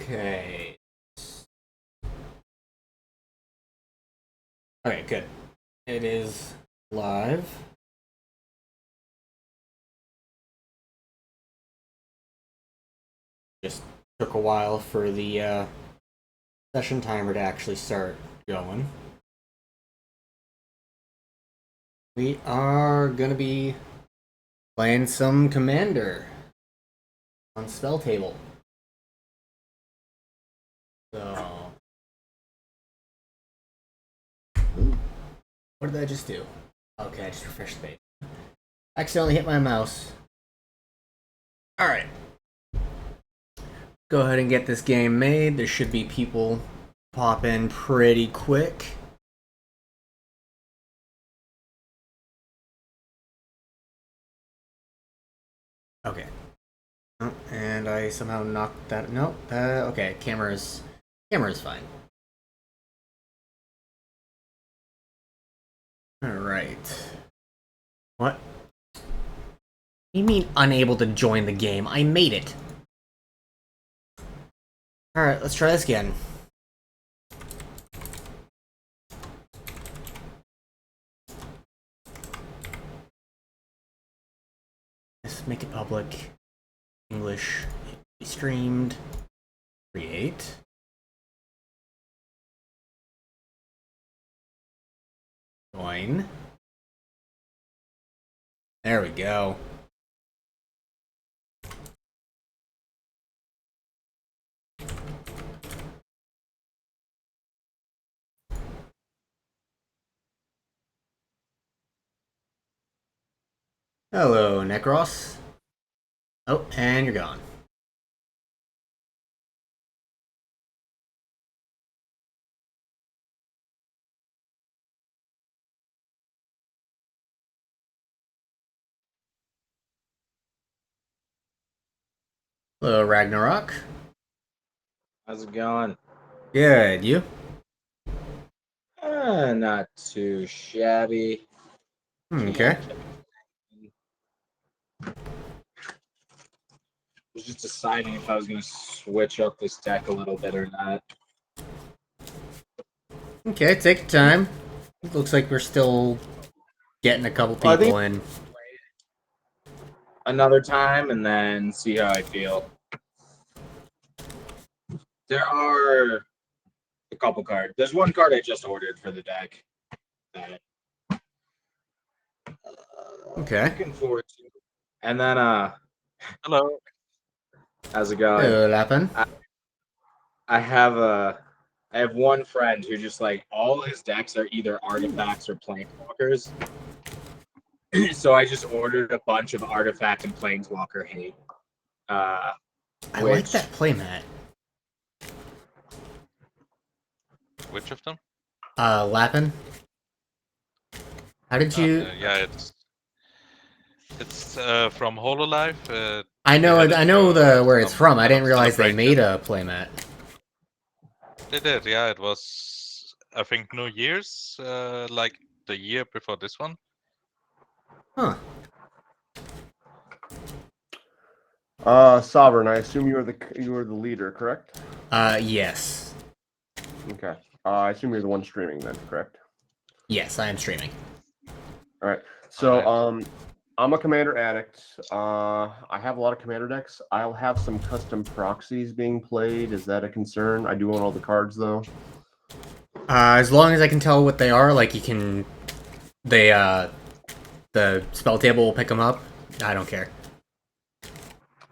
Okay. Okay, good. It is live. Just took a while for the session timer to actually start going. We are gonna be playing some Commander on Spelltable. So, what did I just do? Okay, I just refreshed the page. Accidentally hit my mouse. Alright. Go ahead and get this game made. There should be people pop in pretty quick. Okay. Oh, and I somehow knocked that. Nope. Okay. Camera's fine. All right. What? What do you mean unable to join the game? I made it. All right. Let's try this again. Let's make it public. English. Be streamed. Create. Join. There we go. Hello, Necros. Oh, and you're gone. Hello, Ragnarok. How's it going? Good, you? Not too shabby. Okay. Was just deciding if I was going to switch up this deck a little bit or not. Okay, take your time. It looks like we're still getting a couple people in. Another time and then see how I feel. There are a couple cards. There's one card I just ordered for the deck. Okay. Looking forward to. And then, hello. How's it going? Hello, Lapin. I have one friend who just like all his decks are either artifacts or planeswalkers. So I just ordered a bunch of artifact and planeswalker hate. I like that playmat. Which of them? Lapin. How did you? Yeah, it's from Hololive. I know where it's from. I didn't realize they made a playmat. They did, yeah. It was, I think, New Year's, like the year before this one. Huh. Sovereign, I assume you are the leader, correct? Yes. Okay. I assume you're the one streaming then, correct? Yes, I am streaming. All right. So, I'm a commander addict. I have a lot of commander decks. I'll have some custom proxies being played. Is that a concern? I do own all the cards though. As long as I can tell what they are, like you can, the spell table will pick them up. I don't care.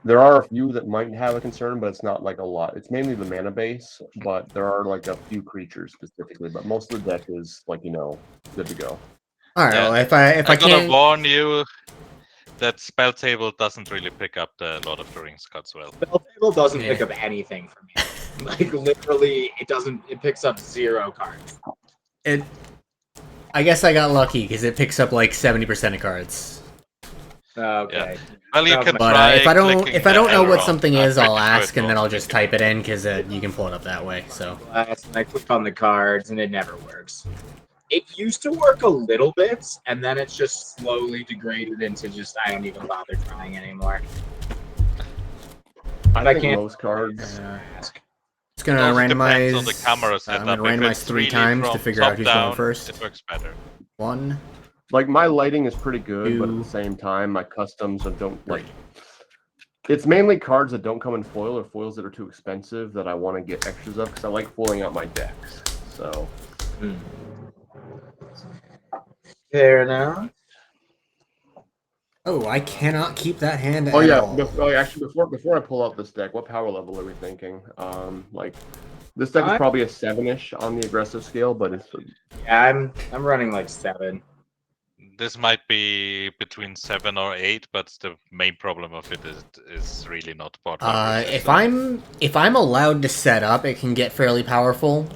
There are a few that might have a concern, but it's not like a lot. It's mainly the mana base, but there are like a few creatures specifically. But most of the deck is like good to go. All right. Yeah. Well, if I I'm can't gonna warn you that spell table doesn't really pick up the Lord of the Rings cards well. Spell table doesn't pick up anything for me. Like literally, it doesn't. It picks up 0 cards. I guess I got lucky because it picks up like 70% of cards. Okay. Yeah. Well, you can But try if I don't know what arrow. something I'm is, I'll pretty sure ask it and then won't I'll just pick type it in because you can pull it up that way. So. And I click on the cards and it never works. It used to work a little bit, and then it's just slowly degraded into just I don't even bother trying anymore. I think most cards. Just gonna also randomize. depends on the camera setup. I'm gonna If randomize it's 3 really times to from figure out top who's down, going first. it works better. 1, Like my lighting is pretty good, but at 2, the same time, my customs don't 3. like. It's mainly cards that don't come in foil or foils that are too expensive that I want to get extras of because I like foiling out my decks. So. Fair enough. Oh, I cannot keep that hand Oh at yeah. all. Actually, before I pull out this deck, what power level are we thinking? Like, this deck is probably a 7-ish on the aggressive scale, but it's Yeah, I'm running like 7. This might be between 7 or 8, but the main problem of it is really not board wipe resistant. If I'm allowed to set up, it can get fairly powerful.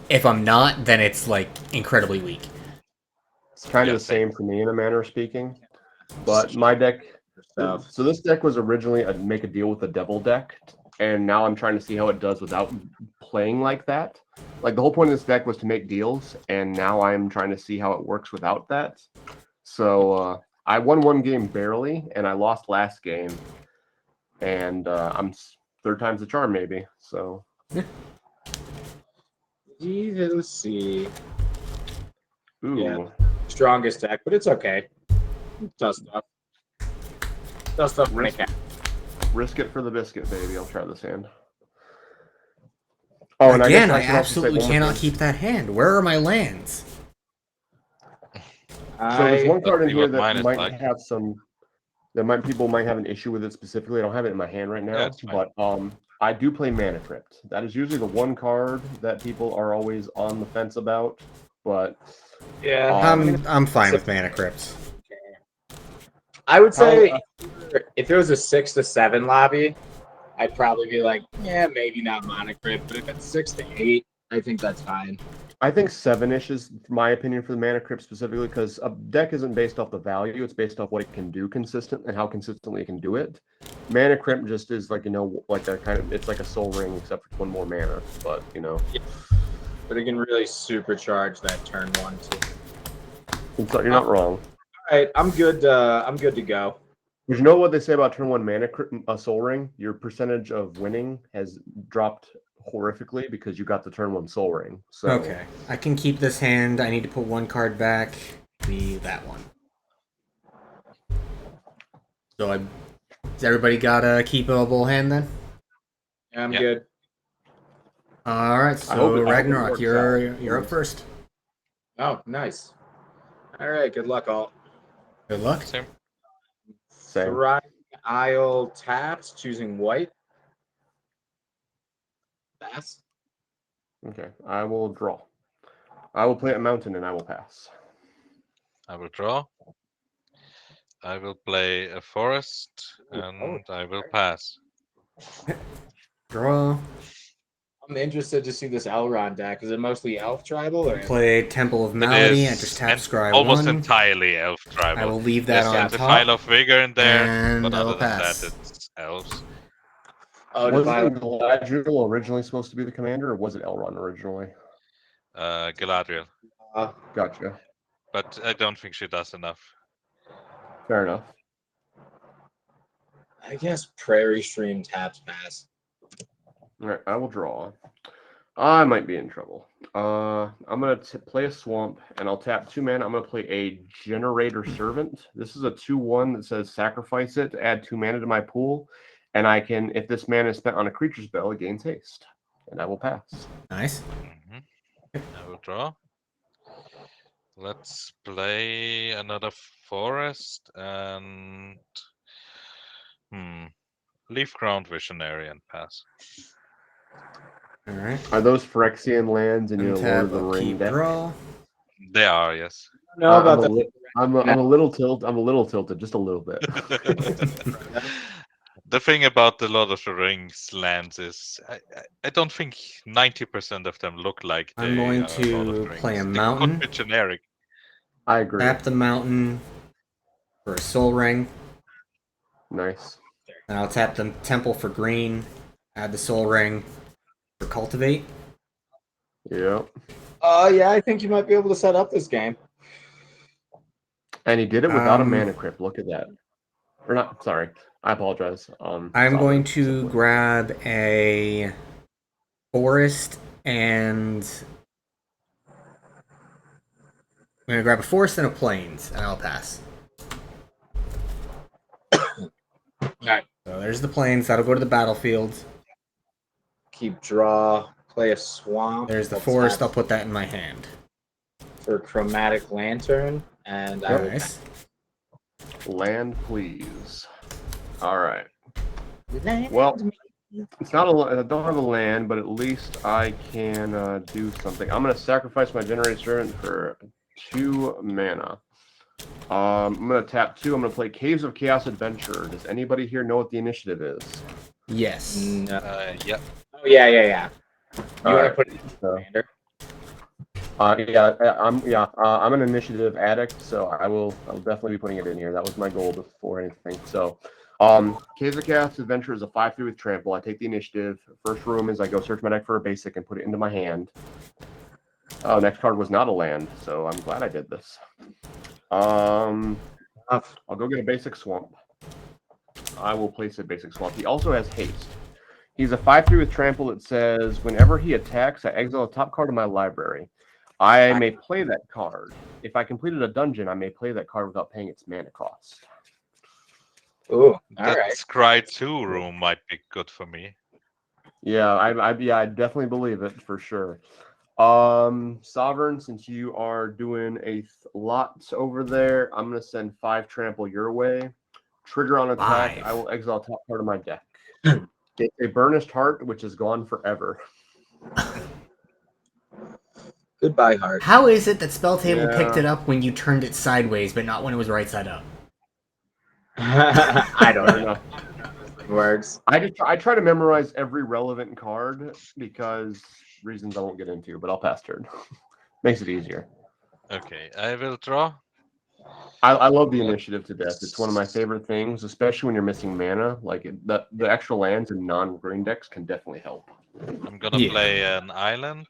If I'm not, then it's like incredibly weak. It's kind of Yeah, the same for me in a manner of speaking. But my deck, Stuff. so this deck was originally a make a deal with the devil deck, and now I'm trying to see how it does without playing like that. Like the whole point of this deck was to make deals, and now I'm trying to see how it works without that. So I won one game barely, and I lost last game, and I'm third time's the charm maybe. So Let's see. ooh. Yeah. Strongest deck, but it's okay. Does stuff. Does stuff when it can. Risk it for the biscuit, baby. I'll try this hand. Oh, and Again, I I should also say absolutely one more cannot thing. keep that hand. Where are my lands? So there's one card in see here what mine that is might like. have some. People might have an issue with it specifically. I don't have it in my hand right now, it's fine. but I do play Mana Crypt. That is usually the one card that people are always on the fence about. But Yeah. I'm fine with Mana Crypt. I would say if it was a 6 to 7 lobby, I'd probably be like, yeah, maybe not Mana Crypt, but if it's 6 to 8, I think that's fine. I think 7-ish is my opinion for the Mana Crypt specifically because a deck isn't based off the value; it's based off what it can do consistent and how consistently it can do it. Mana Crypt just is like like a kind of it's like a Soul Ring except for 1 more mana, but But it can really supercharge that turn 1 too. So you're not wrong. All right, I'm good. I'm good to go. But you know what they say about turn 1 mana Soul Ring? Your percentage of winning has dropped horrifically because you got the turn 1 Soul Ring. So Okay, I can keep this hand. I need to put 1 card back. Leave that one. So has everybody got a keepable hand then? Yeah, I'm Yeah. good. All right, so it Ragnarok, works you're out. up first. Oh, nice. All right, good luck, all. Good luck. Same. Thriving Isle taps, choosing white. Pass. Okay, I will draw. I will play a mountain and I will pass. I will draw. I will play a forest, and I will pass. Draw. I'm interested to see this Elrond deck. Is it mostly elf tribal or? Play Temple of It Malady. is I just tap and scry almost 1. entirely elf tribal. I will leave that There's on the top. File of Vigor in there, and but I will other than pass. that, it's elves. Oh, Wasn't Galadriel originally supposed to be the commander, or was it Elrond originally? Galadriel. Gotcha. But I don't think she does enough. Fair enough. I guess Prairie Stream taps pass. All right, I will draw. I might be in trouble. I'm gonna play a swamp, and I'll tap 2 mana. I'm gonna play a Generator Servant. This is a 2/1 that says sacrifice it to add 2 mana to my pool, and I can, if this mana is spent on a creature spell, it gains haste, and I will pass. Nice. I will draw. Let's play another forest and leave Ground Visionary and pass. All right. Are those Phyrexian lands in your Lord Untap, of the Ring keep, deck? draw. They are, yes. No, about that. I'm a little tilted, just a little bit. The thing about the Lord of the Rings lands is I don't think 90% of them look like they I'm going are Lord of to the Rings. play a They're mountain. quite generic. I agree. Tap the mountain for a soul ring. Nice. And I'll tap the temple for green. Add the soul ring for cultivate. Yep. Yeah, I think you might be able to set up this game. And he did it without a mana crypt. Look at that. Or not. Sorry, I apologize. I'm going to grab a forest and I'm gonna grab a forest and a plains, and I'll pass. Alright. So there's the plains. That'll go to the battlefield. Keep draw. Play a swamp. There's the I'll forest. tap I'll put that in my hand. for chromatic lantern, and I will Nice. Land, please. All right. land Well, me. it's not I don't have a land, but at least I can do something. I'm gonna sacrifice my generated servant for 2 mana. I'm gonna tap 2. I'm gonna play Caves of Chaos Adventure. Does anybody here know what the initiative is? Yes. No. Yeah. Oh yeah. You want to Alright, put it in so- commander? I'm an initiative addict, so I'll definitely be putting it in here. That was my goal before anything. So, Caves of Chaos Adventure is a 5/3 with trample. I take the initiative. First room is I go search my deck for a basic and put it into my hand. Oh, next card was not a land, so I'm glad I did this. I'll go get a basic swamp. I will place a basic swamp. He also has haste. He's a 5/3 with trample that says whenever he attacks, I exile the top card of my library. I may play that card. If I completed a dungeon, I may play that card without paying its mana cost. Ooh, all That right. Scry 2 room might be good for me. Yeah, I definitely believe it for sure. Sovereign, since you are doing a lot over there, I'm gonna send 5 trample your way. Trigger on attack. 5. I will exile top part of my deck. It's a burnished heart, which is gone forever. Goodbye, heart. How is it that Spelltable Yeah. picked it up when you turned it sideways, but not when it was right side up? I don't Fair know. enough. It works. I try to memorize every relevant card because reasons I won't get into, but I'll pass turn. Makes it easier. Okay, I will draw. I love the initiative to death. It's one of my favorite things, especially when you're missing mana. Like the extra lands in non-green decks can definitely help. I'm gonna Yeah. play an island,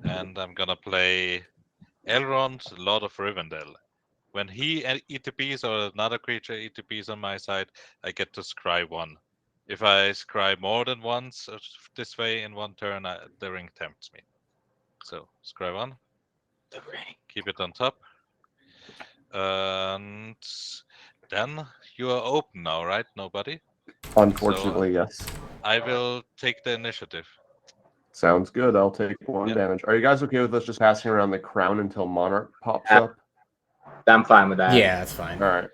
and I'm gonna play Elrond, Lord of Rivendell. When he ETPs or another creature ETPs on my side, I get to scry 1. If I scry more than once this way in one turn, the ring tempts me. So scry 1. The ring. Keep it on top. And then you are open now, right? Nobody? Unfortunately, yes. I will take the initiative. Sounds good. I'll take 1 Yep. damage. Are you guys okay with us just passing around the crown until Monarch pops Yeah. up? I'm fine with that. Yeah, that's fine. All right.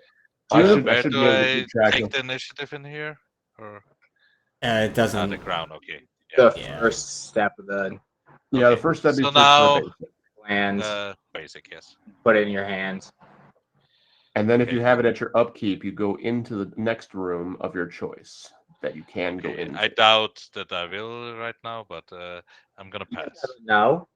Do you- Where should do be able to I keep track take of. the initiative in here? Or It doesn't. the crown? Okay. The Yeah. first step of the Yeah, Okay. the first step So is search now- for a basic. land. Basic, yes. Put it in your hands. And then if Okay. you have it at your upkeep, you go into the next room of your choice that you can go Okay, into. I doubt that I will right now, but I'm gonna pass. No.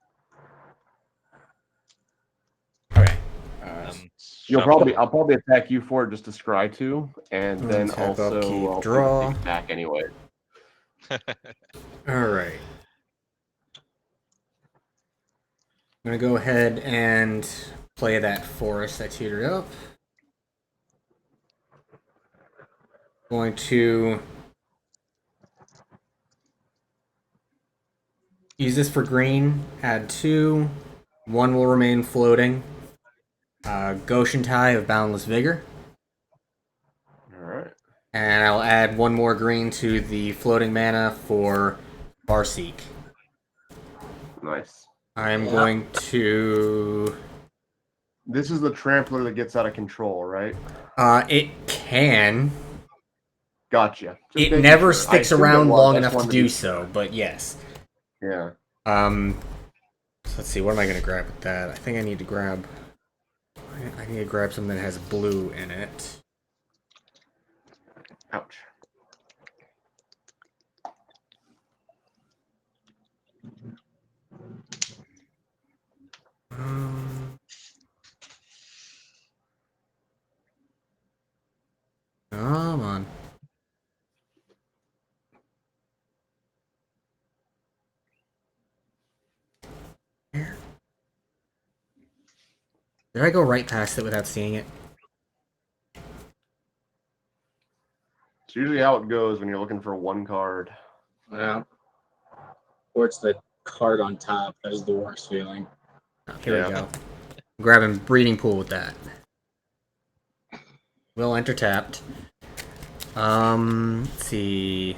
Okay. And I'll probably attack you for it just to scry 2, and then Tap, also upkeep, I'll draw. take it back anyway. All right. I'm gonna go ahead and play that forest I tutored up. Going to use this for green. Add 2. 1 will remain floating. Goshen Tie of Boundless Vigor. All right. And I'll add 1 more green to the floating mana for Barseek. Nice. I'm going to. This is the trampler that gets out of control, right? It can. Gotcha. Just It making never sure. I sticks assumed it around was. long I just enough to wanted do be so, sure. but yes. Yeah. So let's see. What am I going to grab with that? I think I need to grab. I need to grab something that has blue in it. Ouch. Come on. Here. Did I go right past it without seeing it? It's usually how it goes when you're looking for 1 card. Yeah. Or it's the card on top. That is the worst feeling. Here Yeah. we go. Grabbing Breeding Pool with that. Will enter tapped. Let's see.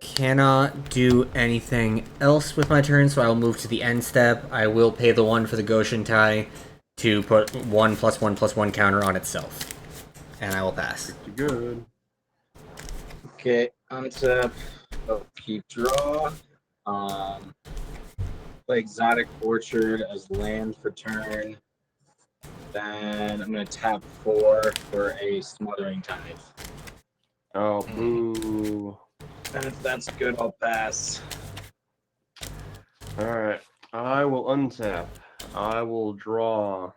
Cannot do anything else with my turn, so I'll move to the end step. I will pay the 1 for the Goshen tie to put 1+1/+1 counter on itself. And I will pass. Pretty good. Okay, untap. Keep draw. Play Exotic Orchard as land for turn. Then I'm going to tap 4 for a Smothering Tithe. Oh, boo. That's good. I'll pass. All right. I will untap. I will draw.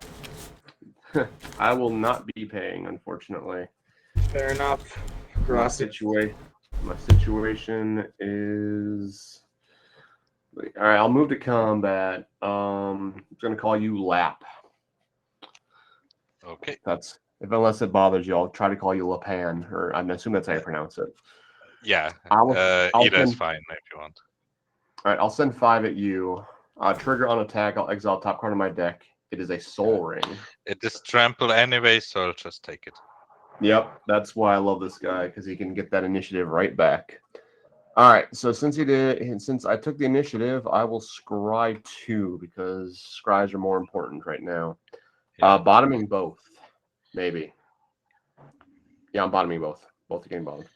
I will not be paying, unfortunately. Fair enough. My situation is. All right. I'll move to combat. I'm gonna call you Lap. Okay. That's unless it bothers you, I'll try to call you Lapan, or I'm assuming that's how you pronounce it. Yeah. I'll Either is send- fine if you want. All right. I'll send 5 at you. Trigger on attack. I'll exile top card of my deck. It is a Soul Ring. It is trample anyway, so I'll just take it. Yep, that's why I love this guy, because he can get that initiative right back. All right, so since I took the initiative, I will scry 2 because scries are more important right now. Yeah. Bottoming both, maybe. Yeah, I'm bottoming both. Both are getting bottomed.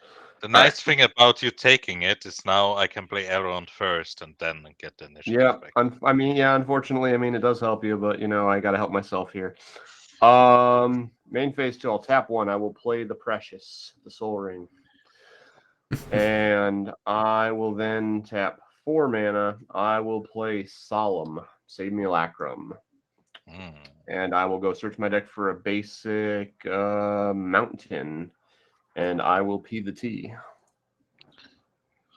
The nice thing about you taking it is now I can play Elrond first and then get the initiative Yeah, back. unfortunately, it does help you, but I got to help myself here. Main phase 2, I'll tap 1. I will play the Precious, the Soul Ring. And I will then tap 4 mana. I will play Solemn, Simulacrum. And I will go search my deck for a basic Mountain. And I will P the T.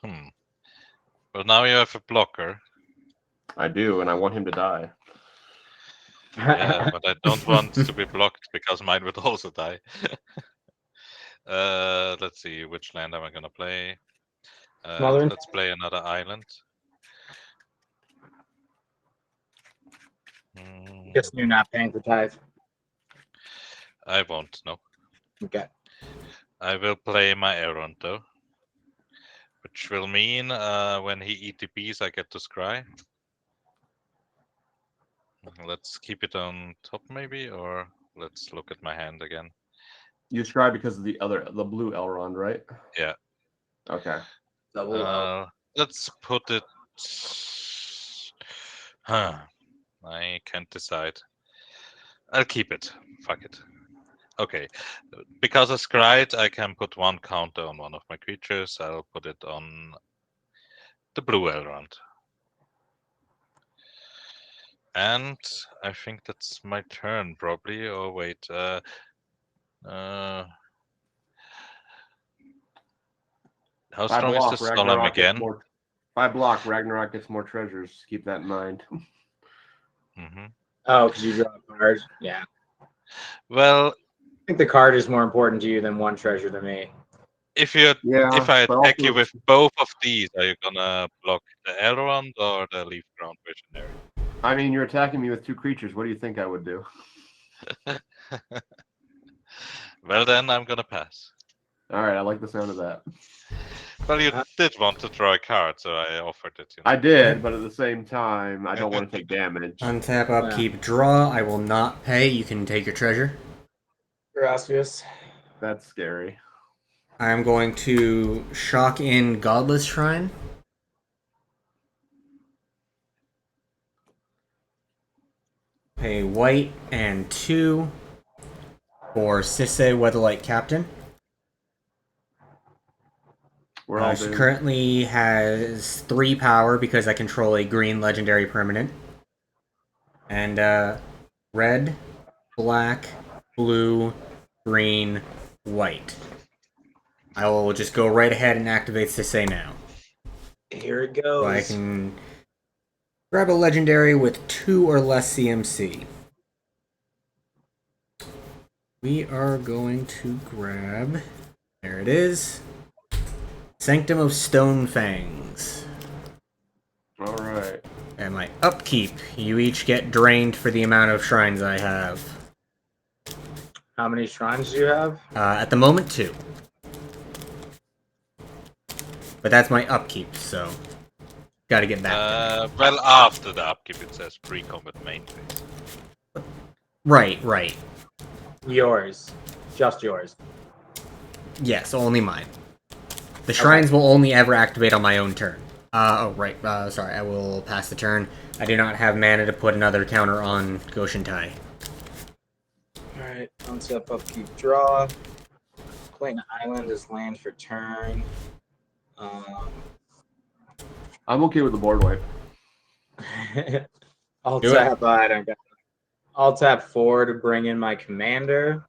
Well, now you have a blocker. I do, and I want him to die. Yeah, but I don't want to be blocked because mine would also die. Let's see, which land am I gonna play? Let's play another island. Guess you're not paying for Tithe. I won't, no. Okay. I will play my Elrond though. Which will mean when he ETPs, I get to scry. Let's keep it on top maybe, or let's look at my hand again. You scry because of the blue Elrond, right? Yeah. Okay. Let's put it. I can't decide. I'll keep it. Fuck it. Okay. Because I scried, I can put 1 counter on one of my creatures. I'll put it on the blue Elrond. And I think that's my turn, probably. Oh, wait. How strong is the Solemn again? 5 block, Ragnarok gets more treasures. Keep that in mind. Oh, because you draw a card? Yeah. Well, I think the card is more important to you than 1 treasure to me. If I attack you with both of these, are you gonna block the Elrond or the Leaf Ground Visionary? You're attacking me with 2 creatures. What do you think I would do? Well, then I'm gonna pass. All right, I like the sound of that. Well, you did want to draw a card, so I offered it. I did, but at the same time, I don't want to take damage. Untap, upkeep, draw. I will not pay. You can take your treasure. Gracias. That's scary. I am going to shock in Godless Shrine. Pay white and 2 for Sisse Weatherlight Captain. She currently has 3 power because I control a green legendary permanent. And red, black, blue, green, white. I will just go right ahead and activate Sisse now. Here it goes. So I can grab a legendary with 2 or less CMC. We are going to grab... There it is. Sanctum of Stone Fangs. All right. And my upkeep, you each get drained for the amount of shrines I have. How many shrines do you have? At the moment, 2. But that's my upkeep, so gotta get back there. Well, after the upkeep, it says pre-combat main phase. Right. Yours. Just yours. Yes, only mine. The shrines will only ever activate on my own turn. Sorry, I will pass the turn. I do not have mana to put another counter on Goshen Tai. Alright, untap, upkeep, draw. Playing island as land for turn. I'm okay with the board wipe. I'll Do it. tap. I don't got. I'll tap 4 to bring in my commander,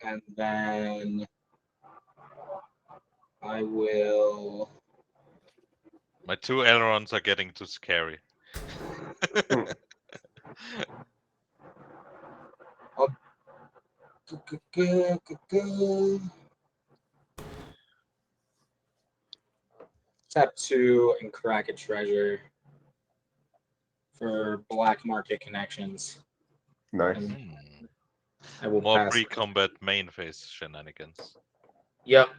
and then I will. My 2 Elrons are getting too scary. Tap 2 and crack a treasure for black market connections. Nice. And I will More pass. pre-combat main phase shenanigans. Yep.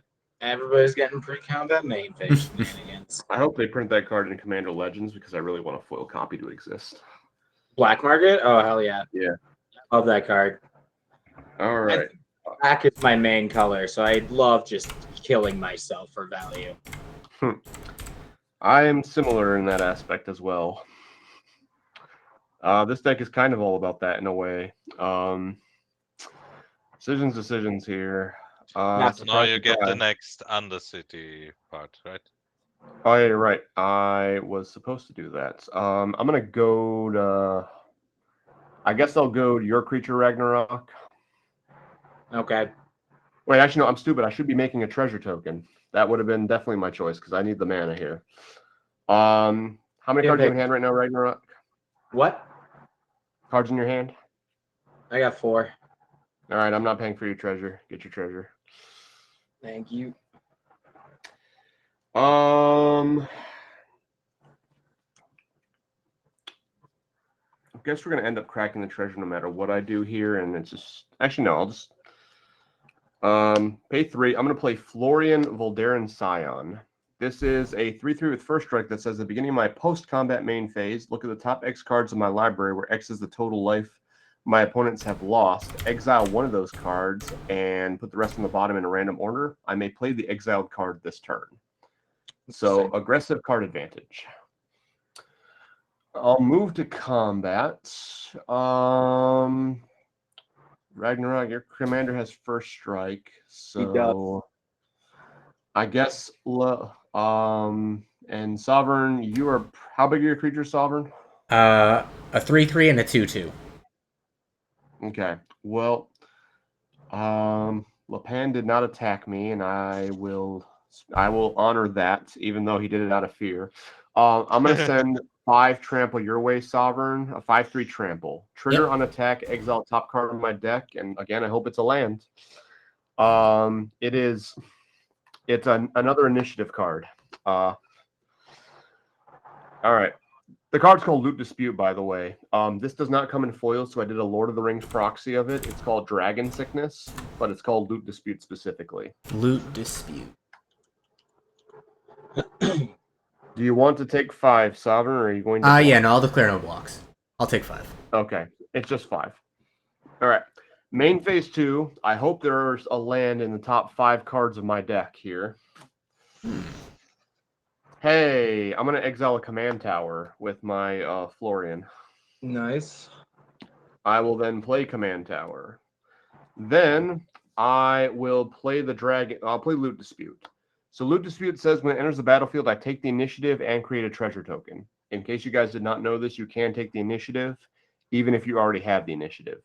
Everybody's getting pre-combat main phase shenanigans. I hope they print that card in Commander Legends because I really want a foil copy to exist. Black market? Oh, hell yeah. Yeah. Love that card. All right. Black is my main color, so I love just killing myself for value. I am similar in that aspect as well. This deck is kind of all about that in a way. Decisions here. Not So now you get the surprise. next Undercity part, right? Oh, yeah, you're right. I was supposed to do that. I'm gonna go to. I guess I'll go to your creature Ragnarok. Okay. Wait, actually, no, I'm stupid. I should be making a treasure token. That would have been definitely my choice because I need the mana here. How many cards do you have in hand right now, Ragnarok? What? Cards in your hand? I got 4. All right, I'm not paying for your treasure. Get your treasure. Thank you. I guess we're gonna end up cracking the treasure no matter what I do here, and it's just actually no. I'll just pay 3. I'm gonna play Florian Voldaren Scion. This is a 3/3 with first strike that says at the beginning of my post-combat main phase, look at the top X cards of my library, where X is the total life my opponents have lost. Exile one of those cards and put the rest on the bottom in a random order. I may play the exiled card this turn. So aggressive card advantage. I'll move to combat. Ragnarok, your commander has first strike, so I guess. And Sovereign, you are how big are your creatures, Sovereign? A 3/3 and a 2/2. Okay. Well, Lapan did not attack me, and I will honor that, even though he did it out of fear. I'm gonna send 5 trample your way, Sovereign. A 5/3 trample. Trigger on attack, exile top card of my deck, and again, I hope it's a land. It's another initiative card. All right. The card's called Loot Dispute, by the way. This does not come in foil, so I did a Lord of the Rings proxy of it. It's called Dragon Sickness, but it's called Loot Dispute specifically. Loot Dispute. Do you want to take 5, Sovereign, or are you going to... Yeah, no, I'll declare no blocks. I'll take 5. Okay, it's just 5. All right. Main phase 2. I hope there's a land in the top 5 cards of my deck here. Hey, I'm going to exile a command tower with my Florian. Nice. I will then play command tower. Then I will play the dragon. I'll play Loot Dispute. So Loot Dispute says when it enters the battlefield, I take the initiative and create a treasure token. In case you guys did not know this, you can take the initiative, even if you already have the initiative.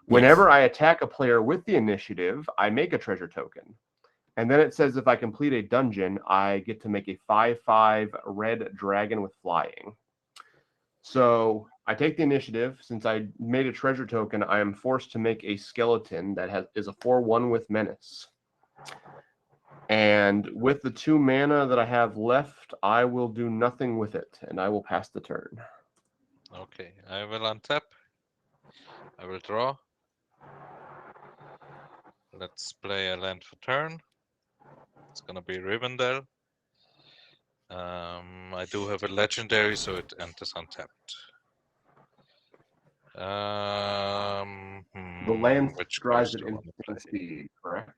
Whenever I attack a player with the initiative, I make a treasure token. And then it says if I complete a dungeon, I get to make a 5/5 red dragon with flying. So I take the initiative. Since I made a treasure token, I am forced to make a skeleton that is a 4/1 with menace. And with the 2 mana that I have left, I will do nothing with it, and I will pass the turn. Okay, I will untap. I will draw. Let's play a land for turn. It's gonna be Rivendell. I do have a legendary, so it enters untapped. The land Which scries cost at do I want to play? instant speed, correct?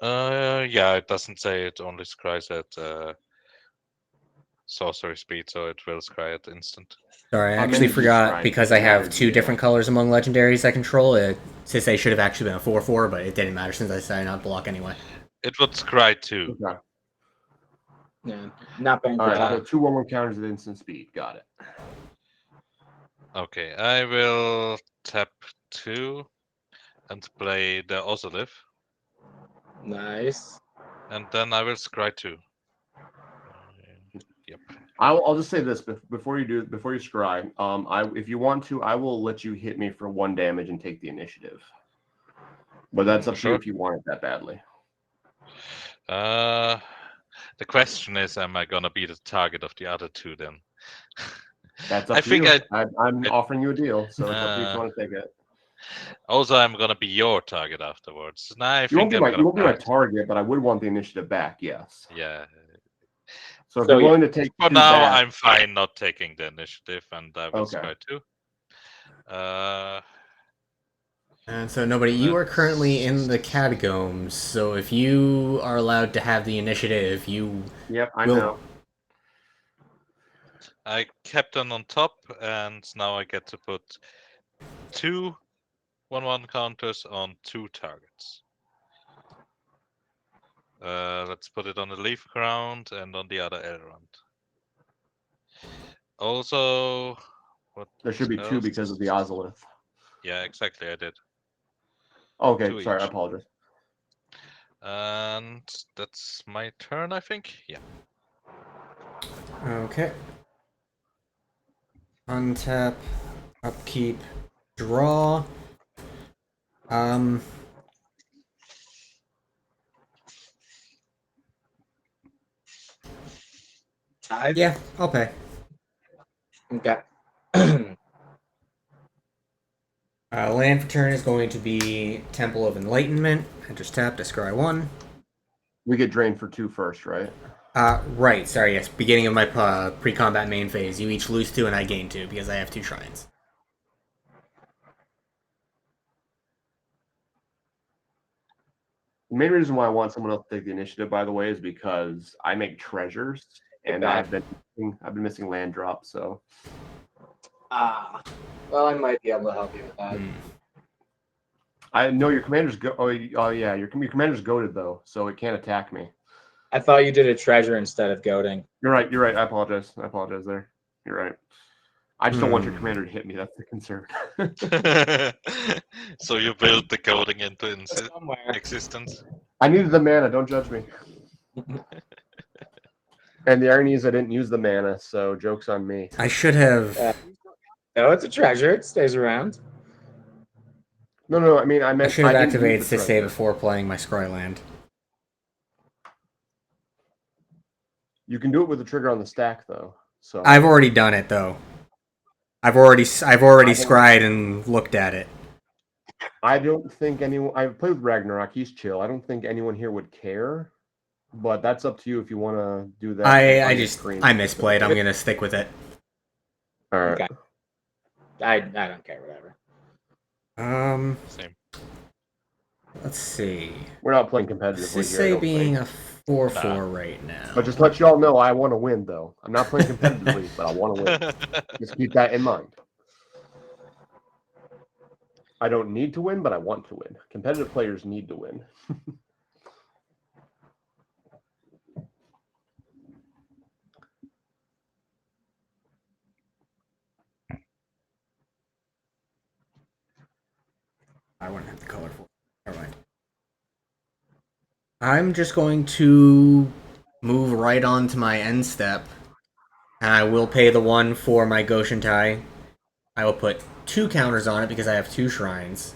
Yeah, it doesn't say it only scries at sorcery speed, so it will scry at instant. Sorry, I I actually meant to forgot describe because it. I have That is 2 the, different colors among legendaries I control. Since they should have actually been a 4/4, but it didn't matter since I decided not to block anyway. It would scry too. Okay. Yeah, not paying All for right, that. so 2 1/1 counters at instant speed. Got it. Okay, I will tap 2 and play the Ozolith, Nice. and then I will scry 2. Yep. I'll just say this before you scry. If you want to, I will let you hit me for 1 damage and take the initiative. But that's up to you Sure. if you want it that badly. The question is, am I gonna be the target of the other 2 then? That's up I to think you. I'm offering you a deal, so it's up to you if you want to take it. Also, I'm gonna be your target afterwards. Nah, I You won't think be I'm you won't be my pass. target, but I would want the initiative back. Yes. Yeah. So if So, you're willing to take For 2 now, back, I'm fine not taking the initiative, and I will Okay. scry 2. And so, nobody, you are currently in the catacombs, so if you are allowed to have the initiative, you Yep, I will. know. I kept them on top, and now I get to put 2 1/1 counters on 2 targets. Let's put it on the leaf ground and on the other Elrond. Also, what? There should be 2 else? because of the Ozolith. Yeah, exactly. I did. Okay, 2 sorry, I each. apologize. And that's my turn, I think. Yeah. Okay. Untap, upkeep, draw. Yeah, I'll pay. Okay. Land for turn is going to be Temple of Enlightenment. I just tap to scry 1. We get drained for 2 first, right? Right, sorry, yes. Beginning of my pre-combat main phase. You each lose 2 and I gain 2 because I have 2 shrines. The main reason why I want someone else to take the initiative, by the way, is because I make treasures, and I've been missing land drops, so. Well, I might be able to help you with that. I know your commander's oh yeah, your commander's goaded though, so it can't attack me. I thought you did a treasure instead of goading. You're right. I apologize there. You're right. I just don't want your commander to hit me. That's the concern. So you build the coding into Somewhere. existence. I needed the mana. Don't judge me. And the irony is I didn't use the mana, so joke's on me. I should have. No, it's a treasure. It stays around. No. I mean, I should have didn't use activated the Sisay treasure. before playing my Scry land. You can do it with the trigger on the stack, though. So I've already done it though. I've already scried and looked at it. I don't think anyone. I've played with Ragnarok. He's chill. I don't think anyone here would care. But that's up to you if you want to do that. I misplayed. I'm gonna stick with it. All right. Okay. I don't care. Whatever. Same. Let's see. We're not playing competitively here. I Sisay don't being think. a 4/4 right now. But just let you all know, I want to win, though. I'm not playing competitively, but I want to win. Just keep that in mind. I don't need to win, but I want to win. Competitive players need to win. I wouldn't have the colorful. Never mind. I'm just going to move right on to my end step. And I will pay the 1 for my Goshen Tai. I will put 2 counters on it because I have 2 shrines.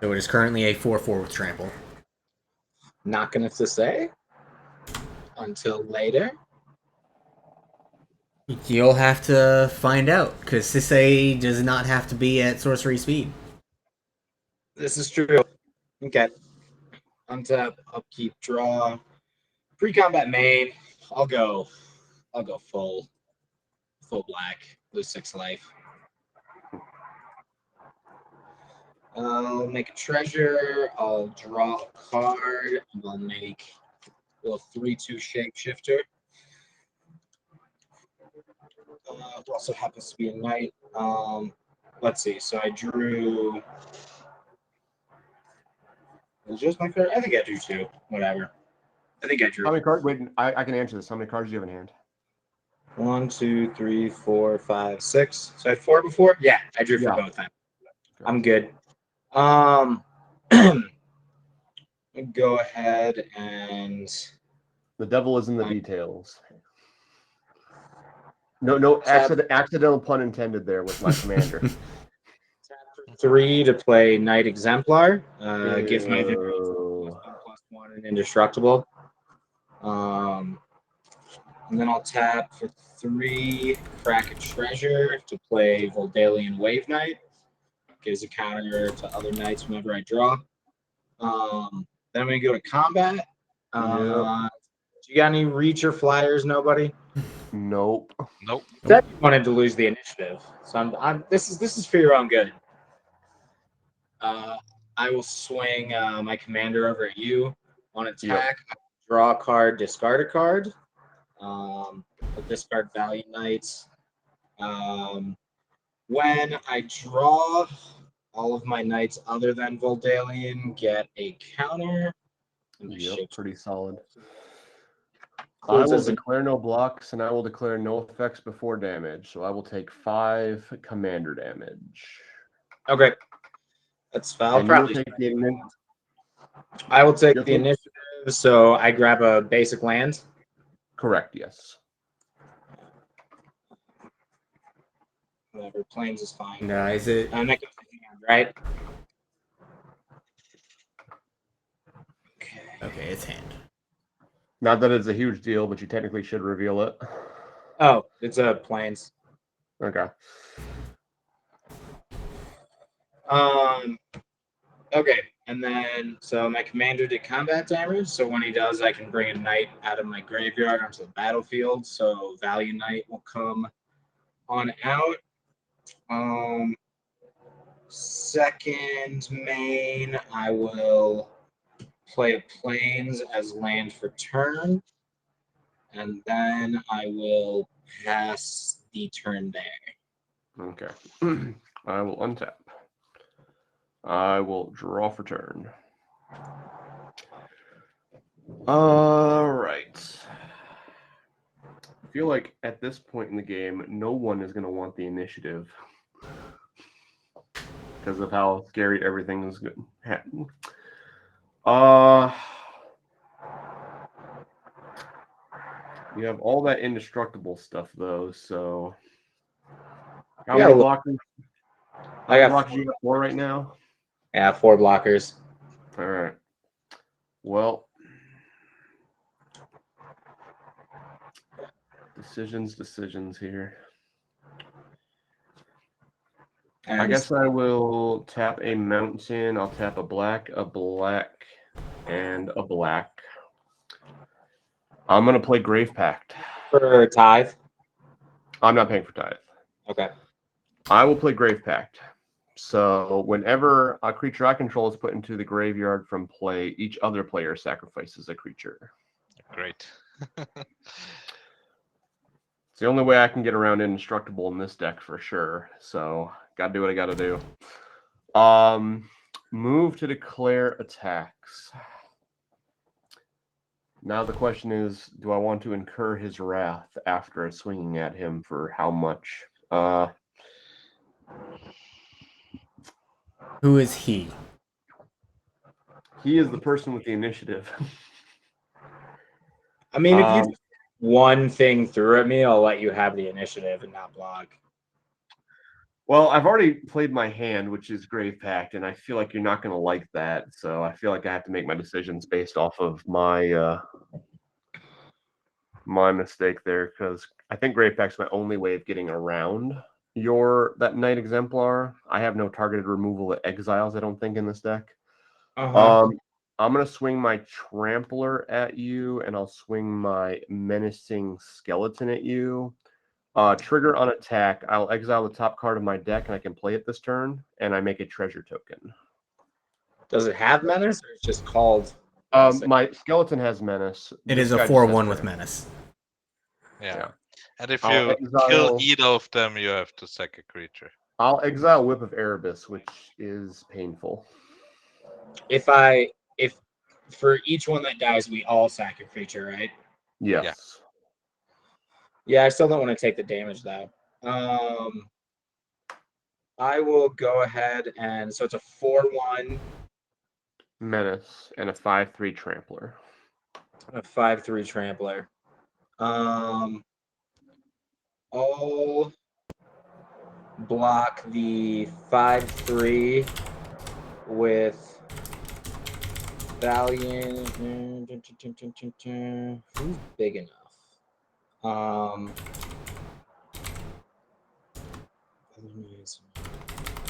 So it is currently a 4/4 with trample. Not gonna to say until later. You'll have to find out, because Sisei does not have to be at sorcery speed. This is true. Okay. Untap, upkeep, draw. Pre-combat main. I'll go full black. Lose 6 life. I'll make a treasure. I'll draw a card. And I'll make a little 3/2 shapeshifter. It also happens to be a knight. Let's see. So I drew. Was just my card? I think I drew 2. Whatever. I think I drew. How many cards? Wait, I can answer this. How many cards do you have in hand? 1, 2, 3, 4, 5, 6. So I had 4 before. Yeah, I drew for both then. I'm good. Go ahead and The devil is in the details. No accidental pun intended there with my commander. tap for 3 to play Knight Exemplar. Give my +1 and indestructible. And then I'll tap for 3, crack a treasure to play Voldalian Wave Knight. Gives a counter to other knights whenever I draw. Then I'm gonna go to combat. Do you got any reach or flyers? Nobody. Nope. Said you wanted to lose the initiative, so this is for your own good. I will swing my commander over at you on attack. Yep. Draw a card, discard a card. I'll discard Valiant Knights. When I draw, all of my knights other than Voldalian get a counter. Yep, pretty solid. I will declare no blocks, and I will declare no effects before damage. So I will take 5 commander damage. Okay. That's foul. I will take the initiative, so I grab a basic land. Correct, yes. Whatever, planes is fine. No, is it? That goes to hand, right? Okay, it's hand. Not that it's a huge deal, but you technically should reveal it. Oh, it's a planes. Okay. Okay, and then so my commander did combat damage. So when he does, I can bring a knight out of my graveyard onto the battlefield. So Value Knight will come on out. Second main, I will play a plains as land for turn, and then I will pass the turn there. Okay. I will untap. I will draw for turn. All right. I feel like at this point in the game, no one is going to want the initiative because of how scary everything is going to happen. You have all that indestructible stuff though, so how many blockers? I got blockers. You got 4 right now. Yeah, 4 blockers. All right. Well, decisions here. And I guess I will tap a mountain. I'll tap a black, and a black. I'm going to play Grave Pact. For Tithe? I'm not paying for Tithe. Okay. I will play Grave Pact. So whenever a creature I control is put into the graveyard from play, each other player sacrifices a creature. Great. It's the only way I can get around indestructible in this deck for sure. So gotta do what I gotta do. Move to declare attacks. Now the question is, do I want to incur his wrath after swinging at him for how much? Who is he? He is the person with the initiative. I mean, if you one thing threw at me, I'll let you have the initiative and not block. Well, I've already played my hand, which is Grave Pact, and I feel like you're not going to like that. So I feel like I have to make my decisions based off of my my mistake there, because I think Grave Pact's my only way of getting around that Knight Exemplar. I have no targeted removal at exiles, I don't think, in this deck. Uh-huh. I'm going to swing my Trampler at you, and I'll swing my Menacing Skeleton at you. Trigger on attack, I'll exile the top card of my deck, and I can play it this turn, and I make a treasure token. Does it have menace, or it's just called? Classic? My Skeleton has Menace. It This is a guy just has 4/1 with Menace. Menace. Yeah. And if I'll you kill exile- either of them, you have to sack a creature. I'll exile Whip of Erebus, which is painful. If for each one that dies, we all sack a creature, right? Yes. Yeah, I still don't want to take the damage though. I will go ahead and so it's a 4/1, Menace and a 5/3 Trampler. a 5/3 Trampler. I'll block the 5/3 with Valiant. Who's big enough? I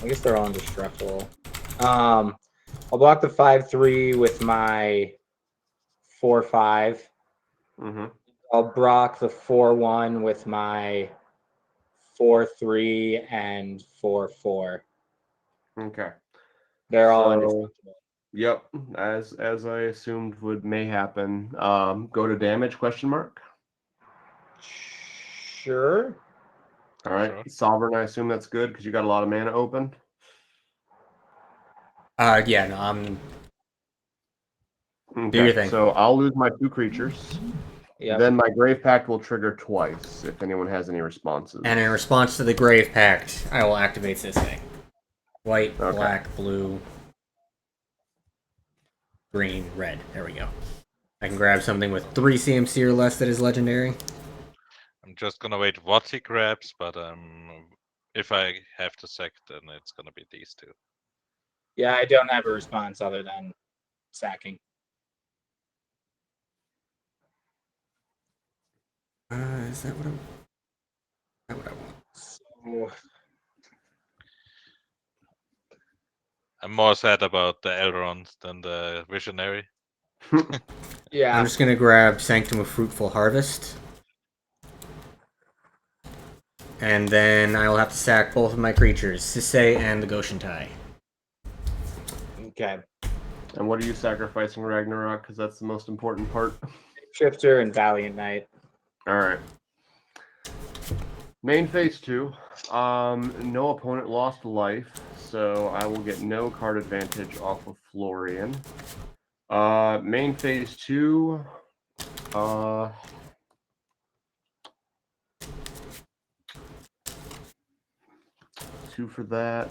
guess they're all indestructible. I'll block the 5/3 with my 4/5. Mm-hmm. I'll block the 4/1 with my 4/3 and 4/4. Okay. They're all So- indestructible. Yep, as I assumed may happen. Go to damage ? Sure. All right, Sure. Sovereign. I assume that's good because you got a lot of mana open. Yeah, no, I'm. Okay, your thing. so I'll lose my 2 creatures. Yeah. Then my Grave Pact will trigger twice if anyone has any responses. And in response to the Grave Pact, I will activate this thing. White, Okay. black, blue, green, red. There we go. I can grab something with 3 CMC or less that is legendary. I'm just gonna wait what he grabs, but if I have to sack, then it's gonna be these two. Yeah, I don't have a response other than sacking. Is that what I want? So I'm more sad about the Elrond than the Visionary. yeah, I'm just gonna grab Sanctum of Fruitful Harvest. And then I will have to sack both of my creatures, Sisei and the Goshen Tai. okay. And what are you sacrificing, Ragnarok? Because that's the most important part. Shifter and Valiant Knight. All right. Main phase 2. No opponent lost life, so I will get no card advantage off of Florian. Main phase 2. 2 for that.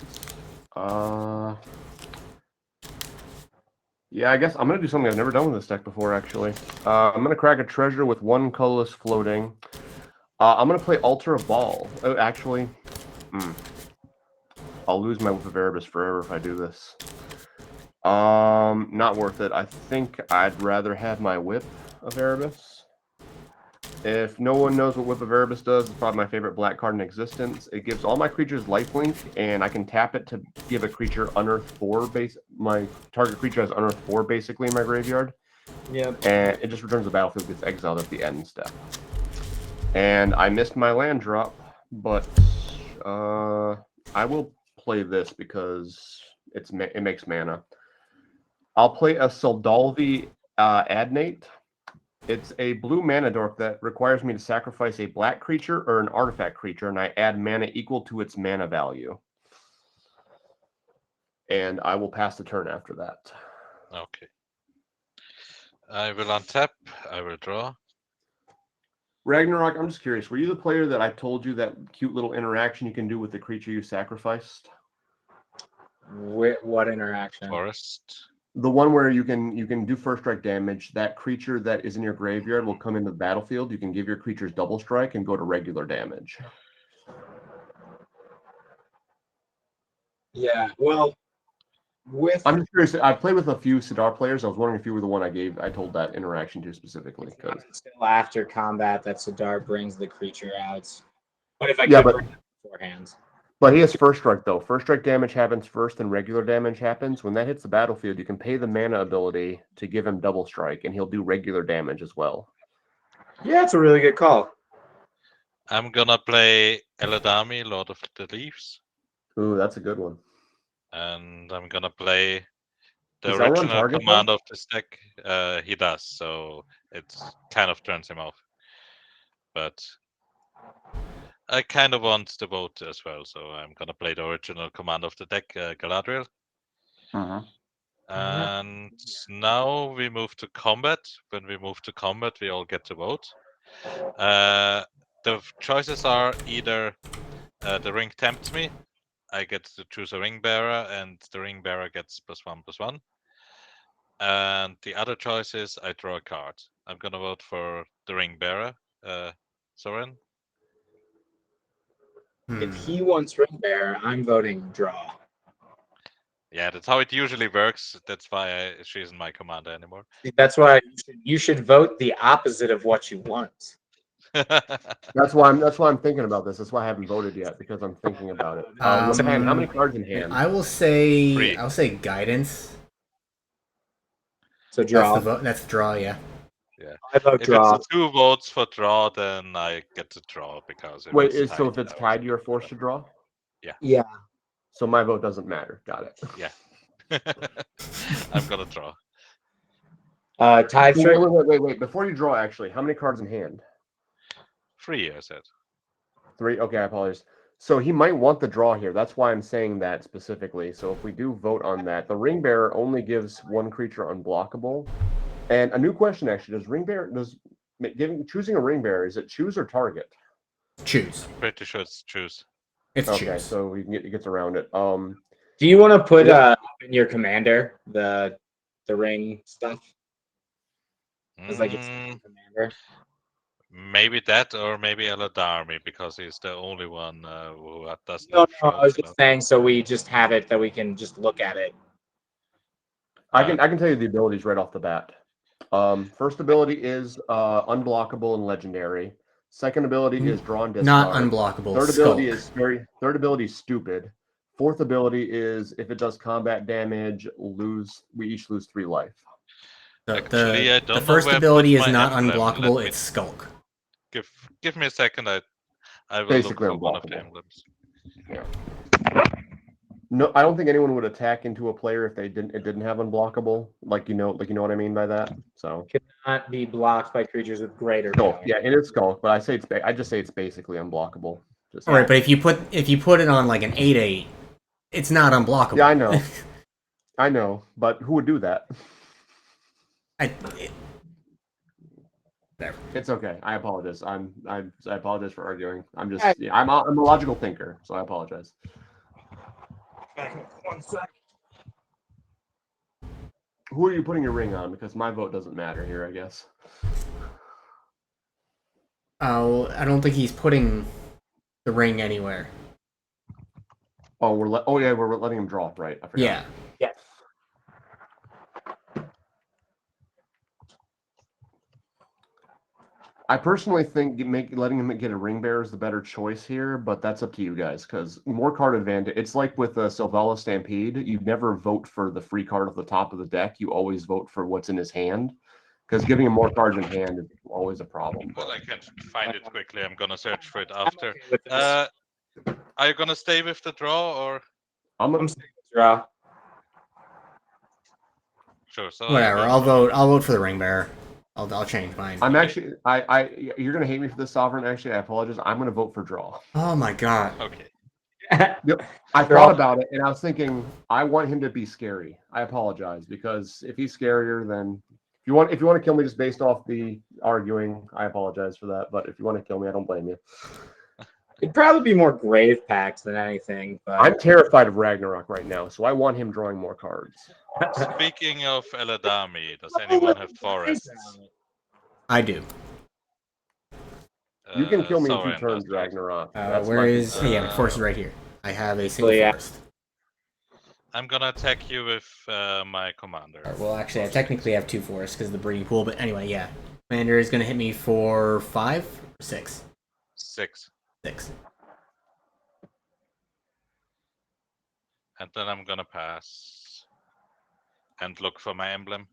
Yeah, I guess I'm gonna do something I've never done with this deck before. Actually, I'm gonna crack a treasure with 1 colorless floating. I'm gonna play Altar of Ball. Oh, actually, I'll lose my Whip of Erebus forever if I do this. Not worth it. I think I'd rather have my Whip of Erebus. If no one knows what Whip of Erebus does, it's probably my favorite black card in existence. It gives all my creatures lifelink, and I can tap it to give a creature Unearth 4 base. My target creature has Unearth 4 basically in my graveyard. Yep. And it just returns the battlefield, gets exiled at the end step. And I missed my land drop, but I will play this because it makes mana. I'll play a Soldalvi Adnate. It's a blue mana dork that requires me to sacrifice a black creature or an artifact creature, and I add mana equal to its mana value. And I will pass the turn after that. Okay. I will untap. I will draw. Ragnarok, I'm just curious. Were you the player that I told you that cute little interaction you can do with the creature you sacrificed? What interaction? Forest. The one where you can do first strike damage. That creature that is in your graveyard will come into the battlefield. You can give your creatures double strike and go to regular damage. Yeah, well, with I'm just curious. I've played with a few Sidar players. I was wondering if you were the one I told that interaction to specifically. it's not 'Cause- until after combat that Sidar brings the creature out. But if I Yeah, could but- bring it beforehand. But he has first strike though. First strike damage happens first, and regular damage happens. When that hits the battlefield, you can pay the mana ability to give him double strike, and he'll do regular damage as well. Yeah, it's a really good call. I'm gonna play Eladami, Lord of the Leaves, Ooh, that's a good one. and I'm gonna play the Does Elrond original target command of this deck. He does, so it kind of turns him off. But I kind of want the vote as well, so I'm gonna play the original command of the deck, Galadriel. And now we move to combat. When we move to combat, we all get to vote. The choices are either the ring tempts me, I get to choose a ring bearer, and the ring bearer gets +1/+1. And the other choice is I draw a card. I'm gonna vote for the ring bearer, Soren. If he wants Ring Bearer, I'm voting draw. Yeah, that's how it usually works. That's why she isn't my commander anymore. That's why you should vote the opposite of what you want. That's why I'm thinking about this. That's why I haven't voted yet, because I'm thinking about it. Lepan, how many cards in hand? I will say Three. I'll say guidance. So That's draw. the vote. That's the draw. Yeah. I vote If draw. it's 2 votes for draw, then I get to draw because Wait, it's so tied, if it's I tied, was- you're forced to draw. Yeah. So my vote doesn't matter. Got it. I'm gonna draw. Tied strike. Wait. Before you draw, actually, how many cards in hand? 3, I said. 3. Okay, I apologize. So he might want the draw here. That's why I'm saying that specifically. So if we do vote on that, the ring bearer only gives one creature unblockable. And a new question actually: choosing a ring bearer, is it choose or target? Choose. Pretty sure it's choose. It's Okay, choose. so we can it gets around it. Do you want to put in your commander the ring stuff? It's like it's commander. Maybe that, or maybe Eladarmi, because he's the only one who doesn't No, have I was Shrouds, just saying, so we just have it that we can just look at it. I can tell you the abilities right off the bat. First ability is unblockable and legendary. Second ability is draw and discard. Not unblockable. Third Skulk. ability is stupid. Fourth ability is if it does combat damage, we each lose 3 life. Actually, I don't the know first where I ability put is my not emblem. Let unblockable. me- It's Skulk. Give me a second. I will Basically look for one of the unblockable. emblems. No, I don't think anyone would attack into a player if it didn't have unblockable. Like you know what I mean by that. So Cannot be blocked by creatures with greater Skulk, power. yeah, it is Skulk, but I just say it's basically unblockable. Just All right, but if you put it on like an 8/8, it's not unblockable. Yeah, I know. I know, but who would do that? Whatever. It's okay. I apologize. I apologize for arguing. I'm a logical thinker, so I apologize. One sec. Who are you putting your ring on? Because my vote doesn't matter here, I guess. Oh, I don't think he's putting the ring anywhere. Oh, we're letting him draw, right? I forgot. Yeah. Yeah. I personally think letting him get a ring bearer is the better choice here, but that's up to you guys because more card advantage. It's like with Sylvala Stampede, you never vote for the free card at the top of the deck. You always vote for what's in his hand because giving him more cards in hand is always a problem. Well, I can find it quickly. I'm gonna search for it after. Okay with this. Are you gonna stay with the draw or? I'm saying draw. Sure. So Whatever. I'll vote for the ring bearer. I'll change mine. I'm actually you're gonna hate me for this, Sovereign. Actually, I apologize. I'm gonna vote for draw. Oh my god. Okay. I thought about it and I was thinking I want him to be scary. I apologize because if he's scarier, then if you want to kill me just based off the arguing, I apologize for that. But if you want to kill me, I don't blame you. It'd probably be more Grave Pact than anything, but I'm terrified of Ragnarok right now, so I want him drawing more cards. Speaking of Eladami, does anyone have forests? I do. You can kill me in 2 Soren turns, does, right? Ragnarok. Where is? Yeah, forest is right here. I have a single yeah. forest. I'm gonna attack you with my commander. Alright, well, actually, I technically have 2 forests because of the breeding pool, but anyway, yeah. Commander is going to hit me for 5 or 6? 6. 6. And then I'm gonna pass and look for my emblem.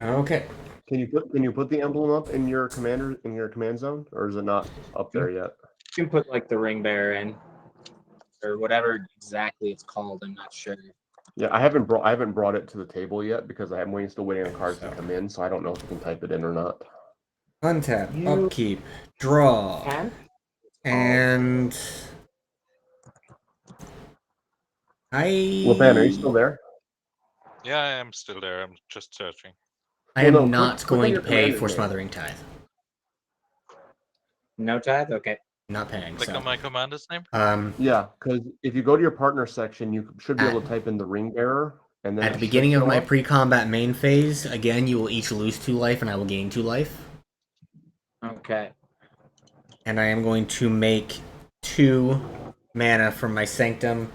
Okay. Can you put the emblem up in your command zone, or is it not up there yet? You can put like the ring bearer in, or whatever exactly it's called. I'm not sure. Yeah, I haven't brought it to the table yet because I'm still waiting on cards to come in, so I don't know if you can type it in or not. Untap, You upkeep, draw, can? and LeBan, are you still there? Yeah, I am still there. I'm just searching. I Well, am no, not click on going your to pay commander's for name. Smothering Tithe. No tithe? Okay. Not paying. Click So. on my commander's name. Yeah, because if you go to your partner section, you should be able to type in the ring bearer, and then At it the should beginning of show my up. pre-combat main phase, again, you will each lose 2 life, and I will gain 2 life. Okay. And I am going to make 2 mana from my Sanctum,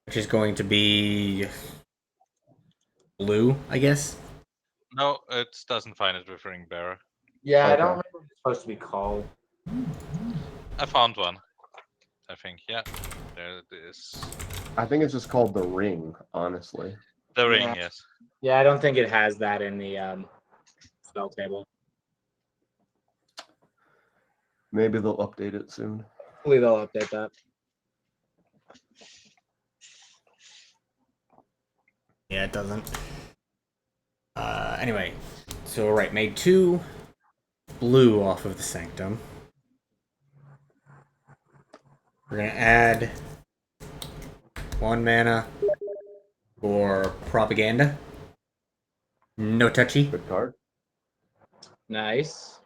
which is going to be blue, I guess. No, it doesn't find it with ring bearer. Yeah, I Okay. don't remember what it's supposed to be called. I found one. I think, yeah. There it is. I think it's just called the ring, honestly. The ring, Yeah. yes. Yeah, I don't think it has that in the spell table. Maybe they'll update it soon. Hopefully they'll update that. Yeah, it doesn't. Anyway, so right, made 2 blue off of the Sanctum. We're gonna add 1 mana for Propaganda. No touchy. Good card. Nice.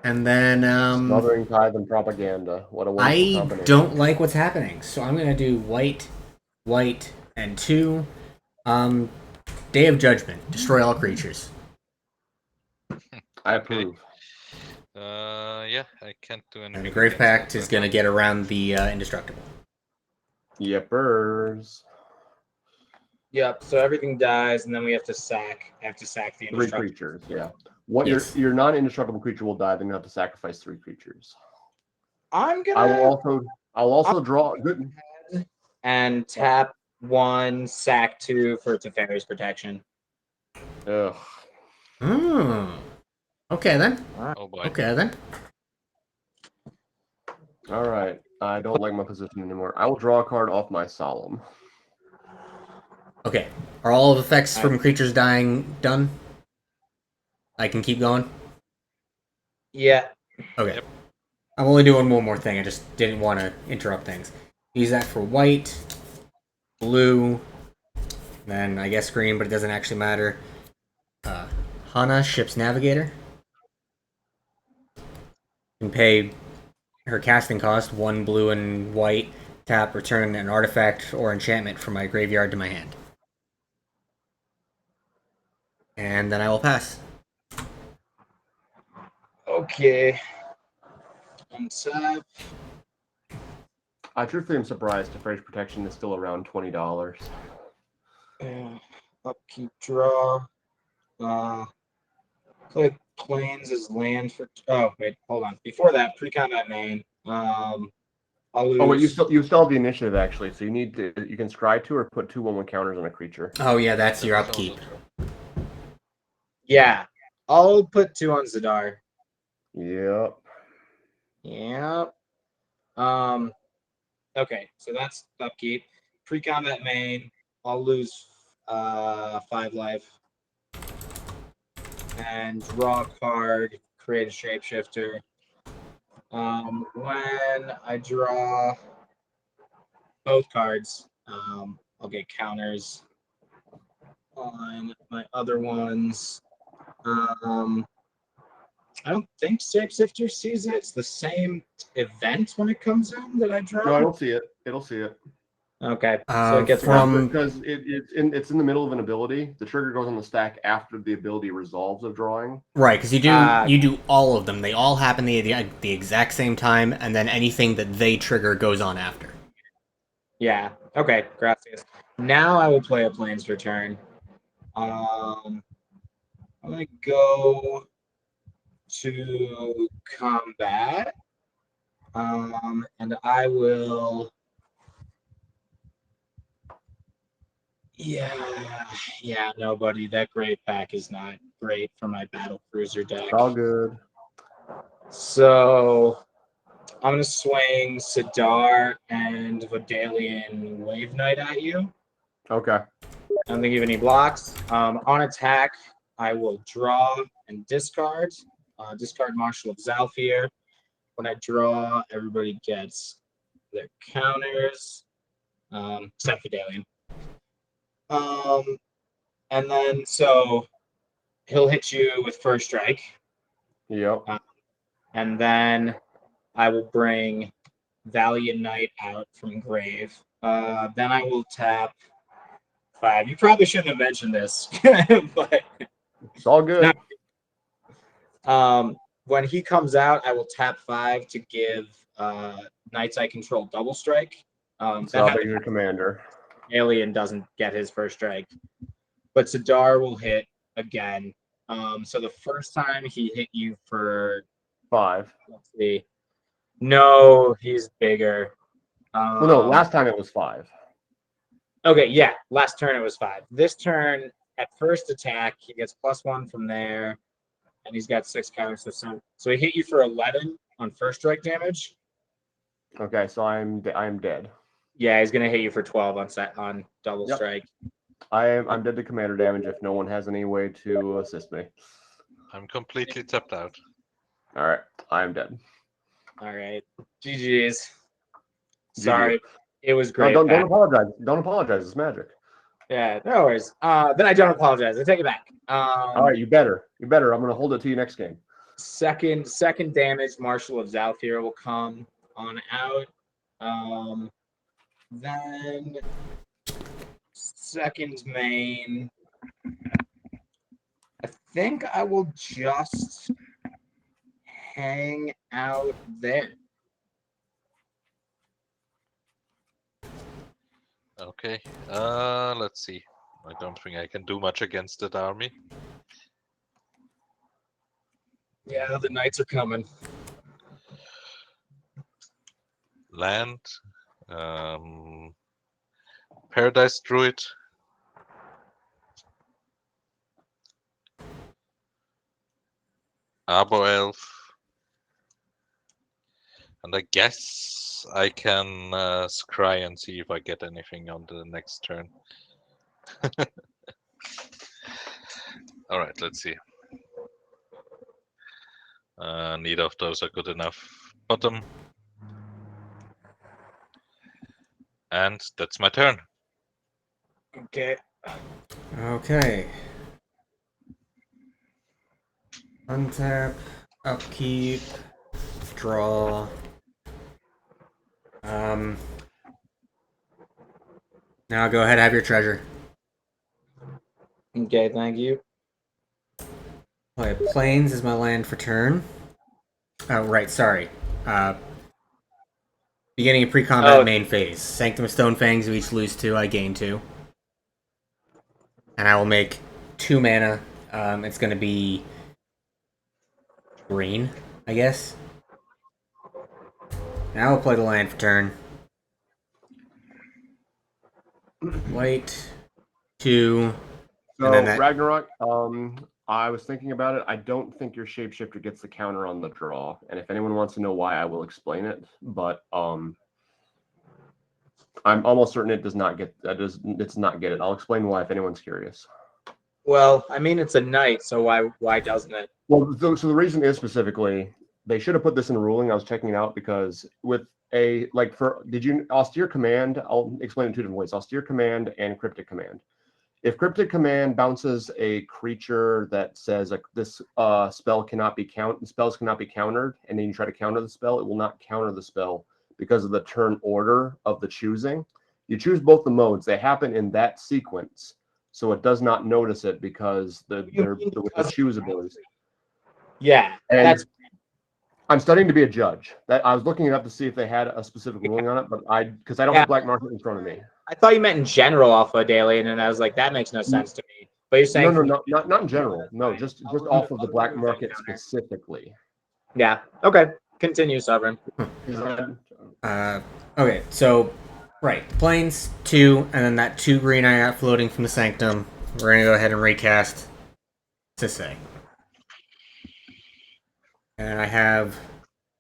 And then, Smothering Tithe and Propaganda. What a wonderful I combination. don't like what's happening, so I'm gonna do white, white, and 2. Day of Judgment. Destroy all creatures. I Okay. approve. Yeah, I can't do anything. And the Grave against Pact that is right gonna now. get around the Indestructible. Yepers. Yep. So everything dies, and then we have to sack. I have to sack the 3 indestructible. creatures, yeah. What Yes. your non-indestructible creature will die, then you have to sacrifice 3 creatures. I'm I'll gonna also draw good. and tap 1, sack 2 for Teferi's protection. Ugh. Okay then. Oh boy. Okay then. All right. I don't like my position anymore. I will draw a card off my Solemn. Okay. Are all of the effects from creatures dying done? I can keep going? Yeah. Okay. Yep. I'm only doing one more thing. I just didn't want to interrupt things. Use that for white, blue, then I guess green, but it doesn't actually matter. Hana, Ship's Navigator. Can pay her casting cost, 1 blue and white, tap, return an artifact or enchantment from my graveyard to my hand. And then I will pass. Okay. Untap. I truthfully am surprised Teferi's protection is still around $20. Upkeep, draw. Play planes as land for. Oh wait, hold on. Before that, pre-combat main. I'll lose. Oh wait, you still have the initiative actually, so you can scry 2 or put 2/1 counters on a creature. Oh yeah, that's your That's upkeep. also true. Yeah, I'll put 2 on Zadar. Yep. Yep. Okay, so that's upkeep. Pre-combat main. I'll lose 5 life. And draw a card, create a shapeshifter. When I draw both cards, I'll get counters on my other ones. I don't think Shapeshifter sees it. It's the same event when it comes in that I draw. No, I don't see it. It'll see it. Okay, so it gets From because it's in the middle of an ability. The trigger goes on the stack after the ability resolves of drawing. right, because you do all of them. They all happen the exact same time, and then anything that they trigger goes on after. Yeah. Okay. Gracias. Now I will play a Plains Return. I'm gonna go to combat. And I will. Yeah, no, buddy. That great pack is not great for my battle cruiser deck. It's all good. So I'm gonna swing Sidar and Vidalian Wave Knight at you. Okay. I don't think you have any blocks. On attack, I will draw and discard. Discard Marshal of Zalfir. When I draw, everybody gets their counters, except Vidalian. And then so he'll hit you with first strike. Yep. And then I will bring Valiant Knight out from grave. Then I will tap 5. You probably shouldn't have mentioned this, but It's all good. When he comes out, I will tap 5 to give Knights I control double strike. So I'll be your commander. Alien doesn't get his first strike, but Sidar will hit again. So the first time he hit you for 5. let's see. No, he's bigger. Well, no, last time it was 5. Okay, yeah. Last turn it was 5. This turn, at first attack, he gets +1 from there, and he's got 6 counters. So he hit you for 11 on first strike damage. Okay, so I'm dead. Yeah, he's gonna hit you for 12 on double Yep. strike. I'm dead to commander damage if no one has any way to assist me. I'm completely tapped out. All right, I'm dead. All right, GG's. Sorry, it was No, great. don't apologize. Don't apologize. It's magic. Yeah, no worries. Then I don't apologize. I take it back. All right, you better. I'm gonna hold it to you next game. Second damage, Marshal of Zalfir will come on out. Then second main. I think I will just hang out there. Okay. Let's see. I don't think I can do much against that army. Yeah, the knights are coming. Land. Paradise Druid. Arbor Elf. And I guess I can scry and see if I get anything on the next turn. All right, let's see. Neither of those are good enough. Bottom. And that's my turn. Okay. Okay. Untap, upkeep, draw. Now go ahead, have your treasure. Okay, thank you. Play Plains is my land for turn. Oh, right, sorry. Beginning of pre-combat main phase. Sanctum of Stonefangs, you each lose 2, I gain 2. And I will make 2 mana. It's going to be green, I guess. Now we'll play the land for turn. White, 2. So and then that... Ragnarok, I was thinking about it. I don't think your shapeshifter gets the counter on the draw, and if anyone wants to know why, I will explain it. But I'm almost certain it does not get that. It's not get it. I'll explain why if anyone's curious. Well, I mean it's a knight, so why doesn't it? Well, so the reason is specifically they should have put this in a ruling. I was checking it out because with austere command, I'll explain it 2 different ways: austere command and cryptic command. If cryptic command bounces a creature that says this spells cannot be countered, and then you try to counter the spell, it will not counter the spell because of the turn order of the choosing. You choose both the modes; they happen in that sequence, so it does not notice it because they're choose abilities. Yeah, and I'm studying to be a judge. That I was looking it up to see if they had a specific ruling on it, but because I don't have black market in front of me. I thought you meant in general off of daily, and then I was like, that makes no sense to me. But you're saying No, not in general. No, just off of the black market specifically. Yeah. Okay. Continue, Sovereign. Okay, so right, planes 2, and then that 2 green I got floating from the Sanctum. We're gonna go ahead and recast Sisay. And I have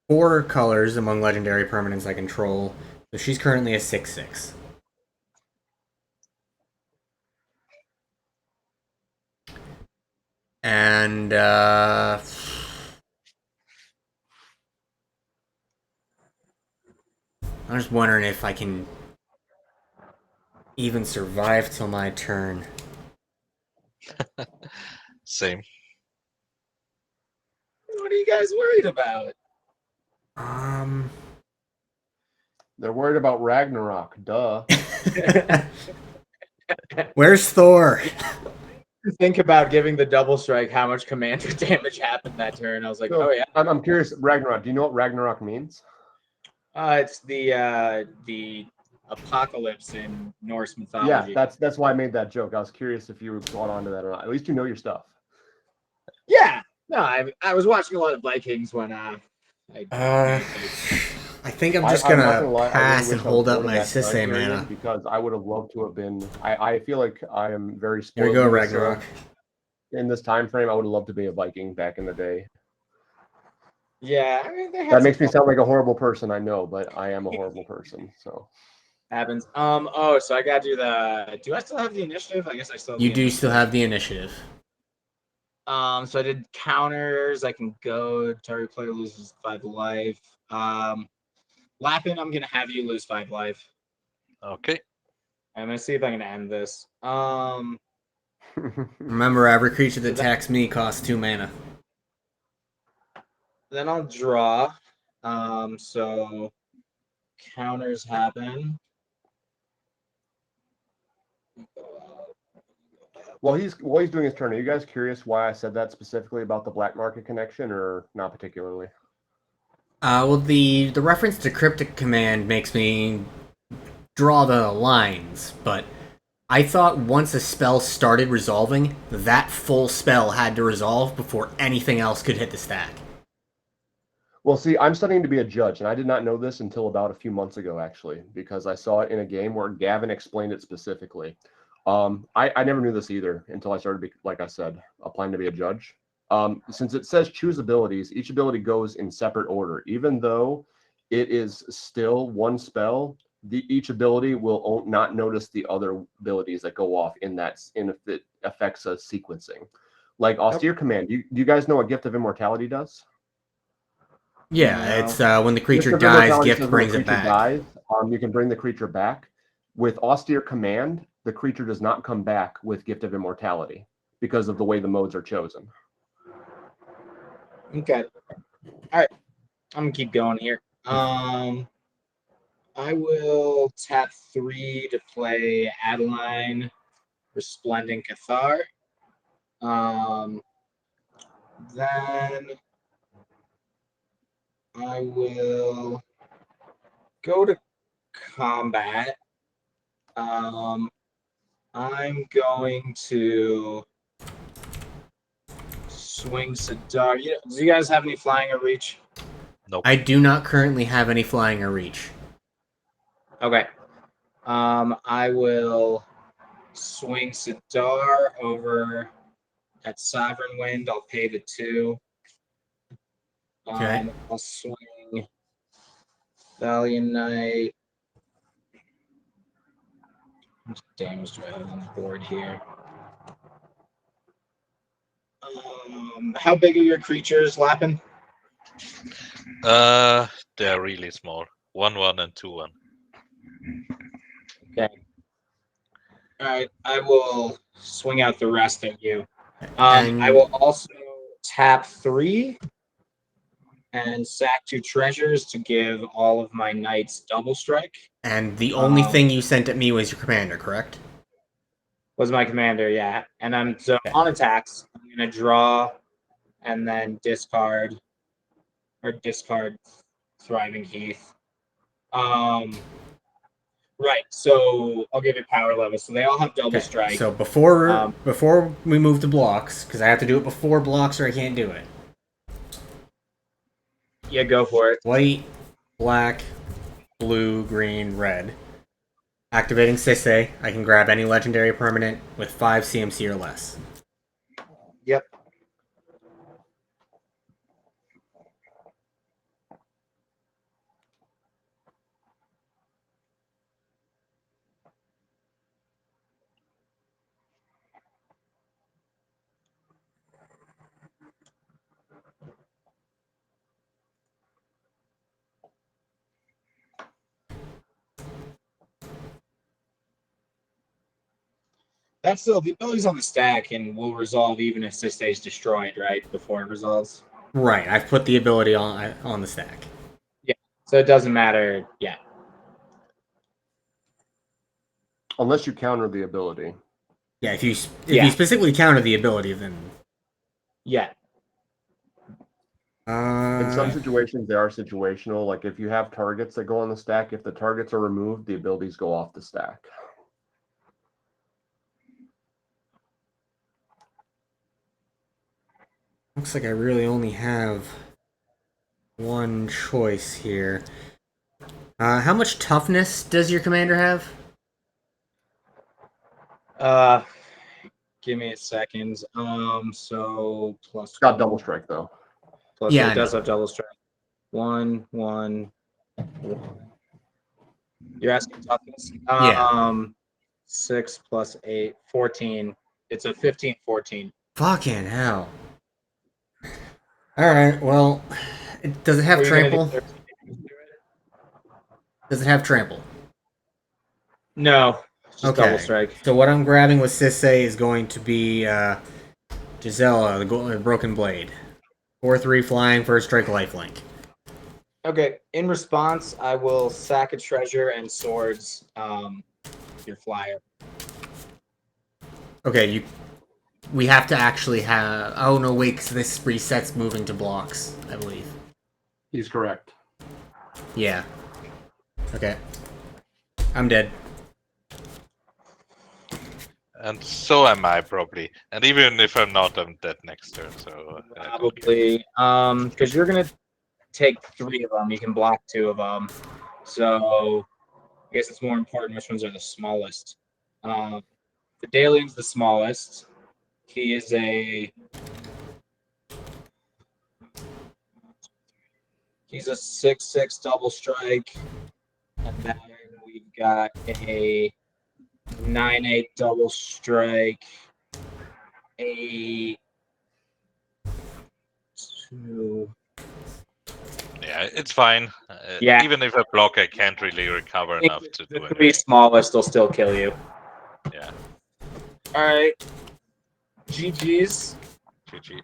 4 colors among legendary permanents I control. So she's currently a 6/6. And I'm just wondering if I can even survive till my turn. Same. What are you guys worried about? They're worried about Ragnarok. Duh. Where's Thor? Think about giving the double strike how much commander damage happened that turn. I was like, So, oh yeah. I'm curious, Ragnarok. Do you know what Ragnarok means? It's the apocalypse in Norse mythology. Yeah, that's why I made that joke. I was curious if you caught on to that or not. At least you know your stuff. Yeah. No, I was watching a lot of Vikings when I think I'm just I'm not gonna gonna lie, I pass really and wish I was hold up born in my that time Sisay period mana. because I would have loved to have been. I feel like I am very Here we spoiled. go, in this, Ragnarok. in this time frame, I would have loved to be a Viking back in the day. Yeah, I mean That makes me sound like a horrible person, I know, but I am a horrible person. So happens. Oh, so I gotta do the. Do I still have the initiative? I guess I still have You the do initiative. still have the initiative. So I did counters. I can go. Target player loses 5 life. Lappin, I'm gonna have you lose 5 life. Okay. I'm gonna see if I can end this. Remember, every creature that attacks me costs 2 mana. Then I'll draw. So counters happen. while he's doing his turn, are you guys curious why I said that specifically about the black market connection, or not particularly? Well, the reference to Cryptic Command makes me draw the lines, but I thought once a spell started resolving, that full spell had to resolve before anything else could hit the stack. Well, see, I'm studying to be a judge, and I did not know this until about a few months ago, actually, because I saw it in a game where Gavin explained it specifically. I never knew this either until I started, like I said, applying to be a judge. Since it says choose abilities, each ability goes in separate order. Even though it is still one spell, each ability will not notice the other abilities that go off if it affects a sequencing. Like Austere Command, do you guys know what Gift of Immortality does? Yeah, No. it's when the creature Gift of dies, Immortality Gift says brings when it the creature back. dies, you can bring the creature back. With Austere Command, the creature does not come back with Gift of Immortality because of the way the modes are chosen. Okay. All right. I'm gonna keep going here. I will tap 3 to play Adeline, Resplendent Cathar. Then I will go to combat. I'm going to swing Sidar. Do you guys have any flying or reach? Nope. I do not currently have any flying or reach. Okay. I will swing Sidar over at Sovereign Wind. I'll pay the 2. Okay. I'll swing Valiant Knight. How much damage do I have on the board here? How big are your creatures, Lappin? They're really small. 1/1 and 2/1. Okay. All right. I will swing out the rest at you. And I will also tap 3 and sack 2 treasures to give all of my knights double strike. And the only thing you sent at me was your commander, correct? Was my commander, yeah. And I'm on attacks. I'm gonna draw and then discard or discard Thriving Heath. Right. So I'll give it power level. So they all have double Okay, strike. so before we move to blocks, because I have to do it before blocks or I can't do it. Yeah, go for it. White, black, blue, green, red. Activating Sisei, I can grab any legendary permanent with 5 CMC or less. Yep. That's still the ability's on the stack and will resolve even if Sisei is destroyed, right? Before it resolves. Right, I've put the ability on the stack. Yeah. So it doesn't matter. Yeah. Unless you counter the ability. Yeah, if you specifically counter the ability, then Yeah. In some uh, situations, they are situational. Like if you have targets that go on the stack, if the targets are removed, the abilities go off the stack. looks like I really only have one choice here. How much toughness does your commander have? Give me a second. So plus It's got double strike though. plus Yeah, it I does know. have double strike. 1, 1, 1. You're asking toughness? Yeah. 6 plus 8, 14. It's a 15, 14. Fucking hell. Alright, well, does it have Were you gonna do trample? 13 damage to it? Does it have trample? No, it's just double Okay. strike. So what I'm grabbing with Sisei is going to be Gisela, the Broken Blade. 4/3 flying, first strike, lifelink. Okay. In response, I will sack a treasure and swords your flyer. Okay, we have to actually have... Oh, no, wait, because this resets moving to blocks, I believe. He's correct. Yeah. Okay. I'm dead. And so am I probably. And even if I'm not, I'm dead next turn. So Probably. Because you're gonna take 3 of them. You can block 2 of them. So I guess it's more important which ones are the smallest. The Dalian's the smallest. He is he's a 6/6 double strike. And then we've got a 9/8 double strike. A 2. yeah, it's fine. Yeah. Even if I block, I can't really recover enough to do The 3 anything. smallest will still kill you. Yeah. All right. GG's. GG.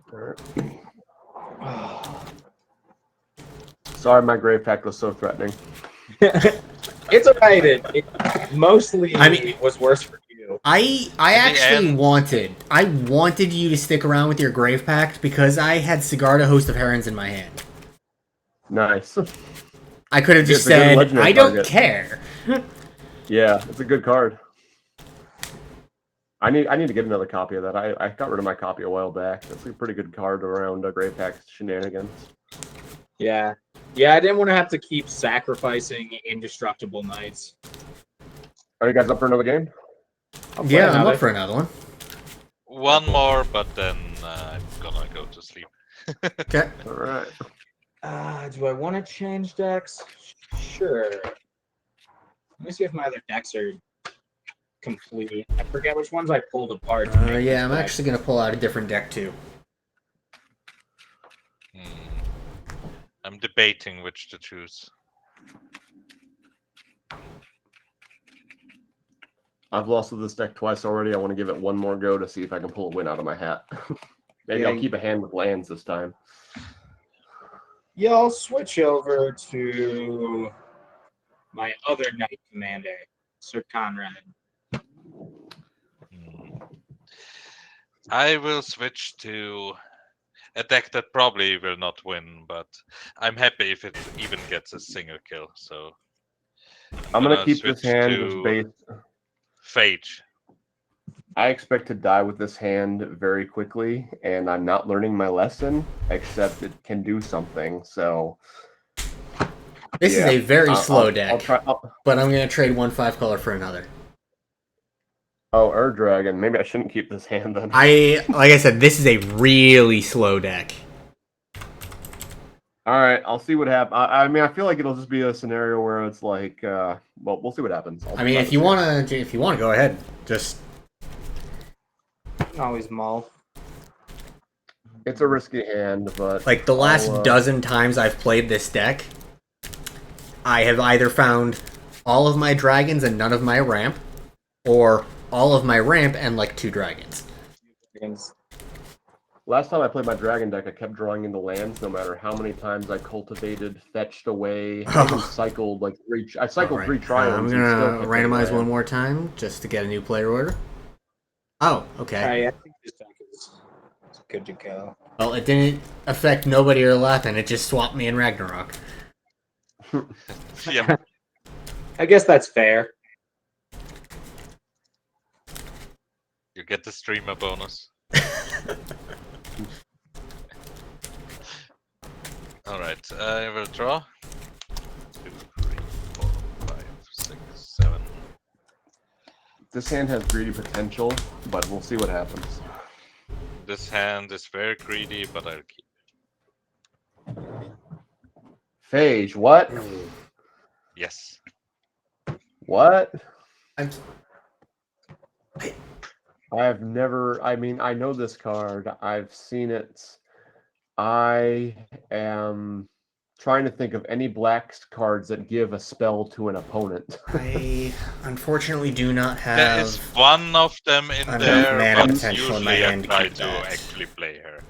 Sorry, my grave pact was so threatening. It's alright. It mostly was worse for you. I actually wanted you to stick around with your Grave Pact because I had Sigarda, Host of Herons in my hand. Nice. I could have just It's a good said, legendary I don't target. care. Yeah, it's a good card. I need to get another copy of that. I got rid of my copy a while back. That's a pretty good card around Grave Pact shenanigans. Yeah. Yeah, I didn't want to have to keep sacrificing indestructible knights. Are you guys up for another game? Yeah, I'm up for another one. One more, but then I'm gonna go to sleep. Okay. All right. Do I want to change decks? Sure. Let me see if my other decks are complete. I forget which ones I pulled apart. Yeah, I'm actually going to pull out a different deck too. I'm debating which to choose. I've lost to this deck twice already. I want to give it one more go to see if I can pull a win out of my hat. Maybe Yeah. I'll keep a hand with lands this time. Yeah, I'll switch over to my other knight commander, Sir Conrad. I will switch to... a deck that probably will not win, but I'm happy if it even gets a single kill. So I'm gonna keep switch this hand just to based. Phage. I expect to die with this hand very quickly, and I'm not learning my lesson, except it can do something, so... This is yeah. a very slow I'll deck, try, but I'm going to trade 1 5-color for another. oh, Dragon. Maybe I shouldn't keep this hand then. Like I said, this is a really slow deck. Alright, I'll see what happens. I mean, I feel like it'll just be a scenario where it's like, well, we'll see what happens. I mean, if you want to go ahead, just... Always maul. It's a risky hand, but... Like, the last dozen times I've played this deck, I have either found all of my dragons and none of my ramp, or all of my ramp and, like, 2 dragons. Last time I played my dragon deck, I kept drawing into lands no matter how many times I cultivated, fetched away. I even cycled, like, 3... I cycled 3 triumphs. I'm gonna randomize one more time, just to get a new player order. Oh, okay. Alright, I think this deck is good to go. Well, it didn't affect nobody or left, and it just swapped me in Ragnarok. Yeah. I guess that's fair. You get the streamer bonus. Alright, I will draw. 2, 3, 4, 5, 6, 7. This hand has greedy potential, but we'll see what happens. This hand is very greedy, but I'll keep. Phage, what? Yes. What? I'm- I've never... I mean, I know this card. I've seen it. I am trying to think of any black cards that give a spell to an opponent. I unfortunately do not have... There is one of them in enough there, mana but potential in my usually I hand to try keep to that. actually play her.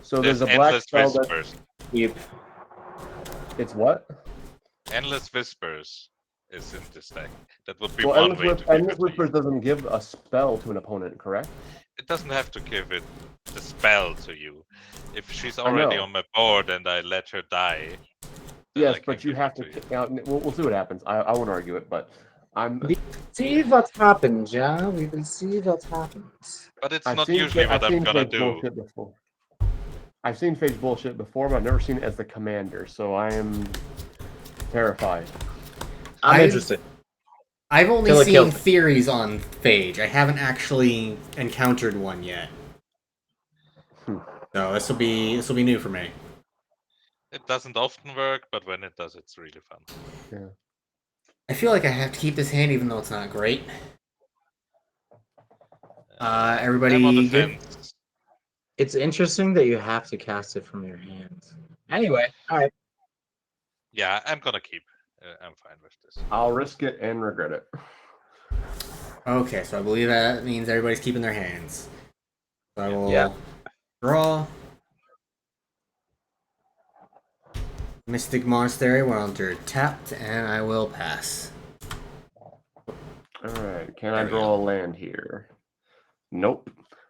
So there's a black Endless spell that... Whispers. Yep. It's what? Endless Whispers is in this deck. That would be Well, one way to Endless give it. Whispers doesn't give a spell to an opponent, correct? It doesn't have to give it the spell to you. If she's already know. on my board and I let her die. then Yes, I but can you give have it to... you. Now, we'll see what happens. I won't argue it, but I'm... See what happens, yeah? We will see what happens. But it's I've not seen usually I've what I'm seen gonna Phage do. bullshit before. I've seen Phage bullshit before, but I've never seen it as the commander, so I am terrified. I'm interested. I've only Till it kills seen me. theories on Phage. I haven't actually encountered one yet. So this will be new for me. It doesn't often work, but when it does, it's really fun. I feel like I have to keep this hand even though it's not great. Everybody I'm on the good? fence. It's interesting that you have to cast it from your hands. Anyway, alright. Yeah, I'm gonna keep. I'm fine with this. I'll risk it and regret it. Okay, so I believe that means everybody's keeping their hands. So I will Yeah. draw. Mystic Monastery will enter tapped, and I will pass. Alright, can I There we draw a land here? Nope.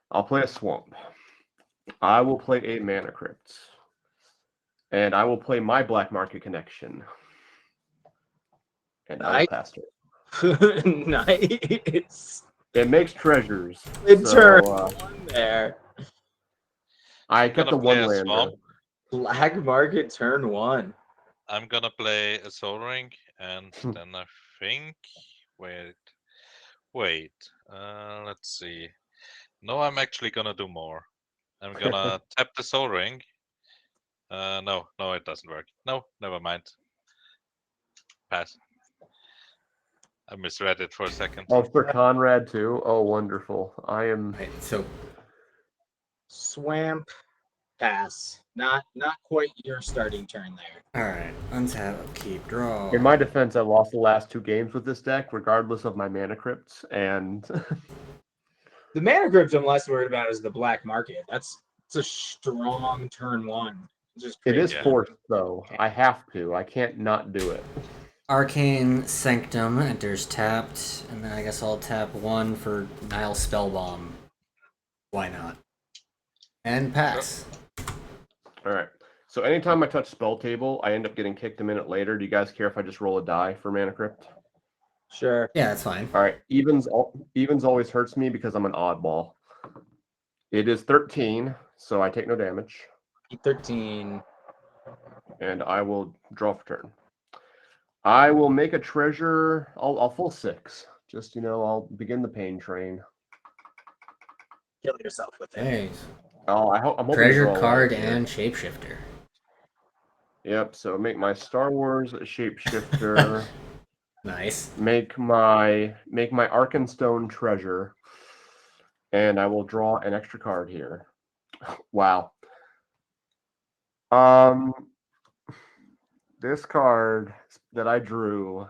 I'll play a swamp. I will play a mana crypt. And I will play my black market connection. And I will pass it. Nice. It makes treasures. Good so, turn. One there. I kept Gonna the play one a lander. swamp. Black market turn 1. I'm gonna play a Soul Ring, and then I think. Wait. Let's see. No, I'm actually gonna do more. I'm gonna tap the Soul Ring. No, it doesn't work. No, never mind. Pass. I misread it for a second. Oh, for Conrad too. Oh, wonderful. I am. Right, so Swamp. Pass. Not quite your starting turn there. alright, untap, keep, draw. In my defense, I lost the last 2 games with this deck, regardless of my mana crypts, and The mana crypt I'm less worried about is the black market. It's a strong turn 1. Just it is Yeah. forced though. I have to. I can't not do it. Arcane Sanctum enters tapped, and then I guess I'll tap 1 for Nile Spellbomb. Why not? And pass. All right. So anytime I touch Spelltable, I end up getting kicked a minute later. Do you guys care if I just roll a die for Mana Crypt? Sure. Yeah, that's fine. All right. Evens always hurts me because I'm an oddball. It is 13, so I take no damage. 13. And I will draw for turn. I will make a treasure. I'll full 6. Just, I'll begin the pain train. Kill yourself with it. Hey, Oh, I'm hoping to treasure draw a card land here. and shapeshifter. Yep, so make my Star Wars shapeshifter. Nice. make my Arkenstone treasure. And I will draw an extra card here. Wow. This card that I drew.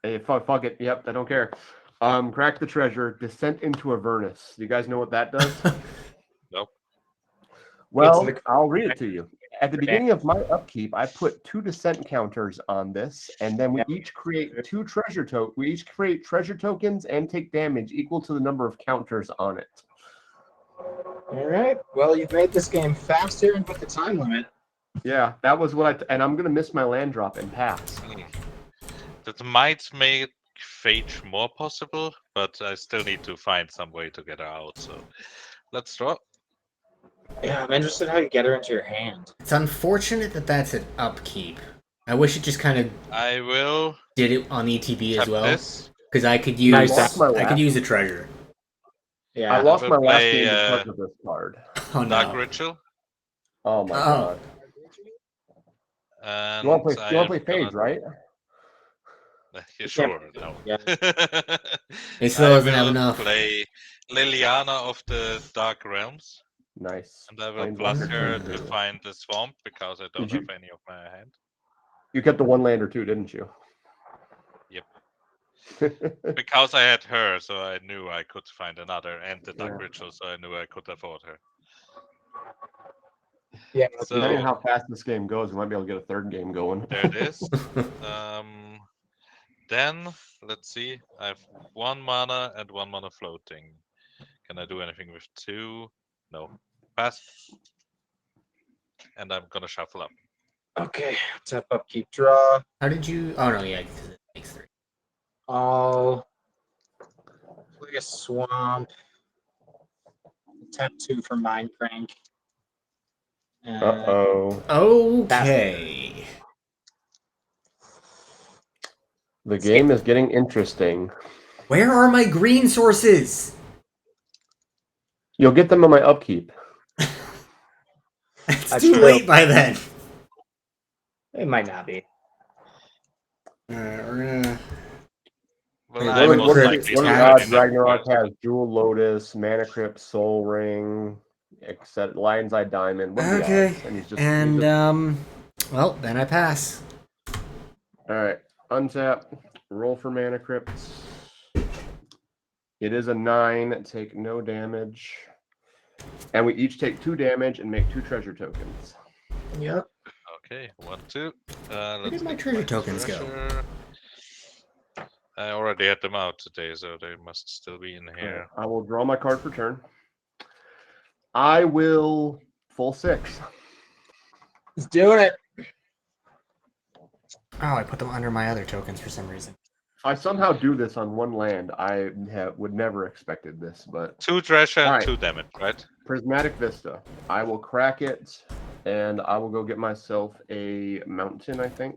Hey, fuck it. Yep, I don't care. Crack the treasure. Descent into Avernus. Do you guys know what that does? Nope. Well, It's I'll read it to you. At the beginning of my upkeep, I put 2 descent counters on this, and then we each create 2 treasure tokens. We each create treasure tokens and take damage equal to the number of counters on it. All right. Well, you've made this game faster and with the time limit. Yeah, that was what and I'm gonna miss my land drop and pass. That might make Fate more possible, but I still need to find some way to get her out. So let's draw. Yeah, I'm interested how you get her into your hand. It's unfortunate that that's an upkeep. I wish it just kind of I will did it on ETB as tap well, this. because I could use Nice. I could use a treasure. Yeah. I lost will my last play, game because of this card. Oh Dark no! Ritual. Oh my Oh. god. And You want to play I'm Phage, right? Yeah, sure. No. Yeah. It still I doesn't have will enough. play Liliana of the Dark Realms, Nice. and I will Planeswalker plus her treasure. to find the swamp because I don't Did you- have any of my hand. You kept the 1-lander too, didn't you? Yep. Because I had her, so I knew I could find another, and the Dark Yeah. Ritual, so I knew I could afford her. Yeah. So Depending on how fast this game goes, we might be able to get a third game going. there it is. Then let's see. I have 1 mana and 1 mana floating. Can I do anything with 2? No. Pass. And I'm gonna shuffle up. Okay. Tap up, keep draw. How did you? Oh no, yeah, because it makes 3. I'll play a swamp. Tap 2 for Mind Crank. Uh-oh. Okay. The game is getting interesting. Where are my green sources? You'll get them on my upkeep. It's That's too true. late by then. It might not be. We're gonna. Well, Wait, I what most are- likely what are the not odds in that Ragnarok world. has Jewel Lotus, Mana Crypt, Soul Ring, except Lion's Eye Diamond. What are the Okay. odds? And he's just, And well, then I pass. all right. Untap. Roll for Mana Crypt. It is a 9. Take no damage. And we each take 2 damage and make 2 treasure tokens. Yep. Okay, 1, 2. Where did Let's my get treasure tokens go? treasure. I already had them out today, so they must still be in here. I will draw my card for turn. I will full 6. He's doing it. Oh, I put them under my other tokens for some reason. I somehow do this on 1 land. I would never expected this, but 2 treasure and Alright. 2 damage, right? Prismatic Vista. I will crack it, and I will go get myself a mountain, I think.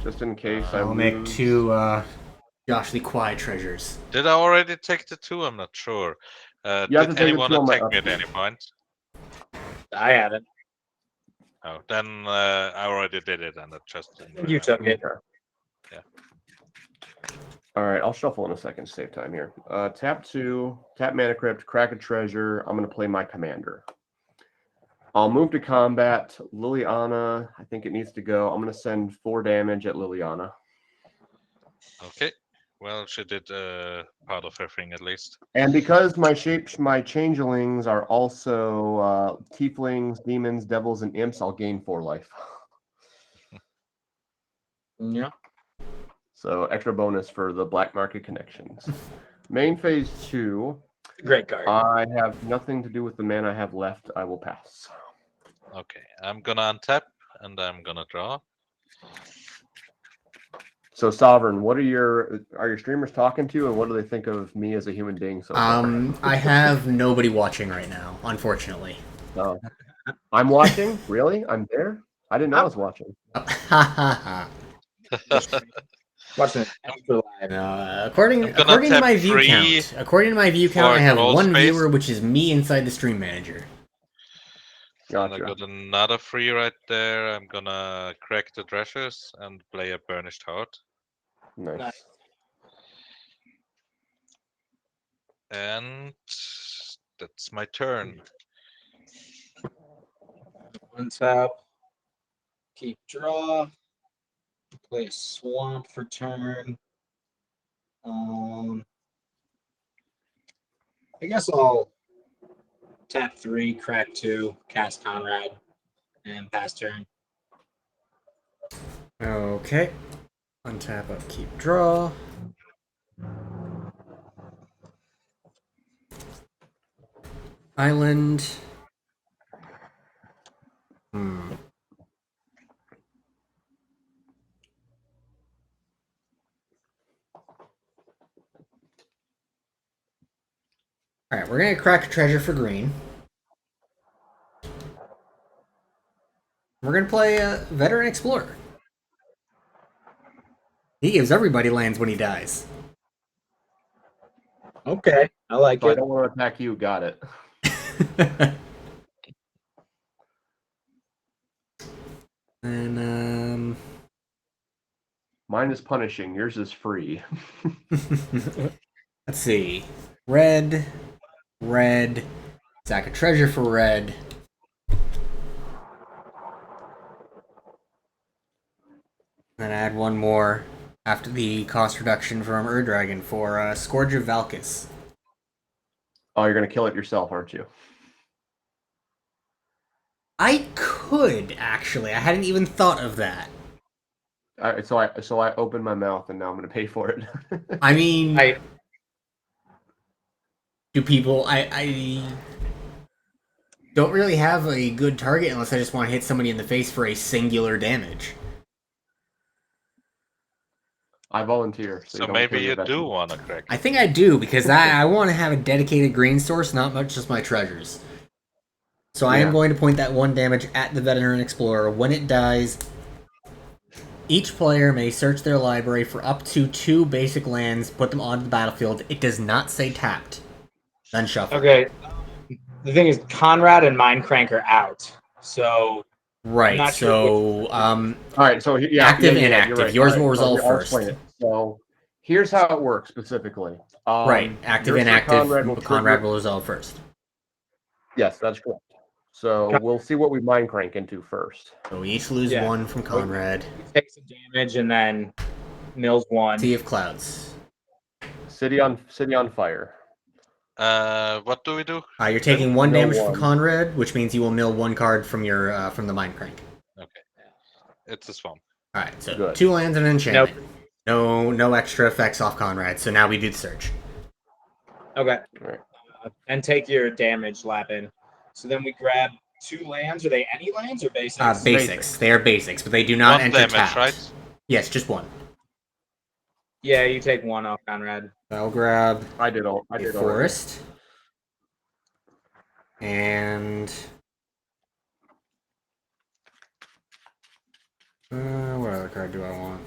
Just in case I I'll make lose. 2 Josh the Quiet treasures. Did I already take the 2? I'm not sure. You have to Did take the anyone 2 on my attack me at upkeep. any point? I haven't. Oh, then I already did it, and it just didn't You remember. took it. Yeah. All right, I'll shuffle in a second to save time here. Tap 2, tap Mana Crypt, crack a treasure. I'm going to play my commander. I'll move to combat. Liliana, I think it needs to go. I'm going to send 4 damage at Liliana. Okay. Well, she did part of her thing at least. And because my changelings are also tieflings, demons, devils, and imps, I'll gain 4 life. Yeah. So extra bonus for the black market connections. Main phase 2. Great card. I have nothing to do with the mana I have left. I will pass. Okay, I'm gonna untap and I'm gonna draw. So Sovereign, what are your streamers talking to you, and what do they think of me as a human being so far? I have nobody watching right now, unfortunately. No. I'm watching. Really? I'm there. I didn't know I was watching. Ha ha ha. Watching it extra live. According I'm gonna according to tap my view 3 count, I have crawl one space. viewer, which is me inside the stream manager. And I Gotcha. got another 3 right there. I'm gonna crack the treasures and play a burnished heart. Nice. Nice. And that's my turn. Untap. Keep draw. Play a swamp for turn. I guess I'll tap 3, crack 2, cast Conrad, and pass turn. Okay. Untap, upkeep, draw. Island. Alright, we're gonna crack a treasure for green. We're gonna play a Veteran Explorer. He gives everybody lands when he dies. Okay, I like So I it. don't want to attack you. Got it. And Mine is punishing. Yours is free. let's see. Red, sack a treasure for red. Then add one more after the cost reduction from Ur-Dragon for Scourge of Valkis. Oh, you're gonna kill it yourself, aren't you? I could actually. I hadn't even thought of that. So I opened my mouth, and now I'm gonna pay for it. I mean, I do people? I don't really have a good target unless I just want to hit somebody in the face for a singular damage. I volunteer. So don't maybe kill your you do veterans. want to crack. I think I do because I want to have a dedicated green source, not much just my treasures. So I am Yeah. going to point that 1 damage at the Veteran Explorer. When it dies, each player may search their library for up to 2 basic lands, put them onto the battlefield. It does not say tapped. Then shuffle. okay. The thing is, Conrad and Mindcrank are out, so Right, not sure so All right, so yeah, Active, yeah, inactive. You're right. Yours All will right, resolve I'll first. explain it. So here's how it works specifically. right, active, yours for inactive. Conrad will will trigger- resolve first. Yes, that's correct. So we'll see what we mind crank into first. So we each lose Yeah. 1 from Conrad. take some damage and then mills 1. Sea of Clouds. City on fire. What do we do? You're taking 1 Mill damage from 1. Conrad, which means you will mill 1 card from your from the Mind Crank. It's a swamp. All right, so Good. 2 lands and an enchantment. No extra effects off Conrad. So now we do the search. Okay. Right. And take your damage, Lapin. So then we grab 2 lands. Are they any lands or basics? Basics. They are basics, but they do not 1 enter damage, tapped. right? Yes, just 1. Yeah, you take 1 off, Conrad. I'll grab I did a already. forest. And what other card do I want?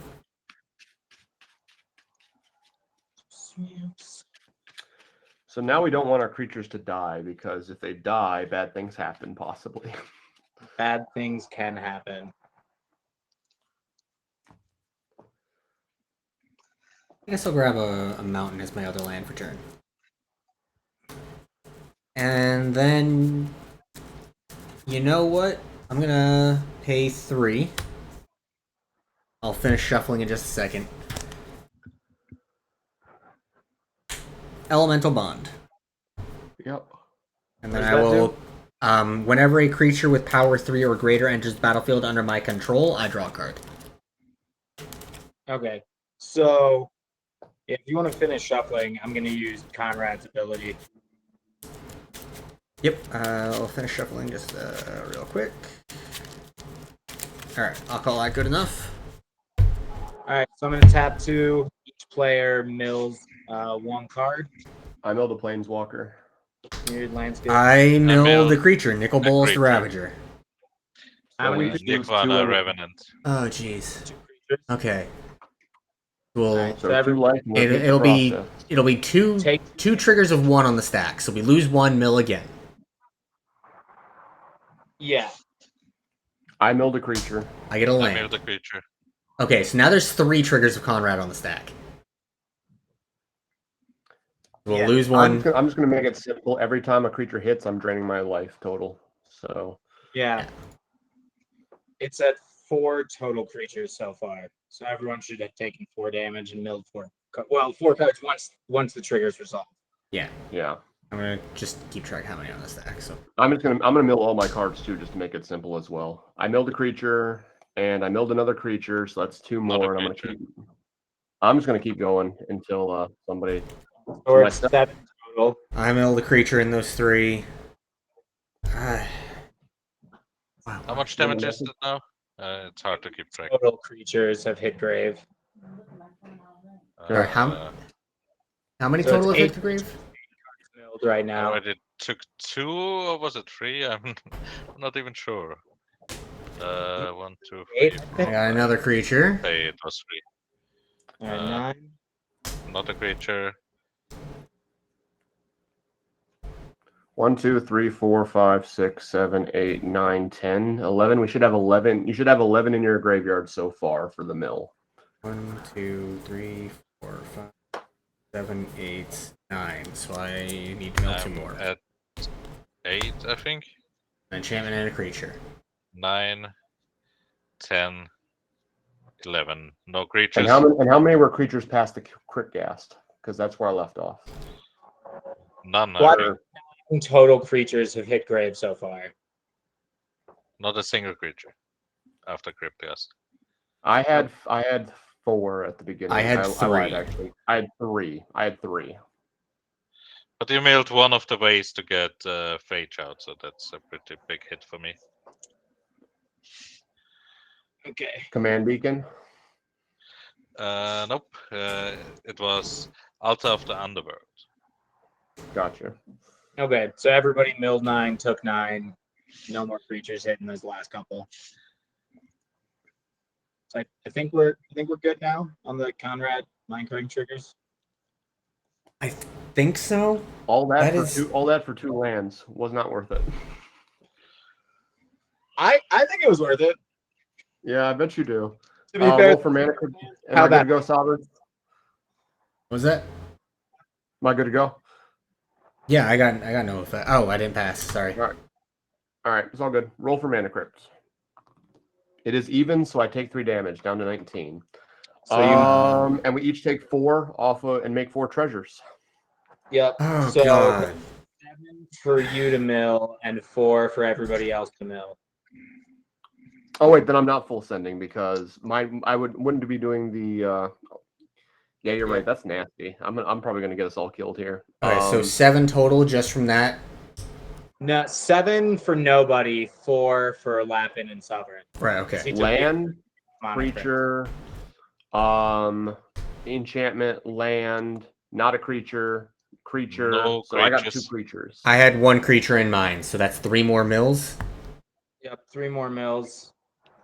So now we don't want our creatures to die, because if they die, bad things happen, possibly. Bad things can happen. I guess I'll grab a mountain as my other land for turn. And then, you know what? I'm gonna pay 3. I'll finish shuffling in just a second. Elemental Bond. Yep. And then What I does that will, whenever a creature with power 3 or greater enters the battlefield under my control, I draw a card. Okay. So if you want to finish shuffling, I'm going to use Conrad's ability. Yep, I'll finish shuffling just real quick. Alright, I'll call that good enough. All right, so I'm going to tap 2. Each player mills 1 card. I milled a planeswalker. Your landscape. I milled milled the creature, Nicol Bolas the creature. Ravager. How many each creatures? lose 2 Nirvana and- Revenant. Oh, jeez. 2 creatures. Okay. Well, Alright, So so 2 life. and repeat the it'll be process. it'll be two Take- two triggers of 1 on the stack. So we lose 1, mill again. Yeah. I milled a creature. I get a I land. milled the creature. Okay, so now there's 3 triggers of Conrad on the stack. We'll Yeah. lose I'm 1. just gonna make it simple. Every time a creature hits, I'm draining my life total. So Yeah. It's at 4 total creatures so far. So everyone should have taken 4 damage and milled 4. Well, 4 cards once the trigger's resolved. yeah, I'm gonna just keep track how many on the stack. So I'm gonna mill all my cards too, just to make it simple as well. I milled a creature and I milled another creature, so that's 2 Another more. And creature. I'm just gonna keep going until somebody. Or Myself. it's 7 total. I milled the creature in those 3. Wow. How much damage is it now? It's hard to keep track. Total creatures have hit grave. Sorry, how many So total it's have hit 8 the grave? Milled right I now. already took 2, or was it 3? I'm not even sure. 1, 2, 3. 8. I got another creature. Okay, it was 3. Alright, 9. Not a creature. 1, 2, 3, 4, 5, 6, 7, 8, 9, 10, 11. We should have 11. You should have 11 in your graveyard so far for the mill. 1, 2, 3, 4, 5, 7, 8, 9. So I need to mill 2 I'm more. at 8, I think. An enchantment and a creature. 9, 10, 11. No And creatures. how many were creatures past the crit ghast? Because that's where I left off. None. I What? think. Total creatures have hit grave so far. Not a single creature after Cryptgas. I had 4 at the beginning. I had lied, 3. actually. I had 3. But you milled one of the ways to get Phage out, so that's a pretty big hit for me. Okay. Command beacon. Nope. It was Altar of the Underworld. Gotcha. Okay, so everybody milled 9, took 9. No more creatures hitting those last couple. So I think we're good now on the Conrad Minecraft triggers. I think so. All that, That for is- 2. All that for 2 lands was not worth it. I think it was worth it. Yeah, I bet you do. To be fair, Roll for mana. Am How I good to about- go, Sovereign? What was that? Am I good to go? Yeah, I got no effect. Oh, I didn't pass. Sorry. All right, it's all good. Roll for mana crypt. It is even, so I take 3 damage, down to 19. so you, And we each take 4 off and make 4 treasures. yep. Oh So god. 7 for you to mill and 4 for everybody else to mill. Oh wait, then I'm not full sending because I wouldn't be doing the. Yeah, you're right. That's nasty. I'm probably gonna get us all killed here. Okay, so 7 total just from that. No, 7 for nobody, 4 for Lapin and Sovereign. Right. Okay. He took Land, mana creature, enchantment, land, not a creature, No so I got 2 creatures. creatures. I had 1 creature in mind, so that's 3 more mills. Yep, 3 more mills.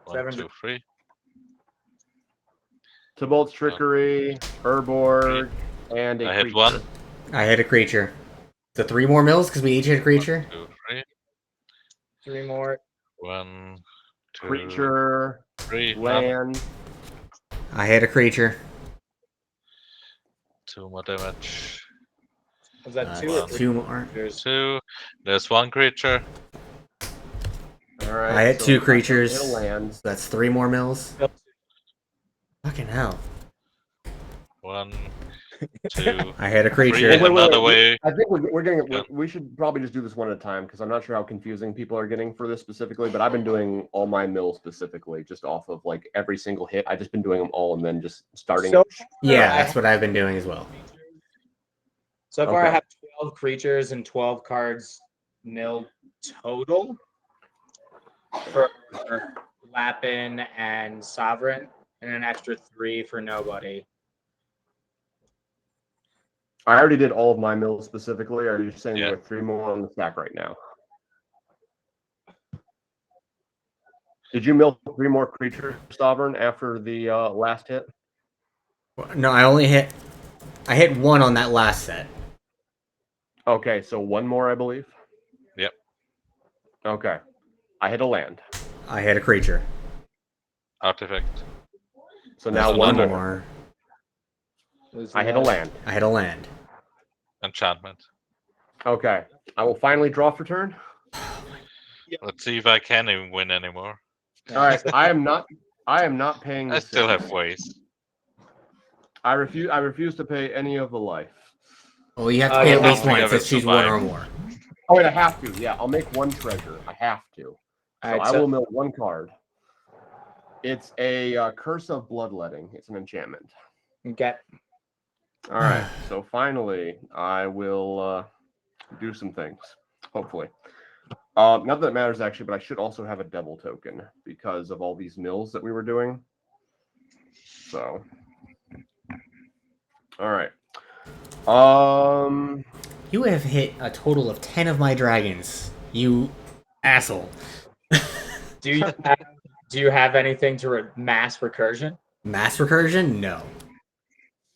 1, 7 2, 3. Tybalt's Trickery, Urborg, and a I had creature. 1. I had a creature. So 3 more mills because we each had a creature. 2, 3. 3 more. 1, 2, Creature, 3. land. I had a creature. 2 more damage. Was that Uh, 2 or 3 2 more. creatures? 2. There's 1 creature. All right. I had so 2 I creatures. hit a land. So that's 3 more mills. Fucking hell. 1, 2. I had a 3. creature. Wait, wait, Another wait. way. I think we're getting. Yeah. We should probably just do this one at a time because I'm not sure how confusing people are getting for this specifically. But I've been doing all my mills specifically just off of like every single hit. I've just been doing them all and then just starting. So Yeah, I that's what I've been doing as well. So far, I Okay. have 12 creatures and 12 cards mil total for Lapin and Sovereign, and an extra 3 for nobody. I already did all of my mills specifically. Are you saying Yeah. there are 3 more on the stack right now? Did you mill 3 more creatures, Sovereign, after the last hit? No, I hit 1 on that last set. Okay, so 1 more, I believe. Yep. Okay. I hit a land. I hit a creature. Artifact. So now There's 1 another more. Was I hit a land. I hit a land. Enchantment. Okay. I will finally draw for turn. Let's see if I can even win anymore. All right. I am not paying I the still 6. have ways. I refuse to pay any of the life. Well, you have to pay at yeah. least one. It Of says it choose 1 or survive. more. Oh wait, I have to. Yeah, I'll make 1 treasure. I have to. So Alright, I will mill 1 card. It's a Curse of Bloodletting. It's an enchantment. Okay. All right. So finally, I will do some things. Hopefully. Not that it matters actually, but I should also have a devil token because of all these mills that we were doing. So, all right. You have hit a total of 10 of my dragons. You asshole. Do you have anything to mass recursion? Mass recursion? No.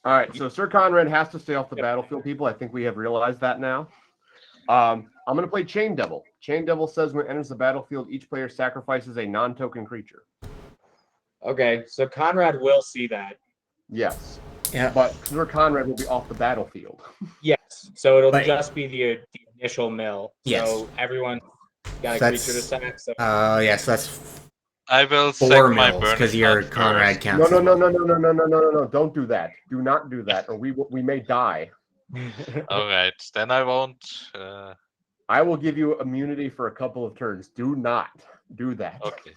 All right. So Sir Conrad has to stay off the battlefield, people. I think we have realized that now. I'm going to play Chain Devil. Chain Devil says when it enters the battlefield, each player sacrifices a non-token creature. Okay, so Conrad will see that. Yes. Yeah. But Sir Conrad will be off the battlefield. Yes, so it'll But- just be the initial mill. Yes. So everyone got a That's- creature to sack. So Yes, that's I will 4 sack my mills burning because your hand Conrad first. counts. No. Don't do that. Do not do that, or we may die. All right, then I won't. I will give you immunity for a couple of turns. Do not do that. Okay.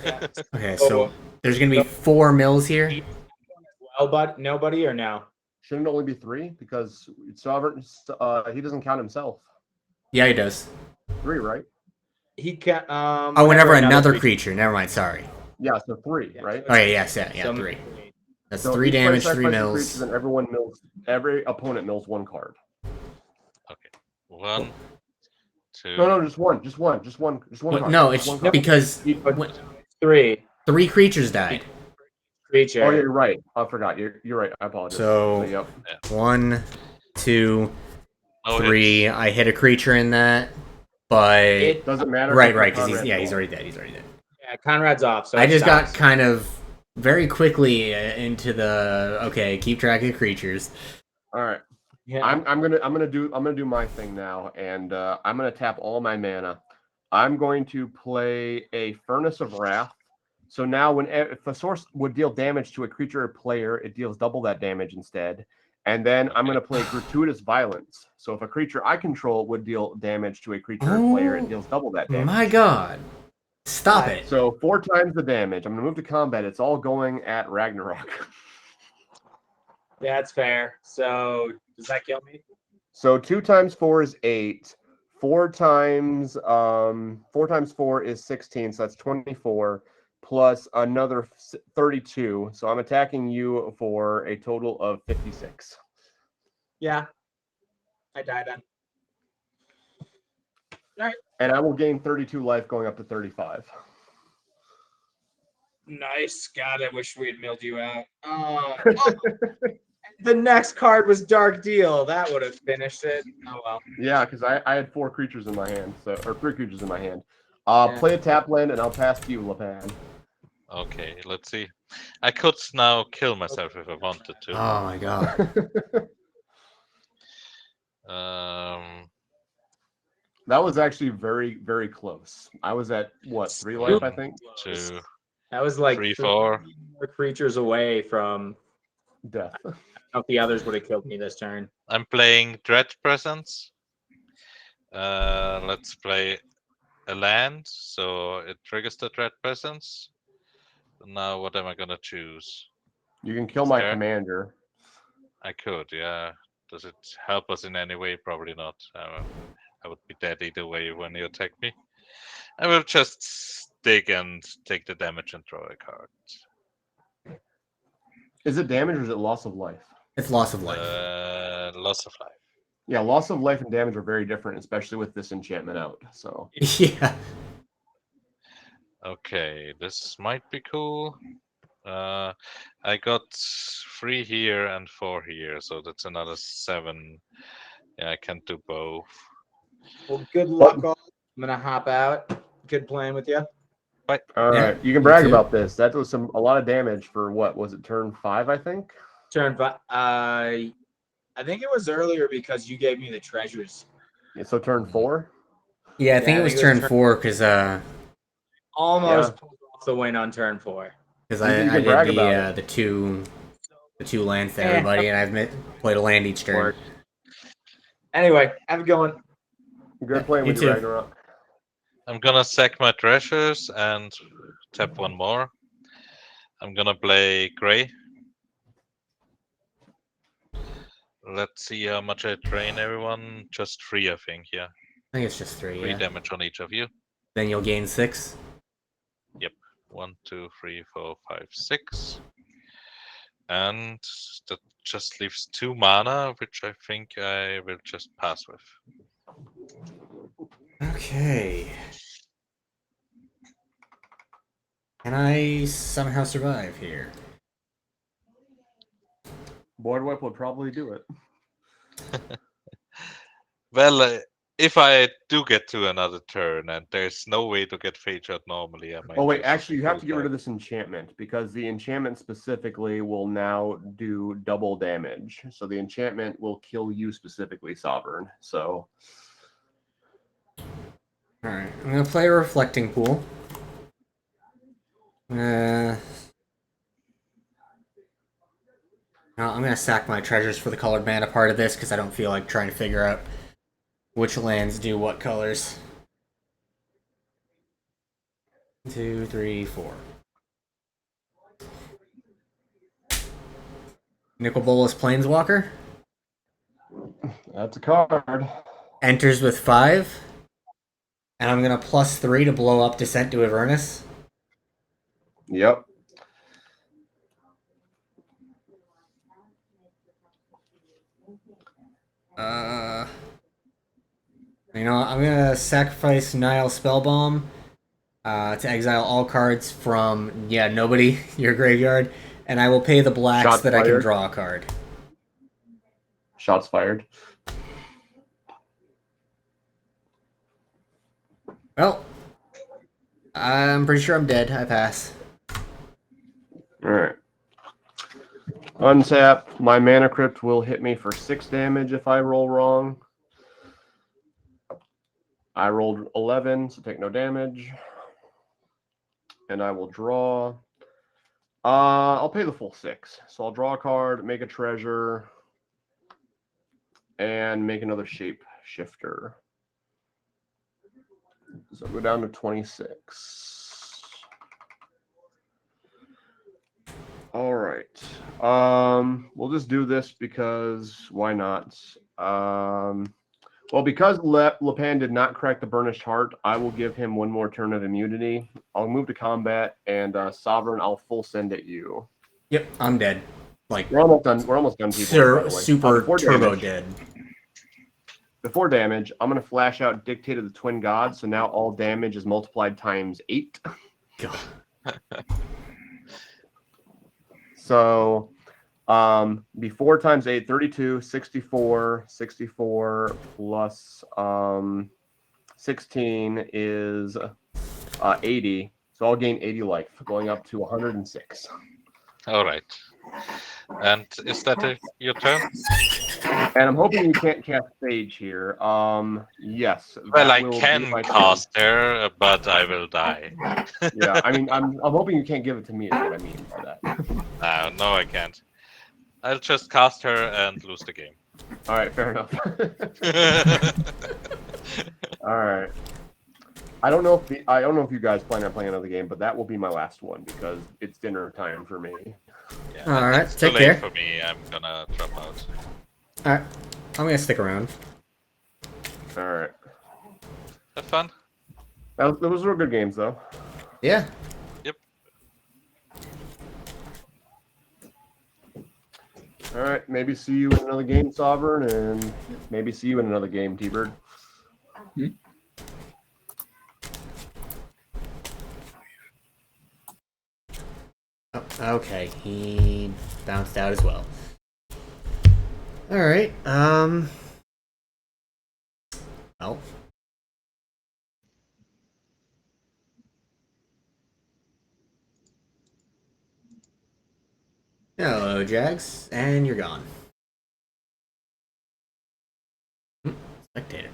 yeah. Okay, so there's gonna be 4 mills here. Well, but nobody or no? Shouldn't it only be 3 because Sovereign he doesn't count himself. Yeah, he does. 3, right? He can. Oh, whenever another creature. Never mind. Sorry. Yeah, so 3, Yeah. right? Okay, yes, yeah, So 3. That's So 3 each player damage, 3 sacrifices mills. creatures, and every opponent mills 1 card. Okay. 1, 2. No, just one Well, card. no, Just it's one card. because But when 3 3 creatures died. creature. Oh, yeah, you're right. I forgot. You're right. I apologize. So yep. 1, 2, No 3. hits. I hit a creature in that, but It, Doesn't matter. right, because he's Conrad's already dead. He's already dead. yeah, Conrad's off. So I it just got stops. kind of very quickly into the keep track of creatures. All right. Yeah. I'm gonna do my thing now, and I'm gonna tap all my mana. I'm going to play a Furnace of Wrath. So now, if a source would deal damage to a creature or player, it deals double that damage instead. And then I'm gonna play Gratuitous Violence. So if a creature I control would deal damage to a creature or player, it deals double that damage. My God, stop it! So 4 times the damage. I'm gonna move to combat. It's all going at Ragnarok. That's fair. So does that kill me? So 2 times 4 is 8. 4 times 4 is 16, so that's 24 plus another 32. So I'm attacking you for a total of 56. Yeah. I die then. And I will gain 32 life going up to 35. Nice. God, I wish we had milled you out. The next card was Dark Deal. That would have finished it. Oh well. Yeah, because I had 4 creatures in my hand, or 3 creatures in my hand. Yeah. Play a tap land, and I'll pass to you, Lapan. Okay, let's see. I could now kill myself if I wanted to. Oh my God. That was actually very, very close. I was at, what, 3 life, I think? 2, That was like 3, 4. more creatures away from. Death. I don't know if the others would have killed me this turn. I'm playing Dread Presence. Let's play a land, so it triggers the Dread Presence. Now, what am I gonna choose? You can kill my Sure. commander. I could, yeah. Does it help us in any way? Probably not. I would be dead either way when you attack me. I will just stick and take the damage and draw a card. Is it damage or is it loss of life? It's loss of life. Loss of life. Yeah, loss of life and damage are very different, especially with this enchantment out. So Yeah. Okay, this might be cool. I got 3 here and 4 here, so that's another 7. Yeah, I can do both. Well, good luck. All. I'm gonna hop out. Good playing with you. But all Yeah, right, you can me brag too. about this. That was a lot of damage for what was it? Turn 5, I think. Turn 5. I think it was earlier because you gave me the treasures. Yeah, so turn 4. Yeah, I think it was turn 4 because Almost Yeah. pulled off the win on turn 4. You I can did brag about the two lands to Yeah. everybody, and I've played a land each turn. Work. Anyway, have a good one. Good playing You with too. you, Ragnarok. I'm gonna sack my treasures and tap one more. I'm gonna play gray. Let's see how much I drain everyone. Just 3, I think. Yeah, I think it's just 3. 3 Yeah. damage on each of you. Then you'll gain 6. 1, 2, 3, 4, 5, 6. And that just leaves 2 mana, which I think I will just pass with. Okay. Can I somehow survive here? Board wipe would probably do it. Well, if I do get to another turn and there's no way to get Fate Shot normally, I might. Oh wait, just actually, you have go to get rid back. of this enchantment because the enchantment specifically will now do double damage. So the enchantment will kill you specifically, Sovereign. So Alright, I'm gonna play a Reflecting Pool. I'm gonna sack my treasures for the colored mana part of this because I don't feel like trying to figure out which lands do what colors. 1, 2, 3, 4. Nicol Bolas Planeswalker that's a card. enters with 5, and I'm gonna +3 to blow up Descent to Avernus. Yep. You know, I'm gonna sacrifice Nile Spellbomb to exile all cards from nobody your graveyard, and I will pay the blacks Shots that I can fired. draw a card. Shots fired. Well, I'm pretty sure I'm dead. I pass. All right. Untap. My Mana Crypt will hit me for 6 damage if I roll wrong. I rolled 11, so take no damage. And I will draw. I'll pay the full 6. So I'll draw a card, make a treasure, and make another shape shifter. So go down to 26. All right. We'll just do this because why not? Well, because Lepan did not crack the Burnished Heart, I will give him one more turn of immunity. I'll move to combat, and Sovereign, I'll full send at you. Yep, I'm dead. Like We're almost done. We're almost done, people. by the way. super Before turbo damage- dead. Before damage, I'm going to flash out Dictate of the Twin Gods, so now all damage is multiplied times 8. God. So before times 8, 32, 64, 64 plus 16 is 80. So I'll gain 80 life, going up to 106. All right. And is that your turn? And I'm hoping you can't cast Sage here. Yes. Well, that I will be can my turn. cast her, but I will die. Yeah, I mean, I'm hoping you can't give it to me. Is what I mean by that. No, I can't. I'll just cast her and lose the game. All right, fair enough. All right. I don't know if you guys plan on playing another game, but that will be my last one because it's dinner time for me. Yeah, All right, it's too take late care. for me. I'm gonna drop out. Alright, I'm gonna stick around. All right. fun. Those were good games, though. Yeah. Yep. All right, maybe see you in another game, Sovereign, and maybe see you in another game, T-Bird. Oh, okay, he bounced out as well. Alright, well. Hello, Jags, and you're gone. Spectator.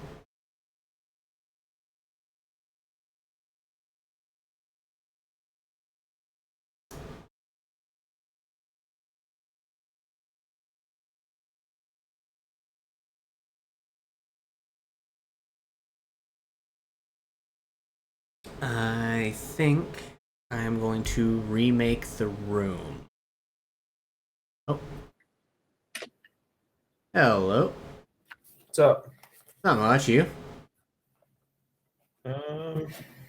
I think I'm going to remake the room. Oh. Hello. What's up? Not much, you?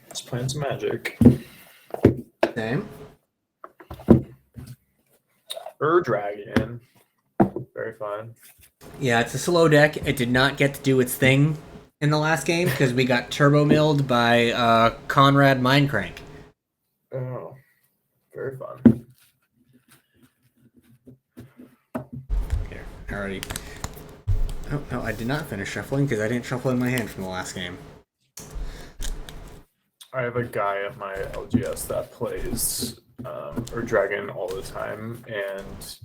Just playing some Magic. Same. Dragon. Very fun. Yeah, it's a slow deck. It did not get to do its thing in the last game because we got turbo milled by Conrad Mindcrank. Oh, very fun. Here, I already. Oh no, I did not finish shuffling because I didn't shuffle in my hand from the last game. I have a guy at my LGS that plays Dragon all the time, and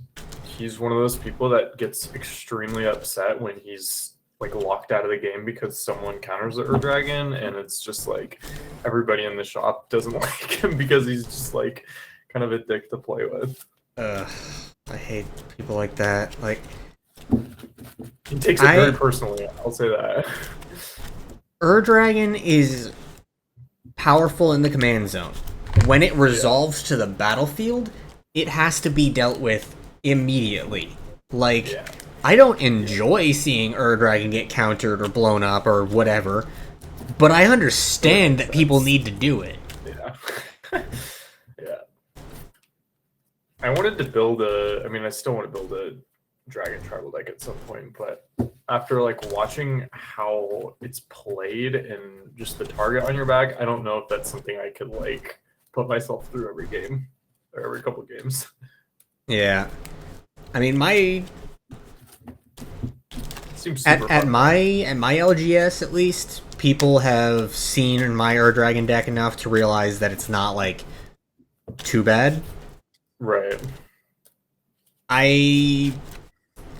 he's one of those people that gets extremely upset when he's like locked out of the game because someone counters the Dragon, and it's just like everybody in the shop doesn't like him because he's just like kind of a dick to play with. I hate people like that. Like, He takes it very personally, I'll say that. Dragon is powerful in the command zone. When it resolves to the battlefield, it has to be dealt with immediately. Like, I don't enjoy seeing Dragon get countered or blown up or whatever, but I understand that people need to do it. Yeah. Yeah. I wanted to build I still want to build a Dragon tribal deck at some point, but after like watching how it's played and just the target on your back, I don't know if that's something I could like put myself through every game or every couple games. Yeah. I mean, my Seems super at fun. my LGS at least, people have seen my Dragon deck enough to realize that it's not like too bad. Right.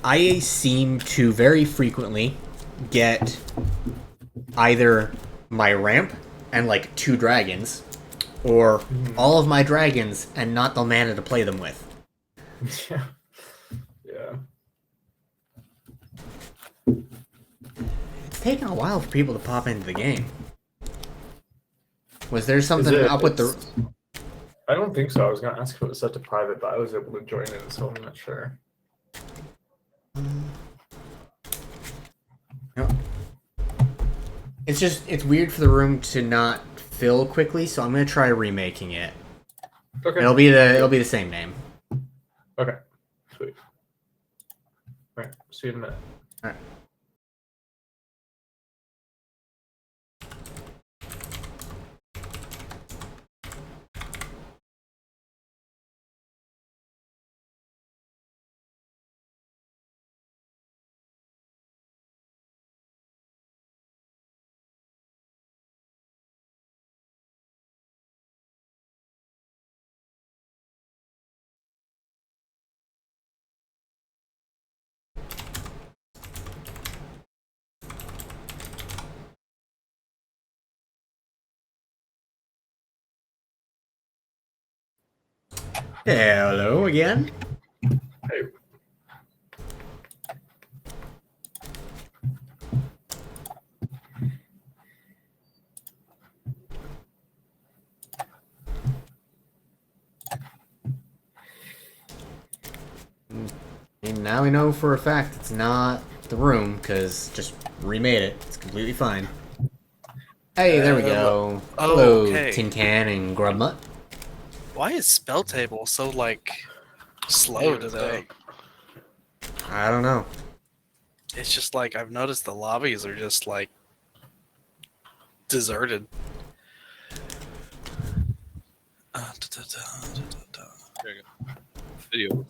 I seem to very frequently get either my ramp and like 2 dragons, or all of my dragons and not the mana to play them with. Yeah. Yeah. It's taken a while for people to pop into the game. Was there something up with the... I don't think so. I was going to ask if it was set to private, but I was able to join in, so I'm not sure. No. It's weird for the room to not fill quickly, so I'm gonna try remaking it. Okay. It'll be the same name. Okay. Sweet. All right. See you in a minute. All right. Hello again. Hey. And now we know for a fact it's not the room, because just remade it. It's completely fine. Hey, there we go. oh, Hello, okay. Tin Can and Grubmutt. Why is Spelltable so like slow today? I don't know. It's just like I've noticed the lobbies are just like deserted. There you go. Video.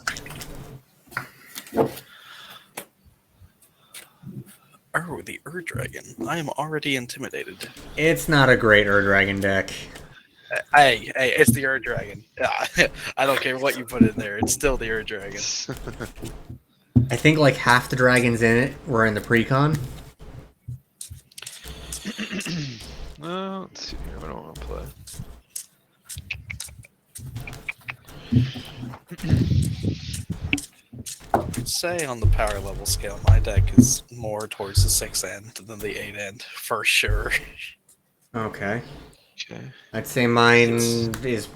Oh, the Dragon. I am already intimidated. It's not a great Dragon deck. Hey, it's the Dragon. I don't care what you put in there. It's still the Dragon. I think like half the dragons in it were in the precon. Let's see here. What do I want to play? Say on the power level scale, my deck is more towards the 6 end than the 8 end, for sure. Okay. Okay. I'd say mine is...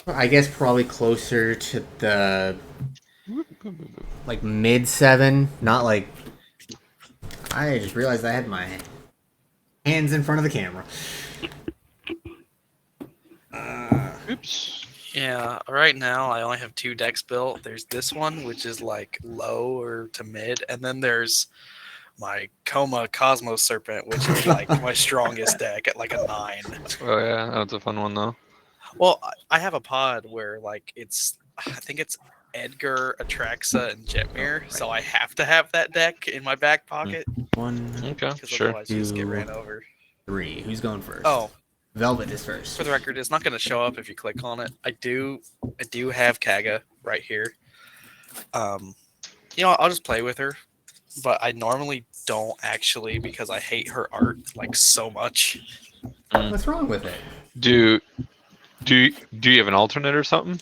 I guess probably closer to the... like mid-7, not like... I just realized I had my hands in front of the camera. Oops. Yeah, right now I only have 2 decks built. There's this one, which is like low or to mid, and then there's my Coma Cosmos Serpent, which is like my strongest deck at like a 9. Oh yeah, that's a fun one though. Well, I have a pod where like I think it's Edgar, Atraxa, and Jetmir, right. so I have to have that deck in my back pocket 1, Okay, because sure. otherwise you just get 2. ran over. 3. Who's going first? Oh, Velvet is first. for the record, it's not going to show up if you click on it. I do have Kaga right here. You know, I'll just play with her, but I normally don't actually because I hate her art like so much. What's wrong with it? Do you have an alternate or something?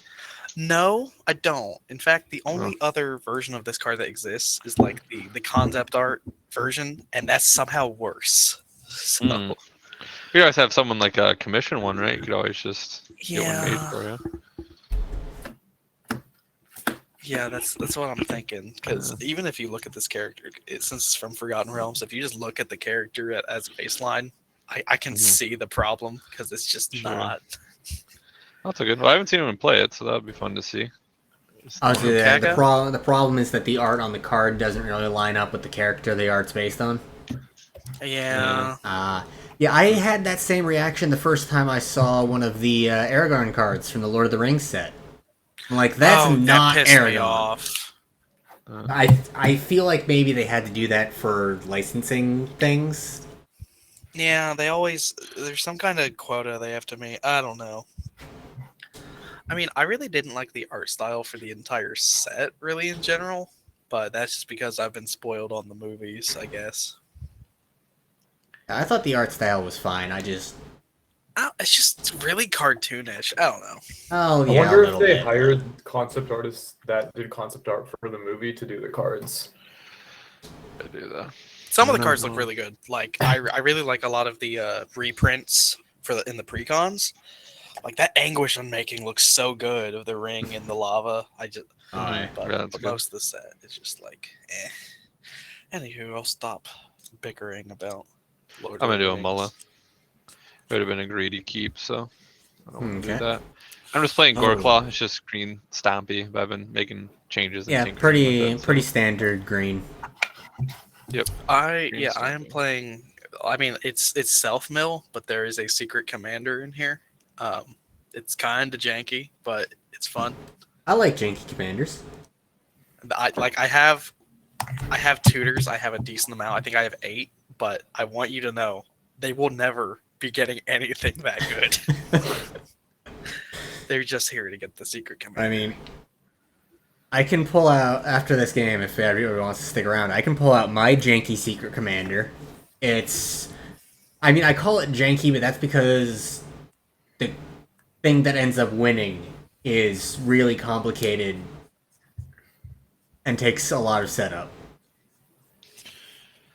No, I don't. In fact, the only other version of this card that exists is like the concept art version, and that's somehow worse. So Mm. You guys have someone like a commission one, right? You could always just get one made yeah, for you. yeah, that's what I'm thinking. Because even if you look at this character, since it's from Forgotten Realms, if you just look at the character as baseline, I can see the problem because it's just Sure. not. That's a good. Well, I haven't seen him play it, so that would be fun to see. Honestly, the Kaga? the problem is that the art on the card doesn't really line up with the character the art's based on. Yeah. Yeah, I had that same reaction the first time I saw one of the Aragorn cards from the Lord of the Rings set. I'm like, that's not that pissed me Aragorn. off. I feel like maybe they had to do that for licensing things. Yeah, there's some kind of quota they have to meet. I don't know. I mean, I really didn't like the art style for the entire set, really, in general. But that's just because I've been spoiled on the movies, I guess. I thought the art style was fine. It's just really cartoonish. I don't know. Oh, I yeah, wonder a if little they bit. hired concept artists that did concept art for the movie to do the cards. I do that. Some of the cards look really good. Like I really like a lot of the reprints in the precons. Like that Anguish Unmaking looks so good of the ring and the lava. yeah. But, Yeah, that's but good. most of the set is just like, eh. Anywho, I'll stop bickering about Lord I'm of gonna the do a Rings. Mulla. It would have been a greedy keep, so I don't want to Okay. do that. I'm just playing Oh. Goreclaw. It's just green stampy, but I've been making changes. And Yeah, tinkering with it, pretty so- standard green. I Green am stamping. playing. I mean, it's self mill, but there is a secret commander in here. It's kind of janky, but it's fun. I like janky commanders. I have tutors. I have a decent amount. I think I have 8, but I want you to know they will never be getting anything that good. They're just here to get the secret commander. I mean, I can pull out, after this game, if everyone wants to stick around, I can pull out my janky secret commander. I call it janky, but that's because the thing that ends up winning is really complicated and takes a lot of setup.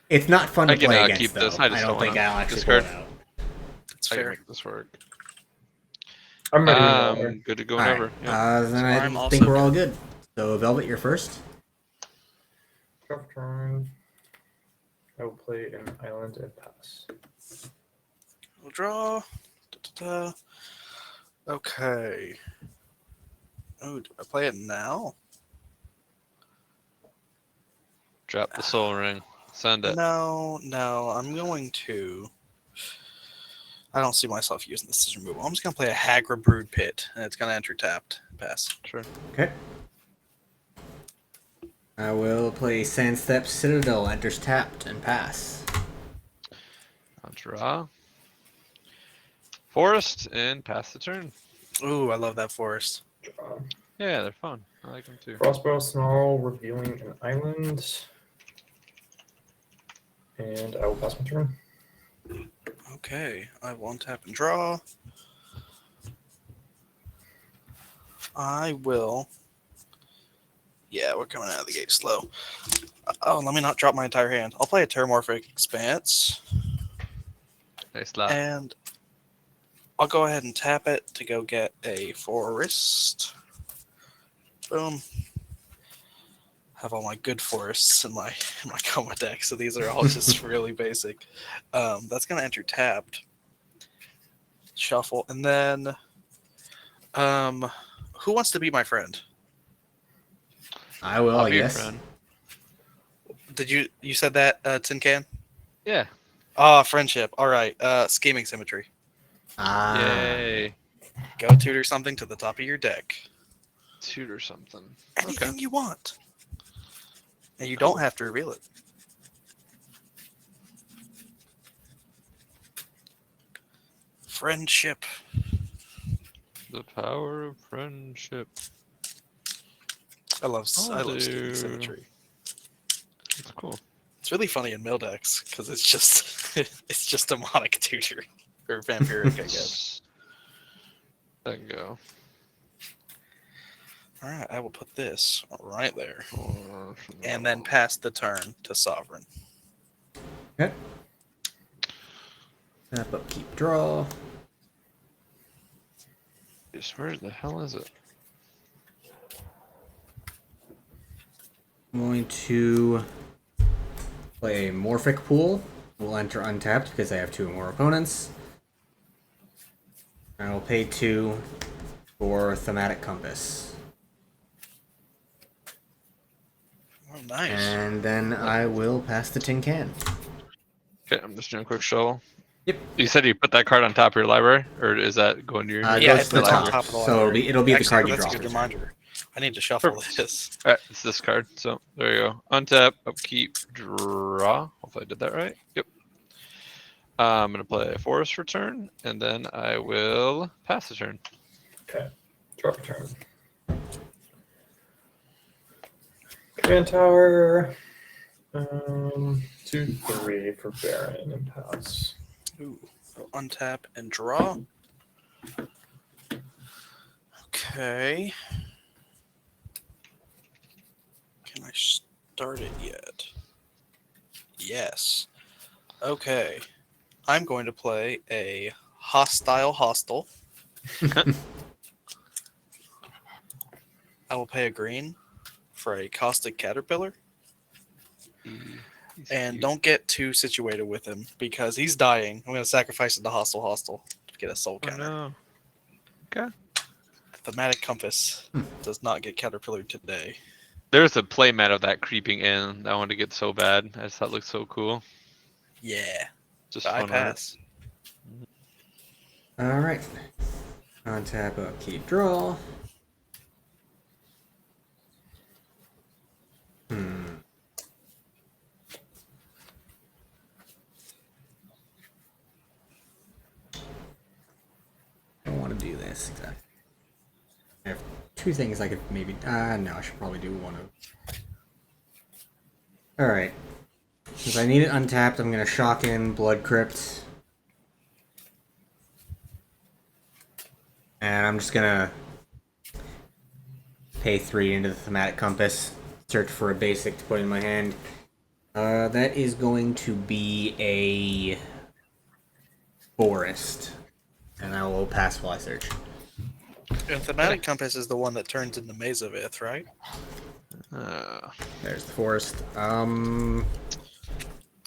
It's not fun to I can, play keep against, though. this. I just don't don't think wanna I'll actually discard. pull it out. It's I can fair. make this work. I'm ready. to Good to go Alright, whenever. Yeah. then So I I'm think also we're all good. So, Velvet, you're first. Tough turn. I will play an island and pass. We'll draw. Okay. Oh, do I play it now? Drop the soul ring. Send it. No, I'm going to. I don't see myself using this as removal. I'm just going to play a Hagra Brood Pit, and it's going to enter tapped. Pass. Sure. Okay. I will play Sandstep Citadel, enters tapped, and pass. I'll draw. Forest and pass the turn. Ooh, I love that forest. Draw. Yeah, they're fun. I like them too. Frostbow Snarl, revealing an island. And I will pass my turn. Okay, I will untap and draw. I will. Yeah, we're coming out of the gate slow. Oh, let me not drop my entire hand. I'll play a Terramorphic Expanse, Nice lot. and I'll go ahead and tap it to go get a forest. Boom. Have all my good forests in my Coma deck, so these are all just really basic. That's gonna enter tapped. Shuffle, and then who wants to be my friend? I will, I'll I be your guess. friend. Did you said that, Tin Can? Yeah. Ah, friendship. All right. Scheming Symmetry. Ah. Yay. Go tutor something to the top of your deck. Tutor something. Anything you want. And you don't have to reveal it. Friendship. The power of friendship. I love do. Scheming Symmetry. That's cool. It's really funny in mill decks because it's just demonic tutor or vampiric, I guess. Let it go. All right, I will put this right there, Or and then pass the turn to Sovereign. Okay. Tap up, keep, draw. Just where the hell is it? I'm going to play Morphic Pool. We'll enter untapped because I have 2 more opponents. I will pay 2 for Thematic Compass. Oh, nice. And then I will pass the tin can. Okay, I'm just doing a quick shovel. Yep. You said you put that card on top of your library, or is that going to your? It Yeah, goes it's to the on top, top of the so library. it'll be the Actually, card you that's draw. a good reminder. I need to shuffle this. Alright, it's this card. So there you go. Untap, upkeep, draw. Hopefully I did that right. Yep. I'm gonna play a forest for turn, and then I will pass the turn. Okay. Drop a turn. Command Tower. 2/3 for Baron and pass. Ooh, so untap and draw. Okay. Can I start it yet? Yes. Okay. I'm going to play a hostile. I will pay a green for a caustic caterpillar. And don't get too situated with him because he's dying. I'm going to sacrifice it to hostile to get a soul Oh counter. no. Okay. Thematic Compass does not get caterpillar today. There's a playmat of that creeping in. I wanted to get so bad. I just thought it looked so cool. Yeah. Just I fun art. pass. Alright. Untap, upkeep, draw. I don't want to do this exactly. I have 2 things I could maybe. No, I should probably do one of. Alright. Since I need it untapped, I'm going to shock in Blood Crypt. And I'm just going to pay 3 into the Thematic Compass. Search for a basic to put in my hand. That is going to be a forest. And I will pass while I search. And Thematic Compass is the one that turns into Maze of Ith, right? There's the forest.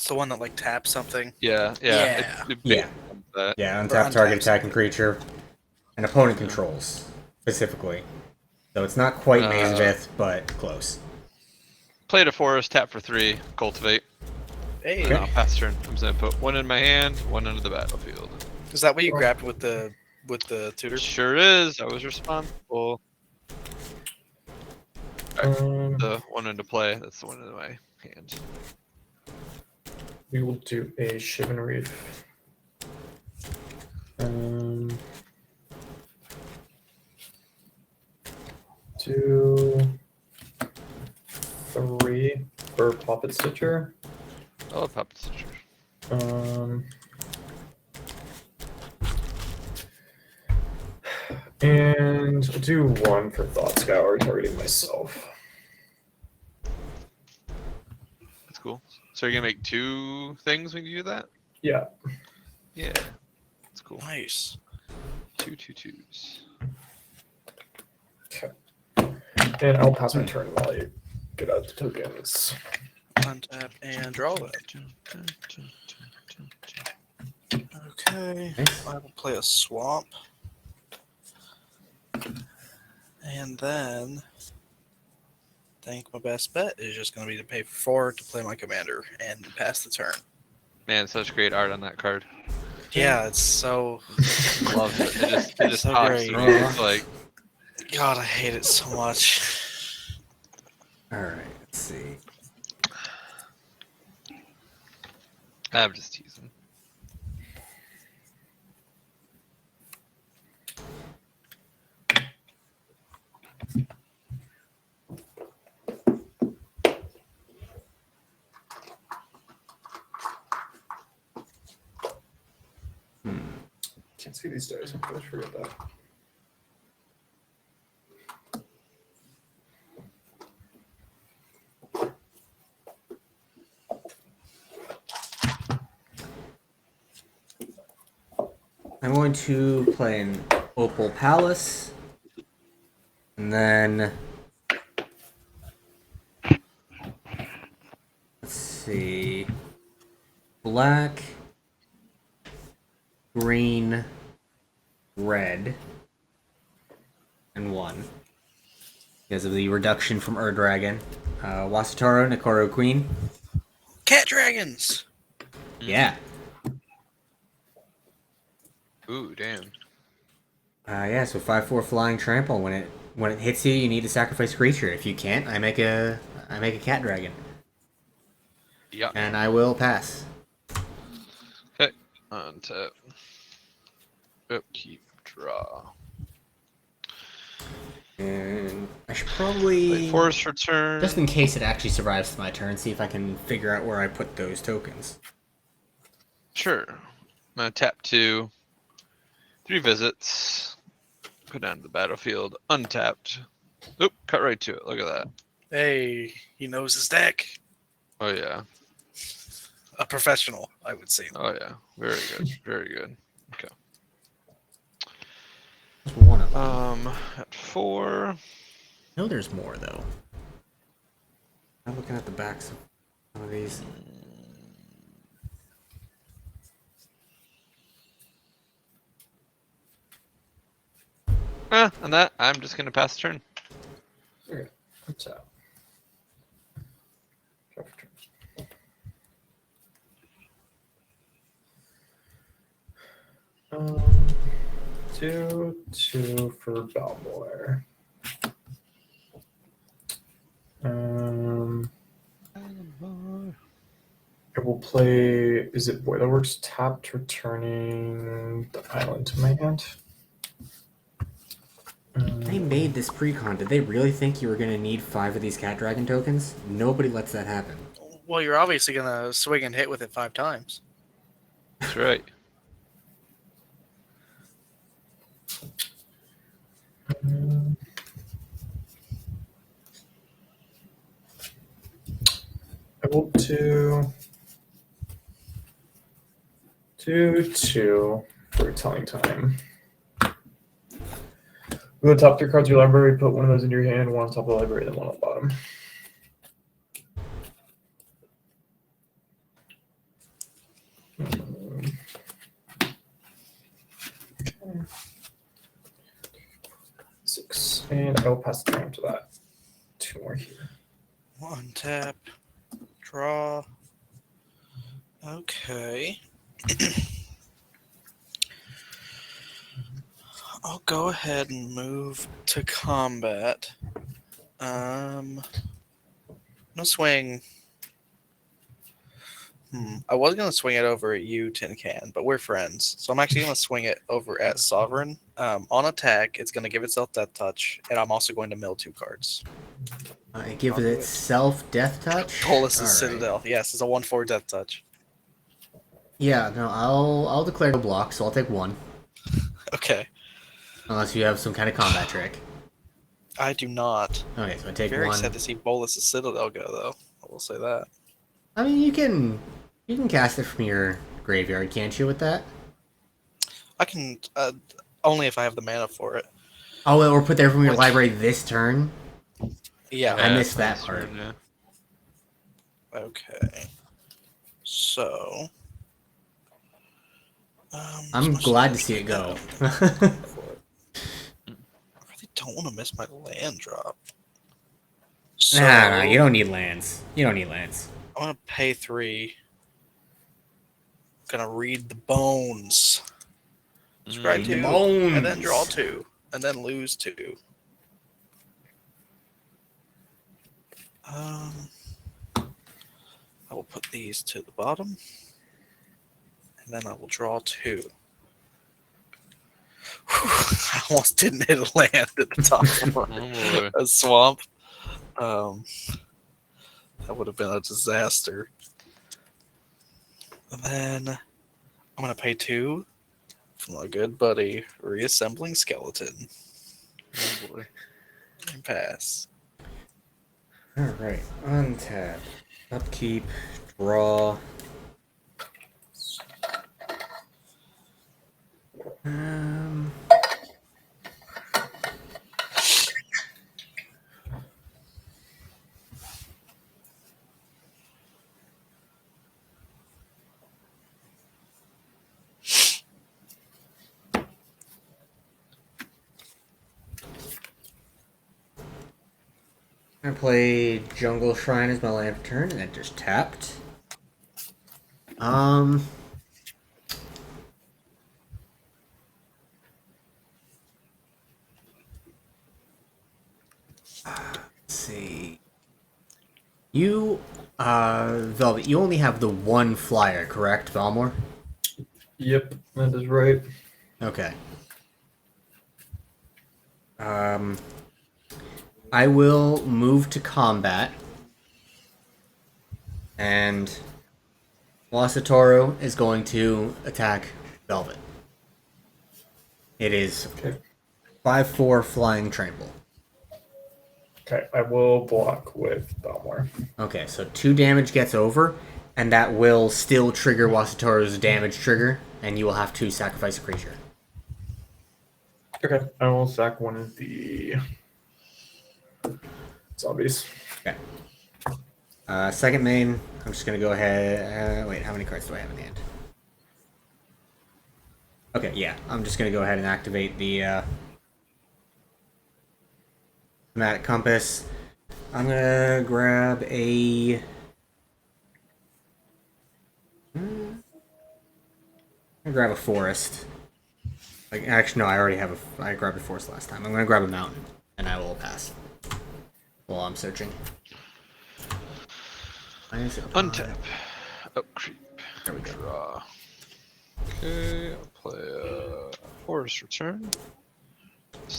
It's the one that like taps something. Yeah. Yeah. Yeah. That. Yeah, Or untap target untap attacking creature. An opponent controls, specifically. So it's not quite Maze Myth, but close. Play to forest, tap for 3, cultivate. Hey, And I'll pass turn. I'm just gonna put 1 in my hand, 1 into the battlefield. is that what you grabbed with the tutor? Sure is. I was responsible. The 1 into play. That's the 1 in my hand. We will do a Shivan Reef. 2, 3 for Puppet Stitcher. I love Puppet Stitcher. And I'll do 1 for Thought Scour, targeting myself. That's cool. So you're gonna make 2 things when you do that? Yeah. Yeah. That's cool. Nice. 2 2/2s. Okay. And I'll pass my turn while you get out the tokens. Untap and draw that. Okay. Nice. I will play a swamp. And then I think my best bet is just going to be to pay for 4 to play my commander and pass the turn. Man, such great art on that card. Yeah, it's so. Love it. It just So talks great. to me. It's like, God, I hate it so much. Alright, let's see. I'm just teasing. Can't see these dice. I always forget that. I'm going to play an Opal Palace. And then... Let's see... Black... Green... Red... And 1. Because of the reduction from Dragon. Wasataro, Nakoro Queen. Cat dragons! Yeah. Ooh, damn. Yeah, so 5/4 flying trample. When it hits you, you need to sacrifice a creature. If you can't, I make a cat dragon. Yeah. And I will pass. Okay. Untap. Upkeep. Draw. And I should probably, Play forest for turn. just in case it actually survives my turn, see if I can figure out where I put those tokens. Sure. I'm gonna tap 2. 3 visits. Go down to the battlefield. Untapped. Oop, cut right to it. Look at that. Hey, he knows his deck. Oh yeah. A professional, I would say. Oh yeah. Very good. Very good. Okay. Just one of them. At 4. I know there's more though. I'm looking at the backs of some of these. On that, I'm just gonna pass the turn. Okay. What's up? Draw for turns. 2 for Balmore. I will play. Is it Boilerworks tapped, returning the island to my hand? They made this precon. Did they really think you were going to need 5 of these cat dragon tokens? Nobody lets that happen. Well, you're obviously going to swing and hit with it 5 times. That's right. I will do 2 for telling time. Go to the top 3 cards of your library, put one of those into your hand, 1 on top of the library, then 1 on the bottom. And I will pass the turn to that. 2 more here. One tap, draw. Okay. I'll go ahead and move to combat. I'm gonna swing. I was gonna swing it over at you, Tin Can, but we're friends, so I'm actually gonna swing it over at Sovereign. On attack, it's gonna give itself Death Touch, and I'm also going to mill 2 cards. It gives itself Death Touch. Bolus' All right. Citadel. Yes, it's a 1/4 Death Touch. Yeah, no, I'll declare no block, so I'll take 1. Okay. Unless you have some kind of combat trick. I do not. Okay, so I take Very 1. excited to see Bolus' Citadel go, though. I will say that. I mean, you can cast it from your graveyard, can't you, with that? I can only if I have the mana for it. Oh, or put there from your Which- library this turn? Yeah. I missed it's that nice, part. Yeah. Okay. So. I'm glad to see it go. I really don't want to miss my land drop. So, Nah, you don't need lands. You don't need lands. I'm gonna pay 3. Gonna read the bones. Scry Read 2, the bones. and then draw 2, and then lose 2. I will put these to the bottom, and then I will draw 2. I almost didn't hit a land at the top of Oh, boy. a swamp. That would have been a disaster. And then I'm gonna pay 2 for my good buddy Reassembling Skeleton. Oh, boy. And pass. Alright, untap. Upkeep. Draw. I play Jungle Shrine as my land for turn, and then just tapped. Let's see. You, Velvet, you only have the 1 flyer, correct, Valmore? Yep, that is right. Okay. I will move to combat. And Wasatoro is going to attack Velvet. It is Okay. 5/4 flying trample. Okay, I will block with Belmore. Okay, so 2 damage gets over, and that will still trigger Wasatoro's damage trigger, and you will have to sacrifice a creature. Okay, I will sack one of the zombies. Okay. Second main, I'm just going to go ahead... wait, how many cards do I have in hand? Okay, yeah, I'm just going to go ahead and activate the Thematic Compass. I'm going to grab a... I'm going to grab a forest. Like, actually, no, I already have a... I grabbed a forest last time. I'm going to grab a mountain, and I will pass while I'm searching. Untap. Upkeep. There we go. Draw. Okay, I'll play a Forest Return.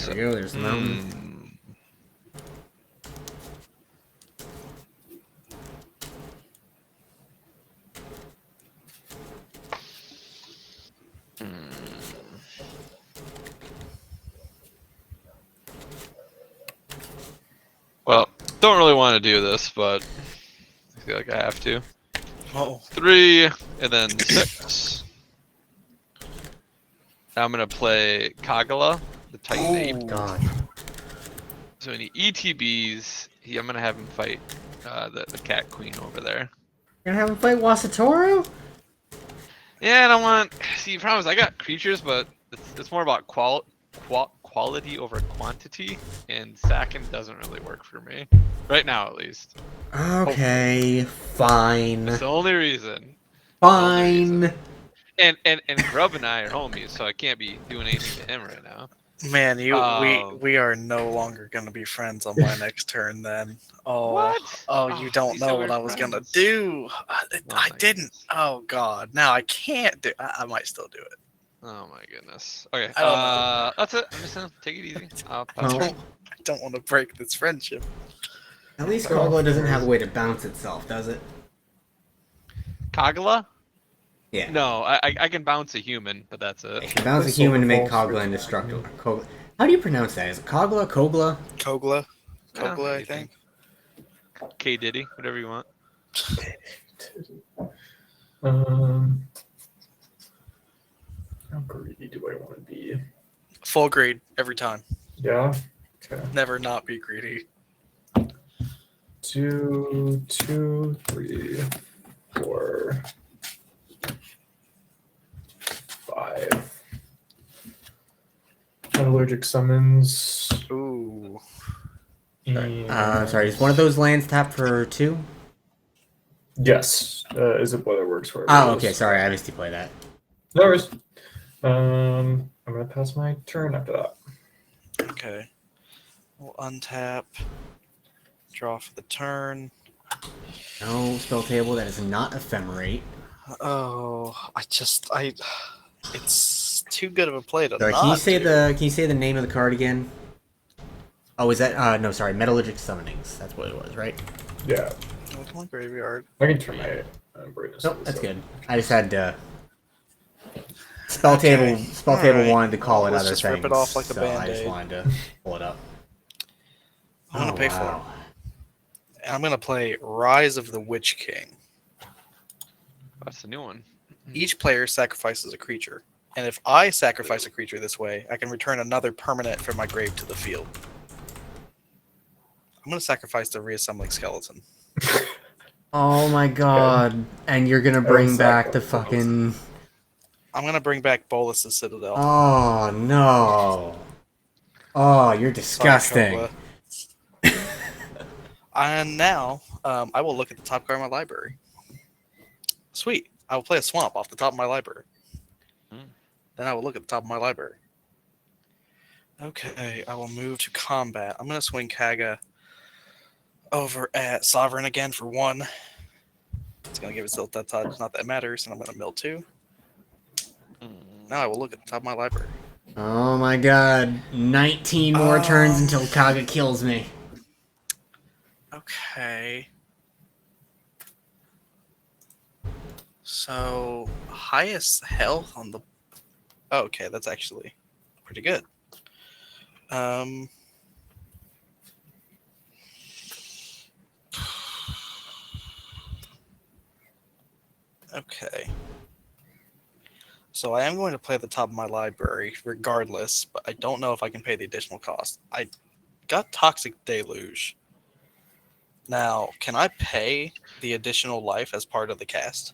There we go, there's the mountain. Well, don't really want to do this, but I feel like I have to. Oh, 3, and then 6. Now I'm gonna play Kagala, the Titan Ape. God. So any ETBs, I'm gonna have him fight the Cat Queen over there. You're gonna have him fight Wasatoro? Yeah, and I want. See, the problem is I got creatures, but it's more about quality quality over quantity, and sacking doesn't really work for me. Right now, at least. Okay, fine. That's the only reason. Fine. And Grub and I are homies, so I can't be doing anything to him right now. Man, Um, we are no longer gonna be friends on my next turn. Then, oh, What? oh, you don't we know said what we're I was gonna friends. do. I my didn't. goodness. Oh God, now I can't do. I might still do it. Oh my goodness. Okay. I don't know. That's it. I'm just gonna take it easy. I'll pass Well, turn. I don't want to break this friendship. At least Kogla doesn't have a way to bounce itself, does it? Kagla? Yeah. No, I can bounce a human, but that's it. It can bounce a This human to silver make falls Kogla for indestructible. dragon. How do you pronounce that? Is it Kogla? Kogla? Kogla, Yeah, I anything. think. K Diddy, whatever you want. How greedy do I want to be? Full grade every time. Yeah. Okay. Never not be greedy. 2, 2, 3, 4, 5. Allergic summons. Ooh. Sorry, is one of those lands tapped for 2? Yes. Is it Boiler Works for Oh, okay, sorry, I missed you play that. No worries. I'm gonna pass my turn after that. Okay. We'll untap. Draw for the turn. No spell table that is not ephemerate. Oh, it's too good of a play to Sorry, not can you say do. the name of the card again? Oh, is that no, sorry, Metallurgic Summonings. That's what it was, right? Yeah. Look at my graveyard. I can turn my brightness. Nope, to that's this good. I just had spell Okay, table alright. wanted to call Well, it let's other just things. rip it off like a so I just Band-Aid. wanted to pull it up. I'm gonna Oh, pay for wow. it. And I'm gonna play Rise of the Witch King. That's the new one. Each player sacrifices a creature. And if I sacrifice a creature this way, I can return another permanent from my grave to the field. I'm gonna sacrifice the reassembling skeleton. Oh my god. And you're gonna bring back the fucking... I'm gonna bring back Bolus's Citadel. Oh, no. Oh, you're disgusting. Sorry, Kogla. And now, I will look at the top card of my library. Sweet. I will play a swamp off the top of my library. Then I will look at the top of my library. Okay, I will move to combat. I'm going to swing Kaga over at Sovereign again for 1. It's going to give itself that touch. Not that it matters. And I'm going to mill 2. Now I will look at the top of my library. Oh my god. 19 more turns until Kaga kills me. Okay. So, highest health on the... Oh, okay, that's actually pretty good. Okay. So I am going to play at the top of my library regardless, but I don't know if I can pay the additional cost. I got Toxic Deluge. Now, can I pay the additional life as part of the cast?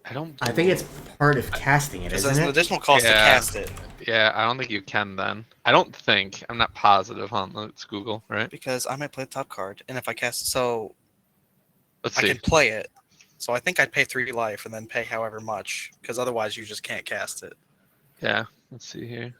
I think it's part of casting it, Because isn't there's an it? additional cost to Yeah. cast it. Yeah, I don't think you can then. I don't think. I'm not positive. Let's Google, right? Because I might play the top card, and if I cast it, so Let's I see. can play it. So I think I'd pay 3 life and then pay however much, because otherwise you just can't cast it. Yeah, let's see here.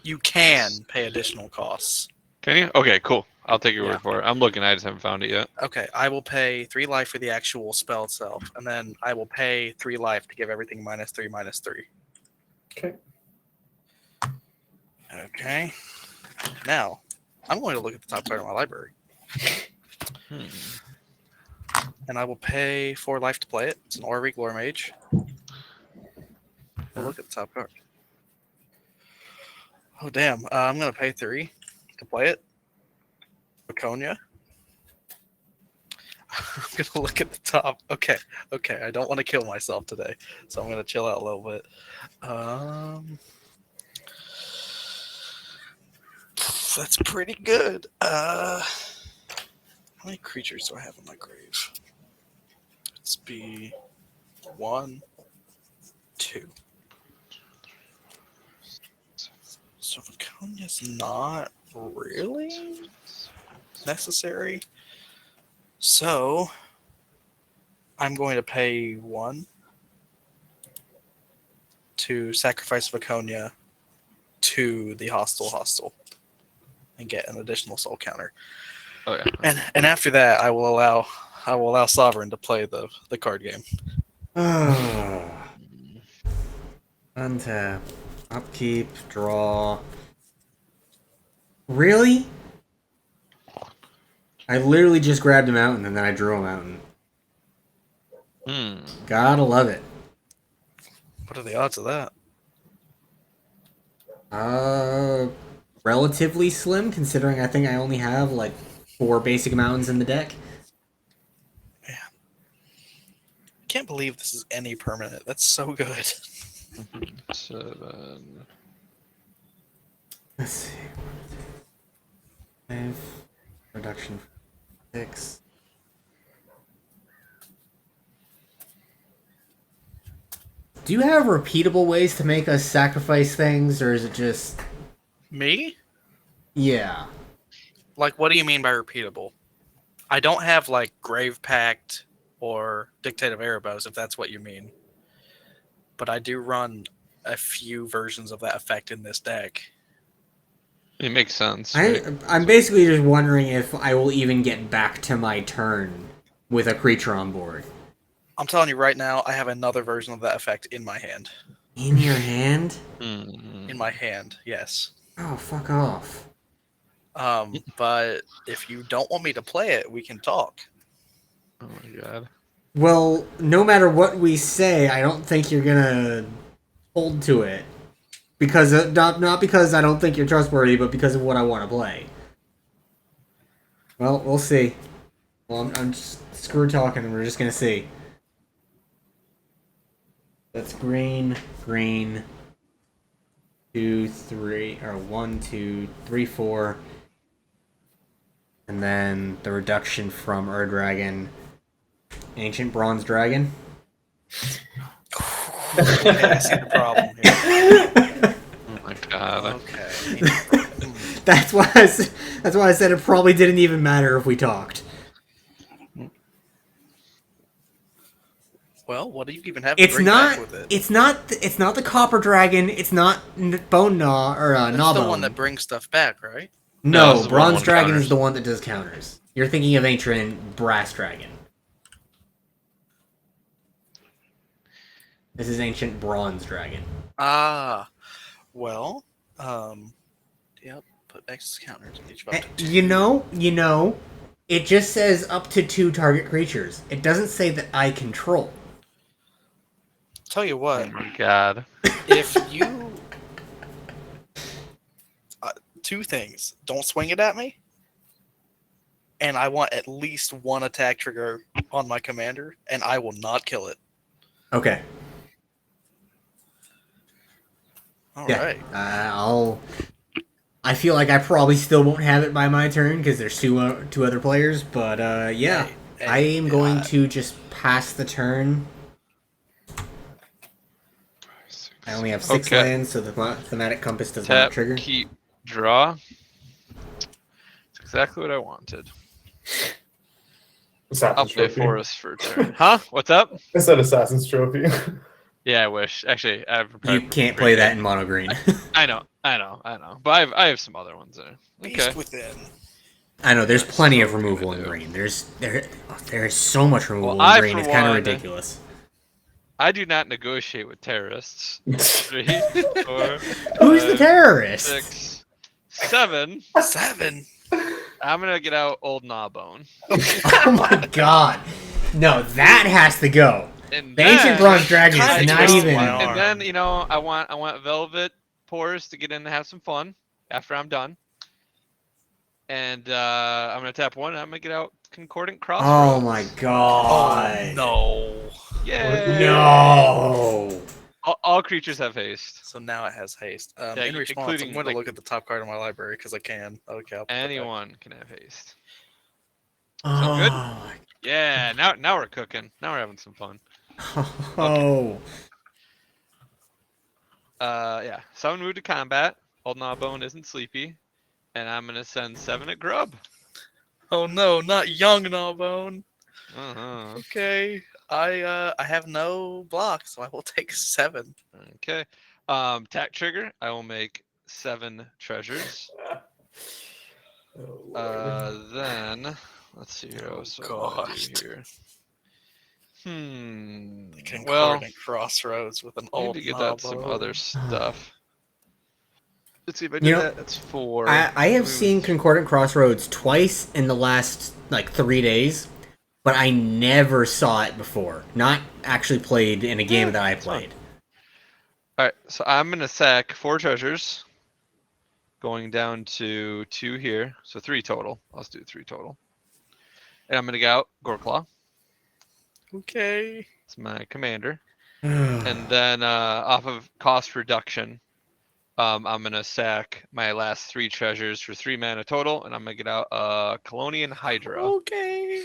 You can pay additional costs. Can you? Okay, cool. I'll take your Yeah. word for it. I'm looking. I just haven't found it yet. Okay, I will pay 3 life for the actual spell itself, and then I will pay 3 life to give everything -3, -3. Okay. Okay. Now, I'm going to look at the top card of my library, and I will pay 4 life to play it. It's an Orrery Lore Mage. I'll look at the top card. Oh, damn. I'm going to pay 3 to play it. Laconia. I'm gonna look at the top. Okay. I don't want to kill myself today, so I'm gonna chill out a little bit. That's pretty good. How many creatures do I have in my grave? Let's be 1, 2. So Laconia's not really necessary. So I'm going to pay 1 to sacrifice Laconia to the hostile and get an additional soul counter. Oh yeah. And after that, I will allow Sovereign to play the card game. Untap. Upkeep. Draw. Really? I literally just grabbed a mountain and then I drew a mountain. Gotta love it. What are the odds of that? Relatively slim, considering I think I only have like 4 basic mountains in the deck. Man. I can't believe this is any permanent. That's so good. 7. Let's see. 5. Reduction 6. Do you have repeatable ways to make us sacrifice things, or is it just... Me? Yeah. Like, what do you mean by repeatable? I don't have, like, Grave Pact or Dictate of Erebos, if that's what you mean. But I do run a few versions of that effect in this deck. It makes sense. Right? I'm basically just wondering if I will even get back to my turn with a creature on board. I'm telling you right now, I have another version of that effect in my hand. In your hand? In my hand, yes. Oh, fuck off. But if you don't want me to play it, we can talk. Oh my god. Well, no matter what we say, I don't think you're gonna hold to it. Because not because I don't think you're trustworthy, but because of what I want to play. Well, we'll see. Well, I'm just screw talking, and we're just gonna see. That's green, 2, 3, or 1, 2, 3, 4, and then the reduction from Dragon, Ancient Bronze Dragon. Okay, I see the problem here. Oh my god. Okay. That's why I said it probably didn't even matter if we talked. Well, what do you even have to It's bring not. back with it? It's not the Copper Dragon. It's not Bone Gnaw or That's Gnawbone. the one that brings stuff back, right? No, No, this is the Bronze one Dragon counters. is the one that does counters. You're thinking of Ancient Brass Dragon. This is Ancient Bronze Dragon. Ah, well, yep. Put X counters on each of up to 2. You know, it just says up to 2 target creatures. It doesn't say that I control. Tell you Oh what, my god. if you 2 things, don't swing it at me, and I want at least 1 attack trigger on my commander, and I will not kill it. Okay. All Yeah. right. I feel like I probably still won't have it by my turn because there's two other players. But yeah, Hey, I am going to just pass the turn. I only have 6 Okay. lands, so the thematic compass does not Tap, trigger. keep, draw. It's exactly what I wanted. I'll Assassin's play Trophy. Forest for a turn. Huh? What's up? I said Assassin's Trophy. Yeah, I wish. Actually, I've You can't play that in mono green. I know. But I have some other ones there. Beast Okay. Within. I know there's That's plenty so of removal good, in dude. green. There's so much removal Well, in I, green. for It's kind of one- ridiculous. I do not negotiate with terrorists. 3, 4, Who's the 5, terrorist? 6, 7. 7. I'm gonna get out Old Gnawbone. Oh my god. No, that has to go. And The Ancient then- Bronze Dragon Kinda is not twisted even... my arm. And then, you know, I want Velvet Pores to get in and have some fun after I'm done. And I'm gonna tap one. And I'm gonna get out Concordant Oh Crossroads. my Oh god. no! Yeah. No. All creatures have haste. So now it has haste. Yeah, In response, including, I'm going to like- look at the top card of my library because I can. Okay, I'll put that back. Anyone can have haste. Oh good? my Yeah. Now we're cooking. Now we're having some fun. Oh. Yeah. Summon move to combat. Old Gnawbone isn't sleepy, and I'm gonna send 7 at Grub. Oh no, not young Gnawbone. Uh-huh. Okay, I have no block, so I will take 7. Okay. Tack trigger. I will make 7 treasures. Oh, Lord. Then let's see here. Oh, So what do I gosh. do here? The Well, Concordant Crossroads with an I need old to get out some Gnawbone. other stuff. Let's see if I You do know, that. That's 4. I have moves. seen Concordant Crossroads twice in the last like 3 days, but I never saw it before. Not actually played in a game that I it's fun. played. All right, so I'm gonna sack 4 treasures, going down to 2 here, so 3 total. Let's do 3 total. And I'm gonna get out Goreclaw. Okay. It's my commander. And then off of cost reduction, I'm gonna sack my last 3 treasures for 3 mana total, and I'm gonna get out Colonian Hydra. Okay.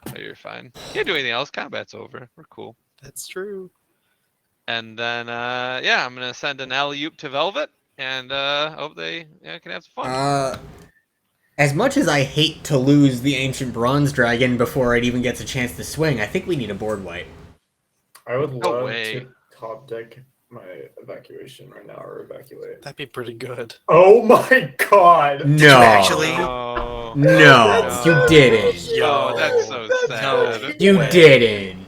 Oh, you're fine. Can't do anything else. Combat's over. We're cool. That's true. And then yeah, I'm gonna send an alley-oop to Velvet, and hope they can have some fun. As much as I hate to lose the Ancient Bronze Dragon before it even gets a chance to swing, I think we need a board wipe. I would No love way. to top deck my evacuation right now or evacuate. That'd be pretty good. Oh my god! No. actually- Oh, No, you didn't. Yo, that's so sad. You didn't.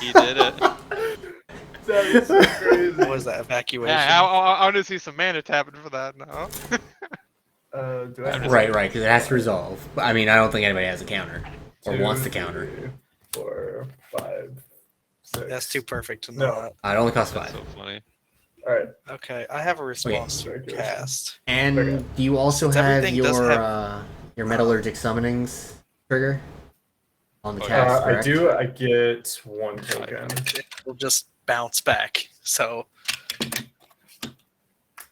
He did it. That is so crazy. What was that evacuation? Yeah, I want to see some mana tapping for that now. Do I have Right, because it has to resolve. I mean, I don't think anybody has a counter. Or wants to counter. 3, 4, 5, 6. That's too perfect to No. not. It only costs That's 5. so funny. Alright. Okay, I have a response to Okay. cast. And Okay. do you also Since have everything does your metallurgic summonings trigger on the Oh, cast? I correct? do. I get 1 token. It will just bounce back. So,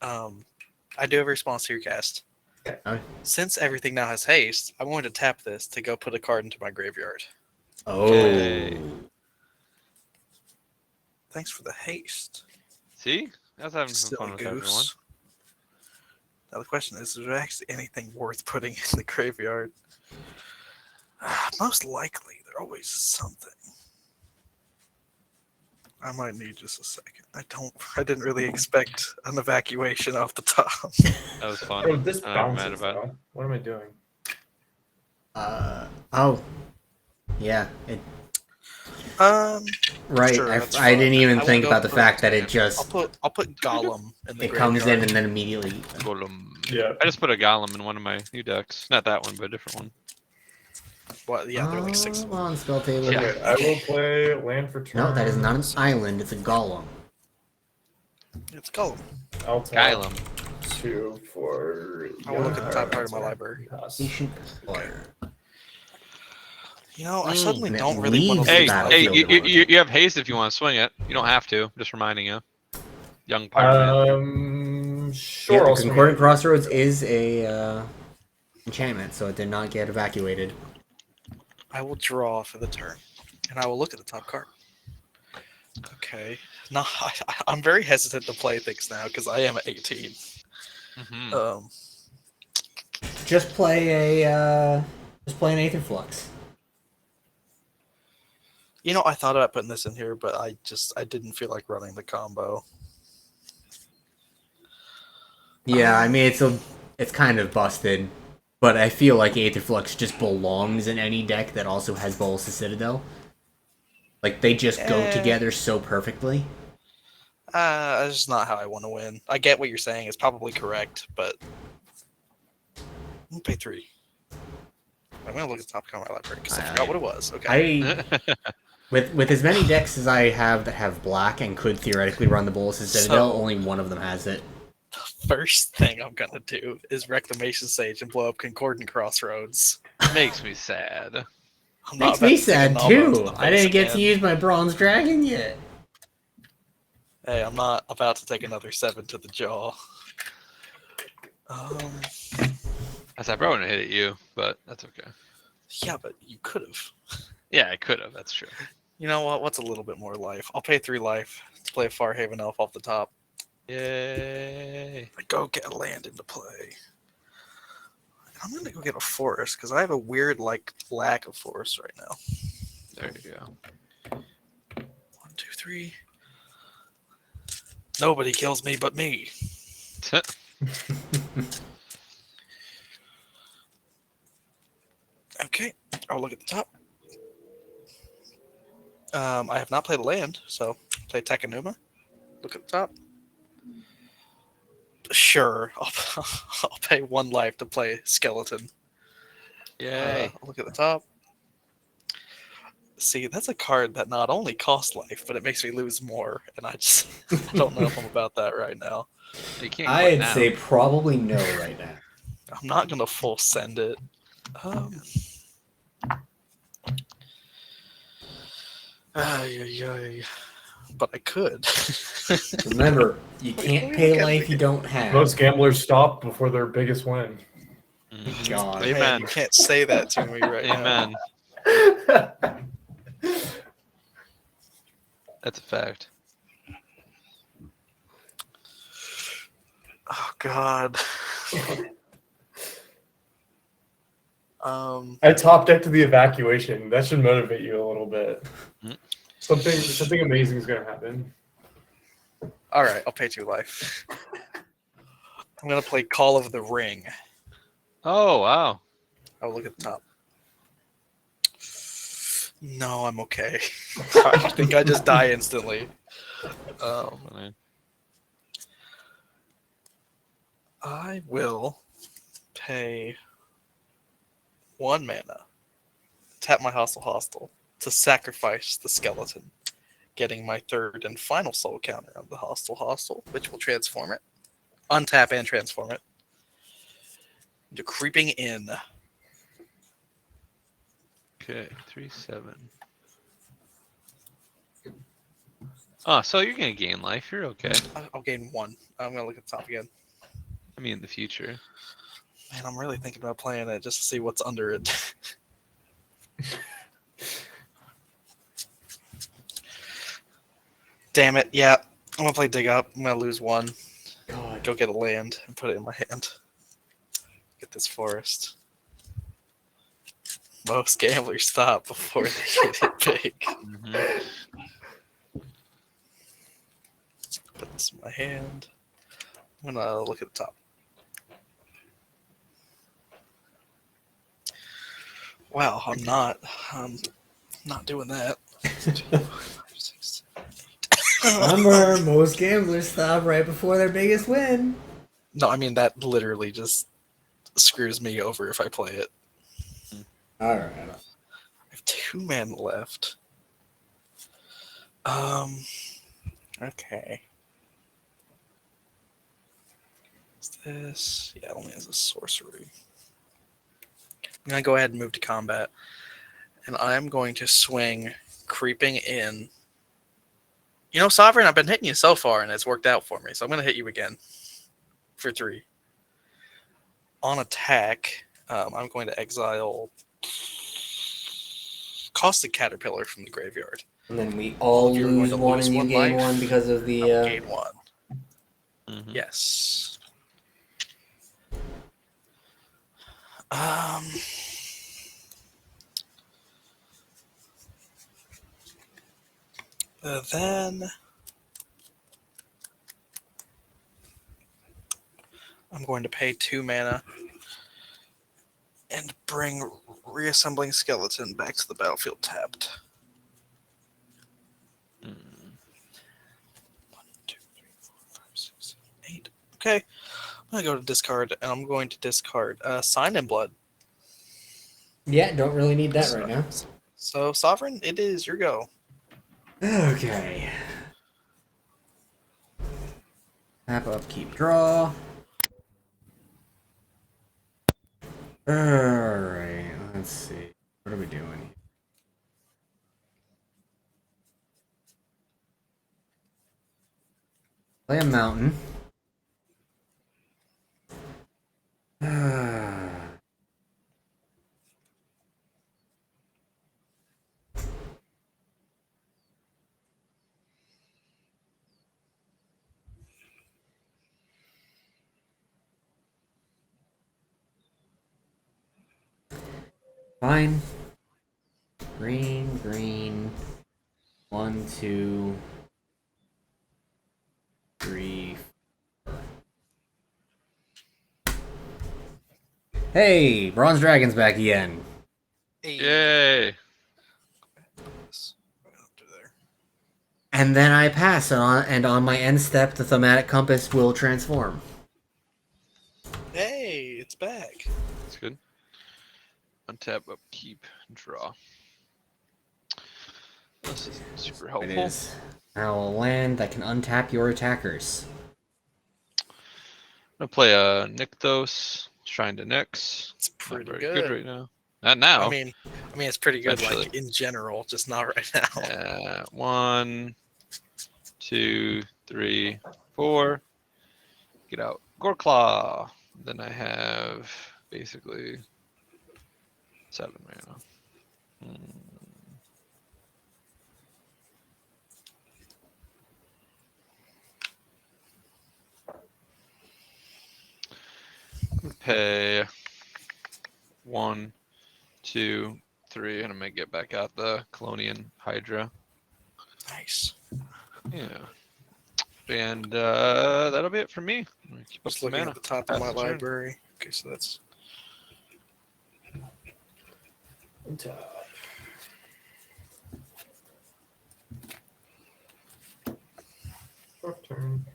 I do have a response to your cast. Okay. Since everything now has haste, I'm going to tap this to go put a card into my graveyard. Oh. Okay. Thanks for the haste. See? I was having some Silly fun with everyone. goose. Now the question is there actually anything worth putting in the graveyard? Most likely, there always is something. I might need just a second. I didn't really expect an evacuation off the top. That was fun. Oh, this I'm mad bounces. about Though. What am I doing? Oh. Yeah. Right. Sure, that's I didn't fine. even I will think go about the for- fact that it just I'll put Gollum in the it comes in graveyard. and then immediately. Golem. Yeah. I just put a Golem in one of my new decks. Not that one, but a different one. What? Yeah, they're like 6 of them. on spell table. Yeah. Okay, I will play land for turn. No, that is not an island. It's a golem. It's Gollum. I'll tap Golem. 2 for. I will look at the top part of my answer. library. Pass. Patient player. You know, I suddenly And it don't really want leaves to Hey, the hey, battlefield. you have haste if you want to swing it. You don't have to. Just reminding you. Young pirate. Sure. Yeah, I'll the swing Concordant it. Crossroads is a enchantment, so it did not get evacuated. I will draw for the turn, and I will look at the top card. Okay. No, I'm very hesitant to play things now because I am at 18. Mhm. Just play an Aether Flux. You know, I thought about putting this in here, but I didn't feel like running the combo. Yeah, I mean it's kind of busted, but I feel like Aether Flux just belongs in any deck that also has Bolas' Citadel. Like they just go together so perfectly. That's just not how I want to win. I get what you're saying; it's probably correct, but I'm gonna pay 3. I'm gonna look at the top card of my library because I forgot what it was. Okay. With as many decks as I have that have black and could theoretically run the Bolas' Citadel, only one of them has it. First thing I'm gonna do is Reclamation Sage and blow up Concordant Crossroads. Makes me sad. I'm not Makes about me to take a sad Nava to too. the I face didn't get to again. use my bronze dragon yet. Hey, I'm not about to take another 7 to the jaw. As I probably hit at you, but that's okay. Yeah, but you could have. Yeah, I could have. That's true. You know what? What's a little bit more life? I'll pay 3 life to play a Farhaven Elf off the top. Yay! Go get a land into play. I'm gonna go get a forest because I have a weird lack of forest right now. There you go. 1, 2, 3. Nobody kills me but me. Okay, I'll look at the top. I have not played a land, so play Takanuma. Look at the top. Sure, I'll pay 1 life to play Skeleton. Yay! Look at the top. See, that's a card that not only costs life, but it makes me lose more, and I don't know if I'm about that right now. You can't quit I'd now. say probably no right now. I'm not gonna full send it. But I could. Remember, you can't pay life you don't have. Most gamblers stop before their biggest win. Mhm. God. Man, Amen. you can't say that to me right now. Amen. That's a fact. Oh God. I top decked to the evacuation. That should motivate you a little bit. Mm. Something amazing is gonna happen. All right, I'll pay 2 life. I'm gonna play Call of the Ring. Oh wow. I'll look at the top. No, I'm okay. I think I just die instantly. I will pay 1 mana, tap my hostile to sacrifice the skeleton, getting my 3rd and final soul counter of the hostile, which will transform it, untap and transform it into Creeping In. Okay, 3/7. Oh, so you're gonna gain life. You're okay. I'll gain 1. I'm gonna look at the top again. I mean, in the future. Man, I'm really thinking about playing it just to see what's under it. Damn it. Yeah. I'm going to play Dig Up. I'm going to lose 1. God. Go get a land and put it in my hand. Get this forest. Most gamblers stop before they get it big. Mhm. Put this in my hand. I'm going to look at the top. Wow, I'm not doing that. 2, 5, 6, 7, 8. Remember, most gamblers stop right before their biggest win. No, I mean that literally just screws me over if I play it. All right. I have 2 mana left. Okay. What's this? Yeah, it only has a sorcery. I'm gonna go ahead and move to combat, and I'm going to swing Creeping In. You know, Sovereign, I've been hitting you so far, and it's worked out for me, so I'm gonna hit you again for 3. On attack, I'm going to exile Caustic Caterpillar from the graveyard. And then we all You're going lose to 1 lose and you 1 gain life. 1 because of the. I'll gain 1. Mhm. Yes. Then I'm going to pay 2 mana and bring Reassembling Skeleton back to the battlefield tapped. Mm. 1, 2, 3, 4, 5, 6, 7, 8. Okay. I'm going to go to discard, and I'm going to discard Sign in Blood. Yeah, don't really need that right now. So, Sovereign, it is your go. Okay. Tap, upkeep, draw. Alright, let's see. What are we doing here? Play a mountain. Fine. Green, green. 1, 2, 3. Hey, Bronze Dragon's back again. Yay! Do there. And then I pass, and on my end step, the thematic compass will transform. Hey, it's back. That's good. Untap, upkeep, draw. This isn't super It helpful. is. Now a land that can untap your attackers. I'm gonna play a Nykthos, Shrine to Nyx. It's Not pretty very good. right now. Not now. I mean, it's pretty good, like Eventually. in general, just not right now. 1, 2, 3, 4. Get out. Goreclaw. Then I have basically 7 right now. Pay 1, 2, 3, and I'm gonna get back out the Colonian Hydra. Nice. Yeah. And that'll be it for me. I'm gonna keep up Just the looking mana. at the top Pass of my the turn. library. Okay, so that's Top. Short turn.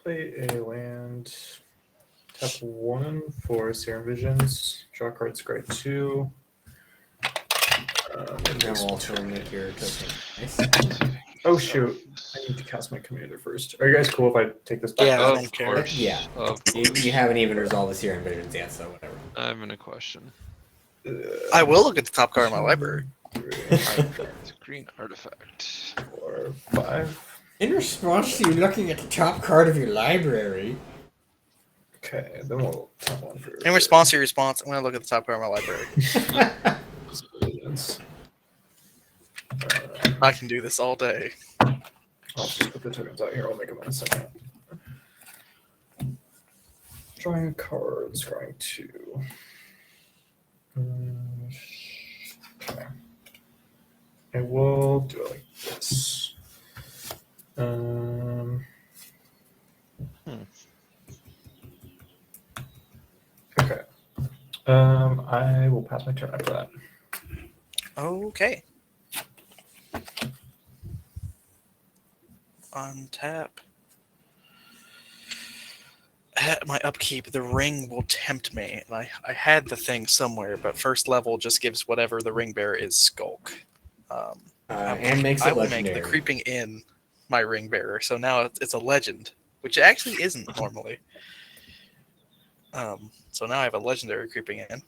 Play a land. Tap 1 for Serum Visions. Draw card, scry 2. Now we'll also make your token. Nice. Oh shoot! I need to cast my commander first. Are you guys cool if I take this back? Yeah, I Of don't care. course. Yeah. Of You, course. you haven't even resolved the Serum Visions yet, so whatever. I'm in a question. I will look at the top card of my library. 3, Artifact. Green artifact. 4, 5. In response to you looking at the top card of your library. Okay, then we'll tap 1 for. In response to your response, I'm gonna look at the top card of my library. Visions. I can do this all day. I'll just put the tokens out here. I'll make them in a second. Drawing a card, scrying 2. Okay. I will do it like this. Okay. I will pass my turn after that. Okay. Untap. At my upkeep, the ring will tempt me. And I had the thing somewhere, but first level just gives whatever the ring bearer is skulk. And makes it I will legendary. make the creeping in my ring bearer. So now it's a legend, which it actually isn't normally. So now I have a legendary creeping in.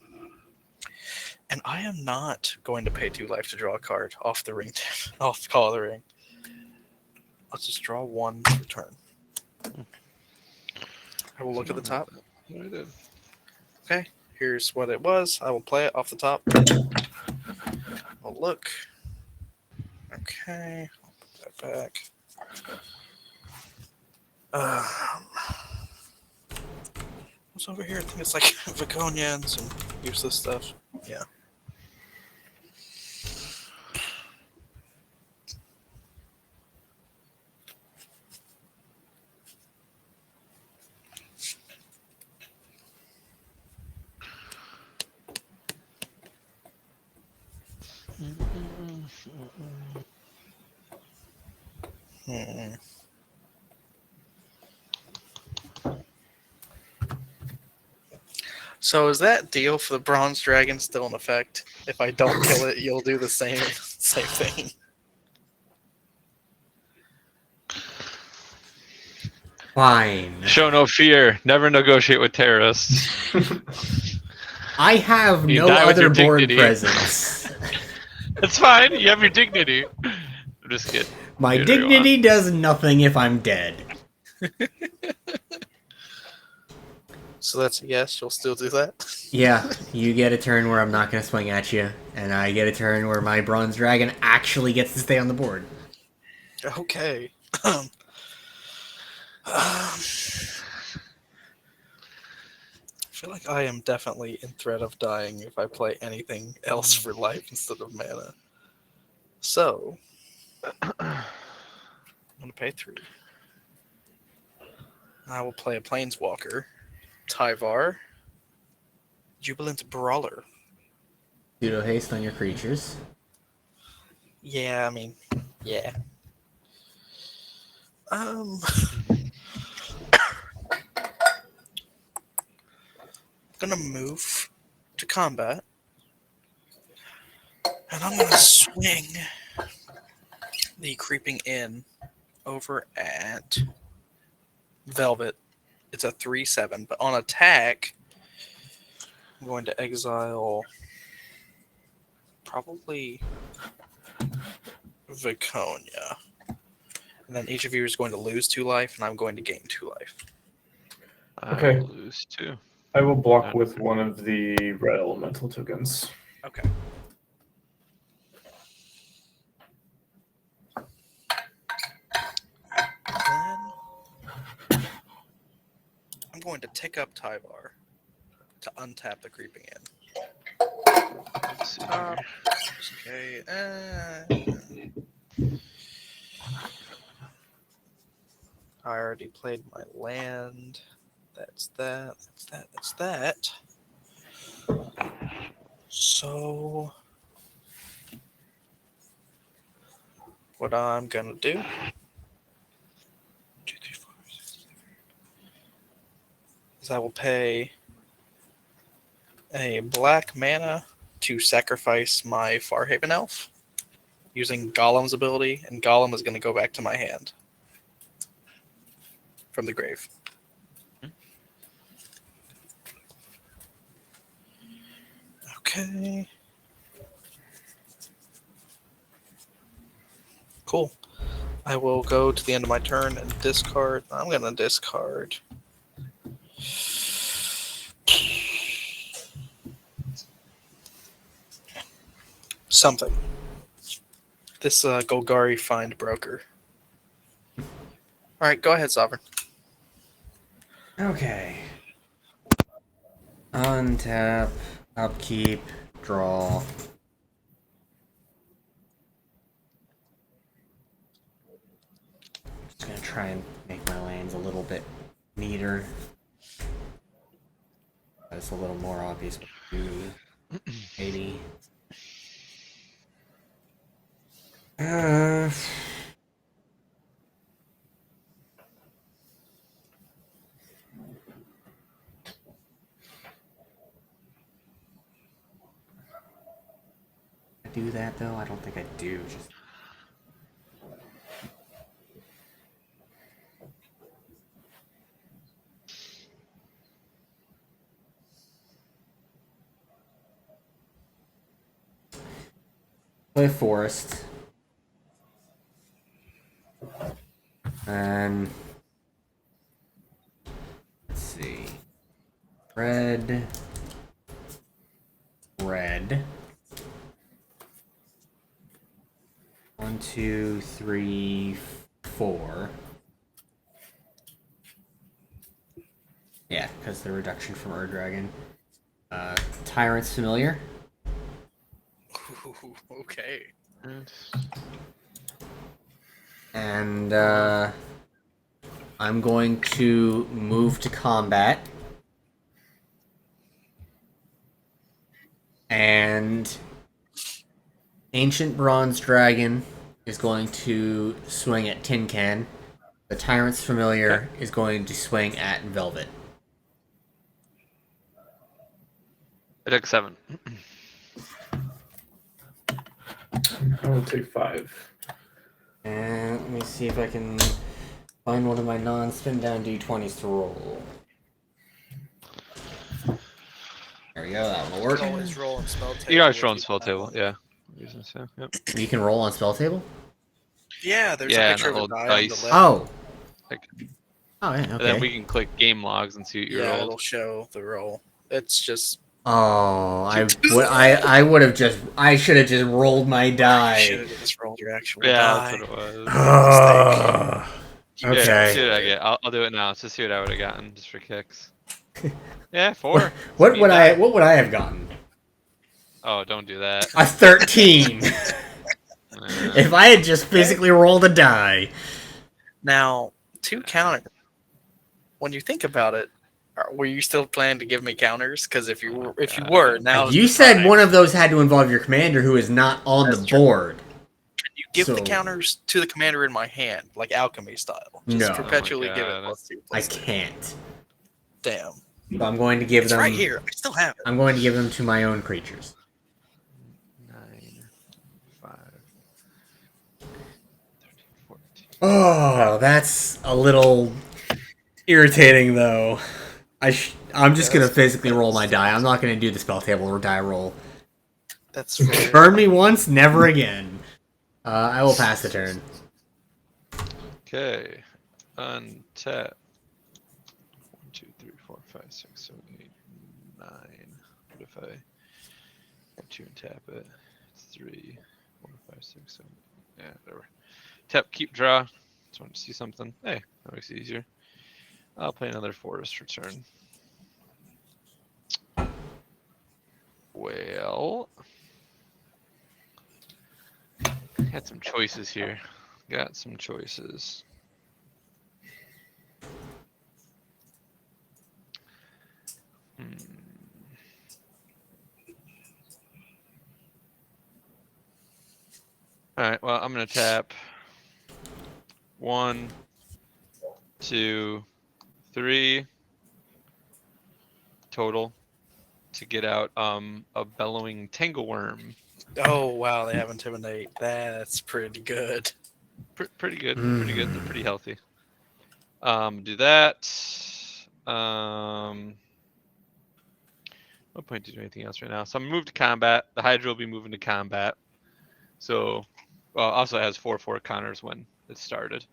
And I am not going to pay 2 life to draw a card off the ring, off the Call of the Ring. I'll just draw 1 per turn. I will look at the top. What I did. Okay, here's what it was. I will play it off the top. I'll look. Okay, I'll put that back. What's over here? I think it's like Viconia and some useless stuff. Yeah. So is that deal for the bronze dragon still in effect? If I don't kill it, you'll do the same same thing. Fine. Show no fear. Never negotiate with terrorists. I have You no die with other your board dignity. presence. It's fine. You have your dignity. I'm just kidding. My Do whatever you want. dignity does nothing if I'm dead. So that's a yes. You'll still do that. Yeah, you get a turn where I'm not going to swing at you, and I get a turn where my bronze dragon actually gets to stay on the board. Okay. I feel like I am definitely in threat of dying if I play anything else for life instead of mana. So, I'm going to pay 3. I will play a Planeswalker, Tyvar, Jubilant Brawler. Pseudo haste on your creatures. Yeah, I mean, yeah. Gonna move to combat, and I'm gonna swing the creeping in over at Velvet. It's a 3/7, but on attack, I'm going to exile probably Viconia. And then each of you is going to lose 2 life, and I'm going to gain 2 life. Okay. I will lose 2. I will block with one of the red elemental tokens. Okay. Then I'm going to tick up Tyvar to untap the creeping in. Let's see here. Okay. I already played my land. That's that. That's that. That's that. So, what I'm gonna do? 2, 3, 4, 6, 7. Is I will pay a black mana to sacrifice my Farhaven elf using Golem's ability, and Golem is going to go back to my hand from the grave. Okay. Cool. I will go to the end of my turn and discard. I'm going to discard. Something. This Golgari Find Broker. Alright, go ahead, Sovereign. Okay. Untap, upkeep, draw. Just gonna try and make my lands a little bit neater. That's a little more obvious what to do. Maybe. I do that though? I don't think I do. Just play forest. And let's see. Red. 1, 2, 3, 4. Yeah, because the reduction from Ur-Dragon. Tyrant's Familiar. Ooh, okay. And I'm going to move to combat. And Ancient Bronze Dragon is going to swing at Tin Can. The Tyrant's Familiar is going to swing at Velvet. I took 7. I will take 5. And let me see if I can find one of my non-spin down d20s to roll. There we go, that will You work. can always roll on spell table. You always if roll on you spell have table. one. Yeah. So, yep. You can roll on spell table? Yeah, there's Yeah, a and picture that of a little die dice. on the left. Oh. Like- Oh, yeah, And then we okay. can click game logs and see what you Yeah, rolled. it'll show the roll. It's just Oh, I would have just, I should have just rolled my you die. should have just rolled your actual Yeah, die. that's what it was. Oh, Yeah, okay. see what I get. I'll do it now. Let's just see what I would have gotten just for kicks. Yeah, 4. What Speed would die. what would I have gotten? Oh, don't do that. A 13. If I had just physically rolled a die. Now, 2 counter. When you think about it, were you still planning to give me counters? Because if you were, now You said one of those had to involve your commander who is not on That's the true. board. Can you give the So- counters to the commander in my hand, like alchemy style? Just No. perpetually give God. it +2, I +3. can't. Damn, But I'm going to give it's them. right here. I still have it. I'm going to give them to my own creatures. 9, 5, 13, 14. Oh, that's a little irritating, though. I'm just gonna physically roll my die. I'm not gonna do the spell table or die roll. That's fair. Burn me once, never again. I will pass the turn. Okay. Untap. 1, 2, 3, 4, 5, 6, 7, 8, 9. What if I have 2 and tap it? 3, 4, 5, 6, 7. Yeah, whatever. Tap, keep, draw. Just want to see something. Hey, that makes it easier. I'll play another forest return. Well, had some choices here. Got some choices. All right. Well, I'm gonna tap 1, 2, 3 total to get out a bellowing tangleworm. Oh wow, they have intimidate. That's pretty good. Pretty good. Pretty good. They're pretty healthy. Do that. No point to do anything else right now. So I'm gonna move to combat. The Hydra will be moving to combat. So, well, also it has 4/4 counters when it started.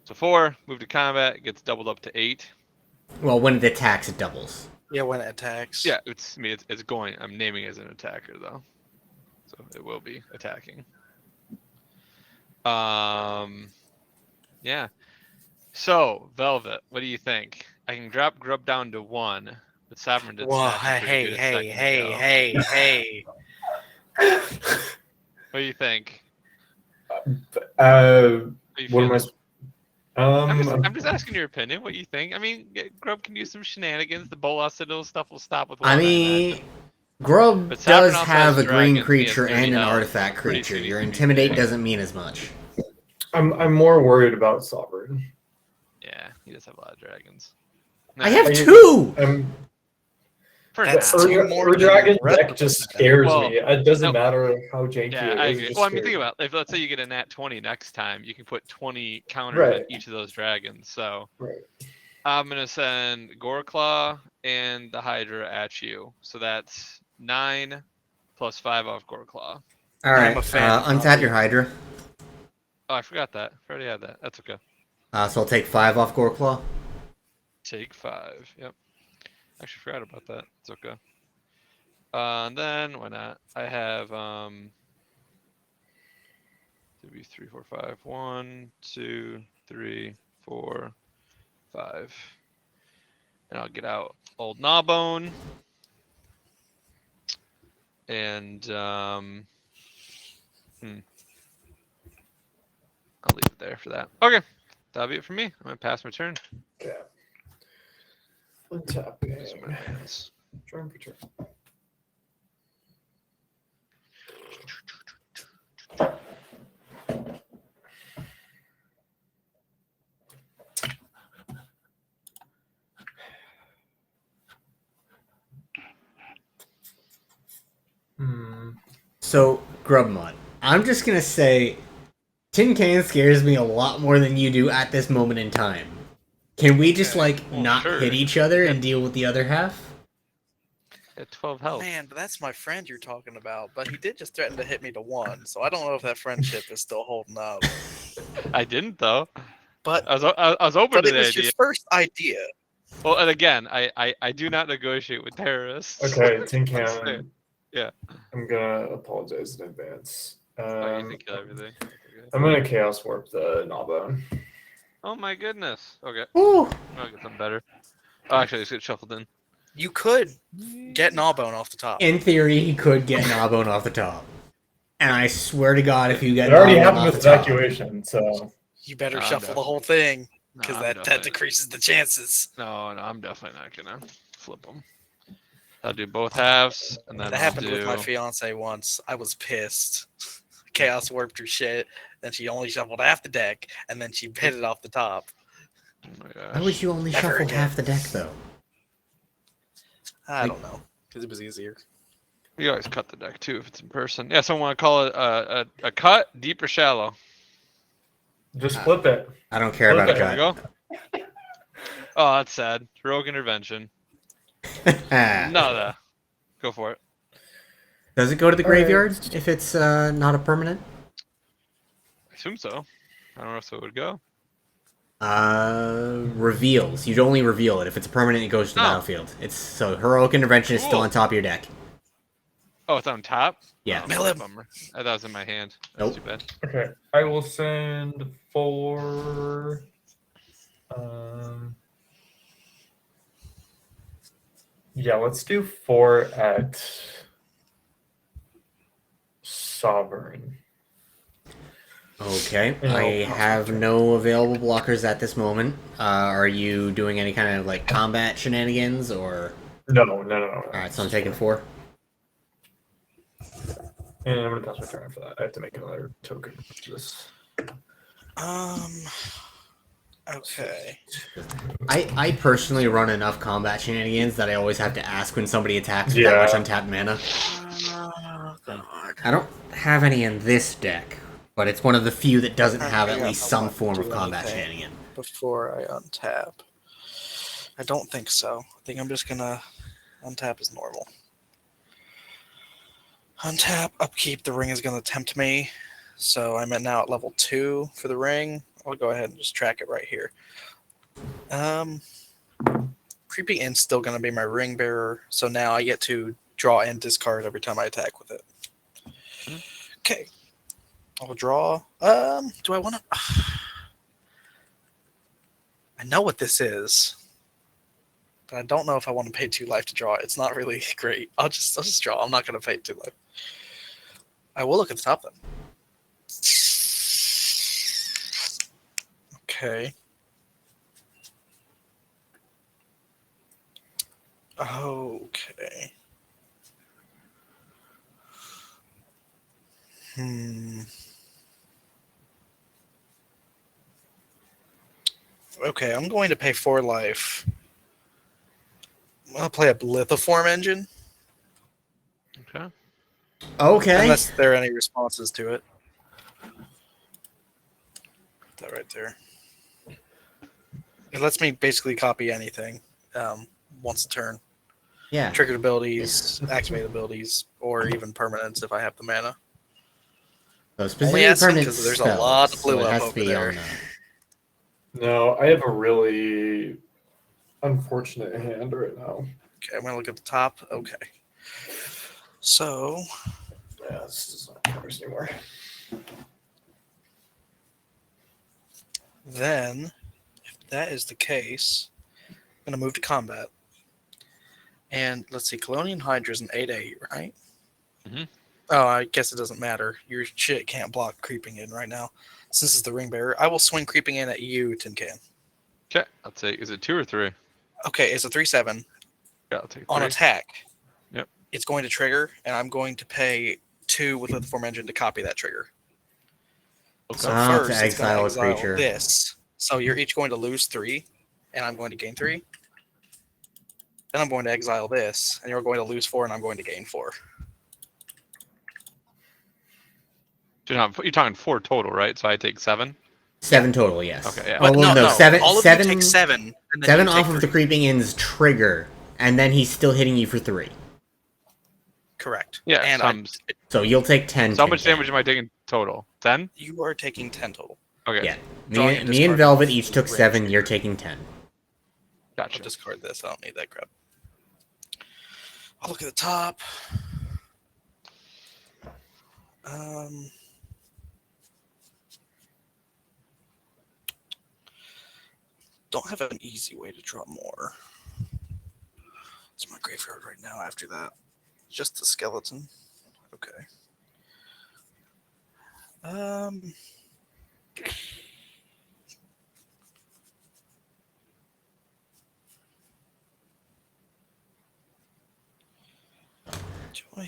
So 4, move to combat, it gets doubled up to 8. Well, when it attacks, it doubles. Yeah, when it attacks. Yeah, it's going. I'm naming it as an attacker though, so it will be attacking. Yeah. So Velvet, what do you think? I can drop Grub down to 1, but Sovereign did Whoa, smash him pretty good a second ago. hey. What do you think? Uh, How you what am I? feeling? Um, I'm just asking your opinion. What you think? I mean, Grub can use some shenanigans. The Bolas Citadel stuff will stop with one. I mean, Grub But Sovereign does also have has a green dragons, he has creature 30 and an health. artifact Pretty creature. shitty Your to be intimidate fair. doesn't mean as much. I'm more worried about Sovereign. Yeah, he does have a lot of dragons. I have I- 2! For That's now. two more than Dragon the rest deck of just them. scares Well, me. It doesn't no. matter how janky Yeah, it I is. it agree. just Well, I mean, scares think me. about it. If let's say you get a nat 20 next time, you can put 20 counters Right. on each of those dragons. So Right. I'm gonna send Goreclaw and the Hydra at you. So that's 9 plus 5 off Goreclaw. Alright, a fan of untap your Bobby. Hydra. Oh, I forgot that. I already had that. That's okay. So I'll take 5 off Goreclaw. Take 5. Yep. Actually forgot about that. It's okay. And then why not? I have 2, 3, 4, 5. 1, 2, 3, 4, 5. And I'll get out old Gnawbone. And I'll leave it there for that. Okay. That'll be it for me. I'm gonna pass my turn. Okay. Those are my Untapping. hands. Turn for turn. So, Grubmont, I'm just gonna say, Tin Can scares me a lot more than you do at this moment in time. Can we just Okay. Well, not sure. hit each other and deal with the other half? At 12 health. Man, but that's my friend you're talking about. But he did just threaten to hit me to 1, so I don't know if that friendship is still holding up. I didn't though. But I was open but to it the was idea. your first idea. Well, and again, I do not negotiate with terrorists. Okay, Tin Let's say- Can. Yeah. I'm gonna apologize in advance. Oh, you can kill everything. Okay. I'm gonna Chaos Warp the Gnawbone. Oh my goodness. Okay. Ooh. I'll get something better. Oh, actually, it's get shuffled in. You could get Gnawbone off the top. In theory, he could get Gnawbone off the top. And I swear to God, if you get It already Gnawbone happened off with the top, evacuation, so You better Nah, I'm shuffle the done. whole thing, No, because I'm that definitely- decreases the chances. No, I'm definitely not gonna flip them. I'll do both halves, and then That I'll happened do. with my fiance once. I was pissed. Chaos warped her shit, then she only shuffled half the deck, and then she hit it off the top. Oh my gosh. why would you only Never shuffle again. half the deck, though? I don't know, because it was easier. You always cut the deck too if it's in person. Yeah, someone want to call it a cut, deep or shallow. just flip it. I don't care about a There we cut. go. Oh, that's sad. Rogue intervention. Nada. Go for it. Does it go to the All right. graveyard if it's not a permanent? I assume so. I don't know if it would go. Reveals. You'd only reveal it. If it's a permanent, it goes to the Oh. battlefield. It's so Heroic Intervention is still Cool. on top of your deck. Oh, it's on top? Yeah. Oh, Mill that's a him. bummer. I thought it was in my hand. That's Nope. too bad. Okay, I will send 4. Yeah, let's do 4 at Sovereign. Okay. Yeah, I I'll have check. no available blockers at this moment. Are you doing any kind of like combat shenanigans or? No. All right, so I'm taking 4. And I'm gonna pass my turn for that. I have to make another token for this. Okay. I personally run enough combat shenanigans that I always have to ask when somebody attacks with that Yeah. much untapped mana. Oh, God. I don't have any in this deck, but it's one of the few that doesn't I have at got least no some one to form of do combat anything. shenanigan. Before I untap. I don't think so. I think I'm just gonna untap as normal. Untap, upkeep, the ring is gonna tempt me. So I'm now at level 2 for the ring. I'll go ahead and just track it right here. Creeping In's still gonna be my ring bearer, so now I get to draw and discard every time I attack with it. Okay. I'll draw. Do I wanna I know what this is, but I don't know if I want to pay 2 life to draw it. It's not really great. I'll just draw. I'm not going to pay 2 life. I will look at the top then. Okay. Okay. Okay, I'm going to pay 4 life. I'll play a lithoform engine, Okay. Okay. unless there are any responses to it. Put that right there. It lets me basically copy anything once a turn. Yeah. Triggered abilities, activated abilities, or even permanents if I have the mana. So specifically Only asking permanent 'cause there's a spells, lot of blue so it up has to over be there. on the... No, I have a really unfortunate hand right now. Okay, I'm going to look at the top. Okay. So, Yeah, this is not covers anymore. then, if that is the case, I'm going to move to combat. And let's see, Colonian Hydra is an 8/8, right? Mhm. Oh, I guess it doesn't matter. Your shit can't block Creeping In right now. Since it's the Ring Bearer, I will swing Creeping In at you, Tin Can. Okay. I'll take. Is it 2 or 3? Okay, it's a 3/7 Yeah, I'll take 3. on attack. Yep. It's going to trigger, and I'm going to pay 2 with Lithoform Engine to copy that trigger. Okay. So Ah, to first, it's going exile to a exile creature. this. So you're each going to lose 3, and I'm going to gain 3. Then I'm going to exile this, and you're going to lose 4, and I'm going to gain 4. You're talking 4 total, right? So I take 7. 7 total, yes. Okay, yeah. Oh, But well, no, no, 7. all of 7, you take 7, and then 7 you off take of the 3. Creeping Inn's trigger, and then he's still hitting you for 3. Correct. Yeah, And so, So you'll take 10. so how much damage am I taking total? 10? you are taking 10 total. Okay, Yeah. Drawing Me, and me and discarding Velvet off each the took range 7. You're trigger. taking 10. I'll gotcha. discard this. I don't need that crap. I'll look at the top. Don't have an easy way to draw more. It's my graveyard right now after that. Just the skeleton. Okay.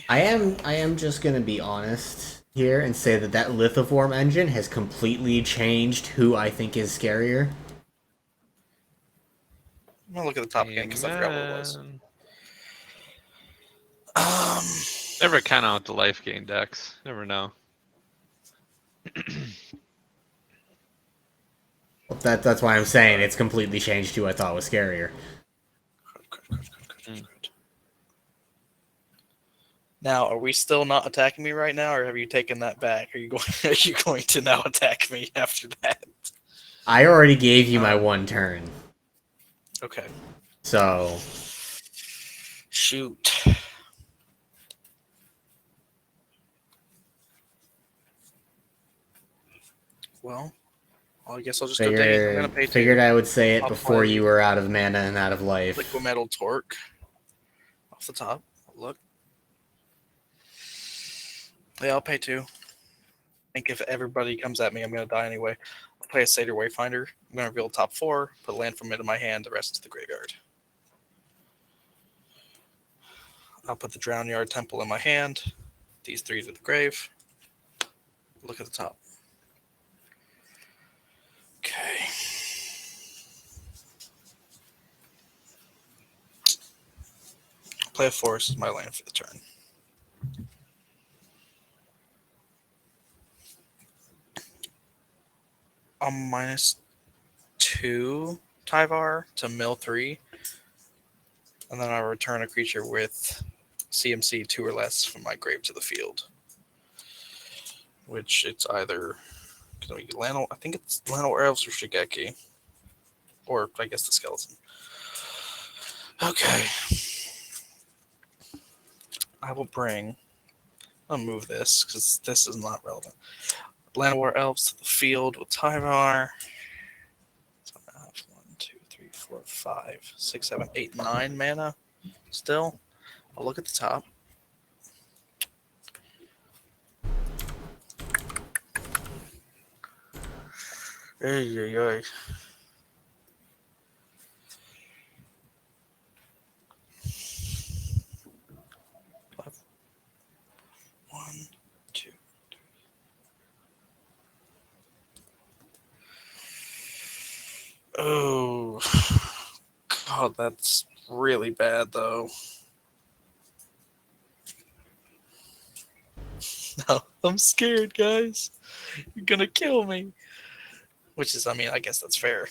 I am just gonna be honest here and say that lithoform engine has completely changed who I think is scarier. I'm gonna look at the top again because I forgot what it was. Never count out the life gain decks. Never know. That's why I'm saying it's completely changed who I thought was scarier. Now, are we still not attacking me right now, or have you taken that back? Are you going? Are you going to now attack me after that? I already gave you my 1 turn, Okay. so Shoot. Well, I guess I'll just go digging. I'm gonna pay 2. figured I would say it I'll before play you were out of mana and out of life. Liquid Metal Torque. Off the top. Look. Yeah, I'll pay 2. I think if everybody comes at me, I'm gonna die anyway. I'll play a Satyr Wayfinder. I'm gonna reveal top 4, put land from it in my hand, the rest to the graveyard. I'll put the Drown Yard Temple in my hand. These 3 to the grave. Look at the top. Okay. Play a forest as my land for the turn. I'm -2 Tyvar to mill 3. And then I return a creature with CMC 2 or less from my grave to the field. Which it's either gonna be Lano, I think it's Lano Elves or Shigeki. Or I guess the skeleton. Okay. I will bring. I'll move this because this is not relevant. Llanowar Elves to the field with Tyvar. So I have 1, 2, 3, 4, 5, 6, 7, 8, 9 mana. Still, I'll look at the top. Ay. 1, 2, 3. Oh, God, that's really bad, though. No, I'm scared, guys. You're gonna kill me. Which is, I mean, I guess that's fair.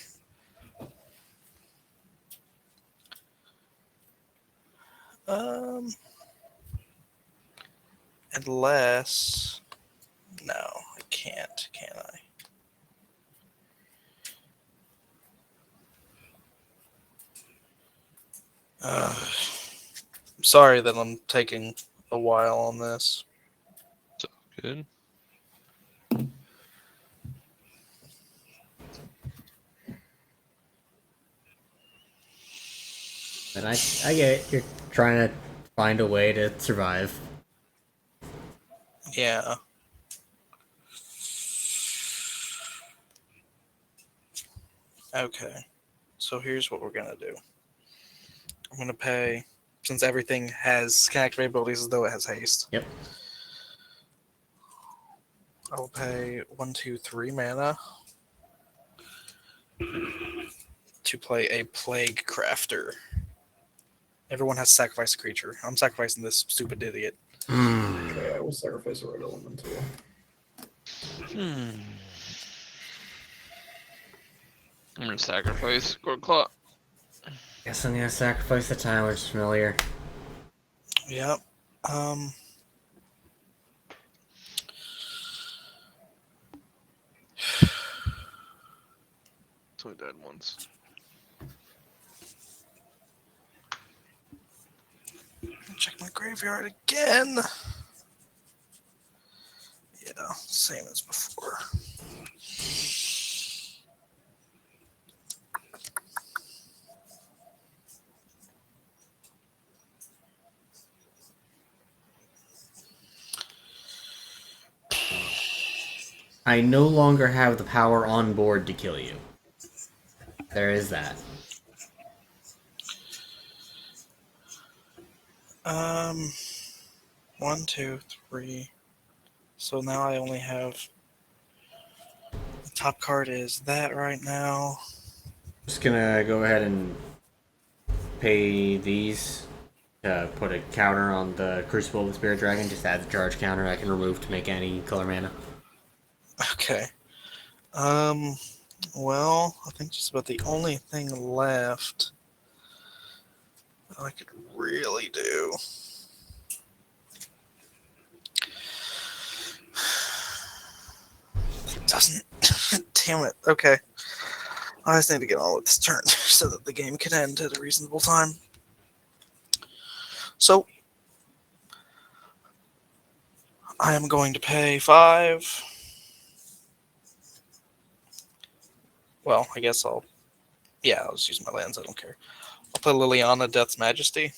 Unless, no, I can't, can I? I'm sorry that I'm taking a while on this. Good. And I get it. You're trying to find a way to survive. Yeah. Okay. So here's what we're gonna do. I'm gonna pay, since everything can activate abilities as though it has haste. Yep. I will pay 1, 2, 3 mana to play a Plague Crafter. Everyone has to sacrifice a creature. I'm sacrificing this stupid idiot. Okay, I will sacrifice a red elemental. I'm gonna sacrifice Gold Claw. Guess I'm gonna sacrifice the Tyler's familiar. Yep. It's only died once. Check my graveyard again. Yeah, same as before. I no longer have the power on board to kill you. There is that. 1, 2, 3. So now I only have. The top card is that right now. Just gonna go ahead and pay these to put a counter on the Crucible of the Spirit Dragon. Just add the charge counter I can remove to make any color mana. Okay. Well, I think just about the only thing left that I could really do. It doesn't. Damn it. Okay. I just need to get on with this turn so that the game can end at a reasonable time. So, I am going to pay 5. Well, I guess I'll just use my lands. I don't care. I'll play Liliana, Death's Majesty.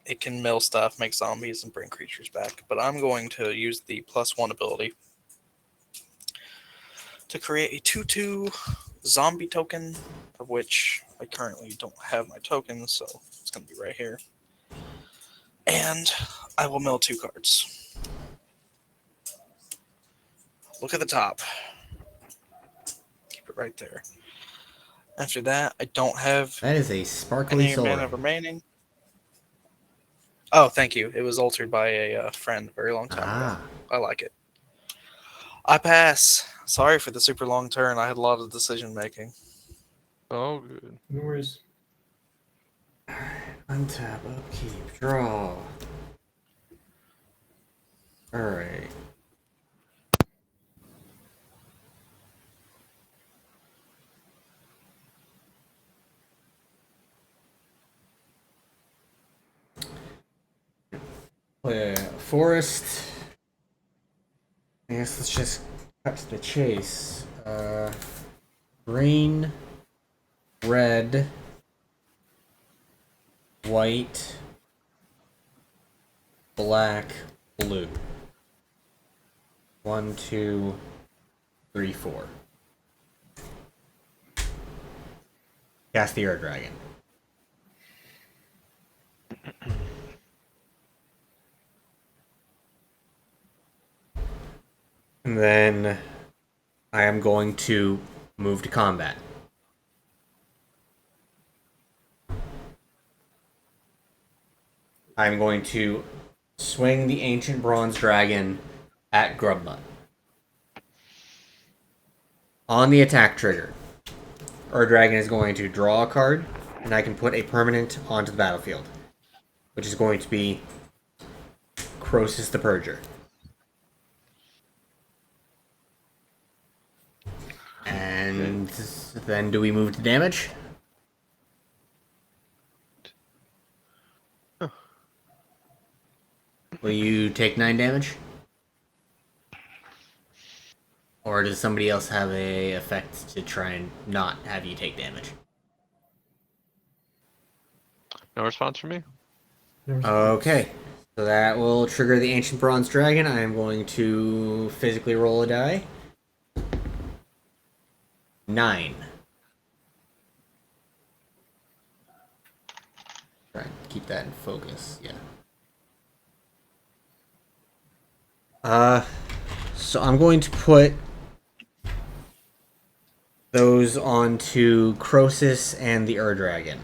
It can mill stuff, make zombies, and bring creatures back. But I'm going to use the +1 ability to create a 2/2 zombie token, of which I currently don't have my token, so it's going to be right here. And I will mill 2 cards. Look at the top. Keep it right there. After that, I don't have That is a sparkly any sword. mana remaining. Oh, thank you. It was altered by a friend a very long time ago. I like it. I pass. Sorry for the super long turn. I had a lot of decision making. Oh, good. No worries. Untap, upkeep, draw. Alright. Play Forest. I guess let's just cut to the chase. Green, red, white, black, blue. 1, 2, 3, 4. Cast the Air Dragon. And then I am going to move to combat. I'm going to swing the Ancient Bronze Dragon at Grubbutt. On the attack trigger, our dragon is going to draw a card, and I can put a permanent onto the battlefield, which is going to be Croesus the Purger. And then do we move to damage? Will you take 9 damage? Or does somebody else have a effect to try and not have you take damage? No response from me? Okay. So that will trigger the Ancient Bronze Dragon. I am going to physically roll a die. 9. Try and keep that in focus, yeah. So I'm going to put those onto Croesus and the Ur-Dragon.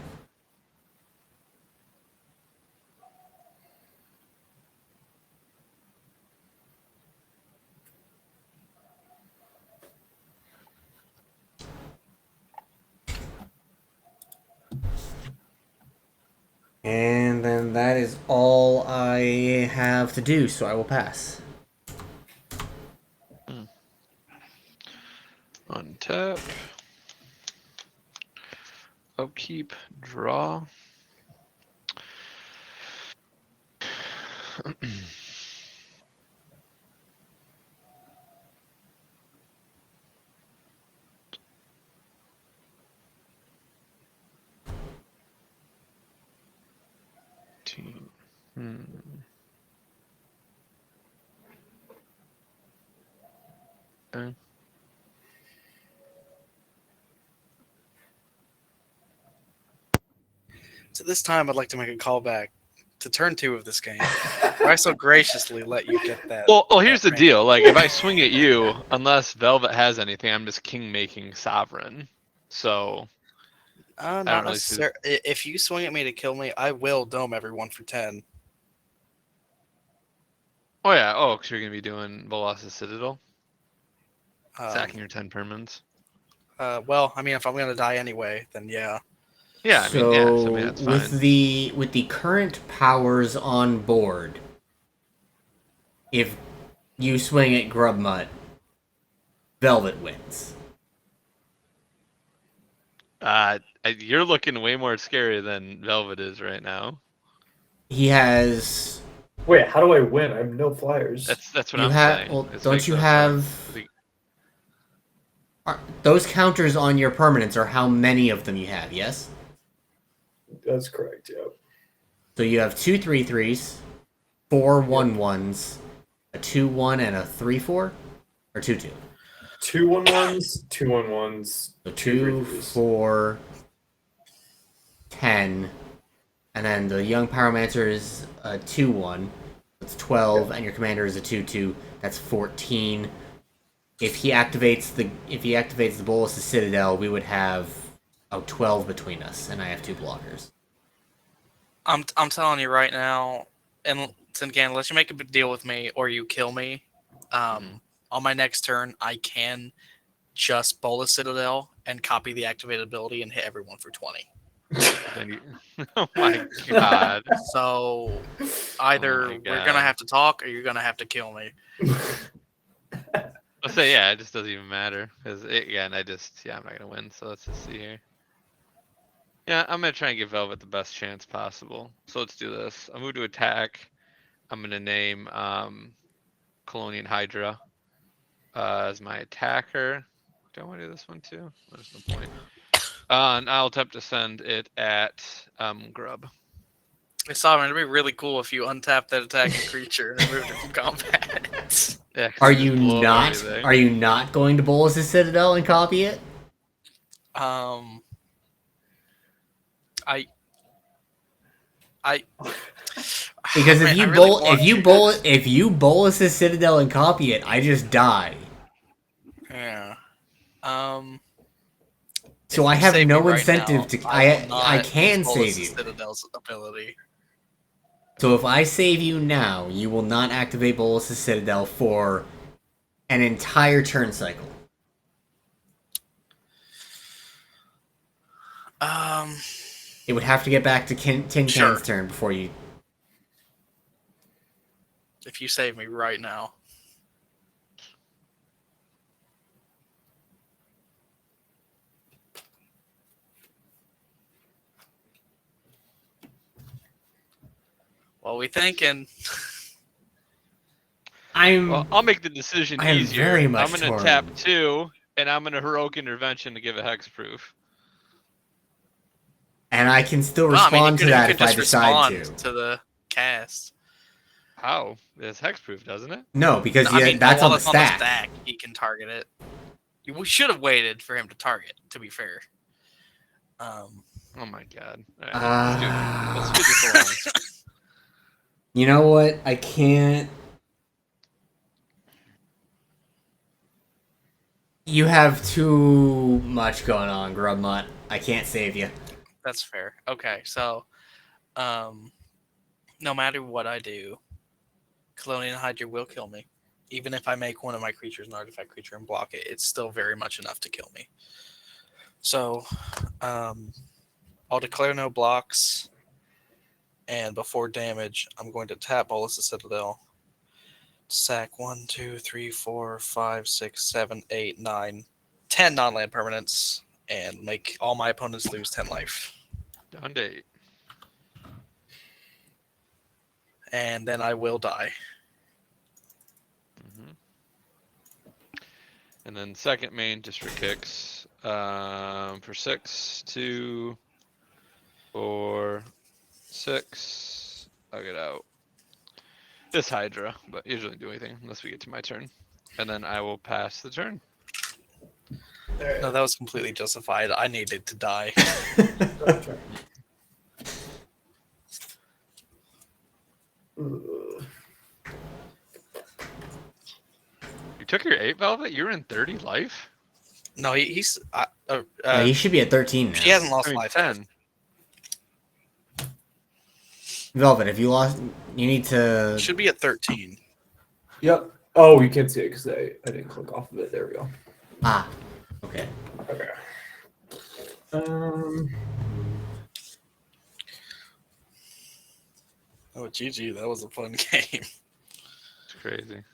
And then that is all I have to do, so I will pass. Untap. Upkeep. Draw. Team. Okay. So this time, I'd like to make a callback to turn 2 of this game, where I so graciously let you get that. Well, here's the that deal. Like, if I swing at you, unless Velvet has anything, I'm just king making sovereign. So Not don't really see necessarily. If you swing at me to kill me, I will dome everyone for 10. oh yeah, oh, because you're gonna be doing Velocis Citadel, Um, sacking your 10 permanents. well, I mean, if I'm gonna die anyway, then yeah. Yeah, I mean, yeah. So I mean, that's with fine. the current powers on board, if you swing at Grubmutt, Velvet wins. You're looking way more scary than Velvet is right now. He has. Wait, how do I win? I have no flyers. That's what You I'm have. saying. Well, It's don't like you the- have? the- Those counters on your permanents are how many of them you have? Yes. That's correct. Yeah. So you have 2 3/3s, 4 1/1s, a 2/1, and a 3/4, or 2/2. 2/1/1s, 2/1/1s. So 2 2, 3/3s. 4, 10, and then the Young Pyromancer is a 2/1. That's 12, and your commander is a 2/2. That's 14. If he activates the Bolus' Citadel, we would have 12 between us, and I have 2 blockers. I'm telling you right now, and again, let you make a big deal with me, or you kill me. On my next turn, I can just Bolus Citadel and copy the activated ability and hit everyone for 20. oh my god. So either Oh my we're God. gonna have to talk, or you're gonna have to kill me. Let's say yeah, it just doesn't even matter because again, I'm not gonna win. So let's just see here. Yeah, I'm gonna try and give Velvet the best chance possible. So let's do this. I'm going to attack. I'm gonna name Colonian Hydra as my attacker. Do I want to do this one too? There's no point. And I'll attempt to send it at Grub. Hey, Sovereign, it'd be really cool if you untap that attacking creature and removed it from combat. Yeah, 'cause Are I just you blow up not? everything. Are you not going to Bolus' Citadel and copy it? I Because if Man, I you really bowl, want to. if you Bolus' Citadel and copy it, I just die. Yeah. So If I you have save me no right incentive now, to. will I not can use save Bolus's you. Citadel's ability. So if I save you now, you will not activate Bolus' Citadel for an entire turn cycle. It would have to get back to Tin Sure. Can's turn before you. If you save me right now. What we thinking? Well, I'll make the decision I am easier. very much I'm gonna torn. tap 2, and I'm gonna heroic intervention to give a hexproof. And I can still Well, I mean, respond to that you if could I just decide respond to. to the cast. How? It's hexproof, doesn't it? No, because No, I mean, that's on while the it's on the stack. stack, he can target it. We should have waited for him to target. To be fair. Oh my god. All right, let's do this along. You know what? I can't. You have too much going on, Grubmutt. I can't save you. That's fair. Okay, so, no matter what I do, Colonial Hydra will kill me. Even if I make one of my creatures an artifact creature and block it, it's still very much enough to kill me. So, I'll declare no blocks. And before damage, I'm going to tap Ballista Citadel. Sack 1, 2, 3, 4, 5, 6, 7, 8, 9, 10 non-land permanents, and make all my opponents lose 10 life. Down to 8. And then I will die. Mm-hmm. And then second main, just for kicks. For 6, 2, 4, 6. I'll get out this Hydra, but usually do anything unless we get to my turn. And then I will pass the turn. No, that was completely justified. I needed to die. Okay. You took your 8 Velvet? You're in 30 life? No, he's. Yeah, he should be at 13 now. He hasn't lost I mean, life. 10. Velvet, if you lost, you need to. Should be at 13. Yep. Oh, you can't see it because I didn't click off of it. There we go. Ah, okay. Okay. Oh, GG, that was a fun game. It's crazy.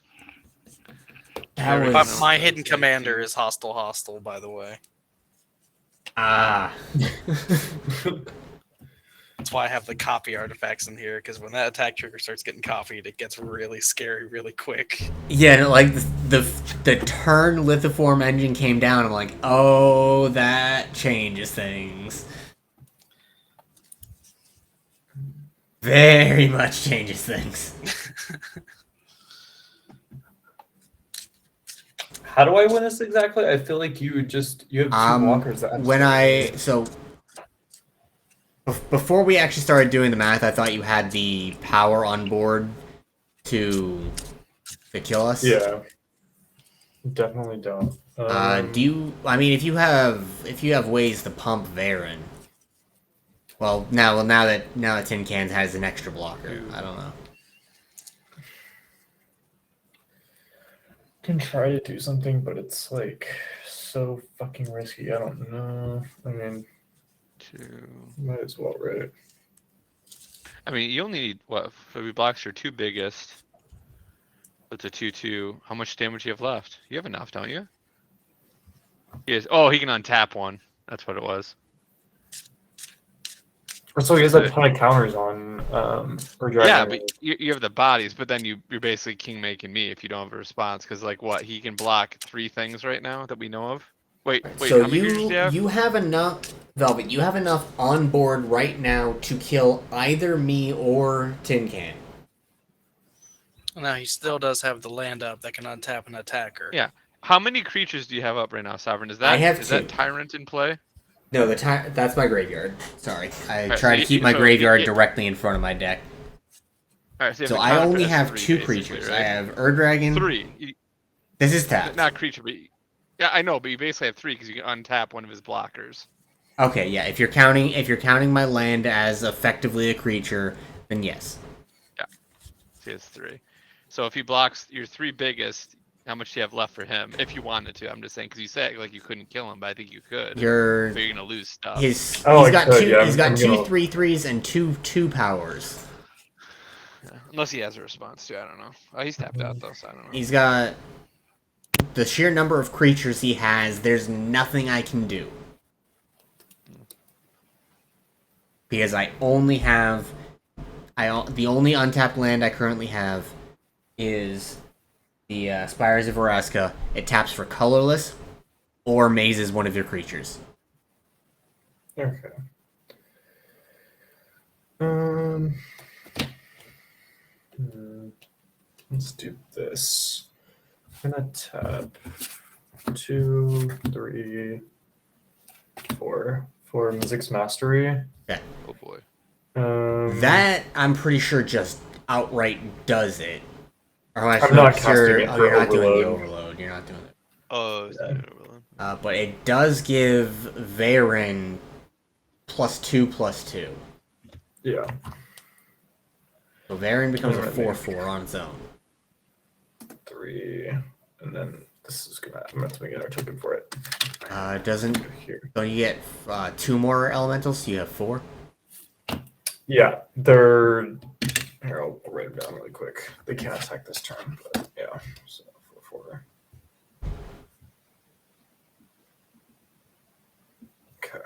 That Very was- My hidden commander is hostile, by the way. Ah. That's why I have the copy artifacts in here, because when that attack trigger starts getting copied, it gets really scary really quick. Yeah, and like the turn lithoform engine came down, I'm like, oh, that changes things. Very much changes things. How do I win this exactly? I feel like you have two blockers that Before we actually started doing the math, I thought you had the power on board to kill us. Yeah. Definitely don't. Do you? I mean, if you have ways to pump Varen. Well, now that Tin Cans has an extra blocker, I don't know. Can try to do something, but it's like so fucking risky. I don't know. I mean, 2. might as well, right? I mean, you only need, what, if he blocks your 2 biggest. It's a 2/2. How much damage do you have left? You have enough, don't you? Yes. Oh, he can untap one. That's what it was. So he has a ton of counters on or dragon. Yeah, but you have the bodies, but then you're basically king making me if you don't have a response. Because like what, he can block 3 things right now that we know of. Wait. So how many creatures do you have? you have enough, Velvet. You have enough on board right now to kill either me or Tin Can. Now, he still does have the land up that can untap an attacker. Yeah. How many creatures do you have up right now, Sovereign? Is I have is 2. that Tyrant in play? No, that's my graveyard. Sorry, I Alright, try so to keep my so graveyard you- directly in front of my deck. All right, so, you have So the I counter only as have 3, 2 basically, creatures. right? I have Ur-Dragon. 3. This is tapped. Not creature, but yeah, I know, but you basically have 3 because you can untap one of his blockers. Okay, yeah. If you're counting my land as effectively a creature, then yes. So he has 3. So if he blocks your 3 biggest, how much do you have left for him? If you wanted to, I'm just saying because you said like you couldn't kill him, but I think you could. You're So you're gonna lose stuff. he's Oh, I got could, 2. yeah, He's got I'm 2 gonna- 3/3s and 2 powers. Yeah, unless he has a response to, I don't know. Oh, he's tapped out though, so I don't know. He's got the sheer number of creatures he has. There's nothing I can do because I only have the only untapped land I currently have is the Spires of Veraska. It taps for colorless or mazes one of your creatures. Okay. Let's do this. I'm gonna tap 2, 3, 4 for Music's Mastery. Oh boy. That I'm pretty sure just outright does it. Or I'm not casting it for you're not doing the Overload. overload. You're not doing it. Oh, it's Yeah. not overload. But it does give Varen +2/+2. Yeah. So Varen becomes a Alright. 4/4 on its own. 3, and then this is gonna. I'm going to get our token for it. Doesn't Here. don't you get 2 more elementals? So you have 4. Yeah, they're. Here, I'll write them down really quick. They can't attack this turn, but yeah. So 4/4. Okay.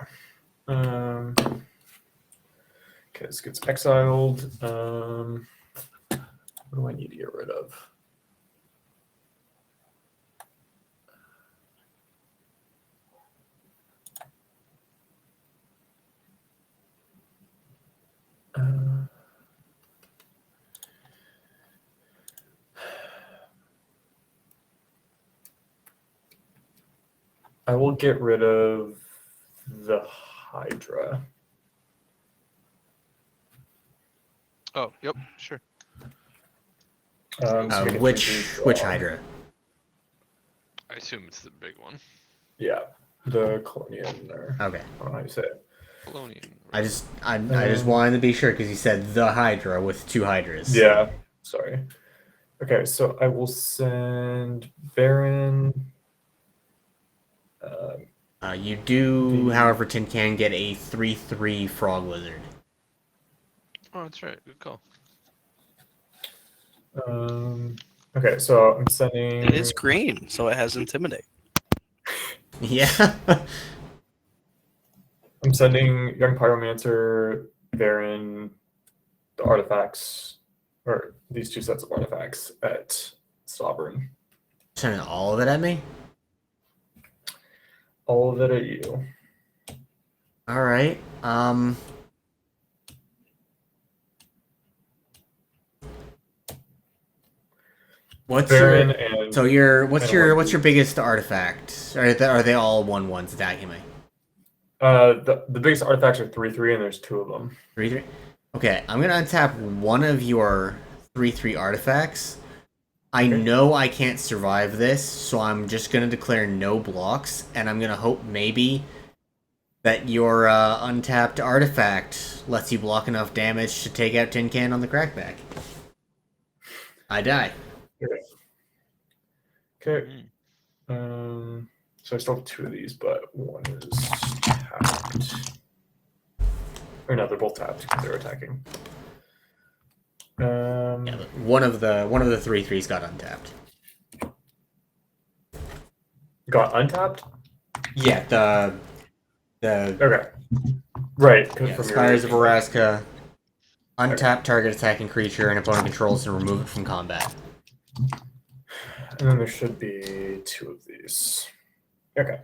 Okay, this gets exiled. What do I need to get rid of? I will get rid of the Hydra. Oh, yep, sure. So make it Which 3/3 which draw. Hydra? I assume it's the big one. Yeah, the Colonian, or Okay. I don't know how you say it. Colonian. I just wanted to be sure because you said the Hydra with 2 Hydras. Yeah, sorry. Okay, so I will send Baron. You do, however, Tin Can get a 3/3 Frog Lizard. Oh, that's right. Good call. Okay, so I'm sending. It is green, so it has Intimidate. Yeah. I'm sending Young Pyromancer, Baron, the artifacts, or these 2 sets of artifacts at Sovereign. Sending all of it at me? All of it at you. All right. What's Baron your and so your what's and your one what's your beast. biggest artifact? Are they all 1/1s attacking me? The biggest artifacts are 3/3, and there's 2 of them. 3/3. Okay, I'm gonna untap one of your 3/3 artifacts. I Okay. know I can't survive this, so I'm just gonna declare no blocks, and I'm gonna hope maybe that your untapped artifact lets you block enough damage to take out Tin Can on the crackback. I die. Okay. So I still have 2 of these, but one is tapped. Or no, they're both tapped because they're attacking. Yeah, but one of the 3/3s got untapped. Got untapped? Yeah, the Okay. Right. 'cause yeah, from your- Spires of Araska. Untap target attacking creature and opponent controls and remove it from combat. And then there should be 2 of these. Okay.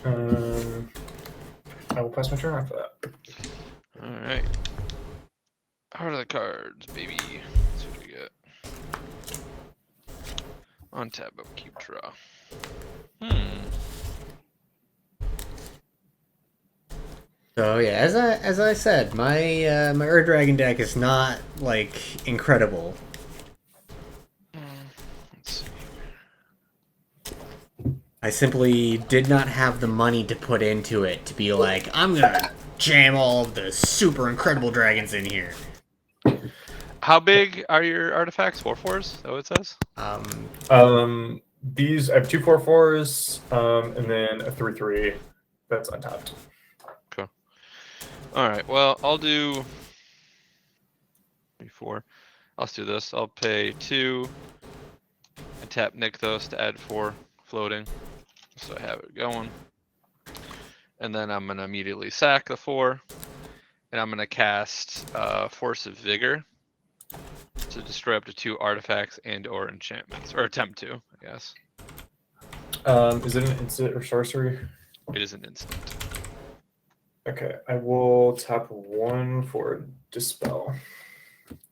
I will pass my turn after that. All right. Heart of the cards, baby. Let's see what we get. On tab, keep draw. So yeah, as I said, my my Ur Dragon deck is not like incredible. Let's see. I simply did not have the money to put into it to be like, I'm gonna jam all of the super incredible dragons in here. How big are your artifacts? 4/4s? Is that what it says? These I have 2 4/4s, and then a 3/3 that's untapped. All right. Well, I'll do 4. I'll do this. I'll pay 2 and tap Nykthos to add 4 floating, so I have it going. And then I'm gonna immediately sack the 4, and I'm gonna cast Force of Vigor to destroy up to 2 artifacts and/or enchantments, or attempt to, I guess. Is it an instant or sorcery? It is an instant. Okay, I will tap 1 for Dispel.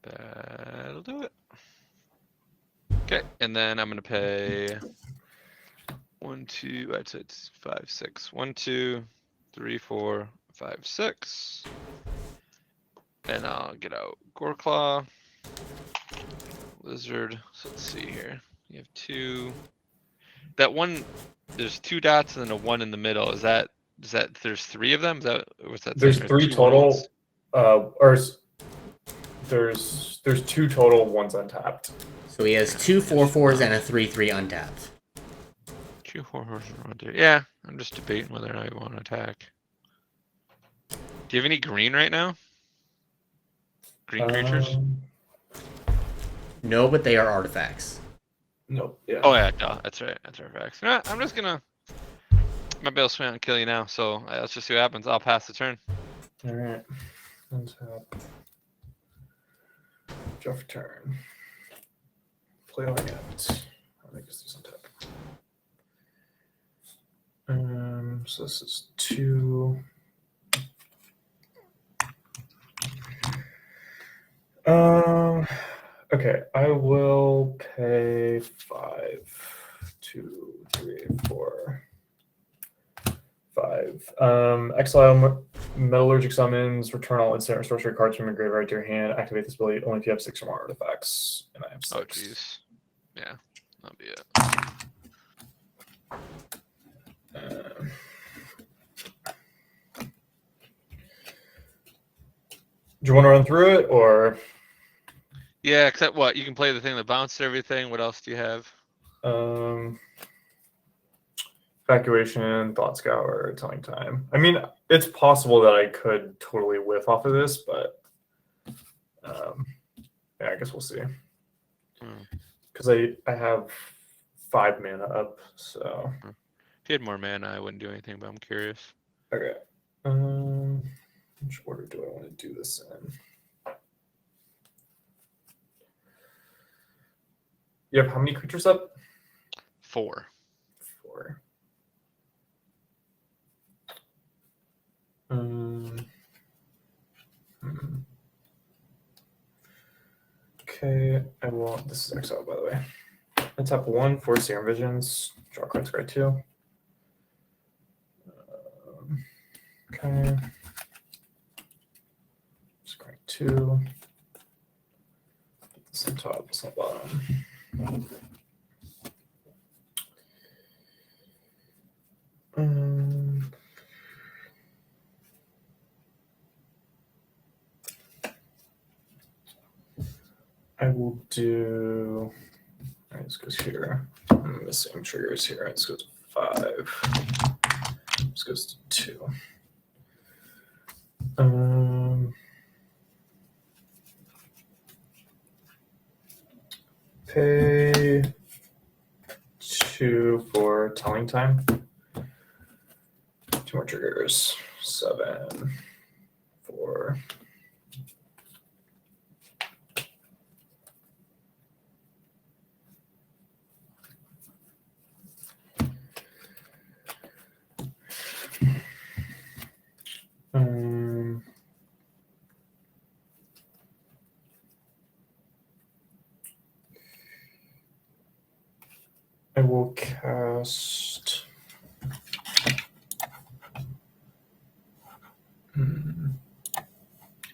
That'll do it. Okay, and then I'm gonna pay 1, 2, I'd say it's 5, 6. 1, 2, 3, 4, 5, 6. And I'll get out Goreclaw, Lizard. So let's see here. You have 2. That one, there's 2 dots and then a 1 in the middle. Is that there's 3 of them? Is that what's that? There's saying? Or 3 2 total. ones? There's 2 total. One's untapped. So he has 2 4/4s and a 3/3 untapped. 2 4 horses around there. Yeah, I'm just debating whether or not I want to attack. Do you have any green right now? Green creatures? No, but they are artifacts. Nope. Yeah. Oh yeah, no, that's right. That's right. Facts. No, I'm just gonna. Maybe I'll swing out and kill you now. So let's just see what happens. I'll pass the turn. All right. Untap. Draw for turn. Play land. I think this is untap. So this is 2. Okay, I will pay 5, 2, 3, 4, 5. Exile metallurgic summons, return all instant or sorcery cards from your graveyard to your hand. Activate this ability only if you have 6 or more artifacts. And I have 6. Oh jeez. Yeah, that'll be it. Do you want to run through it, or Yeah, except what? You can play the thing that bounced everything. What else do you have? evacuation, thought scour, telling time? I mean, it's possible that I could totally whiff off of this, but yeah, I guess we'll see. Because I have 5 mana up, so If you had more mana, I wouldn't do anything, but I'm curious. okay. Which order do I want to do this in? You have how many creatures up? 4. 4. Okay, I will. This is exile, by the way. I tap 1 for Serum Visions. Draw cards, grade 2. Okay. Scrying 2. Put this on top, this on bottom. I will do. All right, this goes here. I'm missing triggers here. This goes to 5. This goes to 2. Pay 2 for telling time. 2 more triggers. 7, 4. I will cast.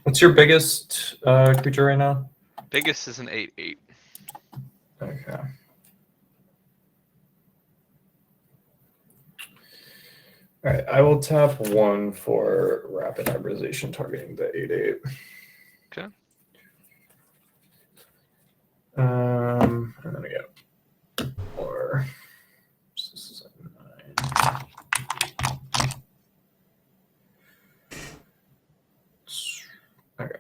What's your biggest creature right now? Biggest is an 8/8. Okay. All right, I will tap 1 for rapid hybridization targeting the 8/8. Okay. And then I get more. So this is a 9. Okay.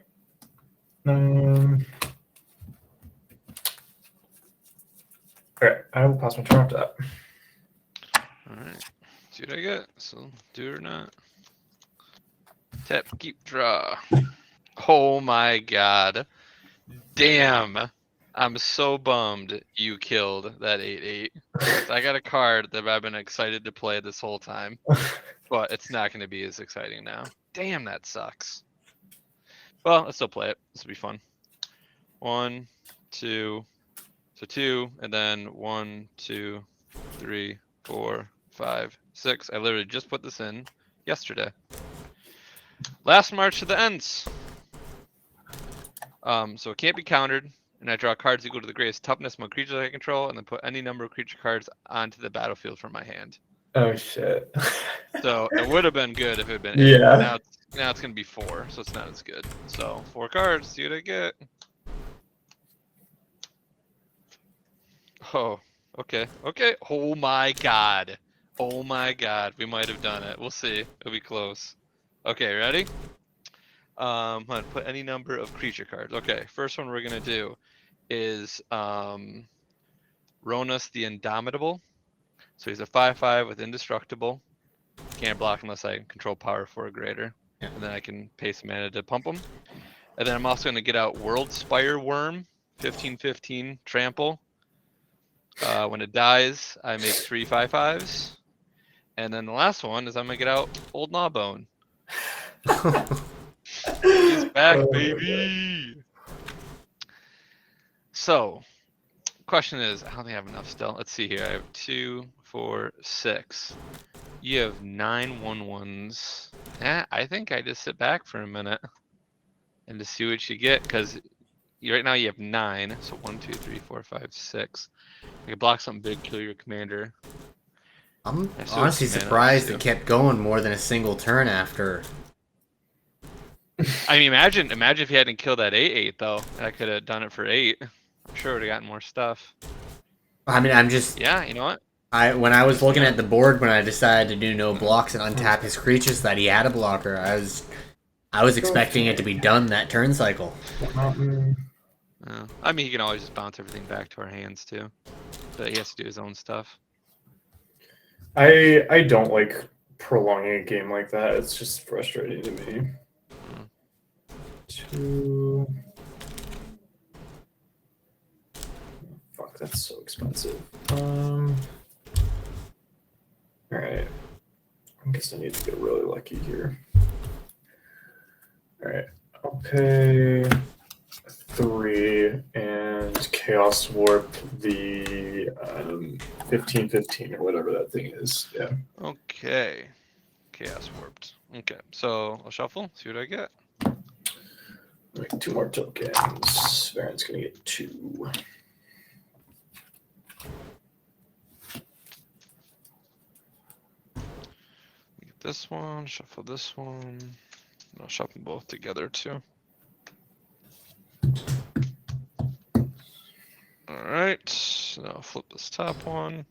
Okay, I will pass my turn after that. Alright. See what I get. So do it or not. Tap, keep, draw. Oh my god. Damn. I'm so bummed you killed that 8/8. I got a card that I've been excited to play this whole time. But it's not going to be as exciting now. Damn, that sucks. Well, let's still play it. This will be fun. 1, 2. So 2, and then 1, 2, 3, 4, 5, 6. I literally just put this in yesterday. Last march to the ends. So it can't be countered, and I draw cards equal to the greatest toughness among creatures I control, and then put any number of creature cards onto the battlefield from my hand. Oh shit. So it would have been good if it had been 8. Yeah. Now it's gonna be 4, so it's not as good. So 4 cards. See what I get. Oh, okay, okay. Oh my god. Oh my god. We might have done it. We'll see. It'll be close. Okay, ready? I'm gonna put any number of creature cards. Okay, first one we're gonna do is Ronus the Indomitable. So he's a 5/5 with indestructible. Can't block unless I control power 4 or greater. Yeah. And then I can pay some mana to pump him. And then I'm also gonna get out World Spire Worm, 15/15 trample. When it dies, I make 3 5/5s. And then the last one is I'm gonna get out Old Gnawbone. He's back, Oh my baby. So, question is, I don't think I have enough still. Let's see here. I have 2, 4, 6. You have 9 1/1s. I think I just sit back for a minute and just see what you get, because right now you have 9. So 1, 2, 3, 4, 5, 6. I could block something big, kill your commander. I'm I still honestly have some mana surprised too. it kept going more than a single turn after. I mean, imagine if you hadn't killed that 8/8 though. I could have done it for 8. I'm sure would have gotten more stuff. I mean, I'm just Yeah, you know what? when I was looking Yeah. at the board when I decided to do no blocks and untap his creatures that he had a blocker, I was expecting it to be done that turn cycle. I mean, he can always just bounce everything back to our hands too, but he has to do his own stuff. I don't like prolonging a game like that. It's just frustrating to me. 2. Fuck, that's so expensive. All right. I guess I need to get really lucky here. All right, I'll pay 3 and Chaos Warp the 15/15 or whatever that thing is. Yeah. Okay. Chaos warped. Okay, so I'll shuffle, see what I get. Make 2 more tokens. Baron's gonna get 2. Get this one, shuffle this one. I'll shuffle them both together too. Alright, now I'll flip this top one.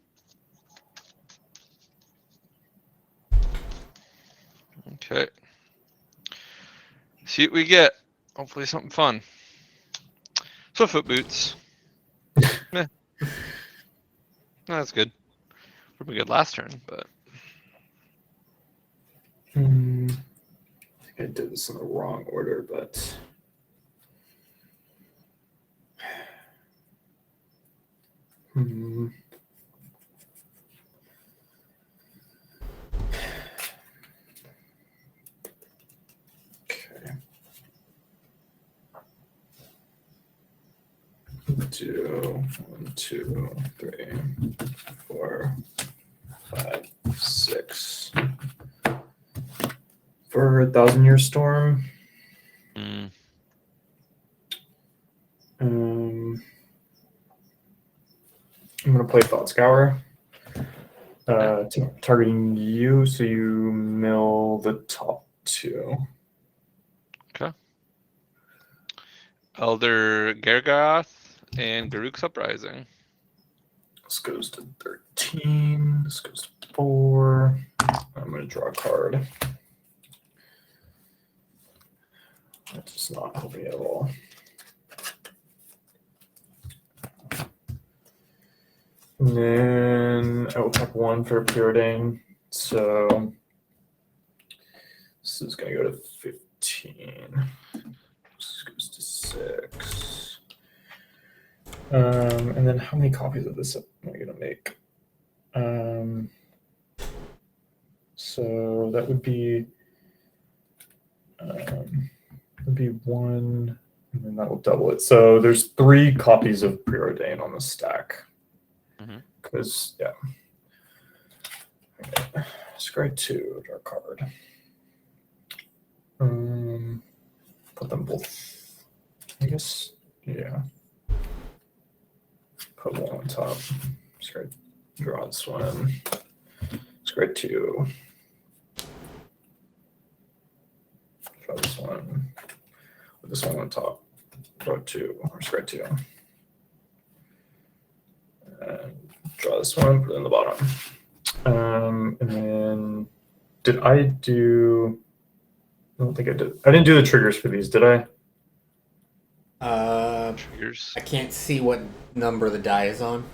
Okay. See what we get. Hopefully something fun. So foot boots. Meh. No, that's good. Pretty good last turn, but I think I did this in the wrong order, but okay. 2, 1, 2, 3, 4, 5, 6. For 1,000-Year Storm. I'm gonna play Thought Scour. Targeting you, so you mill the top 2. okay. Elder Gargaroth and Garuk's Uprising. This goes to 13. This goes to 4. I'm gonna draw a card. That does not help me at all. And then I will tap 1 for Preordain. So this is going to go to 15. This goes to 6. And then how many copies of this am I going to make? So that would be 1, and then that will double it. So there's 3 copies of Preordain on the stack. Because, yeah. Okay. Scry 2, draw a card. Put them both, I guess, yeah. Put 1 on top. Scry, draw this one. Scry 2. Draw this one. Put this one on top. Draw 2, or scry 2. And draw this one, put it in the bottom. And then, did I do I don't think I did. I didn't do the triggers for these, did I? Triggers. I can't see what number the die is on.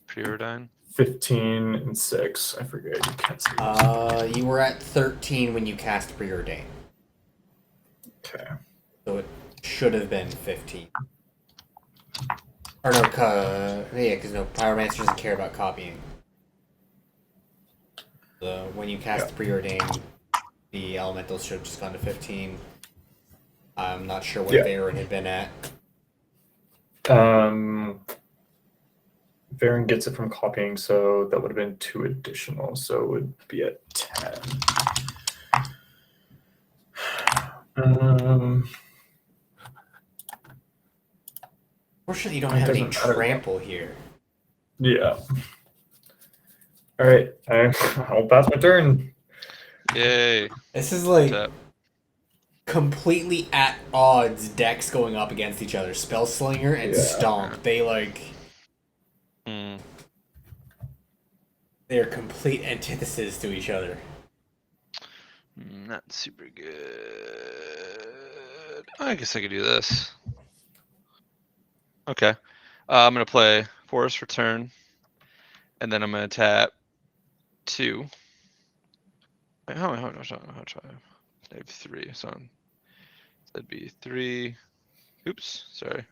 Preordain. 15 and 6. I forget. You can't see. You were at 13 when you cast Preordain. Okay. So it should have been 15. Or no, yeah, because no, Pyromancer doesn't care about copying. So when you cast Preordain, the elementals should have just gone to 15. I'm not sure what Varen had been at. Varen gets it from copying, so that would have been 2 additional, so it would be at 10. Fortunately, you don't It have any doesn't matter. trample here. Yeah. All right, I'll pass my turn. Yay. This is like Tap. completely at odds decks going up against each other. Spellslinger and Yeah. Stomp. They like Hmm. they're complete antitheses to each other. Not super good. I guess I could do this. Okay. I'm gonna play Forest Return, and then I'm gonna tap 2. Wait, how much? I have 3, so that'd be 3. Oops, sorry.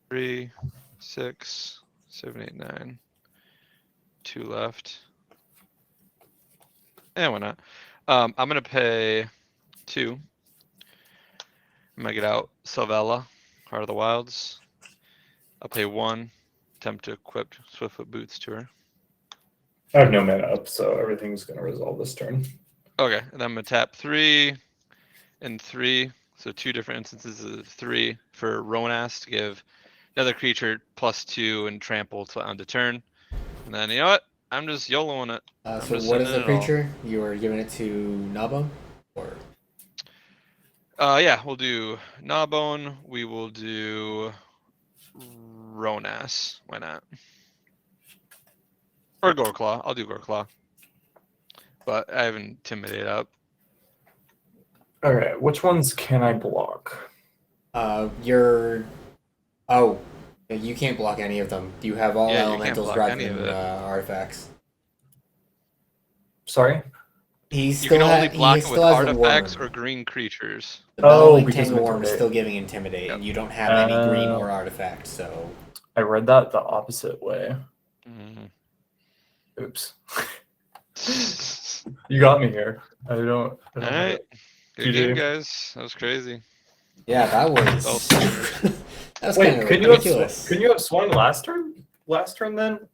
3, 6, 7, 8, 9. 2 left. And why not? I'm gonna pay 2. I'm gonna get out Sylvella, Heart of the Wilds. I'll pay 1. Attempt to equip Swiftfoot Boots to her. I have no mana up, so everything's gonna resolve this turn. Okay, and I'm gonna tap 3 and 3. So 2 different instances of 3 for Ronas to give another creature +2 and trample till end of turn. And then you know what? I'm just YOLOing it. I'm So just what is sending the it all. creature? You are giving it to Nabo? Or Yeah, we'll do Gnawbone. We will do Ronas. Why not? Or Goreclaw. I'll do Goreclaw. But I have Intimidate up. All right, which ones can I block? you're oh, you can't block any of them. You have all Yeah, you can't elementals block rather any of than it. artifacts. Sorry. He You still can only block he it with still has the artifacts worm. or green creatures. The Oh, Meddling because of Tangle Worm is Intimidate. still giving Intimidate, Yep. and you don't have any green or artifact, so... I read that the opposite way. Mhm. Oops. You got me here. I don't have Alright. it. Good game, GG. guys. That was crazy. Yeah, that was... Well, that was Wait, kind of couldn't you have ridiculous. couldn't you have swung last turn? Last turn then?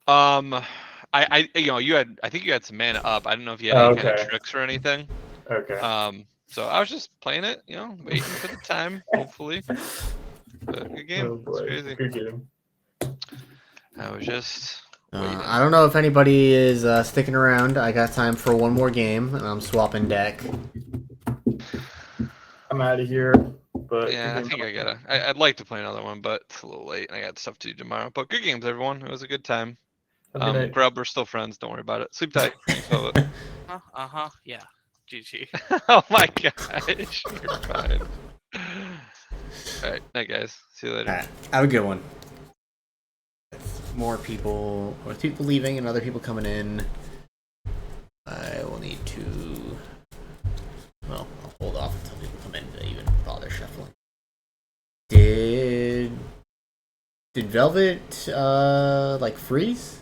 I you had, I think you had some mana up. I don't know if you had any kind of Okay. tricks or anything. Okay. So I was just playing it, waiting for the time, hopefully. But good game. Oh It's boy. crazy. Good game. I was just waiting. I don't know if anybody is sticking around. I got time for one more game, and I'm swapping deck. I'm out of here. But Yeah, I think I gotta. I'd like to play another one, but it's a little late, and I got stuff to do tomorrow. But good games, everyone. It was a good time. Have a good night. Grub, we're still friends. Don't worry about it. Sleep tight. Thanks, Velvet. Yeah. GG. Oh my gosh, you're fine. All right, night, guys. See you later. Alright, have a good one. More people, with people leaving and other people coming in. I will need to... Well, I'll hold off until people come in to even bother shuffling. Did Velvet, like, freeze?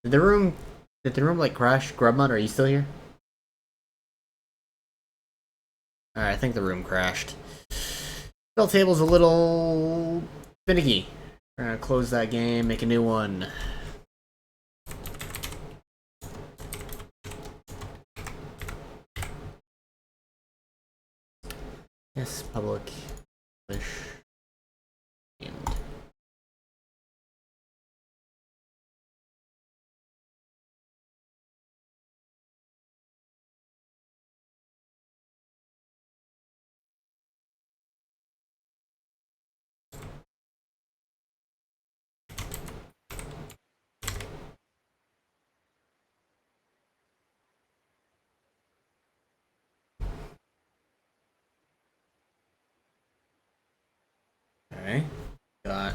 Did the room like crash? Grubmud, are you still here? Alright, I think the room crashed. Spell table's a little finicky. We're gonna close that game, make a new one. Yes, public. English. Got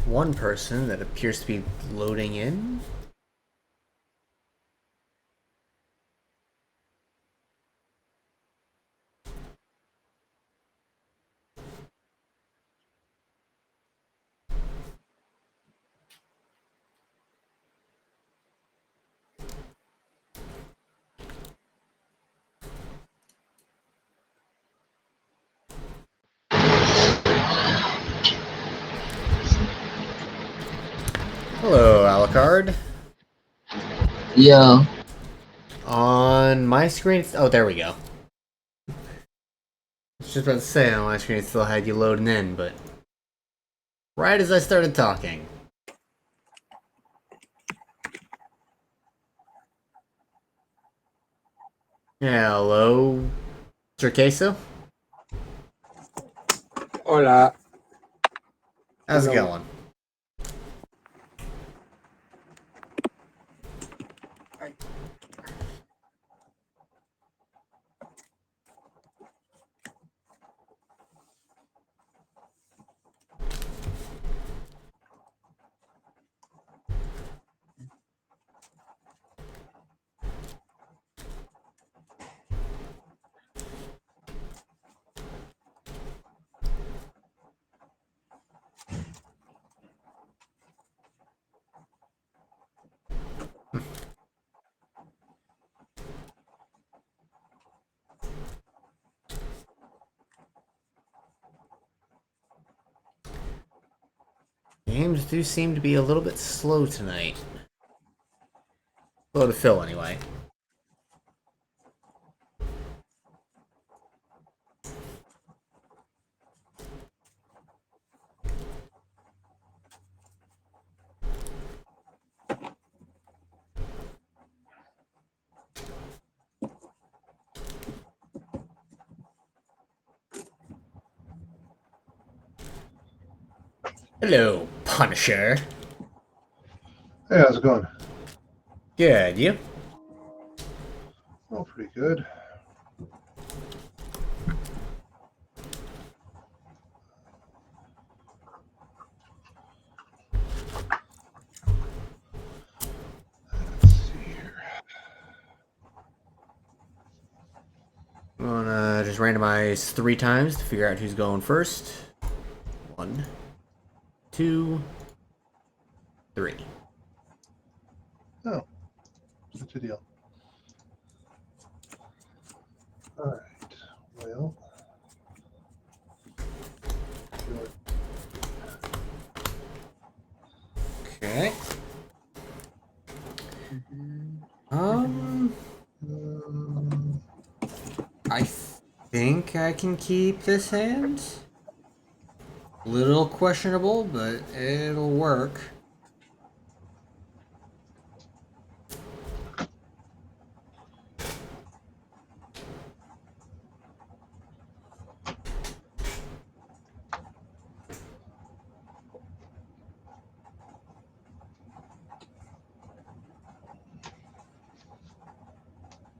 one person that appears to be loading in. Hello, Alucard. Yo, On my screen, oh, there we go. I was just about to say, on my screen it still had you loading in, but right as I started talking. Hello, Mr. Queso. Hola. How's it Hello. going? Games do seem to be a little bit slow tonight. Slow to fill, anyway. Hello, Punisher. Hey, how's it going? Good, you? Oh, pretty good. Let's see here. I'm gonna just randomize 3 times to figure out who's going first. 1, 2, 3. Oh, such a deal. All right. Well, good. Okay. Um, I think I can keep this hand. Little questionable, but it'll work.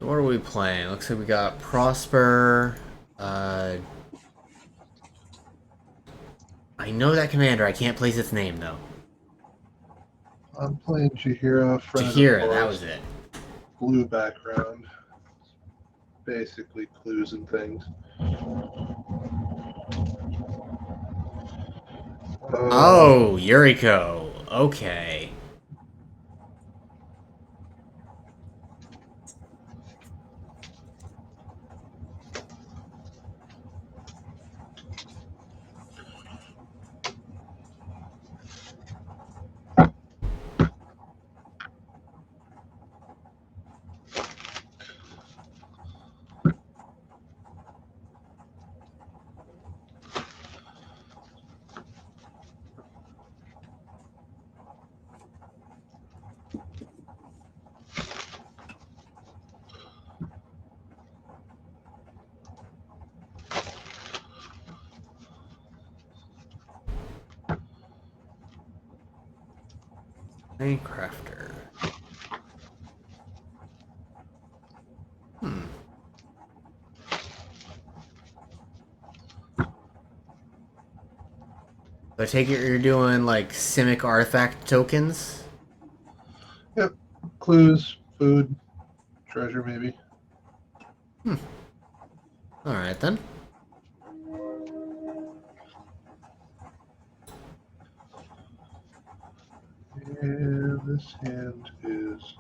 What are we playing? Looks like we got Prosper. I know that commander. I can't place its name though. I'm playing Chihira, friend of the Tahira, that forest, was it. blue background. Basically clues and things. Oh, Yuriko. Okay. Minecrafter. Hmm. I take it you're doing like Simic artifact tokens. Clues, food, treasure, maybe. Alright then. And this hand is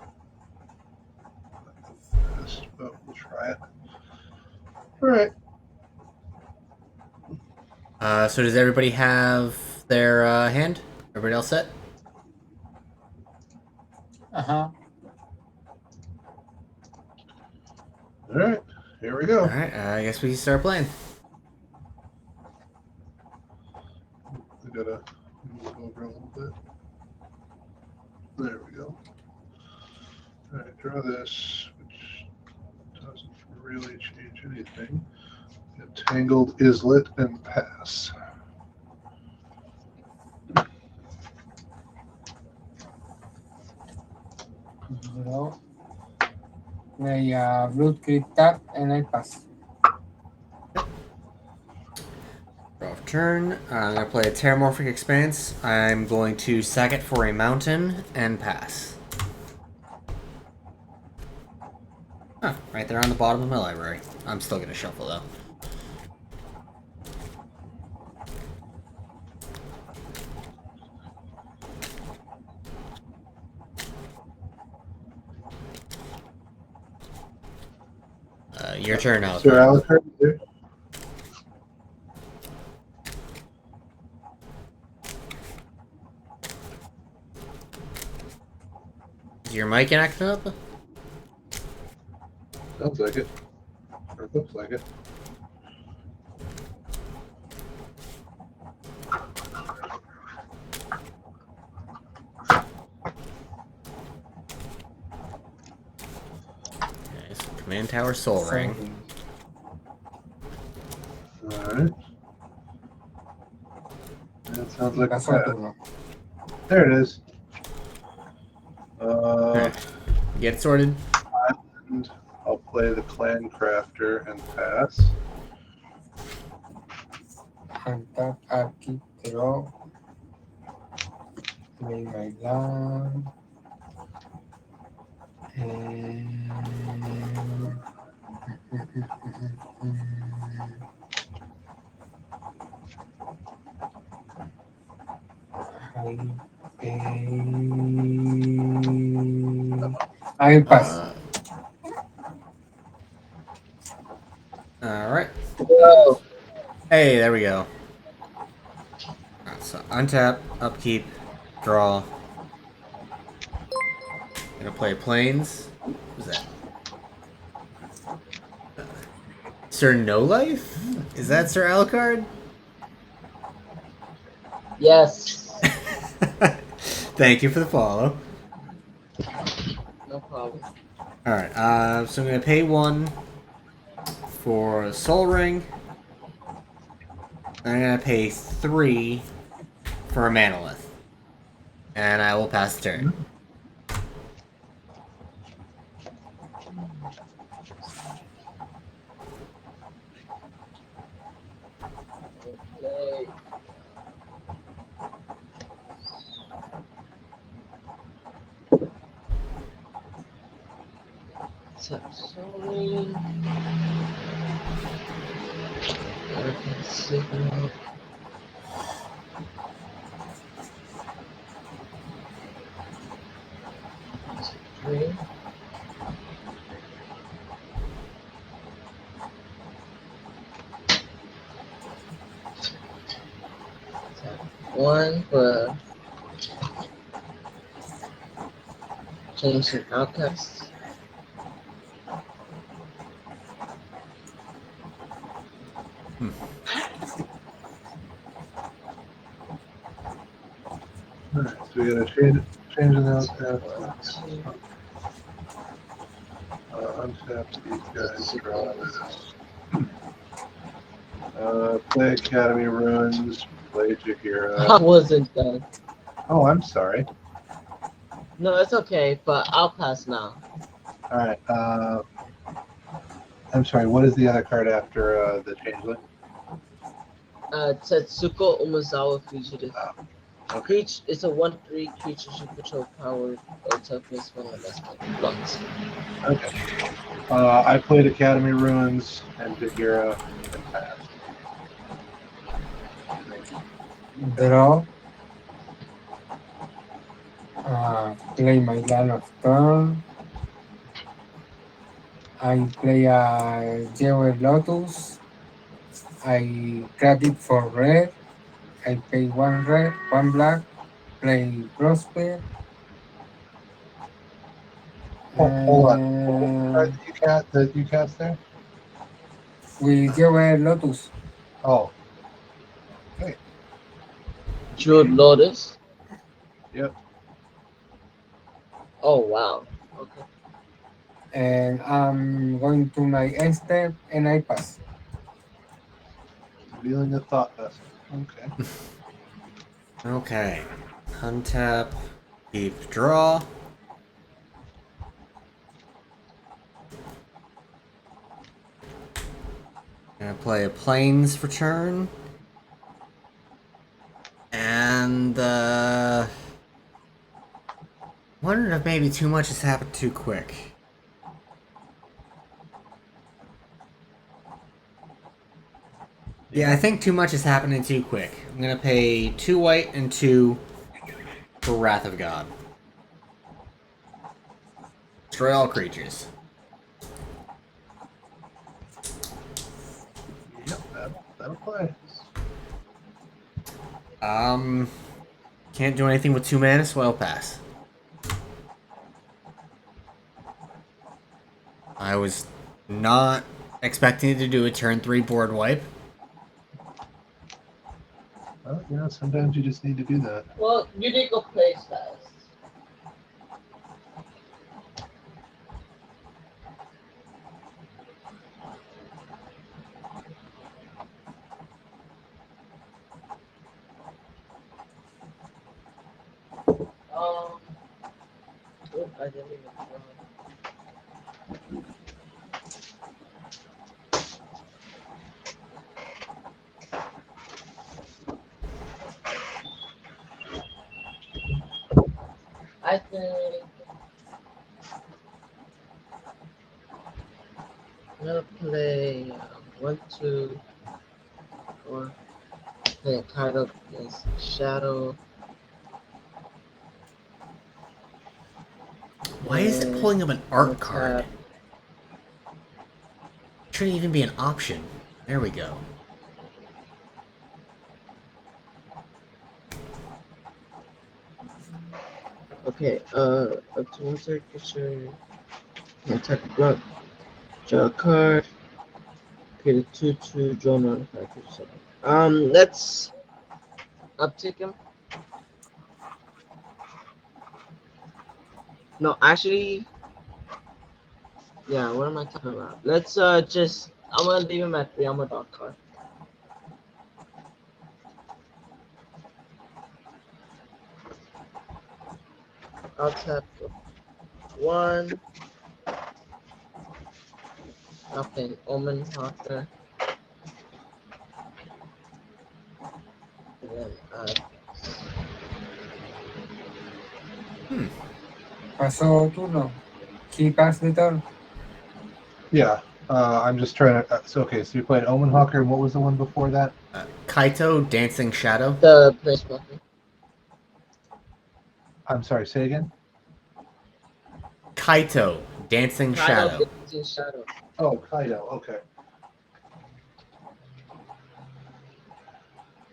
not the best, but we'll try it. Alright. So does everybody have their hand? Everybody else set? Uh-huh. Alright, here we go. Alright, I guess we can start playing. We gotta move over a little bit. There we go. Alright, draw this, which doesn't really change anything. Get Tangled Islet and pass. No. Play Root Crypt tap and I pass. Draw of turn. I'm going to play a Terramorphic Expanse. I'm going to sack it for a mountain and pass. Huh, right there on the bottom of my library. I'm still going to shuffle though. Your turn now. Sir Alucard, there. Is your mic acting up? Sounds like it. Or looks like it. Okay, so Command Tower Soul Ring. Alright. That sounds like a Pass on pass. turno. There it is. Get it sorted. And I'll play the Clan Crafter and pass. Untap, Archie, draw. Play my land. And... I pass. Alright. Hey, there we go. Alright, so untap, upkeep, draw. Gonna play Plains. Who's that? Sir No Life? Is that Sir Alucard? Yes. Thank you for the follow. No problem. Alright, so I'm gonna pay 1 for Soul Ring. I'm gonna pay 3 for a Manolith. And I will pass the turn. Okay. So, sorry. Signal. Three. One for change some outcasts. Alright, so we gotta change it out there. Untap these guys, draw this. Play Academy Ruins, play Jahira. I wasn't done. Oh, I'm sorry. No, it's okay, but I'll pass now. Alright, I'm sorry, what is the other card after the Changeling? Tetsuko Umazawa Fugitive. Okay. It's a 1/3 creature you control powered or toughness one less blocks. Okay. I played Academy Ruins and Vigera and passed. Draw. Play my land of turn. I play a Jewel Lotus. I grab it for red. I pay 1 red, 1 black. Play Prosper. Hold on. What was the card And that you cast there? with Jewel Lotus. Oh, Jeweled Lotus. yep. Oh wow. Okay. And I'm going to my end step and I pass. Revealing a thought vessel. Okay. Okay. Untap. Keep draw. Gonna play a plains for turn. And wondering if maybe too much has happened too quick. Yeah, I think too much is happening too quick. I'm gonna pay 2 white and 2 for Wrath of God. Destroy all creatures. Yep, that'll play. Can't do anything with 2 mana, so I'll pass. I was not expecting to do a turn 3 board wipe. Well, sometimes you just need to do that. Well, you did go place fast. I didn't even know. I think I'm gonna play 1, 2, 4. Play a card up against Shadow. Why is it pulling up an art card? Shouldn't even be an option. There we go. Okay, up to 1 circuit, attack the block, draw a card, create a 2/2, draw another 5/7. Let's uptick him. No, actually, yeah, what am I talking about? Let's just, I'm gonna leave him at 3. I'm gonna draw a card. I'll tap 1. I'll play Omen Hawker. And then Paso turno. He passed the turn. Yeah. I'm just trying to. So you played Omen Hawker, and what was the one before that? Kaito, Dancing Shadow. the place button. I'm sorry. Say again. Kaito, Dancing Shadow. Shadow. Oh, Kaido. Okay.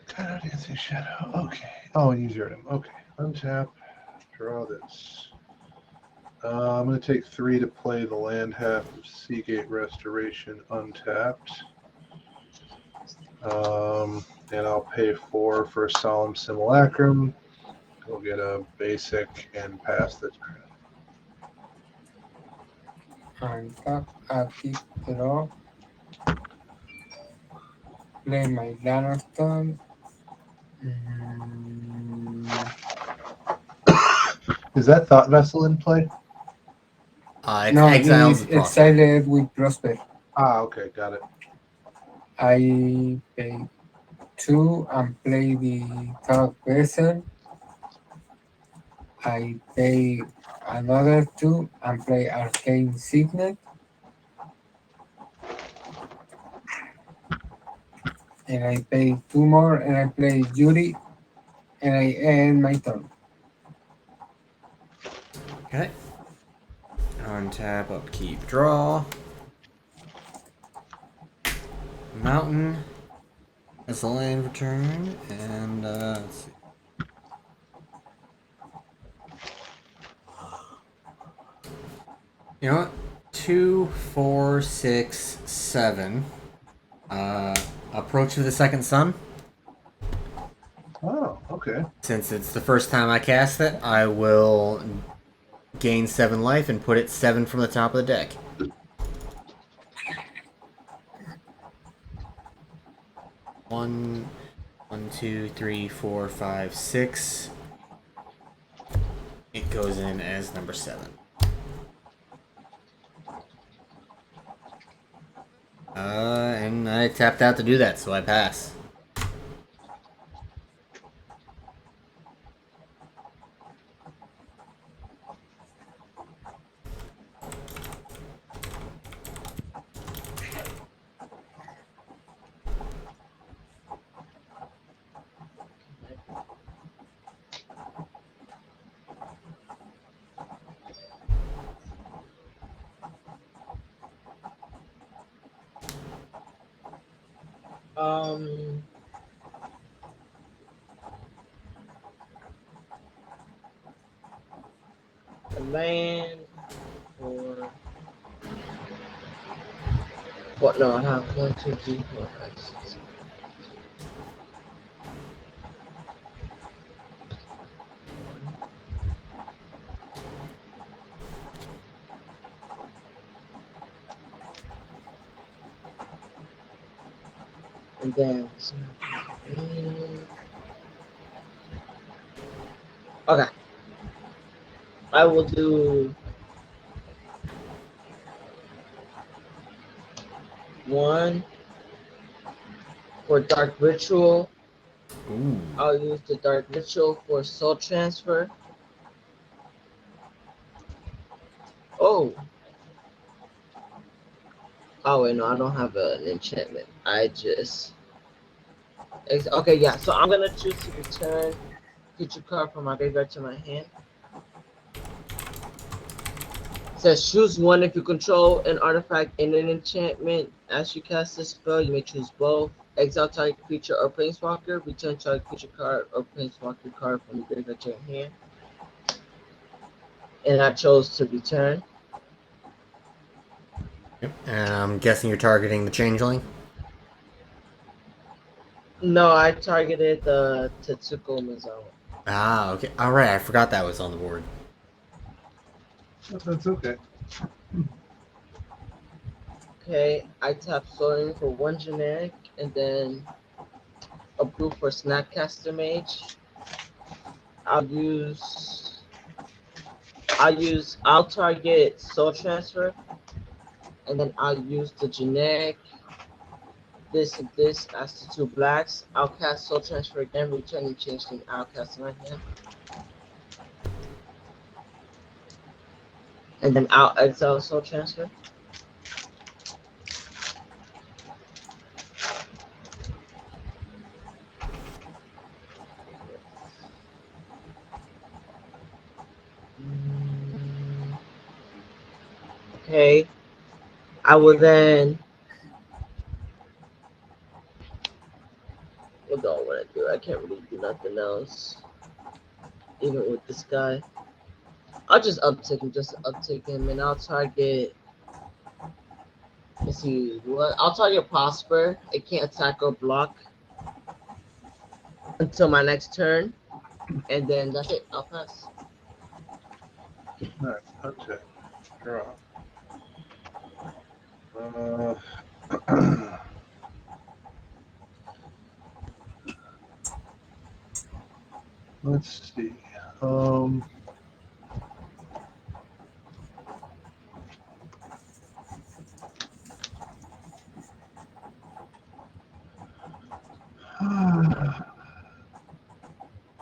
Kaido Dancing Shadow. Okay. Oh, and you zeroed him. Okay. Untap. Draw this. I'm going to take 3 to play the land half of Seagate Restoration untapped. And I'll pay 4 for Solemn Simulacrum. We'll get a basic and pass the turn. Untap, active draw. Play my land of turn. Is that Thought Vessel in play? It's No, exiled it's with Prosper. exiled with Prosper. Ah, okay, got it. I pay 2 and play the Dark Vessel. I pay another 2 and play Arcane Signet. And I pay 2 more and I play Yuri and I end my turn. Okay. Untap, upkeep, draw. Mountain as a land return, and let's see. You know what? 2, 4, 6, 7. Approach of the Second Sun. Oh, okay. Since it's the first time I cast it, I will gain 7 life and put it 7 from the top of the deck. One, 2, 3, 4, 5, 6. It goes in as number 7. And I tapped out to do that, so I pass. Um, a land or what? No, I have 1, 2, 3, 4, 5, 6. And then okay, I will do 1 for Dark Ritual. Ooh. I'll use the Dark Ritual for Soul Transfer. Oh. Oh wait, no, I don't have an enchantment. I just okay, yeah. So I'm gonna choose to return creature card from my graveyard to my hand. It says choose one if you control an artifact and an enchantment. As you cast this spell, you may choose both. Exile target creature or planeswalker. Return target creature card or planeswalker card from the graveyard to your hand. And I chose to return. Yep. And I'm guessing you're targeting the Changeling? No, I targeted the Tetsuko Mizawa. Ah, okay. Alright, I forgot that was on the board. That's okay. Okay, I tap Soaring for 1 generic and then a brew for Snapcaster Mage. I'll target Soul Transfer and then I'll use the generic this and this as the 2 blacks. I'll cast Soul Transfer again, return and change the outcast in my hand. And then I'll exile Soul Transfer. Okay. I will then what do I want to do? I can't really do nothing else. Even with this guy. I'll just uptick him, and I'll target. Let's see what I'll target Prosper. It can't attack or block until my next turn, and then that's it. I'll pass. All right, okay. Draw. Let's see.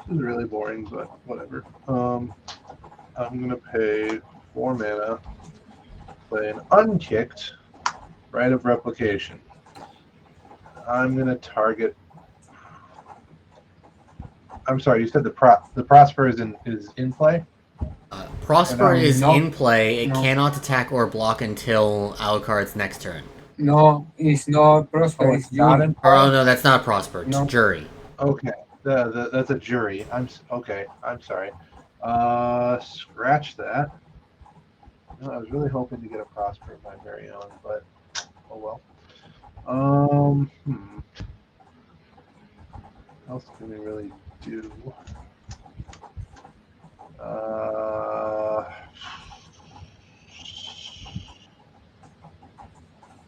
This is really boring, but whatever. I'm gonna pay 4 mana, play an unkicked Rite of Replication. I'm gonna target. I'm sorry, you said the Prosper is in play? Prosper is No. in play. It No. cannot attack or block until Alucard's next turn. No, it's not Prosper. Oh, It's it's not Jury. in Or, oh play? no, that's not Prosper. It's No. Jury. Okay. That's a jury. Okay. I'm sorry. Scratch that. No, I was really hoping to get a Prosper of my very own, but oh well. What else can we really do?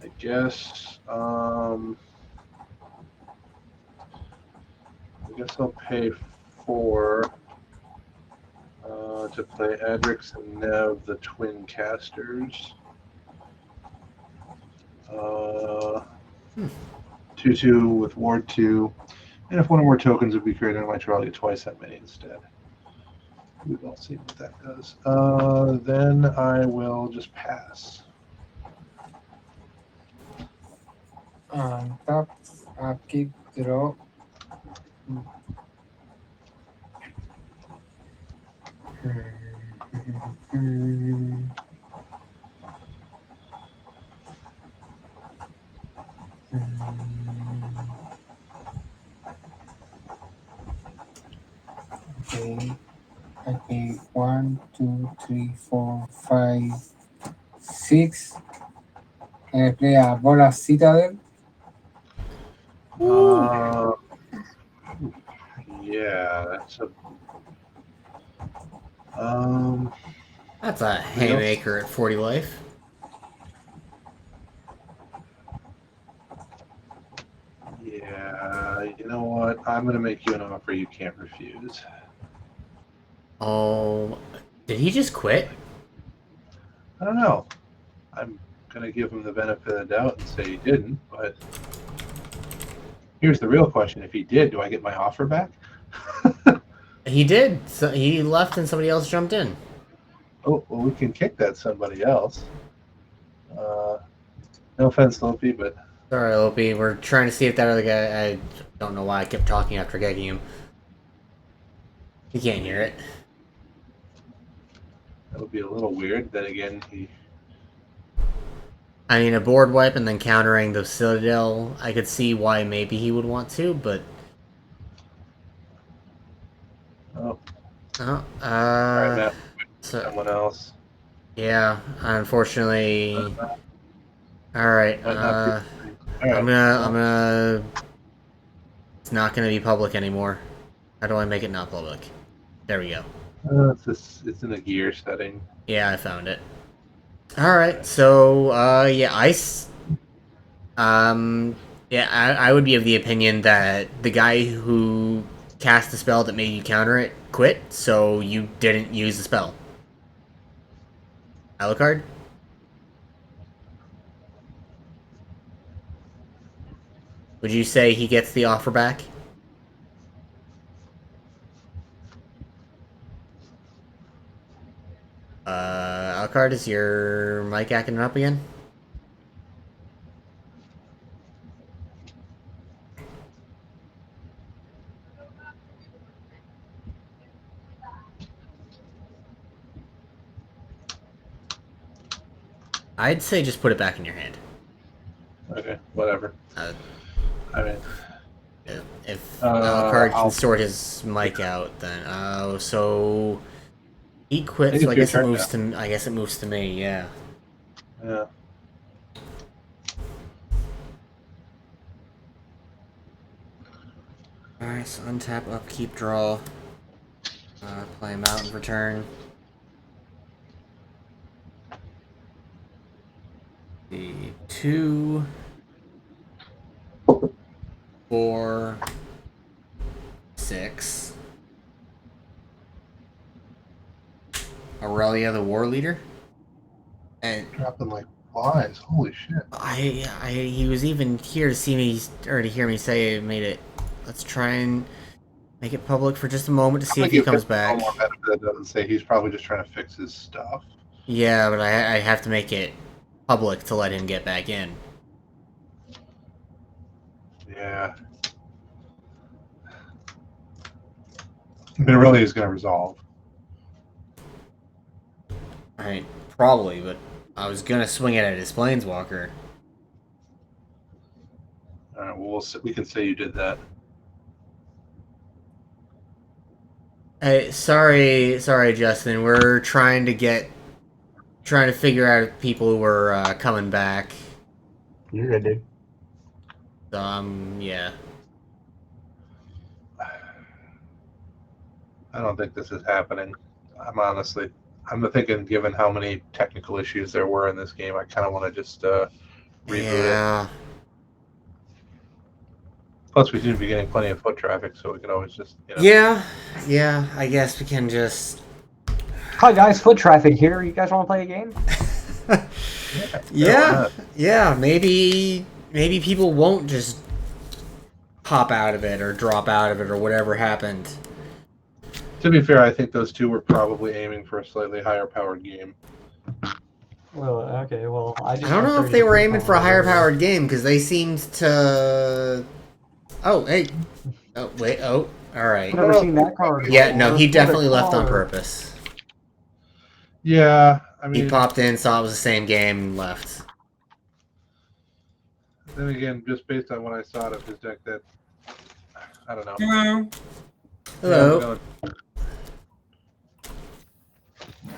I guess. I guess I'll pay 4 to play Adrix and Nev, the twin casters. 2/2 with Ward 2. And if one or more tokens would be created on my draw, I'll get twice that many instead. We've all seen what that does. Then I will just pass. Tap, upkeep, draw. Okay. Okay, 1, 2, 3, 4, 5, 6. And I play a Bola Citadel. Yeah, that's a. That's a haymaker at 40 life. Yeah, you know what? I'm gonna make you an offer you can't refuse. Oh, did he just quit? I don't know. I'm gonna give him the benefit of the doubt and say he didn't, but here's the real question: if he did, do I get my offer back? He did. So he left and somebody else jumped in. Oh, well, we can kick that somebody else. No offense, Lopi, but Sorry, Opie. We're trying to see if that other guy. I don't know why I kept talking after kicking him. He can't hear it. that would be a little weird. Then again, he. I mean, a board wipe and then countering the Citadel, I could see why maybe he would want to, but... Oh, Oh, alright, Matt. so, Someone else. yeah, unfortunately... Alright, Might not be- Alright. I'm gonna... It's not gonna be public anymore. How do I make it not public? There we go. It's in a gear setting. Yeah, I found it. Alright, so, yeah, yeah, I would be of the opinion that the guy who cast the spell that made you counter it quit, so you didn't use the spell. Alucard? Would you say he gets the offer back? Alucard, is your mic acting up again? I'd say just put it back in your hand. Okay, whatever. Uh, I mean, If Alucard can I'll- sort his mic out, then so he quit. think So I it's your guess it turn moves to. I guess it moves to me. Yeah. yeah. All right. So untap, upkeep, draw. Play him out and return. The 2, 4, 6. Aurelia, the war leader. And Dropping like flies. Holy shit. he was even here to see me or to hear me say it made it. Let's try and Make it public for just a moment to see I'm if he gonna comes give him back. one more benefit that doesn't say he's probably just trying to fix his stuff. Yeah, but I have to make it public to let him get back in. Yeah. But it really is going to resolve. I probably, but I was gonna swing it at his planeswalker. All right, well, we can say you did that. Hey, sorry, Justin. We're trying to figure out people who are coming back. You're good, dude. So, yeah. I don't think this is happening. I'm thinking, given how many technical issues there were in this game, I kind of want to just reboot it. Plus, we seem to be getting plenty of foot traffic, so we can always just, Yeah, I guess we can just... Hi guys, foot traffic here. You guys want to play a game? Yeah, maybe people won't just pop out of it or drop out of it or whatever happened. To be fair, I think those two were probably aiming for a slightly higher powered game. Well, okay, well, I don't know if they were aiming for a higher powered game, because they seemed to... Oh, hey. Oh, wait, oh, alright. I've never seen that card. Yeah, no, he definitely left on purpose. Yeah, I mean... He popped in, saw it was the same game, and left. Then again, just based on what I saw of his deck, that... I don't know. Hello. Hello.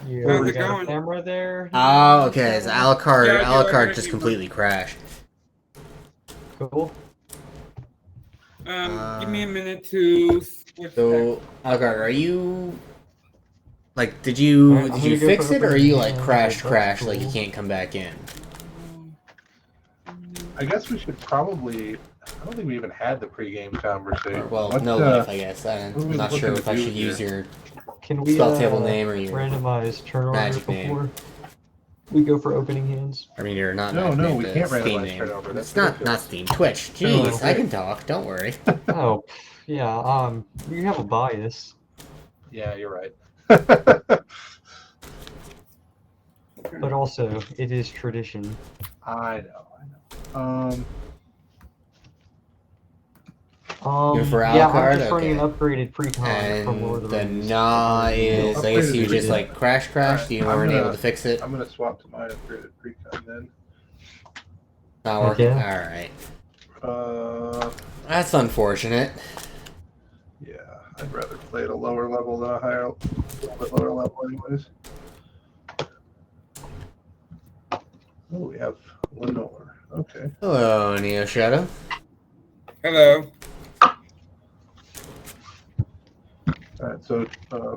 You How's already it got a going? camera there? Oh, okay, so Alucard, Yeah, Alucard just completely crashed. Cool. Give me a minute to switch So, Alucard, are you... Like, did you Alright, I'm gonna go fix for it, or are you, opening like, hand, crashed, that's like, you cool. can't come back in? I guess we should probably... I don't think we even had the pre-game conversation. Or, well, What, no life, I guess. I'm what are we not sure looking if to I do should use here? your Can we spell table name or your randomize turn order magic name. before we go for opening hands? I mean, you're not No, magic no, name, we the can't Steam randomize name. turnover. That's It's not ridiculous. Steam, Twitch. Oh, Jeez, I okay. can talk. Don't worry. Oh, yeah. You have a bias. Yeah, you're right. But also, it is tradition. I know. You're for Yeah, Alucard? I'm just running Okay. an upgraded precon from Lord And of the the Rings. nah is, I guess Upgraded you just precon. like crashed, Alright, you I'm weren't gonna- able to fix it. I'm going to swap to my upgraded precon then. Not working. Okay. Alright. Uh, That's unfortunate. yeah, I'd rather play at a lower level than a little bit lower level anyways. Oh, we have Lenore. Okay. Hello, Neo Shadow. Hello. Alright, so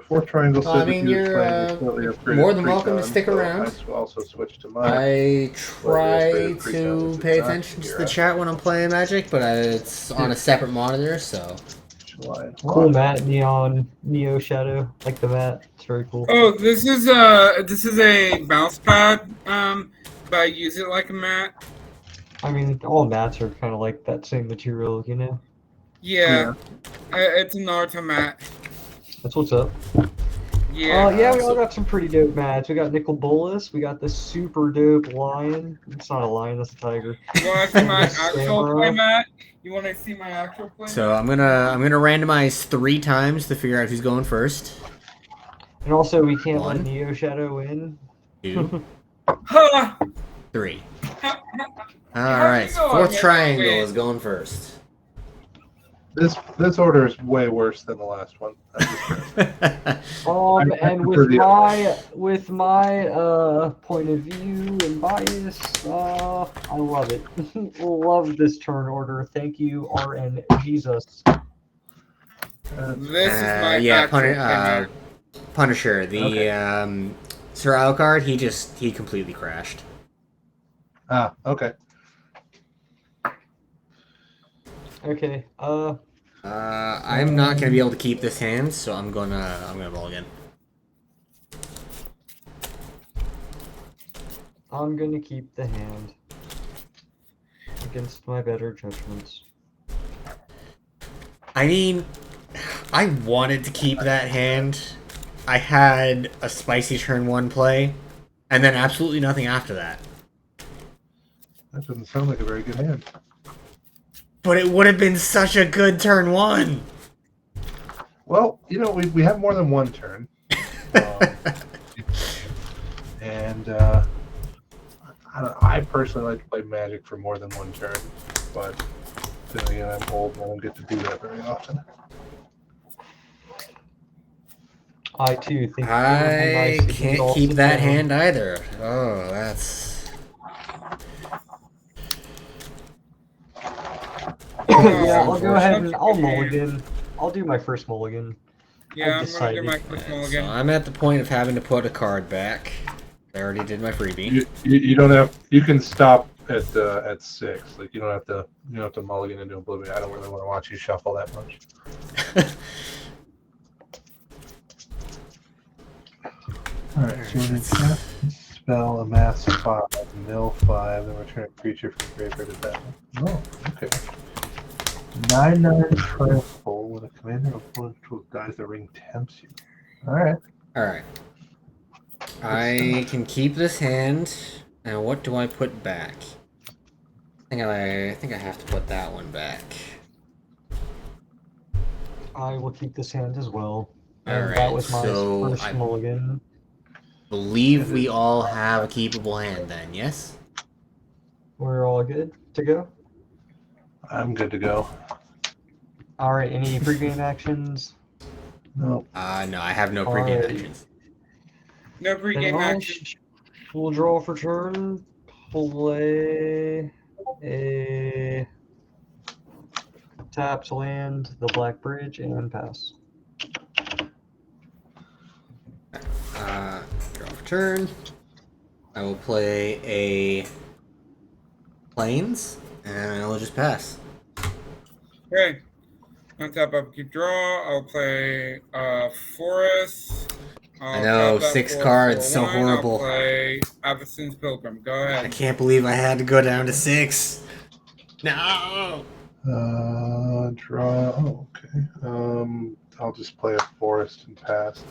fourth triangle Well, I says mean, if you you're, explain the slightly upgraded more than welcome to precon, stick so around. I also switched to my. I try upgraded precon to since pay it's not attention to here. the chat when I'm playing Magic, but it's on a separate monitor, so... July and Cool July. mat, Neo Shadow, like the mat. It's very cool. Oh, this is a mouse pad. But I use it like a mat. I mean, all mats are kind of like that same material, you know? Yeah. It's a Naruto mat. That's what's up. Yeah. Yeah, we all got some pretty dope mats. We got Nicol Bolas. We got this super dope lion. It's not a lion, that's a tiger. You want to see my Samurai. actual play mat? You want to see my actual play So mat? I'm gonna randomize 3 times to figure out who's going first. And also, we can't One. let Neo Shadow in. 2, Ha! 3. Ha! Alright, so How you 4th going? triangle Wait. is going first. This order is way worse than the last one. I And prefer with my point of view and bias, I love it. Love this turn order. Thank you, RN Jesus. This is my yeah, actual play mat. Punisher. The Okay. Sir Alucard, he completely crashed. Ah, okay. Okay. I'm not gonna be able to keep this hand, so I'm gonna roll again. I'm gonna keep the hand against my better judgments. I mean, I wanted to keep that hand. I had a spicy turn 1 play, and then absolutely nothing after that. That doesn't sound like a very good hand. But it would have been such a good turn 1. Well, we have more than one turn. And I personally like to play Magic for more than one turn, but then again, I'm old and I don't get to do that very often. I too think it would have been I nice if we could can't all keep sit that down. hand either. Oh, that's... Yeah, I'll go ahead and Unfortunate. I'll mulligan. I'll do my first mulligan. Yeah, I've I'm gonna do my decided. first So mulligan. I'm at the point of having to put a card back. I already did my freebie. You don't have. You can stop at 6. Like you don't have to mulligan into oblivion. I don't really want to watch you shuffle that much. All right, so we're gonna cast spell, amass 5, mill 5, then return a creature from graveyard to battle. Oh, okay. 9/9 trample when a commander opponent dies, the ring tempts you. All right. Alright. I can keep this hand. Now what do I put back? I think I have to put that one back. I will keep this hand as well. And Alright, that was my so first I mulligan. believe we all have a keepable hand then, yes? We're all good to go. I'm good to go. All right. Any pregame actions? No. No, I have no pregame Alright. actions. No Then pregame I'll action. We'll draw for turn. Play a tap to land the Black Bridge and pass. Draw for turn. I will play a Plains, and I will just pass. Okay. On top of keep draw, I'll play Forest. I know, tap that 6 forest cards, for so 1. horrible. I'll play Avacyn's Pilgrim. Go I ahead. can't believe I had to go down to 6. No! Draw. Oh, okay. I'll just play a forest and pass.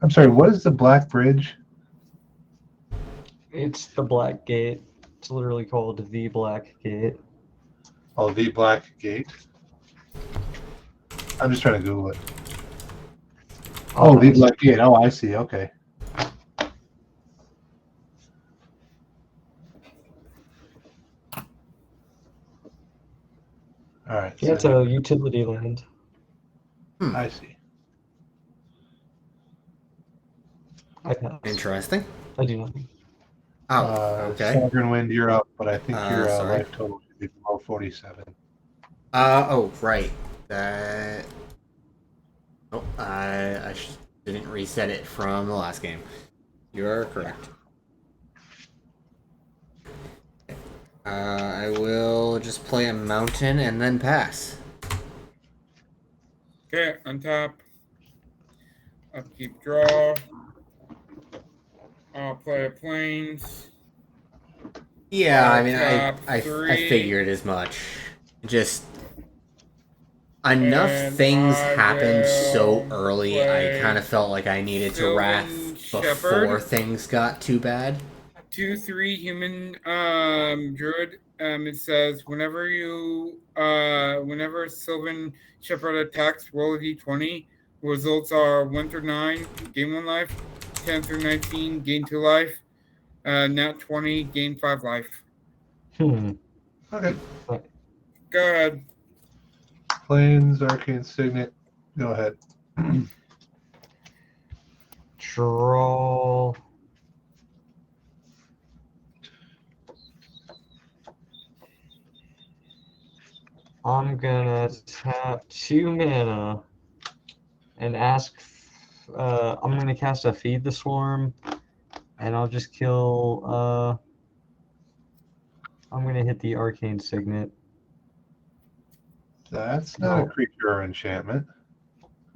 I'm sorry. What is the Black Bridge? It's the Black Gate. It's literally called the Black Gate. Oh, the Black Gate. I'm just trying to Google it. Oh, the Black Gate. Oh, I see. Okay. All right. Yeah, it's a utility land. I see. I pass. Interesting. I do not. Oh, okay. Sovereign Wind, you're up, but I think your sorry. life total should be below 47. Oh, right. That... Oh, I didn't reset it from the last game. You are correct. I will just play a mountain and then pass. Okay, untap. Upkeep draw. I'll play a Plains. Yeah, I mean, Tap I 3. figured as much. Just enough And things I happened so will early. I play kind of felt like I needed to Sylvan wrath before Shepherd. things got too bad. 2/3 human druid. It says whenever Sylvan Shepherd attacks, roll a d20. Results are 1 through 9, gain 1 life. 10 through 19, gain 2 life. Nat 20, gain 5 life. Okay. Go ahead. Plains, Arcane Signet. Go ahead. Draw. I'm gonna tap 2 mana and ask. I'm gonna cast a Feed the Swarm, and I'll just kill. I'm gonna hit the Arcane Signet. That's not a creature or enchantment.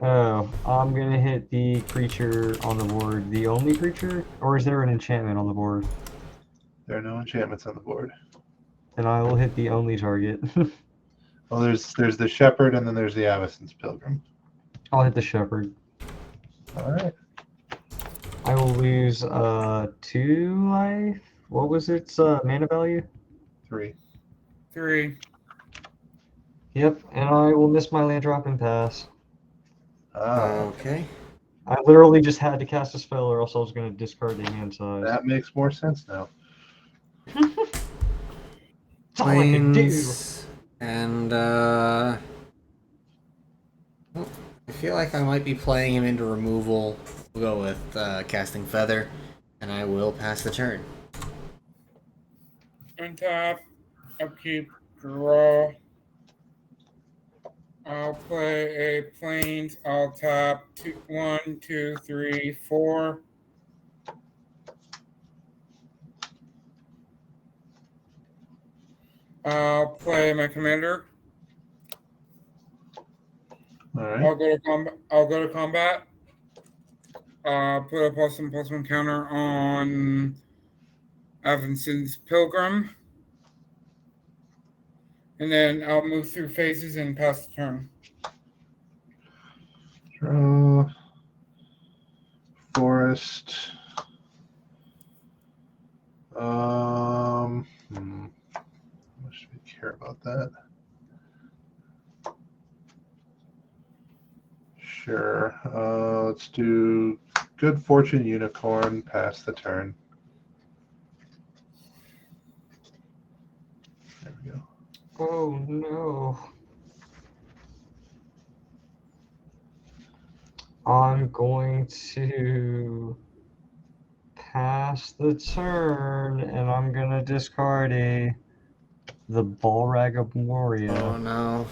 Oh, I'm gonna hit the creature on the board. The only creature, or is there an enchantment on the board? There are no enchantments on the board. Then I will hit the only target. Well, there's the Shepherd, and then there's the Avacyn's Pilgrim. I'll hit the Shepherd. All right. I will lose 2 life. What was its mana value? 3. 3. Yep, and I will miss my land drop and pass. Okay. I literally just had to cast a spell, or else I was going to discard the hand size. That makes more sense now. That's all I can do. Plains, and I feel like I might be playing him into removal. We'll go with casting Feather, and I will pass the turn. Untap, upkeep, draw. I'll play a plains. I'll tap 1, 2, 3, 4. I'll play my commander. All right. I'll go to combat. Put a +1/+1 counter on Avacyn's Pilgrim. And then I'll move through phases and pass the turn. Draw. Forest. How much do we care about that? Sure. Let's do Good Fortune Unicorn. Pass the turn. There we go. Oh no. I'm going to pass the turn, and I'm going to discard the Balrag of Moria. Oh no.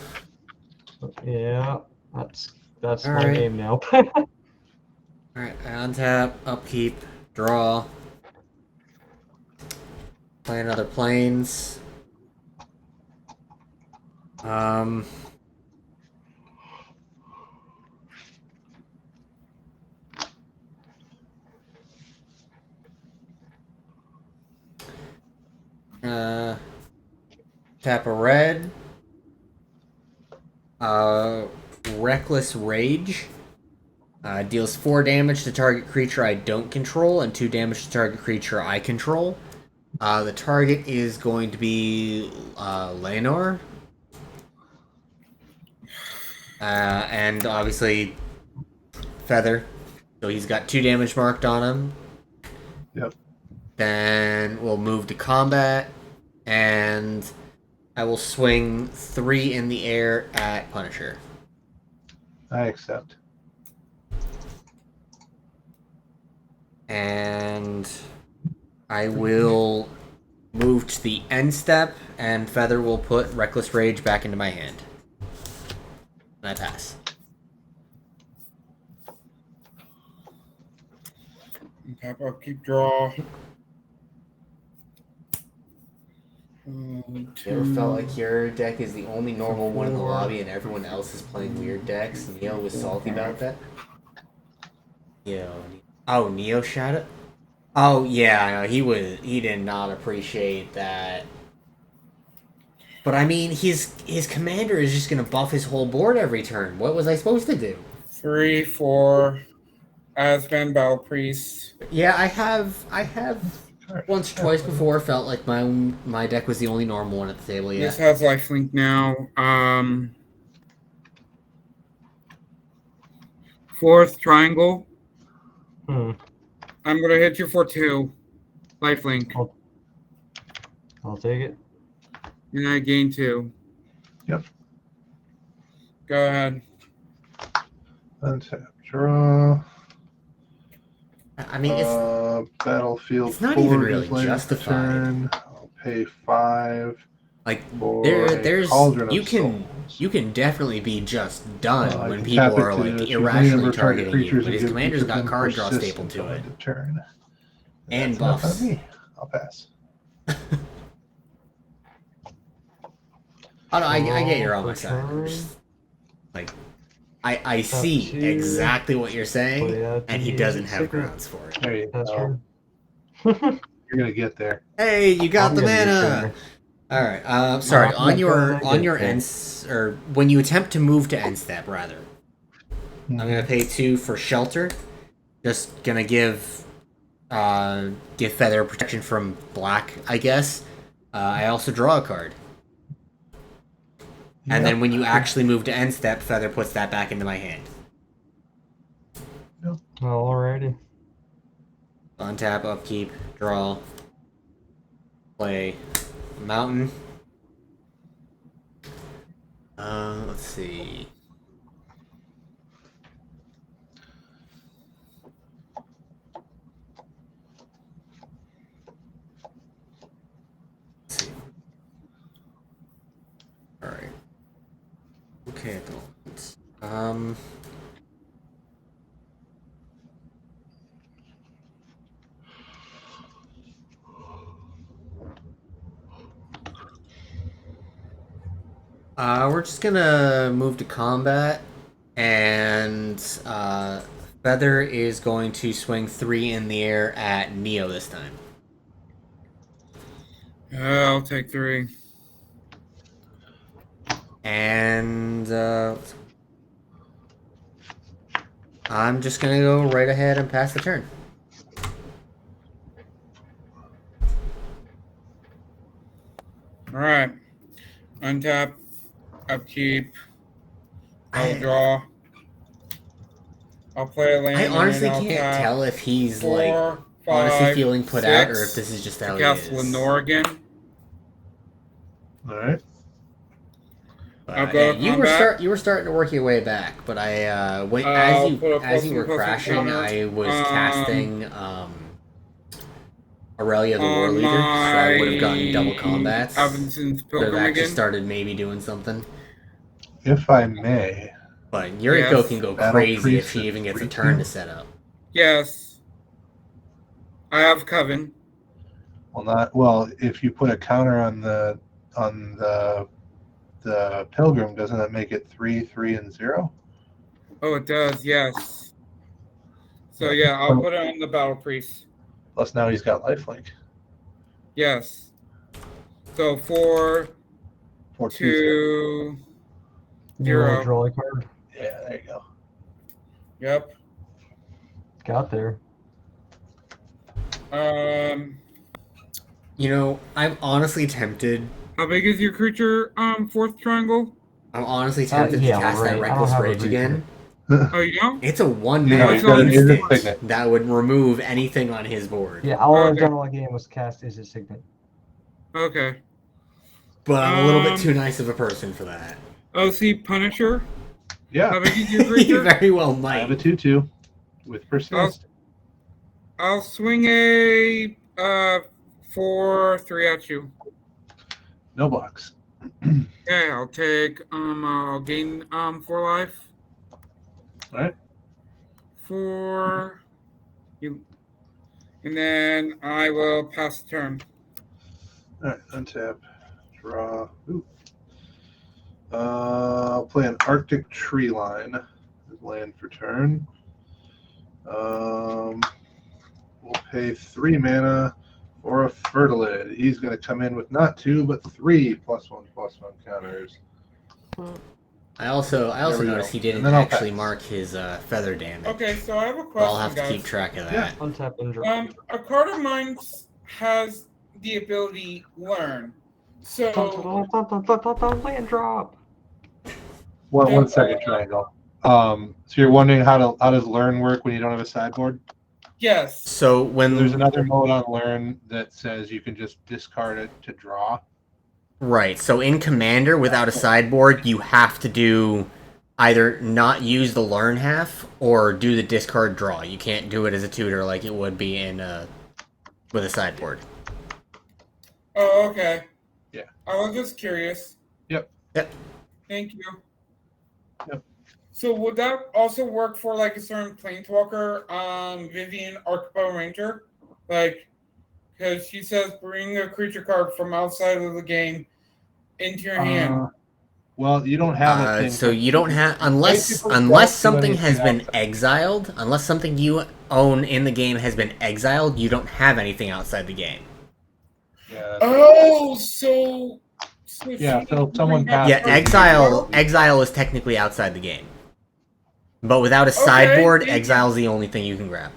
Yeah, that's All my right. game now. Alright, I untap, upkeep, draw. Play another plains. Tap a red. Reckless Rage. Deals 4 damage to target creature I don't control and 2 damage to target creature I control. The target is going to be Lenor. And obviously Feather. So he's got 2 damage marked on him. Yep. Then we'll move to combat. And I will swing 3 in the air at Punisher. I accept. And I will move to the end step, and Feather will put Reckless Rage back into my hand. And I pass. Tap, upkeep, draw. You ever felt like your deck is the only normal one in the lobby and everyone else is playing weird decks? Neo was salty about that? Oh, Neo shot it? Oh, yeah, no, he did not appreciate that. But I mean, his commander is just gonna buff his whole board every turn. What was I supposed to do? 3, 4. Asban Battle Priest. Yeah, I have once or twice before felt like my deck was the only normal one at the table. Yeah. This has lifelink now. 4th triangle. I'm gonna hit you for 2. Lifelink. I'll take it. And I gain 2. Yep. Go ahead. Untap. Draw. I mean, it's Battlefield. not even forward really is later justified. Turn. I'll pay 5. Like for there's Cauldron of you can Souls. Definitely be just done I when can people tap it are to like choose irrationally any number of target targeting you, creatures but his and give commander's each of got them card draw persistence stapled to until it. end of turn. And That's enough out buffs. of me. I'll pass. Oh no, I get you're on my side. I'm just, like, I see exactly what you're saying, and he doesn't have grounds for it. There you That's go. true. You're gonna get there. Hey, you got I'm the gonna get mana! there. All right. Sorry. I'm gonna go On your negative, ends, or when you attempt to move to end step, rather, Hmm. I'm gonna pay 2 for shelter. Just gonna give Feather protection from black, I guess. I also draw a card, and then when you actually move to end step, Feather puts that back into my hand. Alrighty. Untap, upkeep, draw, play, mountain. Let's see. All right. Okay, at the moment. We're just gonna move to combat, and Feather is going to swing 3 in the air at Neo this time. I'll take 3. And I'm just gonna go right ahead and pass the turn. All right. Untap. Upkeep. I'll draw. I'll play a land. I honestly and then I'll can't tap tell if he's 4, like 5, honestly feeling put 6, out, or if this is just how he cast is. Lenore again. All right. I'll go to combat. You were starting to work your way back, but I I'll put a as you plus were one crashing, counter, I was casting Aurelia the War on Leader, so I would have gotten double my combats. Avinson's Would have Pilgrim actually again. started maybe doing something. If I may, But Yuriko Yes. can go Battle crazy if Priest she at even gets a 3-2. turn to set up. Yes. I have Coven. well, if you put a counter on the pilgrim, doesn't that make it 3, 3, and 0? Oh, it does. Yes. So yeah, I'll put it on the Battle Priest. Plus now he's got lifelink. Yes. So 4, 4, 2, You want 0. to draw a card? Yeah, there you go. Yep. Got there. You know, I'm honestly tempted. How big is your creature? Fourth triangle. I'm honestly tempted yeah, to cast right. that I don't Reckless have a Rage creature. again. Oh, you don't? It's a 1 Yeah, mana he's got an instant Signet. that would remove anything on his board. Yeah, all I've Okay. done all game was cast Is It Signet. Okay. But I'm a little bit too nice of a person for that. OC Punisher. Yeah, How big is your You creature? very well I have a might. 2/2 with persist. I'll swing a 4, 3 at you. No blocks. Okay, I'll take I'll gain 4 life. All right. 4. And then I will pass the turn. All right. Untap. Draw. Ooh. I'll play an Arctic Tree Line. Land for turn. We'll pay 3 mana for a Fertilid. He's going to come in with not 2, but 3 +1/+1 counters. I also There we noticed go. he didn't And then I'll actually pass. mark his feather damage. Okay, so I have a So question, I'll have to guys. keep track of Yeah. that. Untap and draw. A card of mine has the ability Learn. So Land drop. One second, Triangle. So you're wondering how does Learn work when you don't have a sideboard? yes. So when There's another mode on Learn that says you can just discard it to draw. Right, so in Commander, without a sideboard, you have to do either not use the learn half or do the discard draw. You can't do it as a tutor like it would be in with a sideboard. Oh, okay. Yeah. I was just curious. Yep. Thank you. Yep. So would that also work for like a certain planeswalker, Vivian Archipel Ranger? Like, because she says bring a creature card from outside of the game into your hand. Well, you don't have a thing. So you don't have unless Basically, don't unless do something anything has been outside. exiled, unless something you own in the game has been exiled, you don't have anything outside the game. Yeah. Oh, so Yeah, she so needs to someone bring back Yeah, her exile control? exile is technically outside the game. But without a Okay, sideboard, thank you. exile is the only thing you can grab.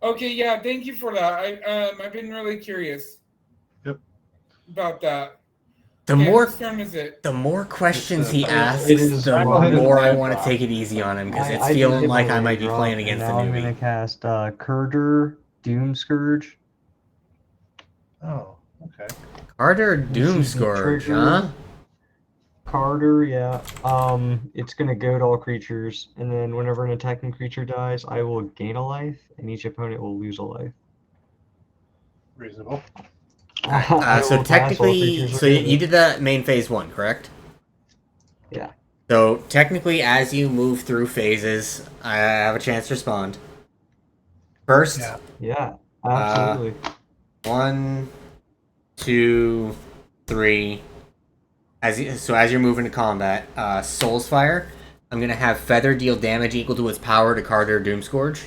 Okay, yeah, thank you for that. I've been really curious. Yep. About that. The Okay, more whose turn is it? the more questions It's, he It asks, is the Go ahead and more I land want to drop. take it easy on him because it's I just feeling did my like I might land be drop, playing and against a now I'm newbie. gonna cast Kurdur, Doom Scourge. Oh, okay. Carter This is the Doomscourge, trigger. huh? Carter, yeah. It's gonna goad all creatures, and then whenever an attacking creature dies, I will gain a life, and each opponent will lose a life. Reasonable. Alright, I so will cast all technically, creatures so with you it. did that main phase 1, correct? Yeah. So technically, as you move through phases, I have a chance to respond. First, Yeah. Yeah, absolutely. 1, 2, 3. As you're moving to combat, Soul's Fire. I'm gonna have Feather deal damage equal to its power to Carter Doomscourge.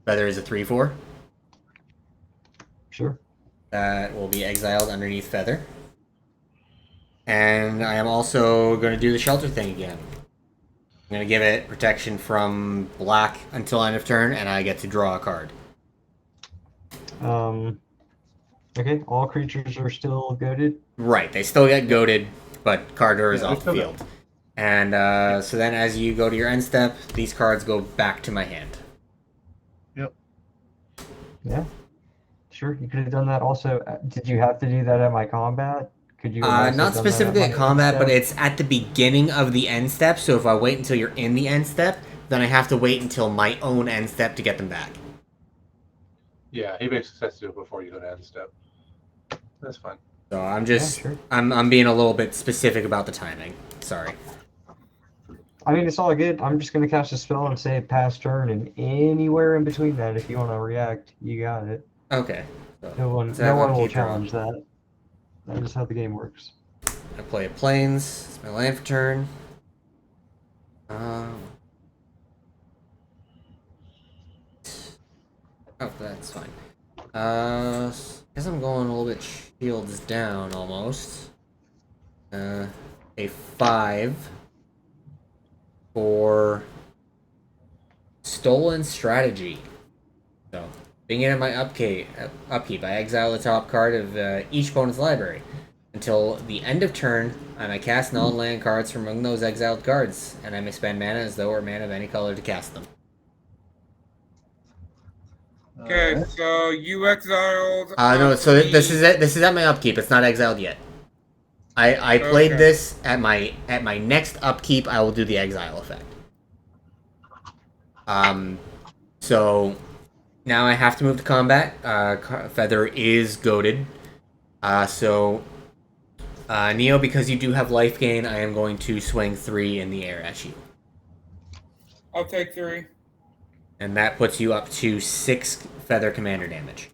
Feather is a 3/4. Sure. That will be exiled underneath Feather. And I am also going to do the shelter thing again. I'm going to give it protection from black until end of turn, and I get to draw a card. Okay, all creatures are still goaded. Right, they still get goaded, but Carter is Yeah, they're off the still field. And so then as you go to your end step, these cards go back to my hand. Yep. Yeah. Sure, you could have done that also. Did you have to do that at my combat? Could you have also Not done that specifically at at my end combat, but step? it's at the beginning of the end step, so if I wait until you're in the end step, then I have to wait until my own end step to get them back. Yeah, he basically has to do it before you go to end step. That's fine. So I'm just sure. I'm being a little bit specific about the timing. Sorry. I mean, it's all good. I'm just gonna cast a spell and say pass turn, and anywhere in between that, if you want to react, you got it. Okay. So No one let's have will upkeep draw. challenge that. That is how the game works. I play a plains. It's my land for turn. Oh, that's fine. Guess I'm going a little bit shields down almost. A 5 for stolen strategy. So, being in my upkeep, I exile the top card of each opponent's library. Until the end of turn, I may cast non-land cards from among those exiled cards, and I may spend mana as though it were mana of any color to cast them. Okay, Alright. so you exiled. No, so this is it. This is at my upkeep. It's not exiled yet. I played Okay. this at my next upkeep. I will do the exile effect. So now I have to move to combat. Feather is goaded. Neo, because you do have life gain, I am going to swing 3 in the air at you. I'll take 3. And that puts you up to 6 Feather Commander damage.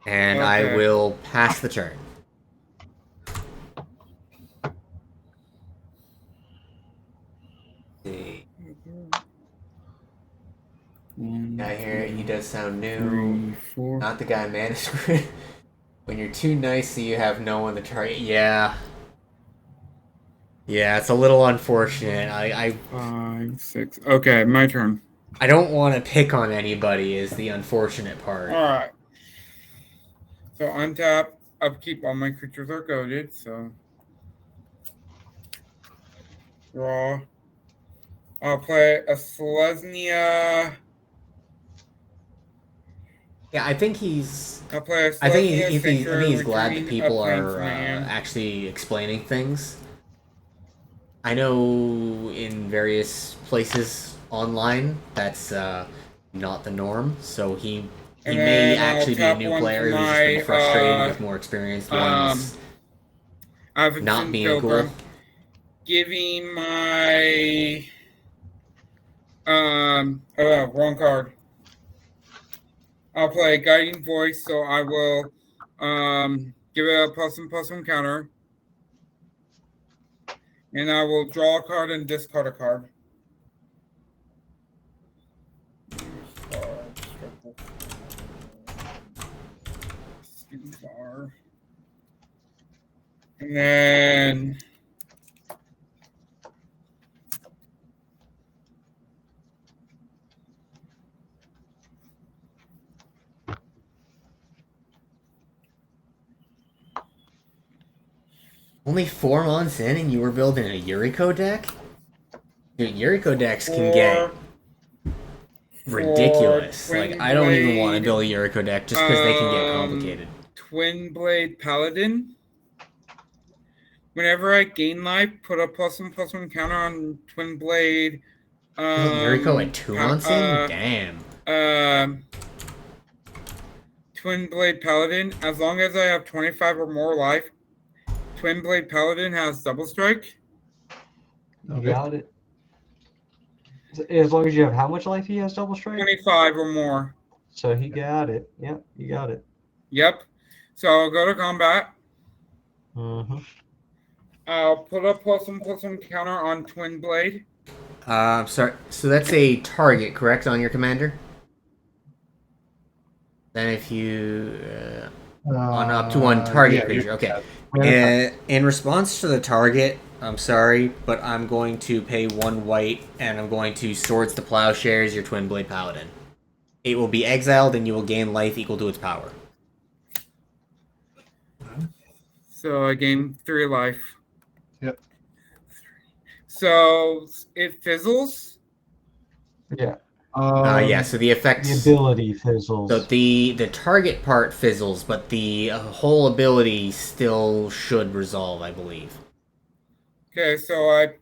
And I Okay. will pass the turn. See. I hear it. He does sound new. 3, 4. Not the guy manuscript. When you're too nice, so you have no one to target. Yeah. Yeah, it's a little unfortunate. I 5, 6. Okay, my turn. I don't want to pick on anybody. Is the unfortunate part. All right. So untap, upkeep. All my creatures are goaded. So draw. I'll play a Selesnya. Yeah, I think he's. I'll play a I think Selesnya he's Sanctuary, glad that returning people a are Planesland. actually explaining things. I know in various places online that's not the norm, so he And may then I'll actually be a tap new one player for who's just been my, frustrated with more experienced ones not Avacyn being Pilgrim. cool. Giving my wrong card. I'll play Guiding Voice, so I will give it a +1/+1 counter. And I will draw a card and discard a card. And then Only 4 months in and you were building a Yuriko deck? Dude, Yuriko decks can get ridiculous. Like, Twin I don't even want to Blade, build a Yuriko deck just because they can get complicated. Twin Blade Paladin. Whenever I gain life, put a +1/+1 counter on Twin Blade. Yuriko at 2 months in? Damn. Twin Blade Paladin. As long as I have 25 or more life, Twin Blade Paladin has double strike. You got it. As long as you have how much life he has double strike? 25 or more. So he got it. Yep, you got it. Yep. So I'll go to combat. Mm-hmm. I'll put a +1/+1 counter on Twin Blade. Sorry. So that's a target, correct, on your commander? Then if you... on up to 1 target creature. Okay. In response to the target, I'm sorry, but I'm going to pay 1 white, and I'm going to Swords to Plowshares your Twin Blade Paladin. It will be exiled, and you will gain life equal to its power. So I gain 3 life. Yep. So it fizzles? Yeah. Yeah, so the effects... The ability fizzles. So the target part fizzles, but the whole ability still should resolve, I believe. Okay, so I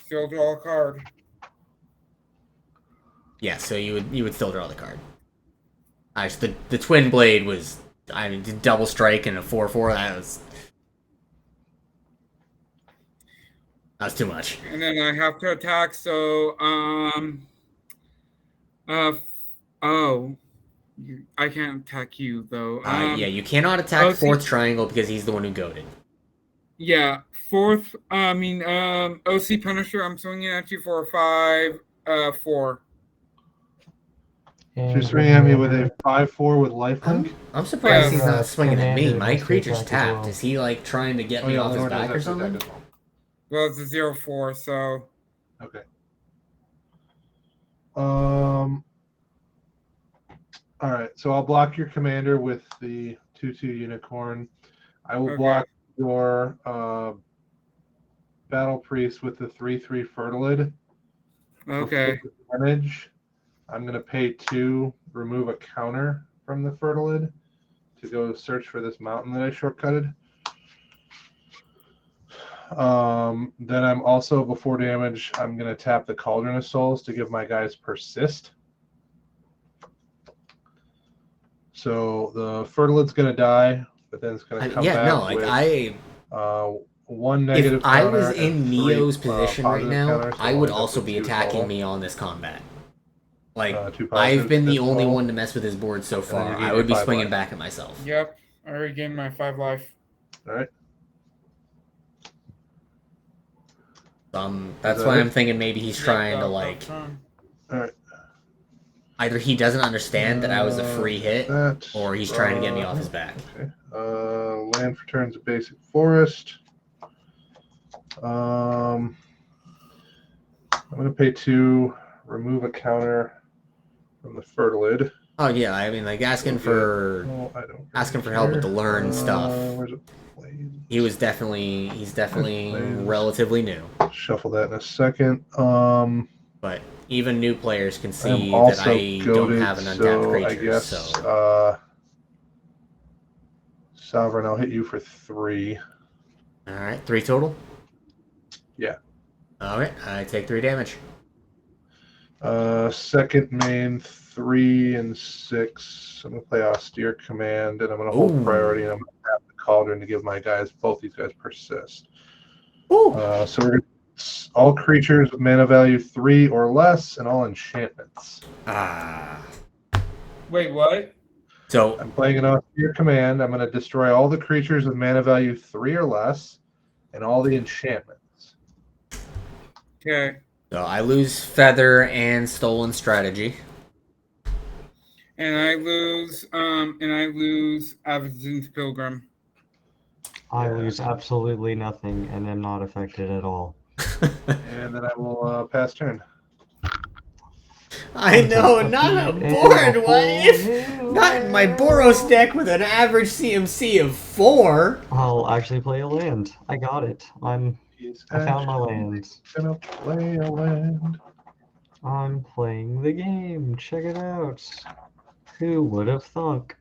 still draw a card. Yeah, so you would still draw the card. The Twin Blade was... I mean, double strike and a 4/4, that was too much. And then I have to attack, so, I can't attack you, though. Yeah, you cannot attack 4th Triangle because he's the one who goaded. Yeah, 4th, OC Punisher, I'm swinging at you for a 5/4. So you're swinging at me with a 5/4 with lifelink? I'm surprised he's not swinging at me. Commander My must be creature's attacked as tapped. well. Is he, like, trying to get Oh, me yeah, off his Lord back or has something? attack as well. Well, it's a 0/4, so... Okay. All right, so I'll block your commander with the 2/2 unicorn. I will block your battle priest with the 3/3 fertilid. Okay. For damage, I'm going to pay 2, remove a counter from the fertilid to go search for this mountain that I shortcutted. Then I'm also, before damage, I'm going to tap the Cauldron of Souls to give my guys persist. So the fertilid's going to die, but then it's going to come back with 1 negative if I counter was in and 3 Neo's position right positive now, counters, so I I'll would end up also with be 2 attacking total. me on this combat. Like, 2 I've positives, been the that's only all. one to mess with his board so then far. you gain I would be your 5 swinging life. back at myself. Yep, I already gained my 5 life. All right. That's that why it? I'm thinking maybe he's trying to, like... All right. Either he doesn't understand that I was a free hit, That, or he's trying to get me off his back. Okay. Land for turns of basic forest. I'm going to pay 2, remove a counter from the fertilid. Oh yeah, I mean, like asking for help with the learn stuff. Where's it? He's definitely relatively new. Shuffle that in a second. But even new players can I'm see that also I don't goated, have an untapped so creature. I guess So Sovereign, I'll hit you for 3. all right, 3 total. Yeah. All right, I take 3 damage. Second main 3 and 6. I'm gonna play Austere Command, and I'm gonna hold priority, and I'm gonna tap the Cauldron to give both these guys persist. So we're gonna all creatures with mana value 3 or less, and all enchantments. Wait, what? So I'm playing an Austere Command. I'm gonna destroy all the creatures with mana value 3 or less, and all the enchantments. Okay. So I lose Feather and Stolen Strategy. And I lose Avicen's Pilgrim. I lose absolutely nothing and am not affected at all. And then I will pass turn. I know, Until not a upkeep and board a whole wife! new Not in my land. Boros deck with an average CMC of 4! I'll actually play a land. I got it. I found my lands. Gonna play a land. I'm playing the game. Check it out. Who would have thunk?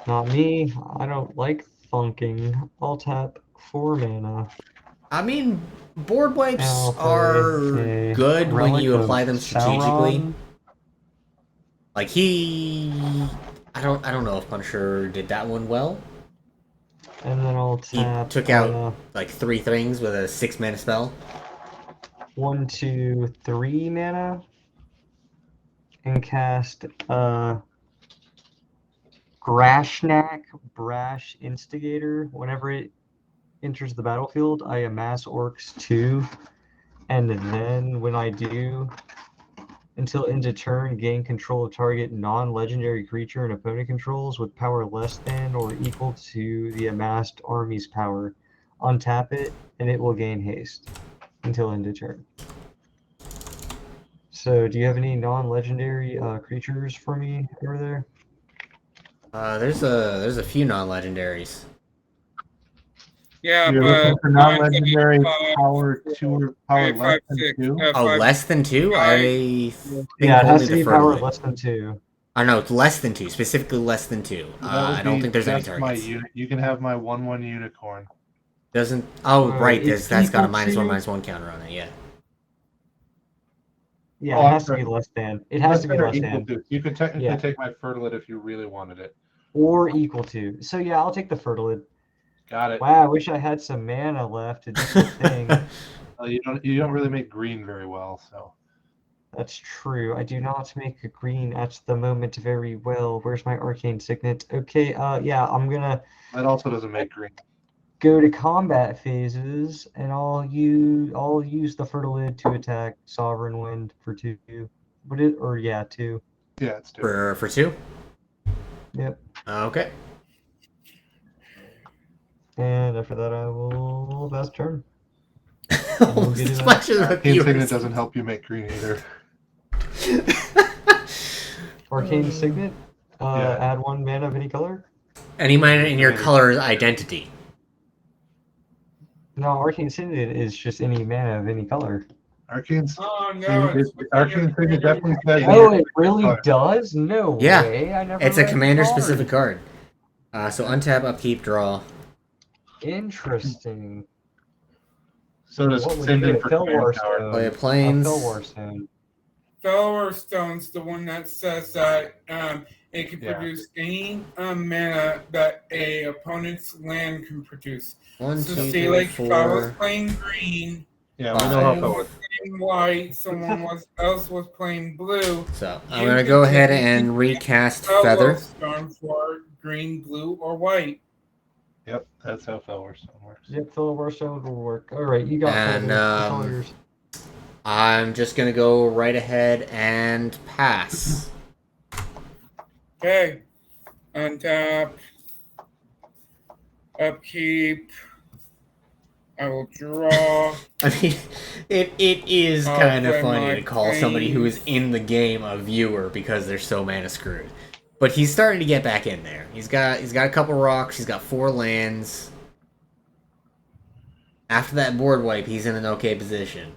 Not me. I don't like thunking. I'll tap 4 mana. I mean, board wipes I'll play are a good when Relic you of apply them strategically. Sauron. Like I don't know if Punisher did that one well. And then I'll He tap took out like 3 things with a 6 mana spell. 1, 2, 3 mana. And cast Grashnak, Brash Instigator. Whenever it enters the battlefield, I amass orcs 2. And then when I do, until end of turn, gain control of target non-legendary creature and opponent controls with power less than or equal to the amassed army's power. Untap it, and it will gain haste until end of turn. So, do you have any non-legendary creatures for me over there? There's a few non-legendaries. Yeah, You're but looking for non-legendary power 2 or power less than 2? Oh, less than 2? I think Yeah, it has only to be the power Fertile. less than 2. I know, it's less than 2, specifically less than 2. I don't think there's any That's my targets. unit. You can have my 1/1 unicorn. Doesn't... Oh, right, It's that's got a equal -1/-1 to- counter on it, yeah. Yeah, Oh, it I'm has to be sorry. less than. It has to be less Equal than. to. You could technically Yeah. take my fertilid if you really wanted it. Or equal to. So yeah, I'll take the Fertilid. Got it. Wow, I wish I had some mana left to do the thing. You don't really make green very well, so. That's true. I do not make a green at the moment very well. Where's my arcane signet? Okay, yeah, I'm gonna That also doesn't make green. go to combat phases, and I'll use the Fertilid to attack Sovereign Wind for 2. Would it? Or yeah, 2. Yeah, it's 2. For 2? Yep. Okay. And after that, I will pass turn. As much as the Arcane Signet viewers... doesn't help you make green either. Arcane Signet. Yeah. Add 1 mana of any color. Any mana in your color's identity. No, Arcane Signet is just any mana of any color. Arcane Oh no! Arcane Signet definitely says. Oh, it really does? No Yeah, way. I never it's a read the commander-specific card. card. So untap, upkeep, draw. Interesting. So does What would Send be in a for Fellwar command Stone? power. Play a plains. Fellwar Stone. Fellwar Stone's the one that says that it can Yeah. produce any mana that a opponent's land can produce. 1, So 2, say 3, like if I was 4. playing green, Yeah, we know how someone that was works. playing white, else was playing blue. So I'm You gonna can go ahead take and recast Fellwar Feather. Stone for green, blue, or white. Yep, that's how Fellwar Stone works. Yep, Fellwar Stone will work. Alright, you got And, Feather. It's all yours. I'm just gonna go right ahead and pass. Okay. Untap. Upkeep. I will draw. I mean, it is I'll kind of play funny my to call somebody who is in the game a viewer because they're so mana screwed. But he's starting to get back in there. He's got a couple rocks. He's got 4 lands. After that board wipe, he's in an okay position.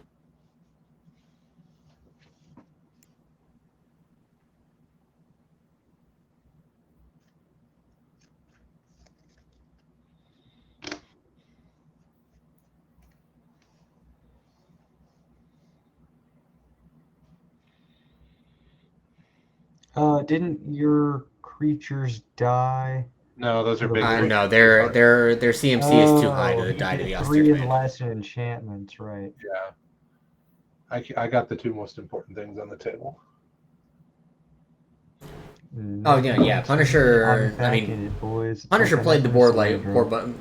Didn't your creatures die? No, those are big. No, their CMC is too high to die to the austere 3 and command. less enchantments, right? Yeah. I got the 2 most important things on the table. Oh yeah. Punisher. I mean, boys. Punisher Like, played the I'm board saying, wipe. bro.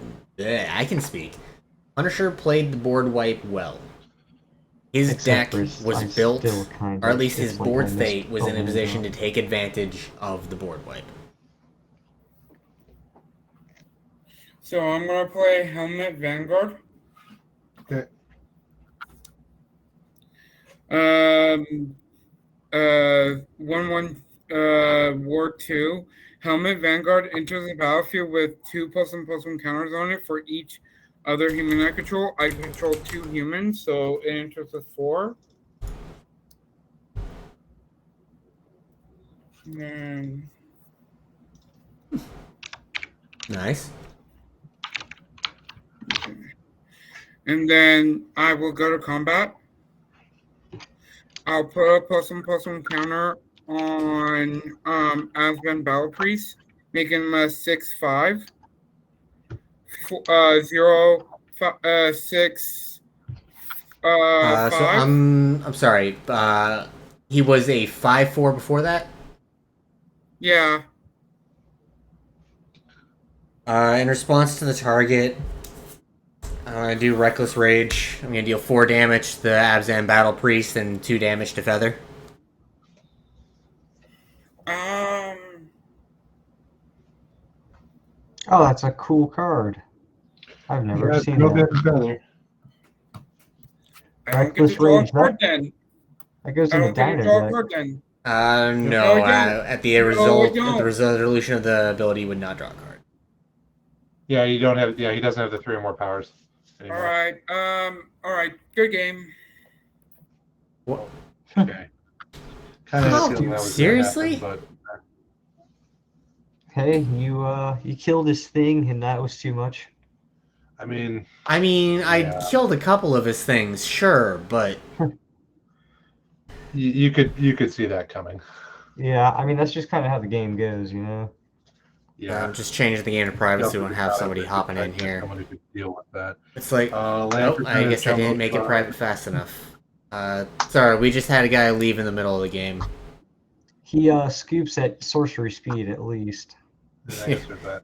I can speak. Punisher played the board wipe well. His Except deck for was I built, still kind or at of- least his it's like board I missed state was in a the position to whole take advantage of the board wipe. So I'm gonna play Helmet Vanguard. Okay. Um. 1/1 War 2. Helmet Vanguard enters the battlefield with 2+1/+1 counters on it for each other human I control. I control 2 humans, so it enters with 4. And Nice. then I will go to combat. I'll put a +1/+1 counter on Asben Battle Priest, making him a 6/5. 0, 6, So 5. I'm sorry. He was a 5/4 before that. Yeah. In response to the target, I'm gonna do Reckless Rage. I'm gonna deal 4 damage to the Abzan Battle Priest and 2 damage to Feather. Oh, that's a cool card. I've never Yeah, seen no that. better. I don't get to draw a Rage, card then. That goes I in the don't get to dino draw a deck. card then. No. No, I don't. At the No, I result, at don't. the resolution of the ability, you would not draw a card. Yeah, you don't have. Yeah, he doesn't have the 3 or more powers anymore. All right. Good game. What? Okay. Kind Oh, of feeling that was seriously? gonna happen, Hey, you killed this thing, and that was too much. but I mean, I Yeah. killed a couple of his things, sure, but you could see that coming. Yeah, I mean that's just kind of how the game goes, you know. Yeah. I'm just changing the game to private so we don't have Definitely somebody not hopping in expect here. Someone who could deal with that. It's like, Land nope, I percentage, guess I didn't jumbo make it slide. private fast enough. Sorry, we just had a guy leave in the middle of the game. He scoops at sorcery speed at least. Yeah, I guess there's that.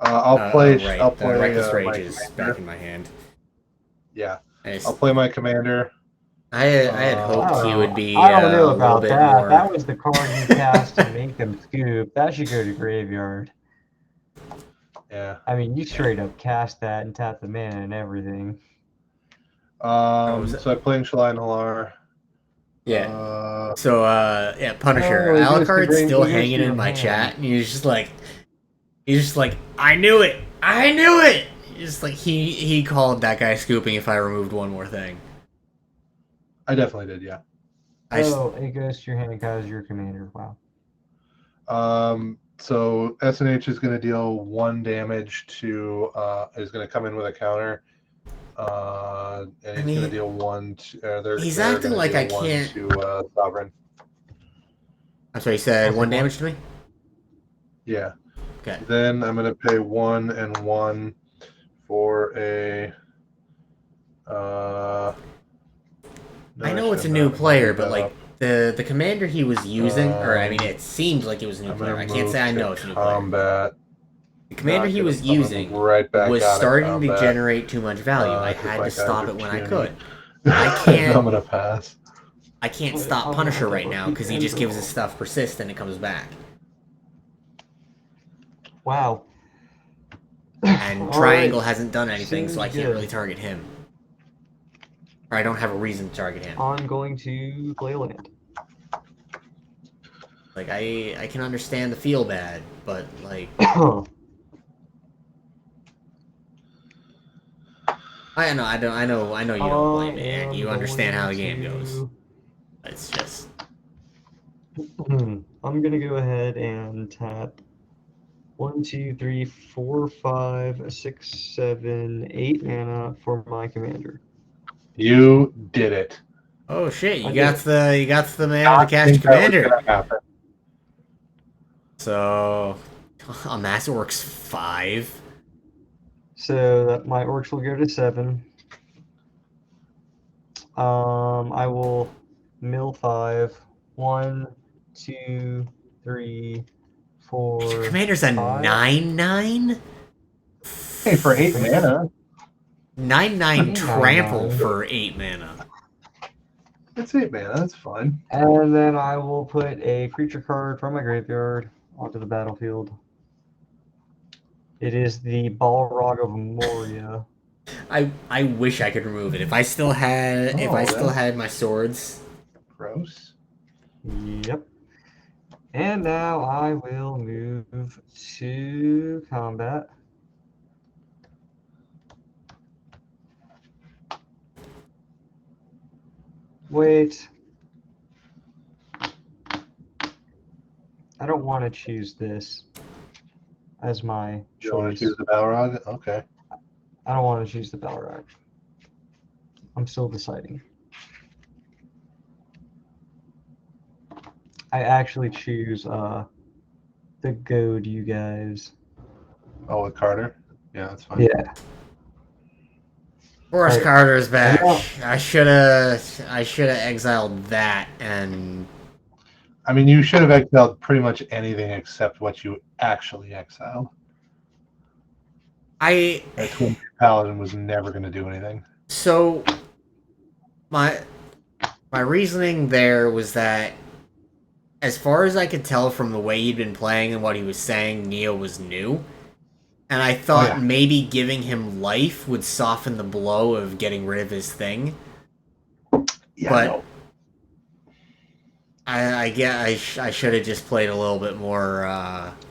I'll play. Right, I'll the play. Reckless Rage My is commander. back in my hand. Yeah, Nice. I'll play my commander. I had I hoped don't he know. would be I don't know a little about bit that. more. That was the card you cast to make them scoop. That should go to graveyard. Yeah. I mean, you straight up cast that and tap the mana and everything. So I'm playing Shalai and Halar. Yeah. So yeah, Punisher. Oh, he goes to Alucard's still he goes hanging to in your my hand. chat, and he's just like, I knew it, I knew it. Just like he called that guy scooping if I removed one more thing. I definitely did. Yeah. It goes to your hand because your commander. Wow. So SNH is going to deal 1 damage to. Is going to come in with a counter. And he's going to deal 1 to. He's they're acting gonna like deal I 1 can't- to Sovereign. I'm sorry, you said Okay, 1 what? damage to me. Yeah. Okay. Then I'm going to pay 1 and 1 for a. I know it's a new player, but like the commander he was using, or I mean, it seemed like it was a new player. I can't say I know it's a new player. Combat. The commander he was using right back was out of starting to combat. generate too much value. I Because had my to stop guys it are when I puny. could. I can't. I'm gonna pass. I can't stop Punisher right now because he just gives his stuff persist and it comes back. Wow. And All Triangle right. hasn't done anything, so I Seems can't good. really target him. Or I don't have a reason to target him. I'm going to play a land. Like I can understand the feel bad, but like I know you don't blame me, and you understand how the game goes. It's just I'm gonna go ahead and tap 1, 2, 3, 4, 5, 6, 7, 8 mana for my commander. You did it. oh shit, I you got did. the man to cast your think that was commander. gonna happen. So a Masterworks 5. So that my orcs will go to 7. I will mill 5. 1, 2, 3, 4. Your commander's a 5. 9/9? Hey, for 8 mana, 9/9 trample 9/9. for 8 mana. it's 8 mana. That's fine. And then I will put a creature card from my graveyard onto the battlefield. It is the Balrog of Moria. I wish I could remove it. If I still had that's- my swords. Gross. Yep. And now I will move to combat. Wait. I don't want to choose this as my You want to choice. choose the Balrog? Okay. I don't want to choose the Balrog. I'm still deciding. I actually choose the goad, you guys. Oh, with Carter? Yeah, that's fine. Yeah. Forrest Alright. Carter's back. Yeah. I should have exiled that and I mean, you should have exiled pretty much anything except what you actually exiled. I That Twin Paladin was never going to do anything. so my reasoning there was that as far as I could tell from the way he'd been playing and what he was saying, Neo was new. And I thought yeah. maybe giving him life would soften the blow of getting rid of his thing. Yeah, But no. I should have just played a little bit more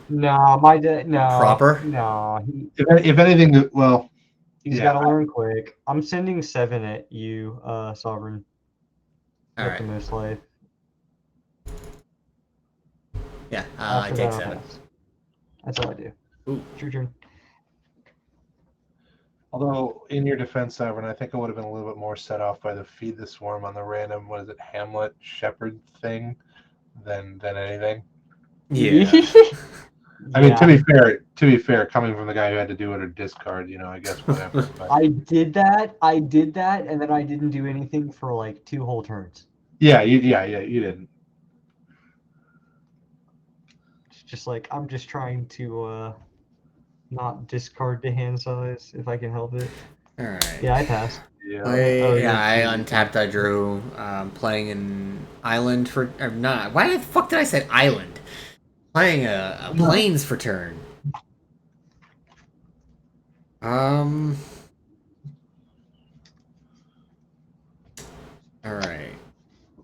No, no. proper. No, If anything, well, he's yeah, got to learn quick. I'm sending 7 at you, Sovereign. All With right. the most life. Yeah, I After take that, I'll 7. pass. That's all I do. Ooh. It's your turn. although in your defense, Sovereign, I think I would have been a little bit more set off by the feed the swarm on the random, what is it, Hamlet Shepherd thing than anything. Yeah. I mean, to be fair, coming from the guy who had to do it or discard, I guess whatever. But I did that, and then I didn't do anything for like 2 whole turns. yeah, you didn't. It's just like I'm just trying to not discard the hand size if I can help it. All right. Yeah, I passed. Yeah. I untapped. I drew. Playing an island for or not. Why the fuck did I say island? Playing a plains for turn. All right.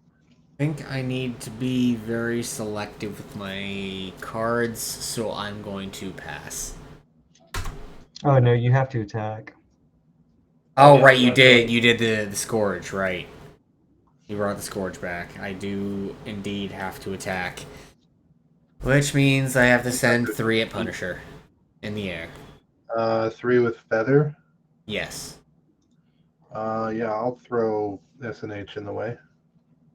I think I need to be very selective with my cards, so I'm going to pass. Oh no, you have to attack. Oh, yeah, right, you that's did. right. You did the Scourge, right. You brought the Scourge back. I do indeed have to attack. Which means I have to send 3 at Punisher. In the air. 3 with feather. Yes. Yeah, I'll throw SNH in the way.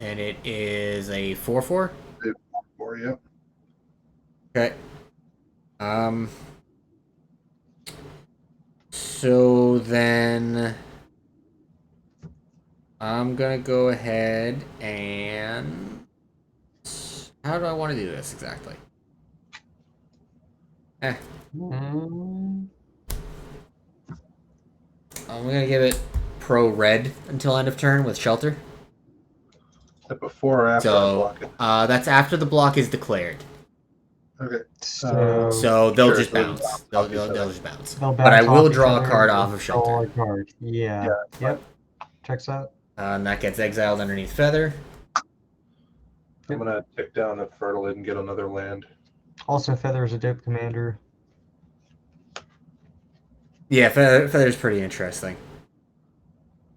And it is a 4/4? For you. Okay. So then I'm gonna go ahead and how do I want to do this exactly? Mm, I'm gonna give it pro red until end of turn with shelter. Is that before or after I So block it? that's after the block is declared. Okay. So they'll Sure, just so they'll bounce. bounce They'll off each other. just bounce. they'll But I bounce will off each draw a other card off and of draw shelter. a card. Yeah. Yeah, Yep. Checks out. And that gets exiled underneath feather. I'm gonna tick down the Fertilid and get another land. Also, Feather is a dope commander. Yeah, feather's pretty interesting.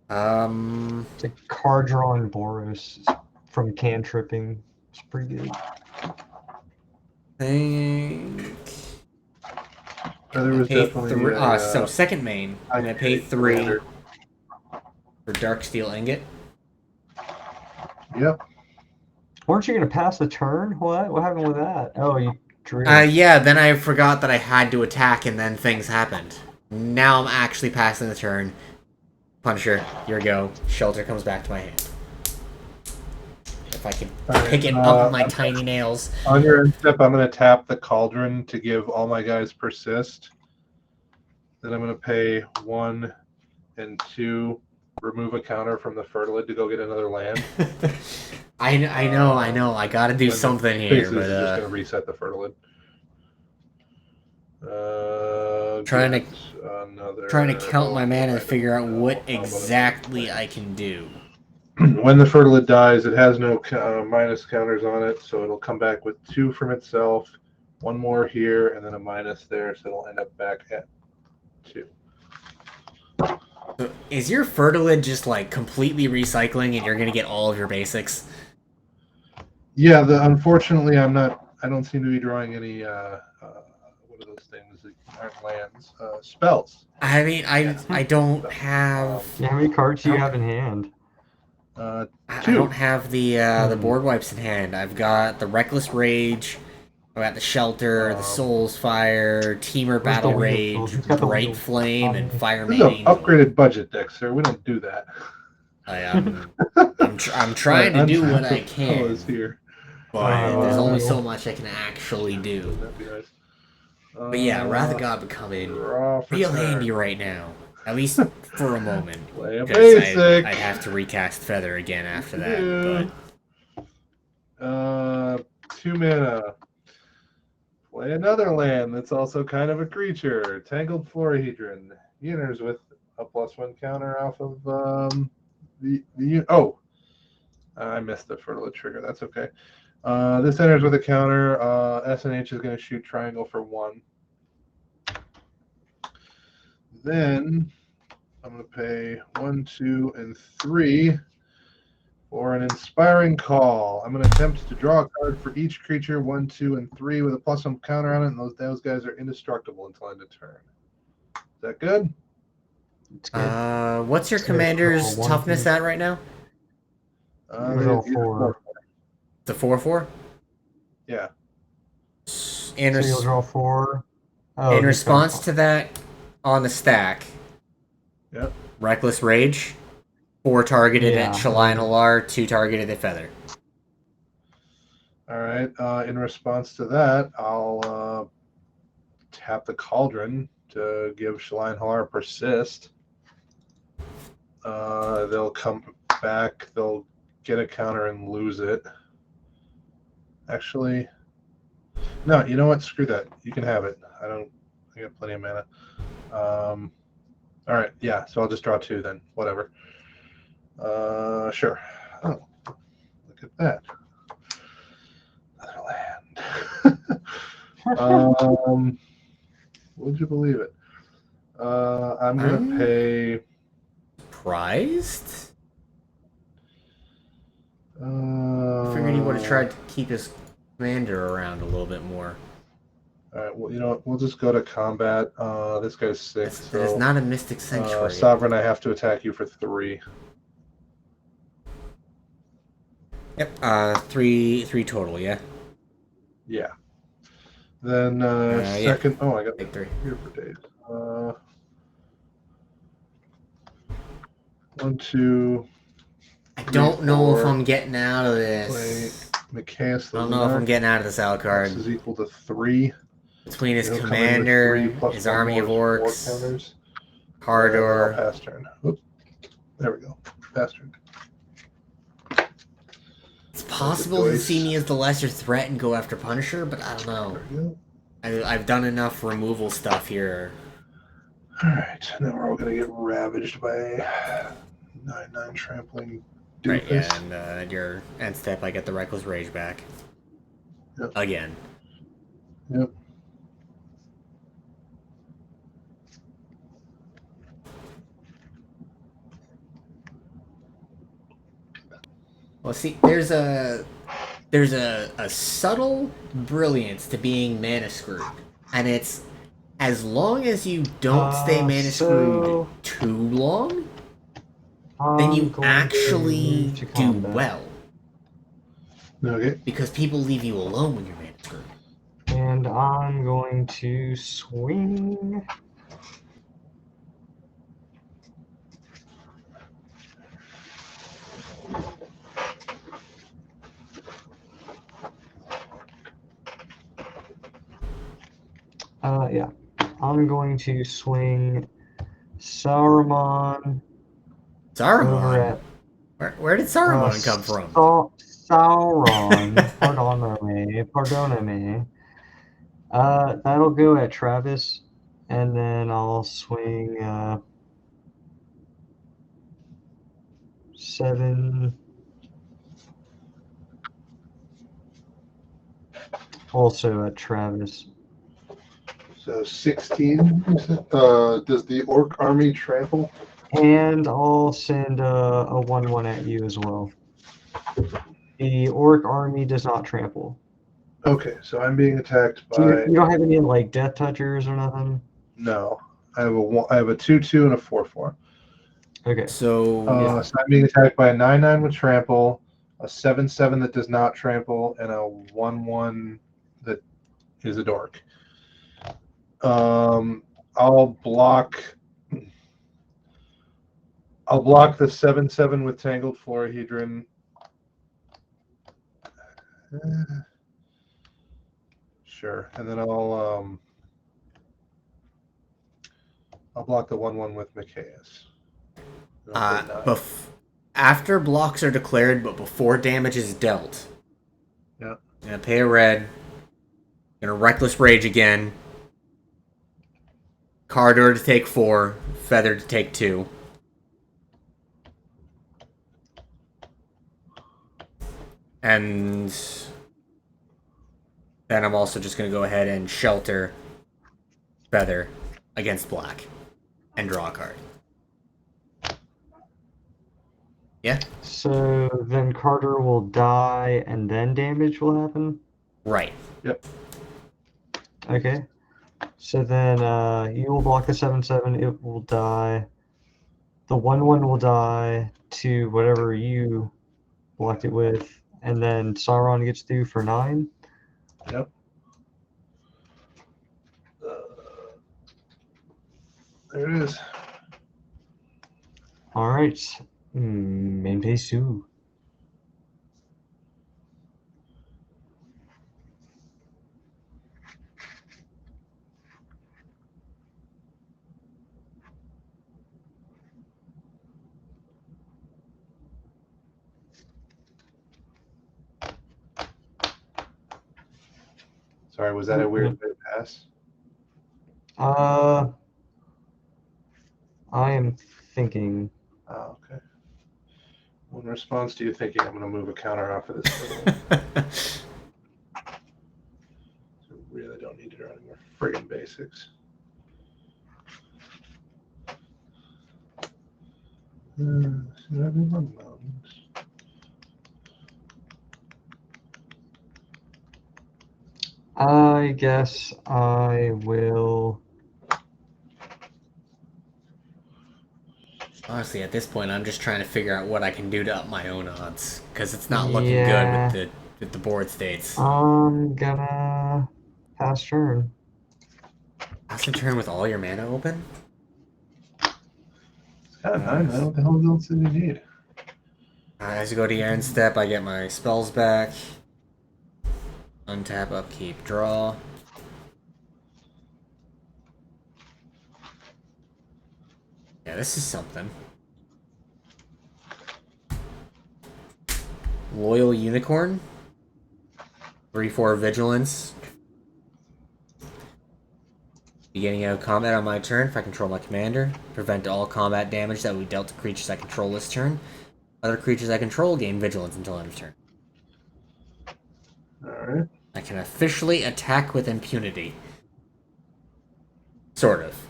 It's a card drawing Boros from cantripping. It's pretty good. Think Feather was pay definitely three. a, So second main, I'm gonna pay 3 commander. for Dark Steel Ingot. Yep. Weren't you gonna pass the turn? What? What happened with that? Oh, you drew. Yeah. Then I forgot that I had to attack, and then things happened. Now I'm actually passing the turn. Punisher, here we go. Shelter comes back to my hand. If I can pick it up with my tiny nails. On your end step, I'm going to tap the Cauldron to give all my guys persist. Then I'm going to pay 1 and 2, remove a counter from the Fertilid to go get another land. I know. I gotta do something here, Basically, but this is just going to reset the Fertilid. Trying to another. Trying to count my mana I and figure out don't know what about another exactly thing. I can do. When the Fertilid dies, it has no minus counters on it, so it'll come back with 2 from itself, 1 more here, and then a minus there, so it'll end up back at 2. So is your Fertilid just like completely recycling and you're gonna get all of your basics? Yeah, unfortunately, I don't seem to be drawing any. What are those things that aren't lands? Spells. I mean, I don't have. Yeah, how many cards do you I don't- have in hand? I 2. don't have the board wipes in hand. I've got the Reckless Rage, I've got the Shelter, the Soul's Fire, Teamer Where's the Battle wheel? Rage, Who's got the Bright wheel? Flame, and This Firemane is an Angel. upgraded budget deck, sir. We don't do that. I'm trying to do what I Untap can, fellas here. but there's only wheel. so much I can actually do. That'd be nice. But yeah, Wrath of God would come in draw for real turn. handy right now, at least for a moment. Play a 'Cause basic. I'd have to recast Feather again after that. But 2 mana. Play another land that's also kind of a creature. Tangled Florahedron. He enters with a +1 counter off of I missed the Fertilid trigger. That's okay. This enters with a counter. SNH is going to shoot triangle for 1. Then I'm going to pay 1, 2, and 3 for an Inspiring Call. I'm going to attempt to draw a card for each creature 1, 2, and 3 with a +1 counter on it, and those guys are indestructible until end of turn. Is that good? It's good. What's your So commander's one, toughness two. at right now? Draw 4. The 4/4. Yeah. In, So you'll draw 4. Oh, in he's response got- to that, on the stack, Yep. Reckless Rage, 4 targeted Yeah. at Shaline Alar, 2 targeted at Feather. All right. In response to that, I'll tap the Cauldron to give Shaline Halar Persist. They'll come back. They'll get a counter and lose it. Actually, no. You know what? Screw that. You can have it. I got plenty of mana. All right. Yeah. So I'll just draw 2 then. Whatever. Sure. Oh, look at that. Another land. Would you believe it? I'm gonna pay. Surprised? I Figured he would have tried to keep his commander around a little bit more. All right. Well, you know what? We'll just go to combat. This guy's 6. That is So not a Mystic Sanctuary. Sovereign, I have to attack you for 3. Yep. 3 total. Yeah. Yeah. Then yeah. second. Oh, I got Take 3. here for days. 1, 2. I don't know if 4. I'm getting out of Play this. Machias the I don't know if I'm getting out of this This Alucard. is equal to 3. Between his It'll come in with commander, 3 plus his 1 army of more orcs, counters. Hardor. Pass turn. Oops. There we go. Pass turn. It's possible to Joyce. see me as the lesser threat and go after Punisher, but I don't know. There we go. I've done enough removal stuff here. All right. Now we're all gonna get ravaged by a 9/9 trampling doofus. Right, yeah, and at your end step, I get the Reckless Rage back. Yep. Again. Yep. Well, see, there's a subtle brilliance to being mana screwed, and it's as long as you don't stay mana screwed too long, then you actually do well. Okay. Because people leave you alone when you're mana screwed. And I'm going to swing. Yeah. I'm going to swing Saruman. Saruman? Where did Saruman come from? Sauron. Pardoname. That'll go at Travis. And then I'll swing 7. Also at Travis. So 16. Does the orc army trample? And I'll send a 1/1 at you as well. The orc army does not trample. Okay, so I'm being attacked Do you, by. you don't have any like death touchers or nothing? No, I have a 2/2 and a 4/4. Okay. So So I'm being attacked by a 9/9 with trample, a 7/7 that does not trample, and a 1/1 that is a dork. I'll block the 7/7 with Tangled Florahedron. Sure, and then I'll block the 1/1 with Micaeus. After blocks are declared, but before damage is dealt. Yeah. I'm gonna pay a red. Gonna Reckless Rage again. Cardor to take 4, Feather to take 2. And then I'm also just gonna go ahead and shelter Feather against black and draw a card. Yeah. So then Carter will die and then damage will happen? Right. Yep. Okay. So then you will block the 7/7, it will die. The 1/1 will die to whatever you blocked it with. And then Sauron gets through for 9. Yep. There it is. Alright. Main pace 2. Sorry, was that a weird bit pass? I am thinking. Oh, okay. Well, in response to you thinking, I'm going to move a counter off of this. So really don't need to do any more friggin' basics. I guess I will. Honestly, at this point, I'm just trying to figure out what I can do to up my own odds, because it's not looking Yeah. good with the board states. I'm gonna pass turn. Pass a turn with all your mana open? It's kind of nice, man. What the hell else did you need? As you go to your end step, I get my spells back. Untap, upkeep, draw. Yeah, this is something. Loyal Unicorn. 3/4 Vigilance. Beginning of combat on my turn, if I control my commander. Prevent all combat damage that will be dealt to creatures I control this turn. Other creatures I control gain Vigilance until end of turn. Alright. I can officially attack with impunity. Sort of.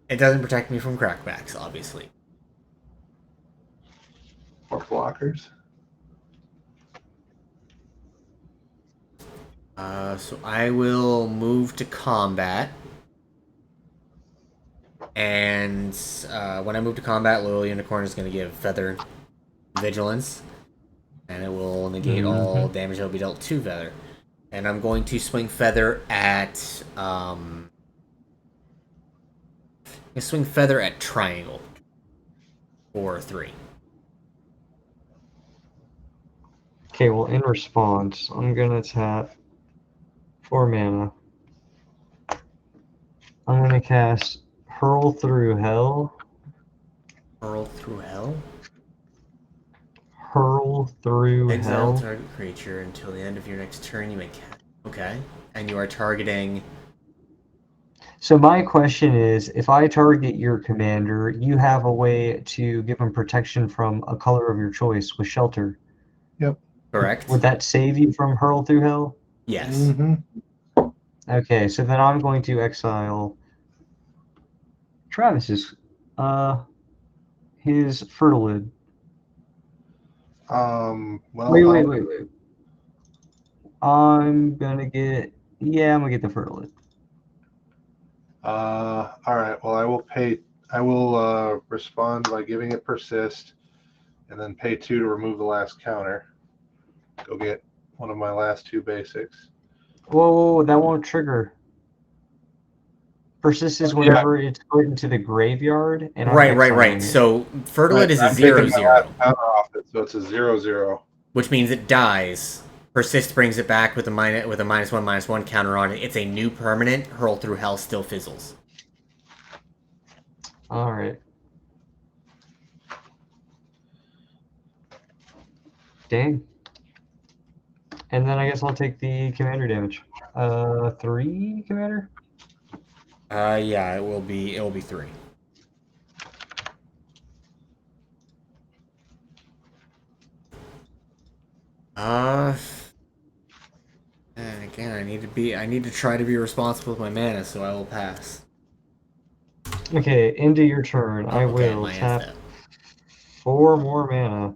It doesn't protect me from crackbacks, obviously. Or blockers. So I will move to combat. And when I move to combat, Loyal Unicorn is going to give Feather Vigilance. And it will negate all damage that will be dealt to Feather. And I'm going to swing Feather at... I'm going to swing Feather at Triangle. For 3. Okay, well, in response, I'm gonna tap 4 mana. I'm gonna cast Hurl Through Hell. Hurl Through Hell? Hurl Through Exile Hell. target creature until the end of your next turn. You may cast. Okay. And you are targeting... So my question is, if I target your commander, you have a way to give him protection from a color of your choice with shelter. Correct? Would that save you from Hurl Through Hell? Yes. Mm-hmm. Okay, so then I'm going to exile Travis's his Fertilid. Well, Wait. I'm gonna get I'm gonna get the Fertilid. All right. Well, I will respond by giving it persist, and then pay 2 to remove the last counter. Go get one of my last 2 basics. Whoa, that won't trigger. Persist is whenever it's put into the graveyard, and I'm exiling Right. it. So Fertilid is a I'm taking 0/0, my last counter off it, so it's a 0/0. which means it dies. Persist brings it back with a -1/-1 counter on it. It's a new permanent. Hurl Through Hell still fizzles. All right. Dang. And then I guess I'll take the commander damage. 3 commander? Yeah, it will be 3. And again, I need to try to be responsible with my mana, so I will pass. Okay, into your turn. I Okay, will my tap step. 4 more mana.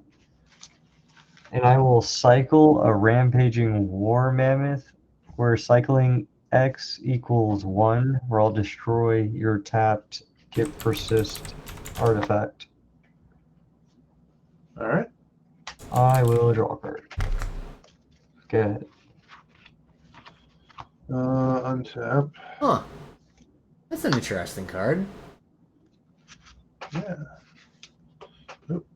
And I will cycle a Rampaging War Mammoth, where cycling X equals 1, where I'll destroy your tapped Get Persist artifact. All right. I will draw a card. Go ahead. Untap. Huh. That's an interesting card. Yeah. Oop.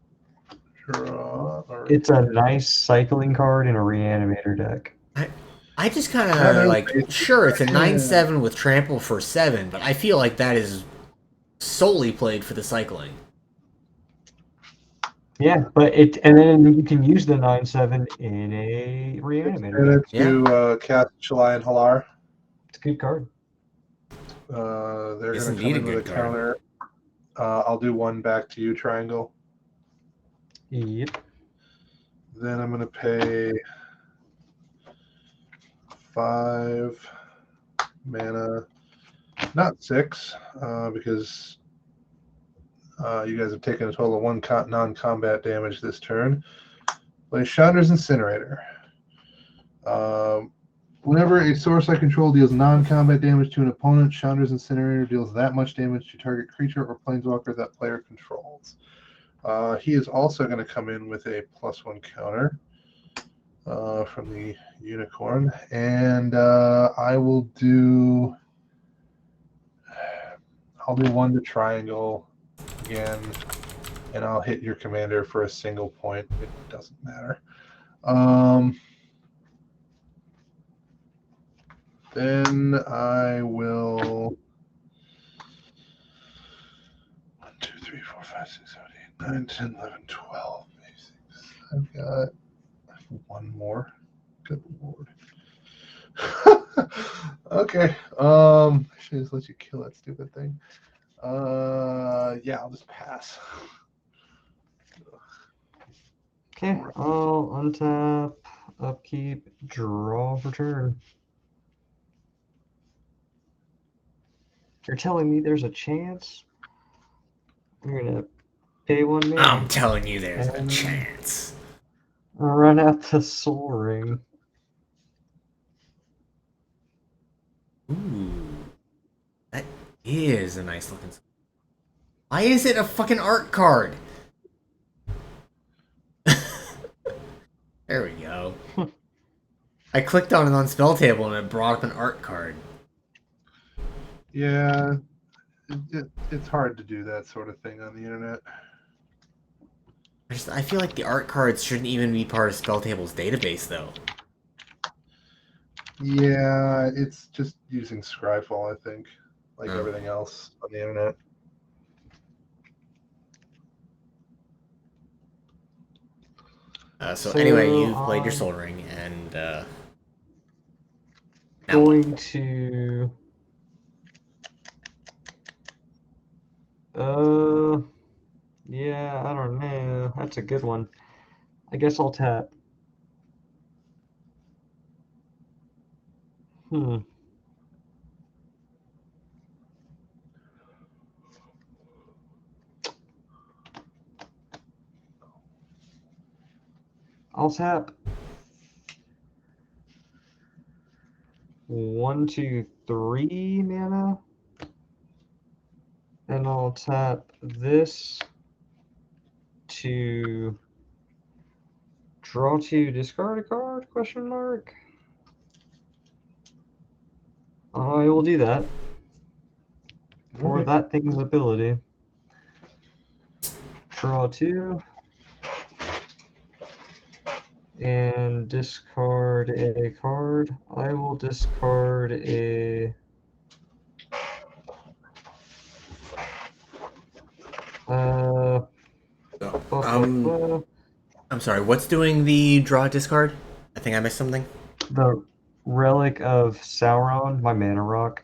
Draw. It's a nice cycling card in a reanimator deck. I just kind Yeah, of like, basically. sure, it's a Yeah. 9/7 with trample for 7, but I feel like that is solely played for the cycling. Yeah, but and then you can use the 9/7 in a reanimator And deck. then to cast Shalai and Halar. It's a good card. They're It's going to come indeed a in with a good card. counter. I'll do 1 back to you, Triangle. Yep. Then I'm going to pay 5 mana, not 6, because you guys have taken a total of 1 non-combat damage this turn. Play Chandra's Incinerator. Whenever a source I control deals non-combat damage to an opponent, Chandra's Incinerator deals that much damage to target creature or planeswalker that player controls. He is also going to come in with a +1 counter from the Unicorn, and I'll do 1 to Triangle again, and I'll hit your commander for a single point. It doesn't matter. Then I will 1, 2, 3, 4, 5, 6, 7, 8, 9, 10, 11, 12 basics. I've got 1 more. Good lord. Okay. I should just let you kill that stupid thing. Yeah, I'll just pass. Okay, I'll untap, upkeep, draw for turn. You're telling me there's a chance? I'm gonna pay 1 mana. I'm telling you, there's a And chance. run out the Soul Ring. Ooh, that is a nice looking. Why is it a fucking art card? There we go. I clicked on it on Spelltable and it brought up an art card. Yeah, it's hard to do that sort of thing on the internet. I feel like the art cards shouldn't even be part of Spelltable's database, though. Yeah, it's just using Scryfall, I think, like Oh. everything else on the internet. So anyway, you So, played your Soul Ring, and now going to Yeah, I don't know. That's a good one. I guess I'll tap. I'll tap 1, 2, 3 mana. And I'll tap this to draw 2, discard a card, question mark. I will do that. For Okay. that thing's ability. Draw 2. And discard a card. I will discard a... I'm sorry, what's doing the draw discard? I think I missed something. The Relic of Sauron, my mana rock.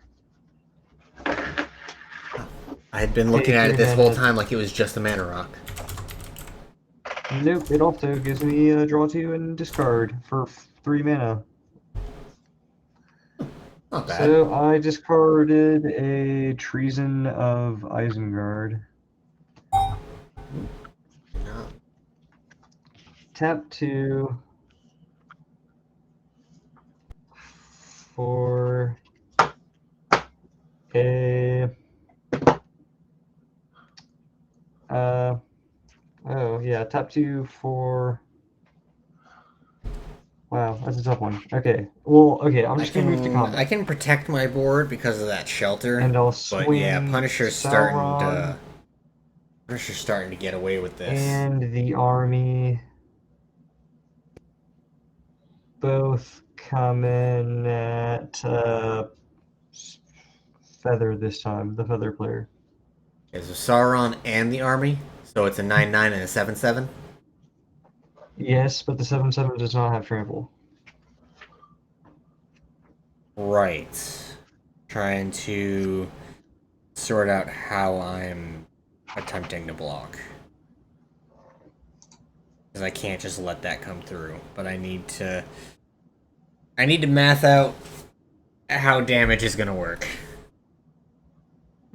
I had been looking at it this whole time like it was just a mana rock. Nope, it also gives me a draw 2 and discard for 3 mana. Not bad. So I discarded a Treason of Isengard. No. Tap 2 for a oh yeah, tap 2 for... Wow, that's a tough one. Okay, well, okay, I'm just gonna move to combat. I can protect my board because of that shelter. And I'll but yeah, swing Punisher's Sauron starting to get away with this. and the army both come in at Feather this time, the Feather player. Okay, so Sauron and the army, so it's a 9/9 and a 7/7. Yes, but the 7/7 does not have trample. Right. Trying to sort out how I'm attempting to block. Because I can't just let that come through. But I need to math out how damage is gonna work.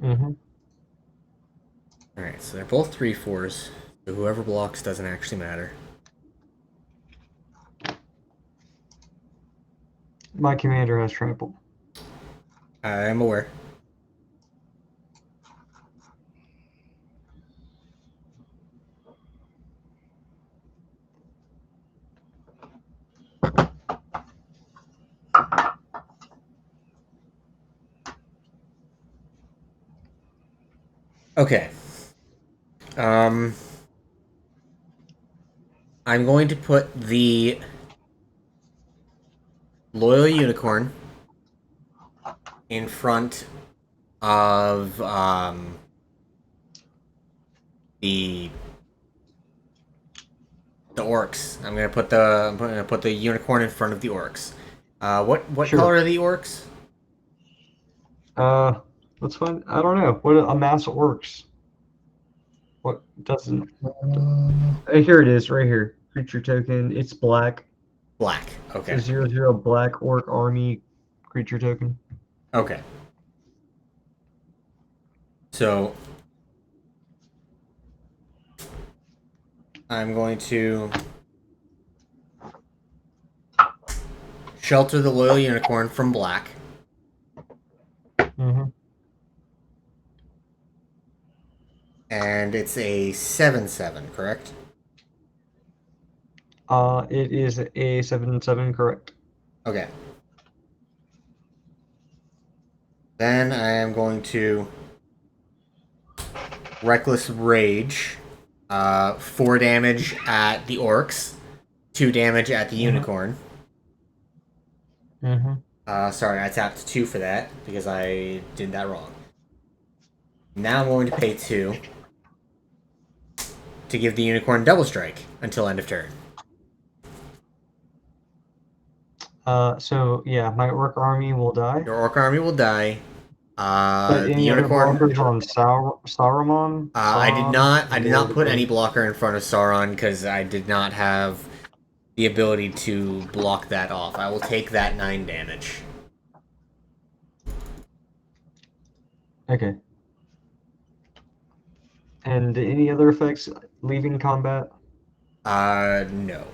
Mm-hmm. Alright, so they're both 3/4s. So whoever blocks doesn't actually matter. My commander has trample. I am aware. Okay. I'm going to put the Loyal Unicorn in front of the orcs. I'm gonna put the unicorn in front of the orcs. What Sure. color are the orcs? That's fine. I don't know. What a mass orcs. What doesn't? Here it is, right here. Creature token. It's black. Black. Okay. It's 0/0 black orc army creature token. Okay. So I'm going to shelter the Loyal Unicorn from black. Mm-hmm. And it's a 7/7, correct? It is a 7/7, correct. Okay. Then I am going to Reckless Rage. 4 damage at the orcs, 2 damage at the unicorn. Mm-hmm. Sorry, I tapped 2 for that because I did that wrong. Now I'm going to pay 2 to give the unicorn double strike until end of turn. So yeah, my orc army will die. Your orc army will die. But The any other unicorn. blockers on Saruman? I did not. I did not put any Or- blocker in front of Sauron because I did not have the ability to block that off. I will take that 9 damage. Okay. And any other effects leaving combat? No.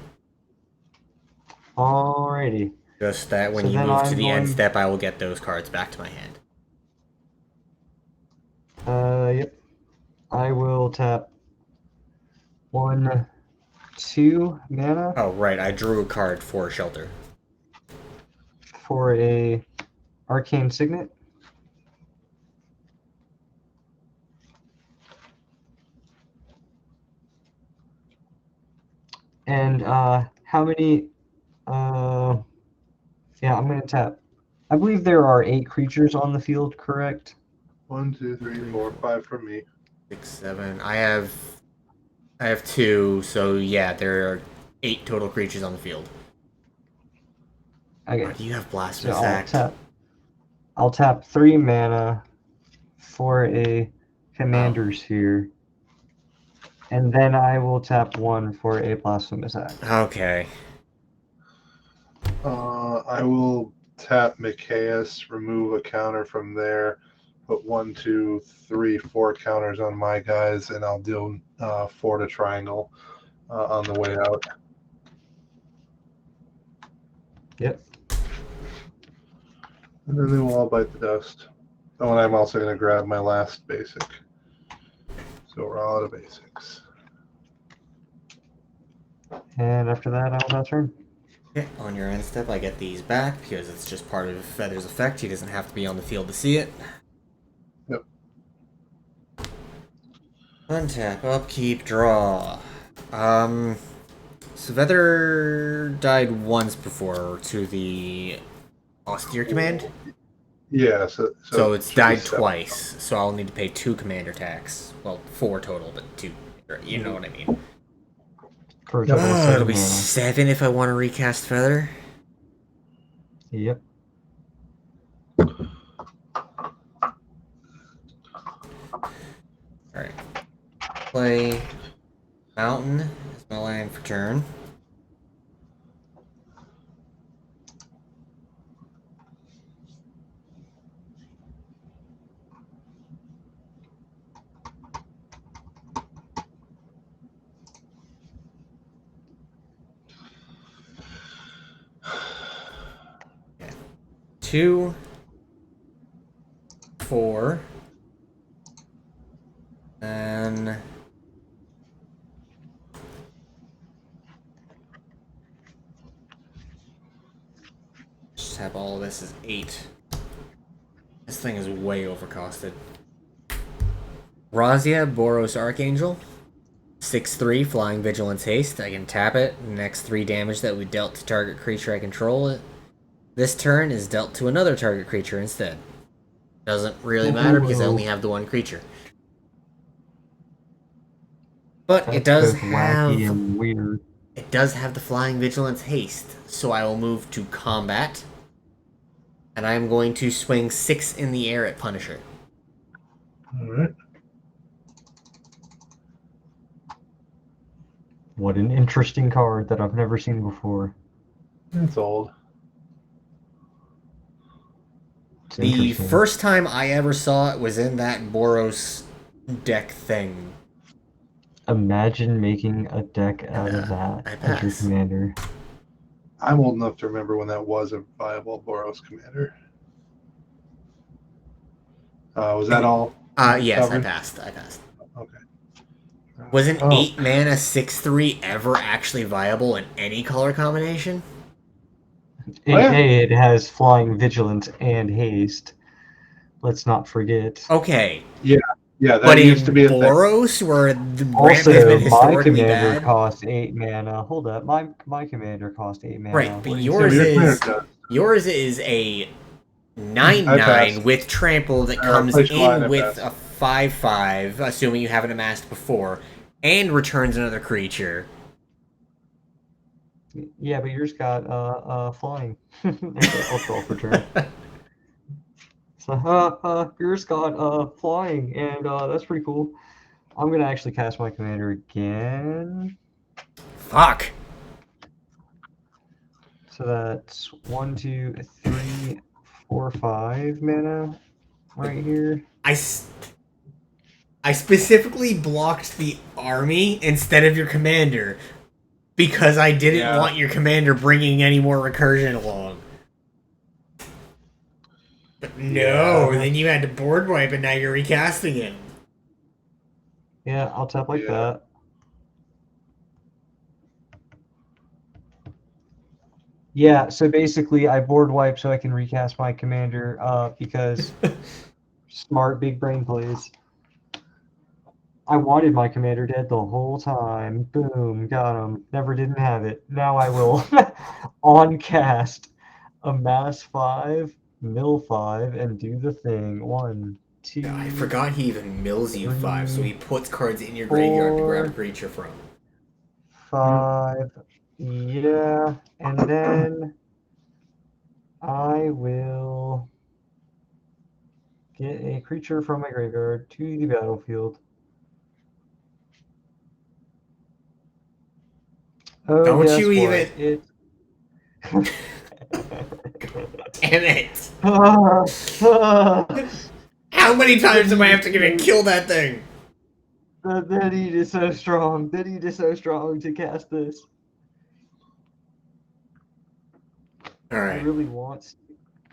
Alrighty. Just that when So you then move to I'm the end going- step, I will get those cards back to my hand. Yep. I will tap 1, 2 mana Oh, right. I drew a card for Shelter. for a Arcane Signet. And how many? Yeah, I'm gonna tap. I believe there are 8 creatures on the field, correct? 1, 2, 3, 4, 5 for me. 6, 7. I have 2, so yeah, there are 8 total creatures on the field. Okay. Oh, do you have So Blasphemous I'll Act? I'll tap 3 mana for a Commander Sphere, and then I will tap 1 for a Blasphemous Act. Okay. I will tap Micaeus, remove a counter from there, put 1, 2, 3, 4 counters on my guys, and I'll deal 4 to Triangle on the way out. Yep. And then they will all bite the dust. Oh, and I'm also going to grab my last basic. So we're all out of basics. And after that, I'll pass turn. Okay, on your end step, I get these back because it's just part of Feather's effect. He doesn't have to be on the field to see it. Yep. Untap, upkeep, draw. So Feather died once before to the austere command. Yeah, So it's should be died 7. twice. So I'll need to pay 2 commander tax. Well, 4 total, but 2. You know what I mean. For a total of 7 It'll be mana. 7 if I want to recast Feather. Yep. Alright. Play Mountain as my land for turn. Okay. 2, 4, and just have all of this as 8. This thing is way overcosted. Razia, Boros Archangel. 6/3, Flying Vigilance Haste. I can tap it. Next 3 damage that we dealt to target creature I control. This turn is dealt to another target creature instead. Doesn't really matter because I only have the 1 creature. But it does both have wacky and weird. It does have the Flying Vigilance Haste, so I will move to combat. And I am going to swing 6 in the air at Punisher. Alright. What an interesting card that I've never seen before. It's old. It's The interesting. first time I ever saw it was in that Boros deck thing. Imagine making a deck out of I that as your pass. commander. I'm old enough to remember when that was a viable Boros commander. Was that all? Yes, covered? I passed. Okay. Was an Oh. 8 mana 6/3 ever actually viable in any color combination? It has flying vigilance and haste. Let's not forget. Okay. Yeah, that But used in to be a thing. Boros, where the ramp has Also, been my historically commander bad. costs 8 mana. Hold up, my commander costs 8 mana. Right, What but do you yours say? is a 9/9 I passed. with trample that I comes replaced mine, in I with passed. a 5/5, assuming you haven't amassed before, and returns another creature. Yeah, but yours got flying. Okay, I'll draw for turn. So, you're Scott, flying, and that's pretty cool. I'm gonna actually cast my commander again. Fuck. So that's 1, 2, 3, 4, 5 mana right here. I specifically blocked the army instead of your commander because I didn't want your commander bringing any more recursion along. But no, then you had to board wipe and now you're recasting him. Yeah, I'll tap like that. Yeah, so basically I board wipe so I can recast my commander because smart big brain plays. I wanted my commander dead the whole time. Boom, got him. Never didn't have it. Now I will on cast amass 5, mill 5, and do the thing. 1, 2. I forgot he even mills you 5, so he puts cards in your 4, graveyard to grab a creature from. 5. Yeah, and then I will get a creature from my graveyard to the battlefield. Oh, Don't guess you what? even- It... Damn it! How How many times am I have to get to kill that thing? The need is so strong. The need is so strong to cast this. All right. I really want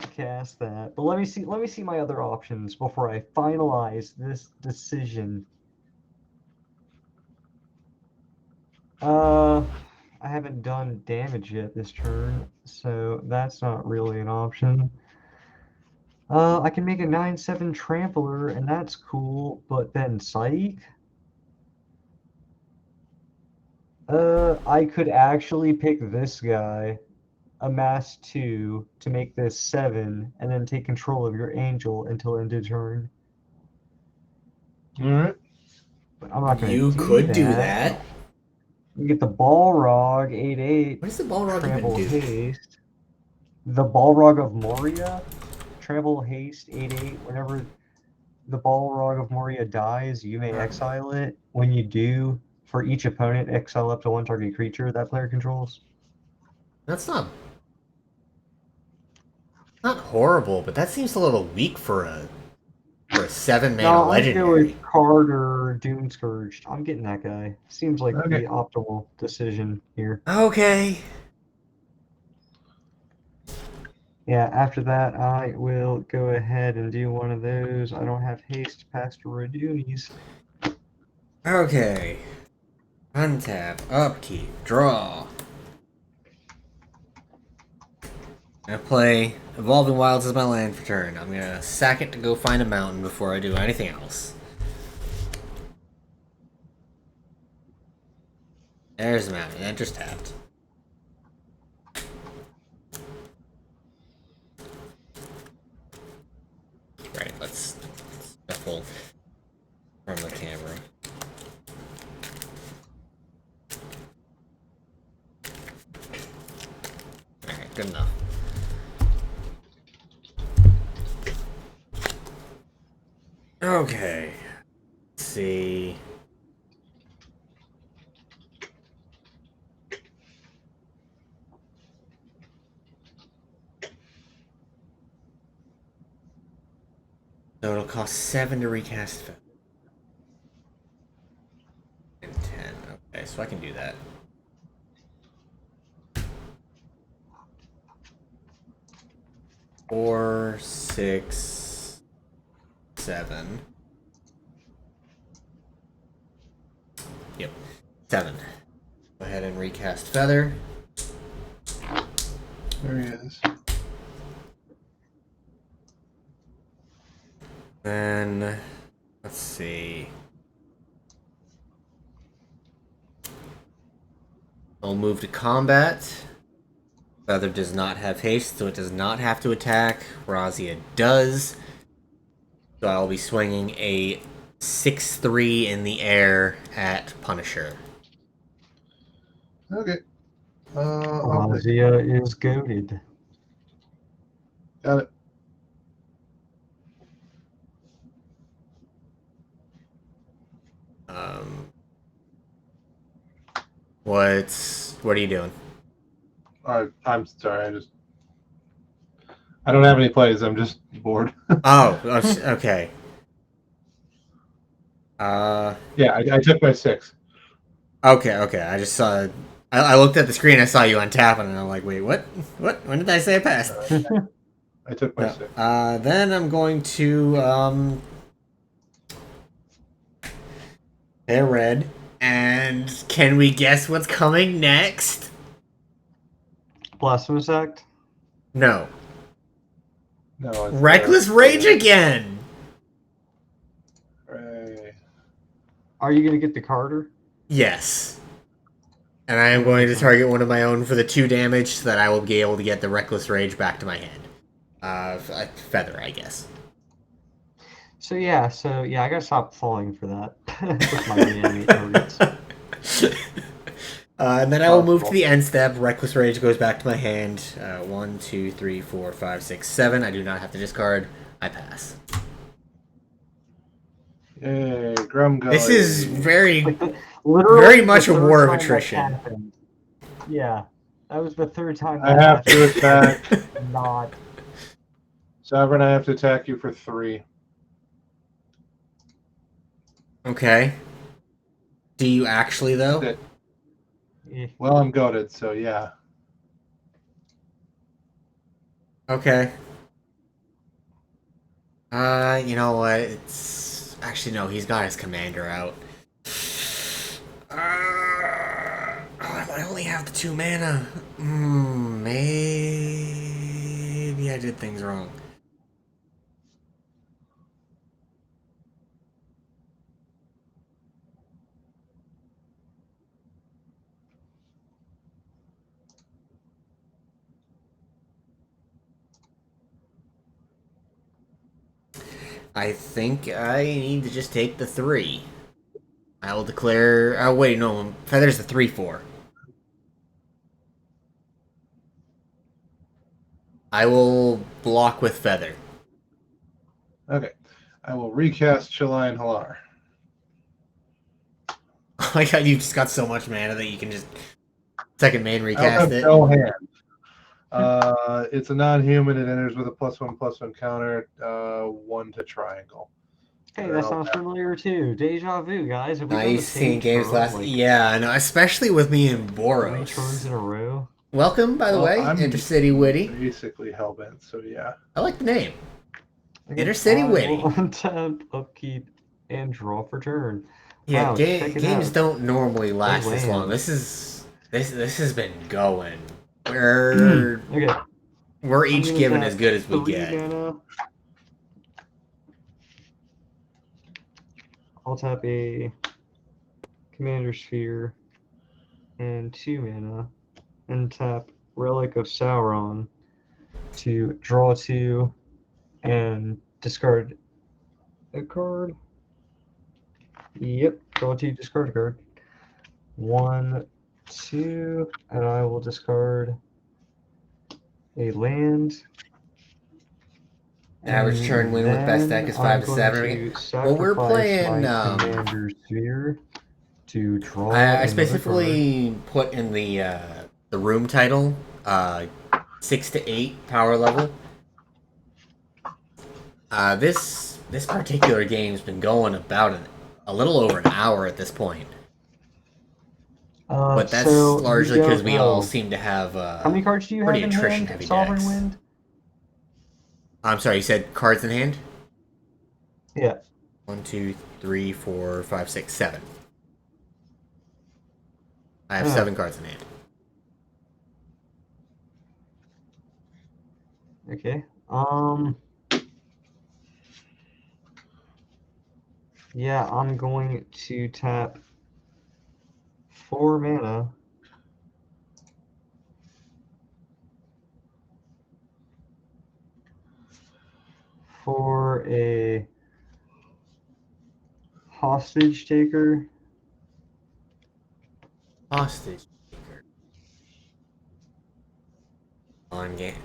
to cast that, but let me see my other options before I finalize this decision. I haven't done damage yet this turn, so that's not really an option. I can make a 9/7 trampler, and that's cool, but then psych? I could actually pick this guy, amass 2, to make this 7, and then take control of your angel until end of turn. Alright. But I'm not gonna You could do that. You get the Balrog 8/8. What does the Balrog even Trample do? Haste. The Balrog of Moria. Trample Haste 8/8. Whenever the Balrog of Moria dies, you may exile it. When you do, for each opponent, exile up to 1 target creature that player controls. That's not horrible, but that seems a little weak for a 7-mana No, I'm legendary. going with Carter Doom Scourged. I'm getting that guy. Seems like Okay. the optimal decision here. Okay. Yeah, after that, I will go ahead and do one of those. I don't have haste past Radunis. Okay. Untap, upkeep, draw. I'm gonna play Evolving Wilds as my land for turn. I'm gonna sack it to go find a mountain before I do anything else. There's the mountain. Enters tapped. Right, let's shuffle from the camera. Alright, good enough. Okay. Let's see. So it'll cost 7 to recast. And 10. Okay, so I can do that. Four, 6, 7. Yep, 7. Go ahead and recast Feather. There he is. Then, let's see. I'll move to combat. Feather does not have haste, so it does not have to attack. Razia does. So I'll be swinging a 6/3 in the air at Punisher. Okay. I'll take Razia is goaded. Got it. What are you doing? I'm sorry. I don't have any plays. I'm just bored. Oh, okay. Yeah, I took my 6. Okay. I just saw. I looked at the screen. I saw you on tap, and I'm like, wait, what? What? When did I say I passed? I took my No. 6. Then I'm going to they're red. And can we guess what's coming next? Blasphemous Act. No. No, it's Reckless Rage again. Hooray. Are you gonna get the Carter? Yes. And I am going to target one of my own for the 2 damage so that I will be able to get the Reckless Rage back to my hand. Feather, I guess. So yeah, I gotta stop falling for that with my reanimate targets. And then I will move to the end step. Reckless Rage goes back to my hand. 1, 2, 3, 4, 5, 6, 7. I do not have to discard. I pass. Yay, Grumgully. This is very Literally much the a third war of time that attrition. happened. Yeah, that was the third time. I that have to happened. attack. Not. Sovereign, I have to attack you for 3. Okay. Do you actually, though? Well, I'm goaded, so yeah. Okay. You know what? It's actually no. He's got his commander out. I only have the 2 mana. Maybe I did things wrong. I think I need to just take the 3. I will declare. Oh wait, no. Feather's the 3/4. I will block with Feather. Okay. I will recast Chilean Halar. Oh my god, you just got so much mana that you can just second main I recast have it. no hand. It's a non-human. It enters with a +1/+1 counter. 1 to triangle. Hey, that sounds familiar too. Deja vu, guys. Have we done the Nice same seeing games trope, last. like, Yeah, I know, especially with me and 3 Boros. turns in a row? Welcome, by the way, I'm Intercity Witty. basically hellbent, so yeah. I like the name. Okay, Intercity I Witty. will untap, upkeep, and draw for turn. Yeah, Wow, check it games out. don't normally last Those this long. lands. This has been going. We're Okay. we're I'm each gonna given tap as good as we 3 get. mana. I'll tap a Commander Sphere and 2 mana, and tap Relic of Sauron to draw 2 and discard a card. Yep, draw 2, discard a card. 1, 2, and I will discard a land. Average turn win with best deck is 5 to 7. Well, we're playing. Commander Sphere to draw I another specifically put in the room title 6 to 8 power level. This particular game's been going about a little over an hour at this point. But that's so largely because we all oh. seem to have How many cards do you have pretty in attrition hand? heavy Sovereign decks. Wind? I'm sorry, you said cards in hand? Yeah. 1, 2, 3, 4, 5, 6, 7. I have 7 cards in hand. Okay. Yeah, I'm going to tap 4 mana for a hostage taker. Hostage taker. On game.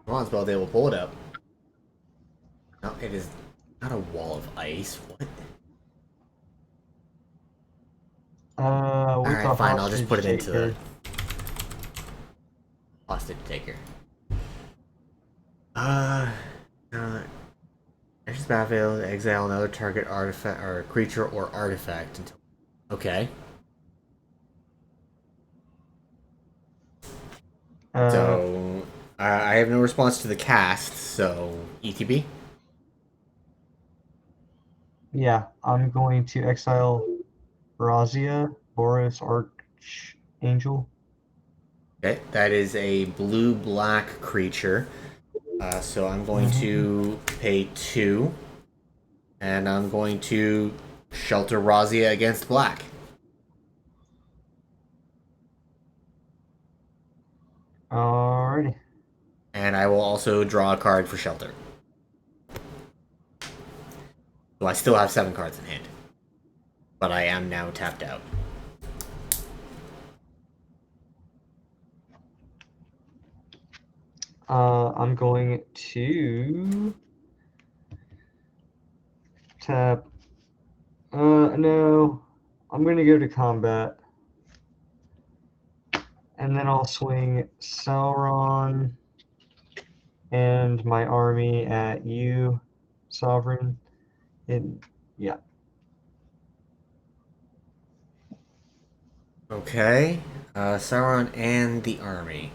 Come on, Spell, they will pull it up. No, it is not a wall of ice. What? with Alright, the fine, I'll just put it hostage into the taker. hostage taker. Enters the battlefield, exile another target artifact or creature or artifact until. Okay. So I have no response to the cast, so ETB. Yeah, I'm going to exile Razia, Boris Archangel. Okay, that is a blue-black creature. So I'm going to pay 2, and I'm going to shelter Razia against black. Alrighty. And I will also draw a card for shelter. So I still have 7 cards in hand. But I am now tapped out. I'm going to tap. No. I'm going to go to combat. And then I'll swing Sauron and my army at you, Sovereign. Yeah. Okay. Sauron and the army.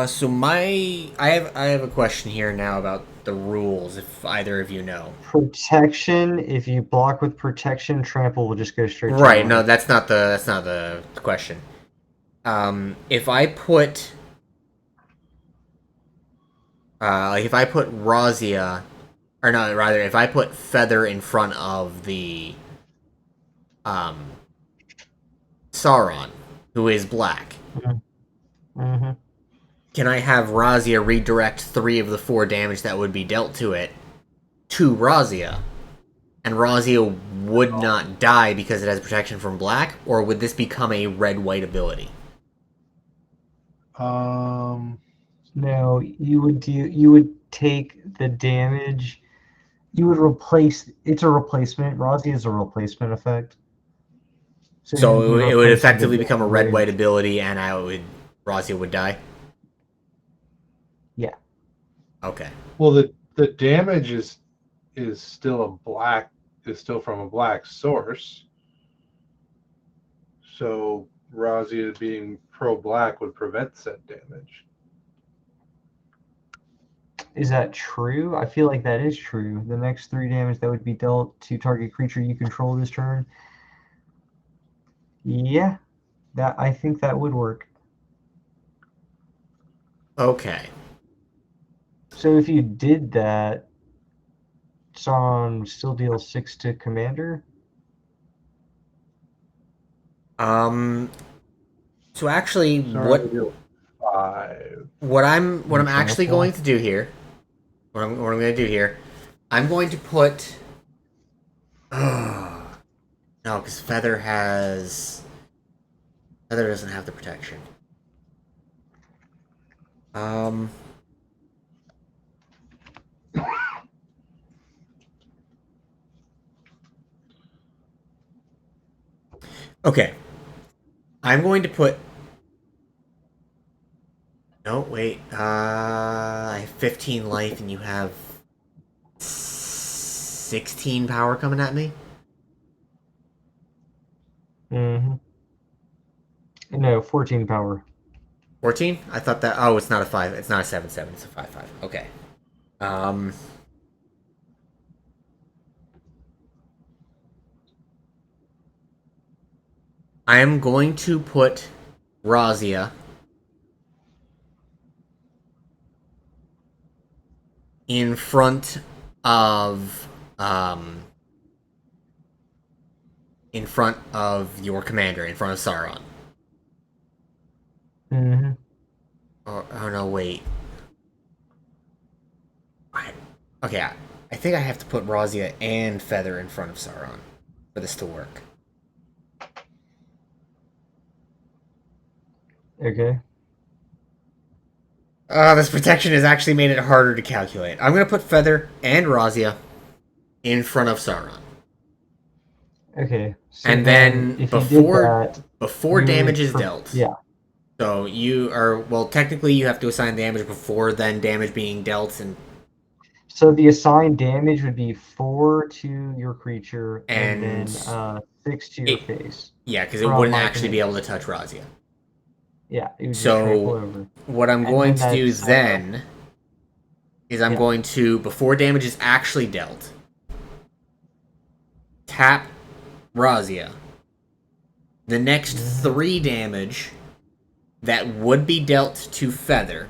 So I have a question here now about the rules, if either of you know. Protection. If you block with protection, trample will just go straight to Right, your no, life. that's not the question. If I put if I put Razia, or no, rather, if I put Feather in front of the Sauron, who is black, can I have Razia redirect 3 of the 4 damage that would be dealt to it to Razia? And Razia would not die because it has protection from black, or would this become a red-white ability? No, you would take the damage. You would replace. It's a replacement. Razi is a replacement effect. So you'd be it would replacing the effectively become a red-white damage. ability, and Razia would die. Yeah. Okay. Well, the damage is still from a black source. So Razia being pro-black would prevent said damage. Is that true? I feel like that is true. The next 3 damage that would be dealt to target creature you control this turn. Yeah, I think that would work. Okay. So if you did that, Sauron still deals 6 to commander. So actually, what I'm actually going to do here, what I'm going to do here, I'm going to put. No, because Feather doesn't have the protection. Okay. I'm going to put. No, wait. I have 15 life, and you have 16 power coming at me. No, 14 power. 14? I thought that. Oh, it's not a 5. It's not a 7/7. It's a 5/5. Okay. I am going to put Razia in front of your commander, in front of Sauron. Mm-hmm. Oh no, wait. Okay, I think I have to put Razia and Feather in front of Sauron for this to work. Okay. This protection has actually made it harder to calculate. I'm gonna put Feather and Razia in front of Sauron. Okay. So And then, then if you did that, before you damage would is dealt. Yeah. So you are, well, technically you have to assign damage before then damage being dealt, and So the assigned damage would be 4 to your creature and then And 6 to your it- face. yeah, because it From wouldn't my actually be able to command. touch Razia. Yeah, it would just trample So over. what I'm And going then to do that's, then is I'm yeah. going to, before damage is actually dealt, tap Razia. The next 3 damage that would be dealt to Feather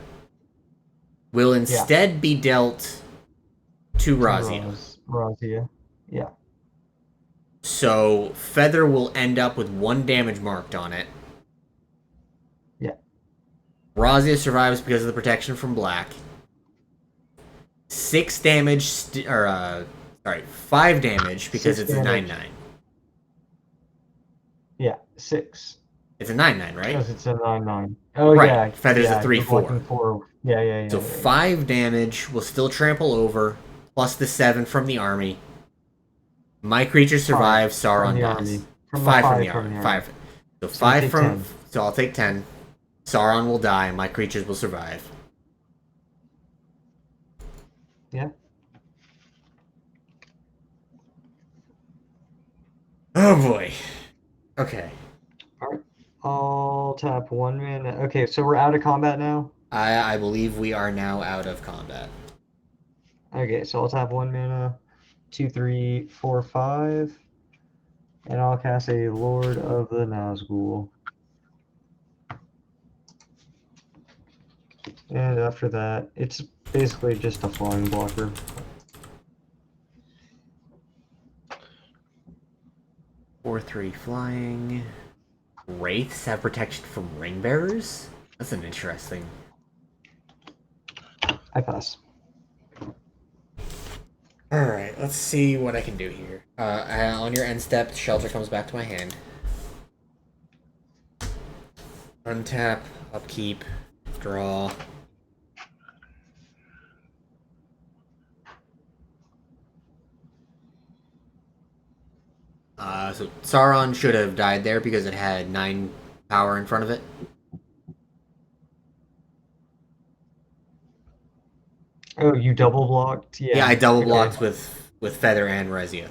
will instead be dealt to Razia. Razia. Yeah. So Feather will end up with 1 damage marked on it. Yeah. Razia survives because of the protection from black. 6 damage, 5 damage because 6 it's a damage. 9/9. Yeah, 6. It's a 9/9, right? Because it's a 9/9. Oh Right. yeah. Feather's a yeah, 3/4. you're blocking 4. Yeah. So yeah. 5 damage will still trample over, plus the 7 from the army. My creature survives, Sauron dies. 5 from the army. 5. So 5 from. 10. So I'll take 10. Sauron will die, my creatures will survive. Yeah. Oh boy. Okay. Alright. I'll tap 1 mana. Okay, so we're out of combat now? I believe we are now out of combat. Okay, so I'll tap 1 mana. 2, 3, 4, 5. And I'll cast a Lord of the Nazgul. And after that, it's basically just a flying blocker. Four, 3 flying. Wraiths have protection from ring bearers? That's an interesting. I pass. Alright, let's see what I can do here. On your end step, Shelter comes back to my hand. Untap, upkeep, draw. So Sauron should have died there because it had 9 power in front of it. Oh, you double blocked? Yeah, I double blocked okay. with Feather and Rezia.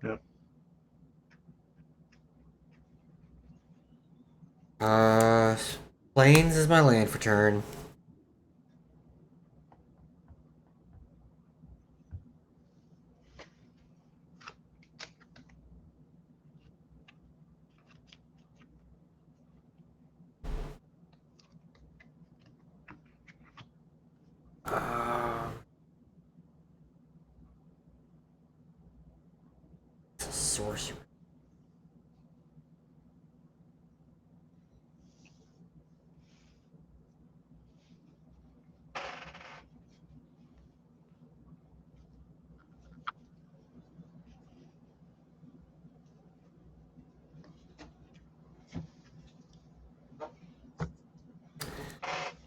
Yep. Plains is my land for turn. Sorcerer.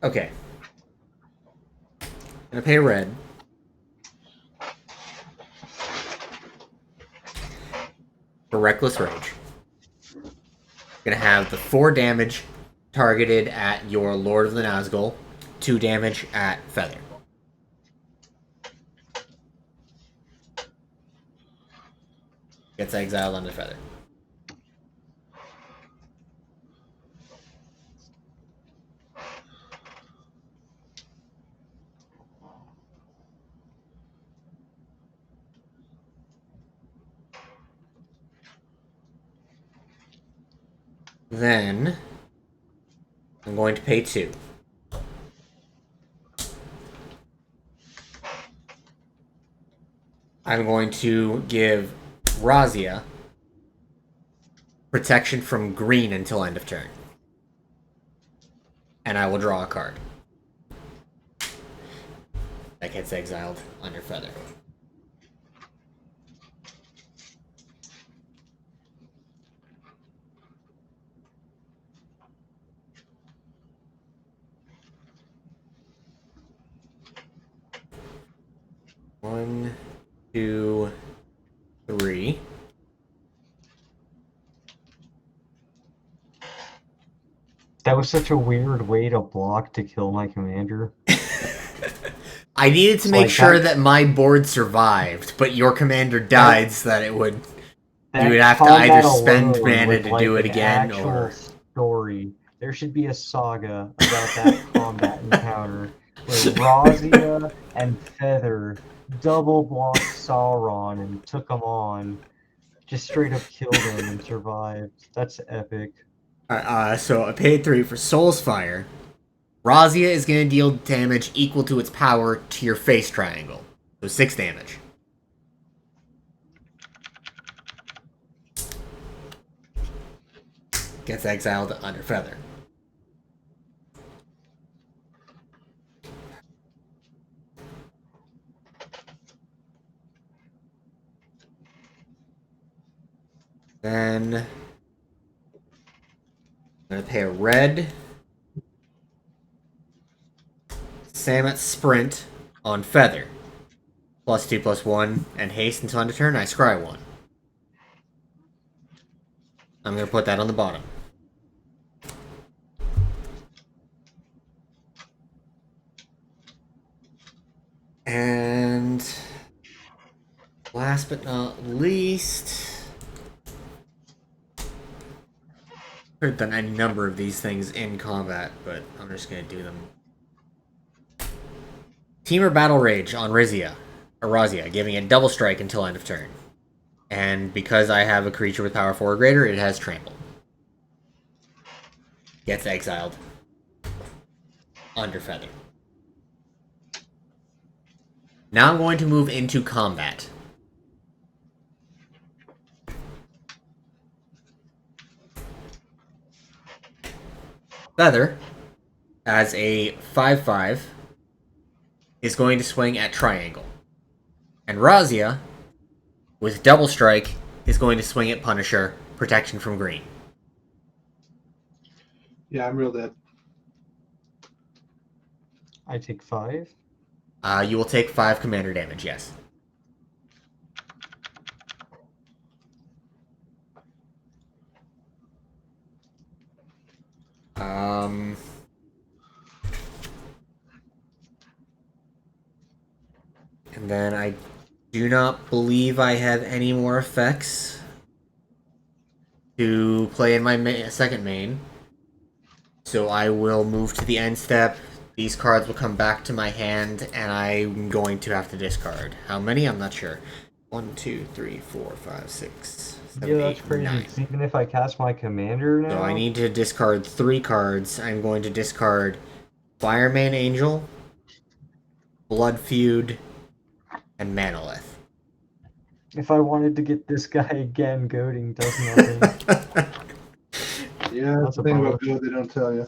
Okay. Gonna pay red. For Reckless Rage. Gonna have the 4 damage targeted at your Lord of the Nazgul, 2 damage at Feather. Gets exiled under Feather. Then I'm going to pay 2. I'm going to give Razia protection from green until end of turn. and I will draw a card. That gets exiled under Feather. One, two, three. That was such a weird way to block to kill my commander. I needed to It's make like sure that- that my board survived, but your commander died so that it would. That You would have to combat either spend alone mana was to like do it an again, actual or story. There should be a saga about that combat encounter where Razia and Feather double blocked Sauron and took him on. Just straight up killed him and survived. That's epic. so I paid 3 for Soul's Fire. Razia is going to deal damage equal to its power to your face triangle, so 6 damage. Gets exiled under Feather. Then I'm going to pay a red Samet Sprint on Feather. +2/+1 and haste until end of turn. I scry 1. I'm going to put that on the bottom. And last but not least, could have done any number of these things in combat, but I'm just going to do them. Teamer Battle Rage on Razia, giving it double strike until end of turn. And because I have a creature with power 4 or greater, it has trample. Gets exiled under Feather. Now I'm going to move into combat. Feather, as a 5/5, is going to swing at Triangle. And Razia, with Double Strike, is going to swing at Punisher, protection from green. Yeah, I'm real dead. I take 5. You will take 5 commander damage, yes. And then I do not believe I have any more effects to play in my second main. So I will move to the end step. These cards will come back to my hand, and I'm going to have to discard. How many? I'm not sure. 1, 2, 3, 4, 5, 6, 7, Yeah, that's 8, crazy. 9. 'Cause even if I cast my commander now, So I need to discard 3 cards. I'm going to discard Fireman Angel, Blood Feud, and Manolith. if I wanted to get this guy again, goading does nothing. Yeah, that's That's the a thing about bummer. good they don't tell you.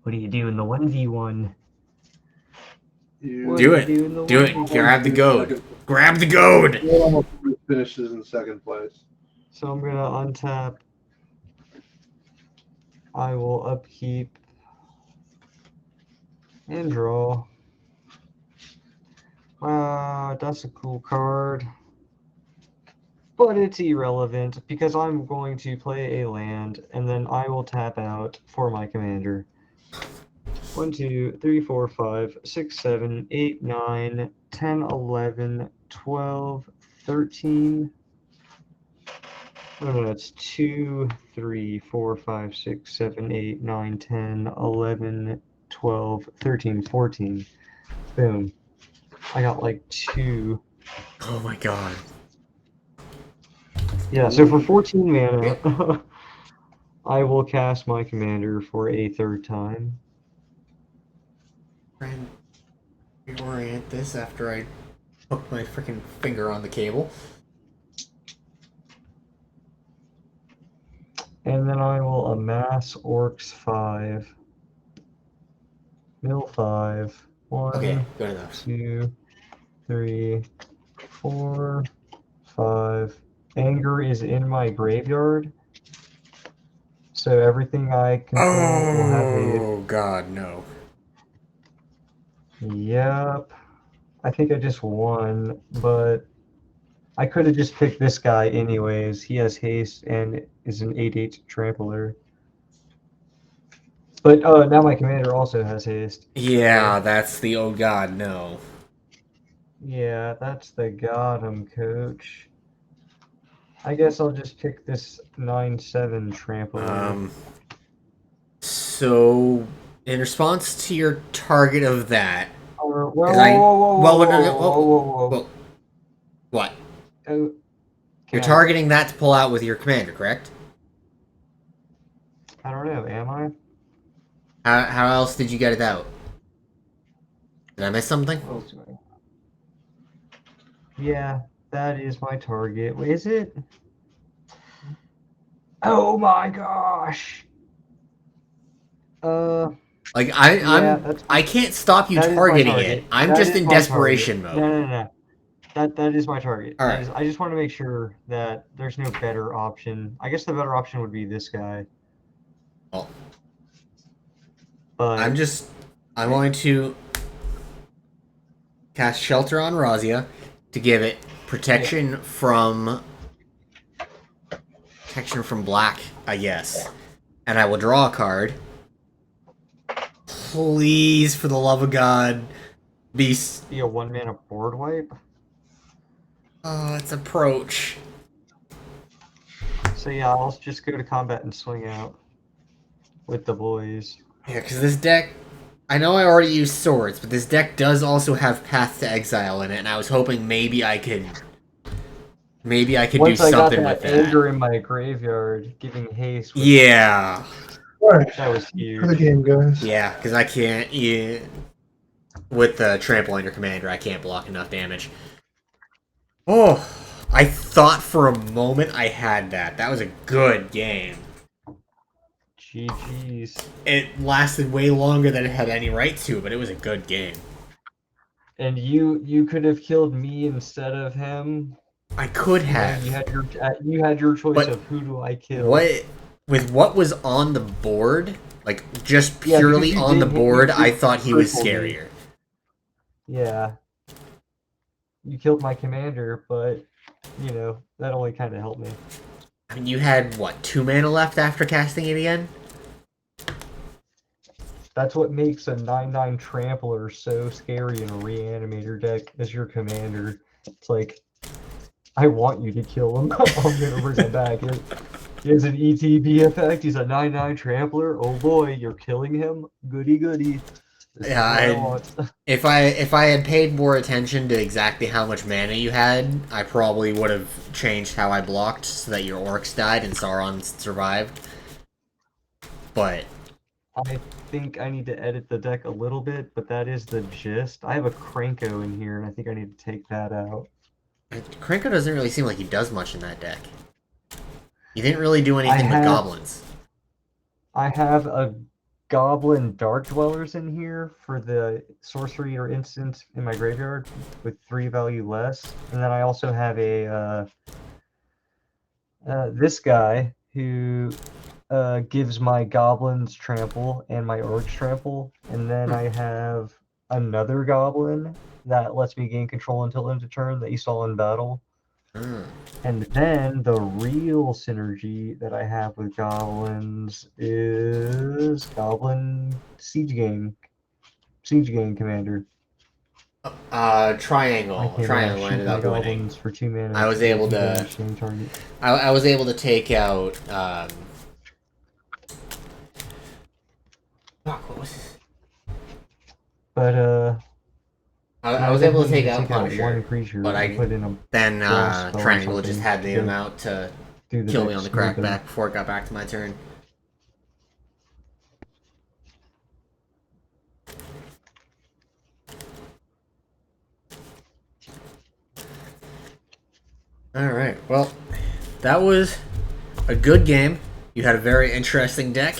What do you do in the 1v1? You Do it. in the Do it. 1v1? Grab the goad. Grab the goad! almost finishes in second place. So I'm gonna untap. I will upkeep and draw. That's a cool card. But it's irrelevant because I'm going to play a land and then I will tap out for my commander. 1, 2, 3, 4, 5, 6, 7, 8, 9, 10, 11, 12, 13. No, it's 2, 3, 4, 5, 6, 7, 8, 9, 10, 11, 12, 13, 14. Boom. I got like 2. Oh my god. Yeah, so for 14 mana, I will cast my commander for a 3rd time. Try and reorient this after I hooked my freaking finger on the cable. And then I will amass orcs 5. Mill 5. 1, Okay, good enough. 2, 3, 4, 5. Anger is in my graveyard. So everything I control will have a... Oh god, no. Yep. I think I just won, but I could have just picked this guy anyways. He has haste and is an 8/8 trampler. But now my commander also has haste. Yeah, that's the oh god, no. Yeah, that's the got him, coach. I guess I'll just pick this 9/7 trampler. So, in response to your target of that, Whoa, well, what? Oh, You're targeting that to pull out with your commander, correct? I don't know, am I? How else did you get it out? Did I miss something? Yeah, that is my target. Wait, is it? Oh my gosh! Like I can't stop you targeting it. I'm just in desperation mode. No. That is my target. All right. I just want to make sure that there's no better option. I guess the better option would be this guy. Well, but I'm going to cast Shelter on Razia to give it protection from black, I guess. And I will draw a card. Please, for the love of God, be a 1-mana board wipe. Oh, it's approach. So yeah, I'll just go to combat and swing out with the boys. Yeah, because this deck, I know I already used swords, but this deck does also have Path to Exile in it, and I was hoping maybe I could Once do something I with got that. anger in my graveyard, giving haste. Yeah. Alright. That was huge. For the game, guys. Yeah, because I can't. Yeah, with the trample on your commander, I can't block enough damage. Oh, I thought for a moment I had that. That was a good game. GG's. It lasted way longer than it had any right to, but it was a good game. And you could have killed me instead of him. I could have. You had your choice But of who do I kill. With what was on the board, like just purely on the board, I thought he was scarier. Yeah. You killed my commander, but you know, that only kind of helped me. I mean, you had what, 2 mana left after casting it again? That's what makes a 9/9 trampler so scary in a reanimator deck as your commander. It's like, I want you to kill him. I'm gonna bring him back. He has an ETB effect. He's a 9/9 trampler. Oh boy, you're killing him. Goody goody. Yeah, if I had paid more attention to exactly how much mana you had, I probably would have changed how I blocked so that your orcs died and Sauron survived. But I think I need to edit the deck a little bit, but that is the gist. I have a Krenko in here, and I think I need to take that out. Krenko doesn't really seem like he does much in that deck. He didn't really do anything with goblins. I have a Goblin Dark Dwellers in here for the sorcery or instant in my graveyard with 3 value less. And then I also have a this guy who gives my goblins trample and my orcs trample. And then I have another goblin that lets me gain control until end of turn that you saw in battle. And then the real synergy that I have with goblins is Goblin Siege Gang Commander. Triangle ended up winning. For 2 mana. I was able to. I was able to take out. Fuck, what was this? But I was able to take out Punisher, one creature, but then Triangle just had the amount to kill me on the crackback before it got back to my turn. Alright, well, that was a good game. You had a very interesting deck.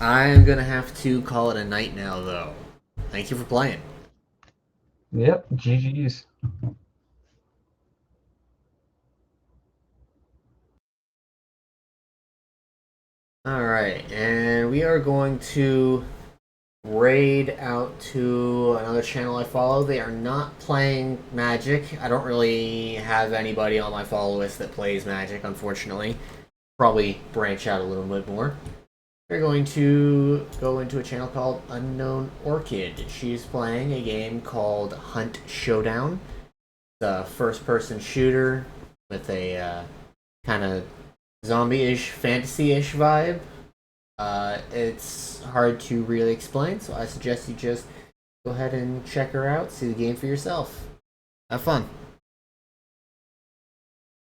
I'm gonna have to call it a night now, though. Thank you for playing. Yep, GG's. Alright, and we are going to raid out to another channel I follow. They are not playing Magic. I don't really have anybody on my follow list that plays Magic, unfortunately. Probably branch out a little bit more. We're going to go into a channel called Unknown Orchid. She's playing a game called Hunt Showdown. It's a first-person shooter with a kind of zombie-ish, fantasy-ish vibe. It's hard to really explain, so I suggest you just go ahead and check her out, see the game for yourself. Have fun.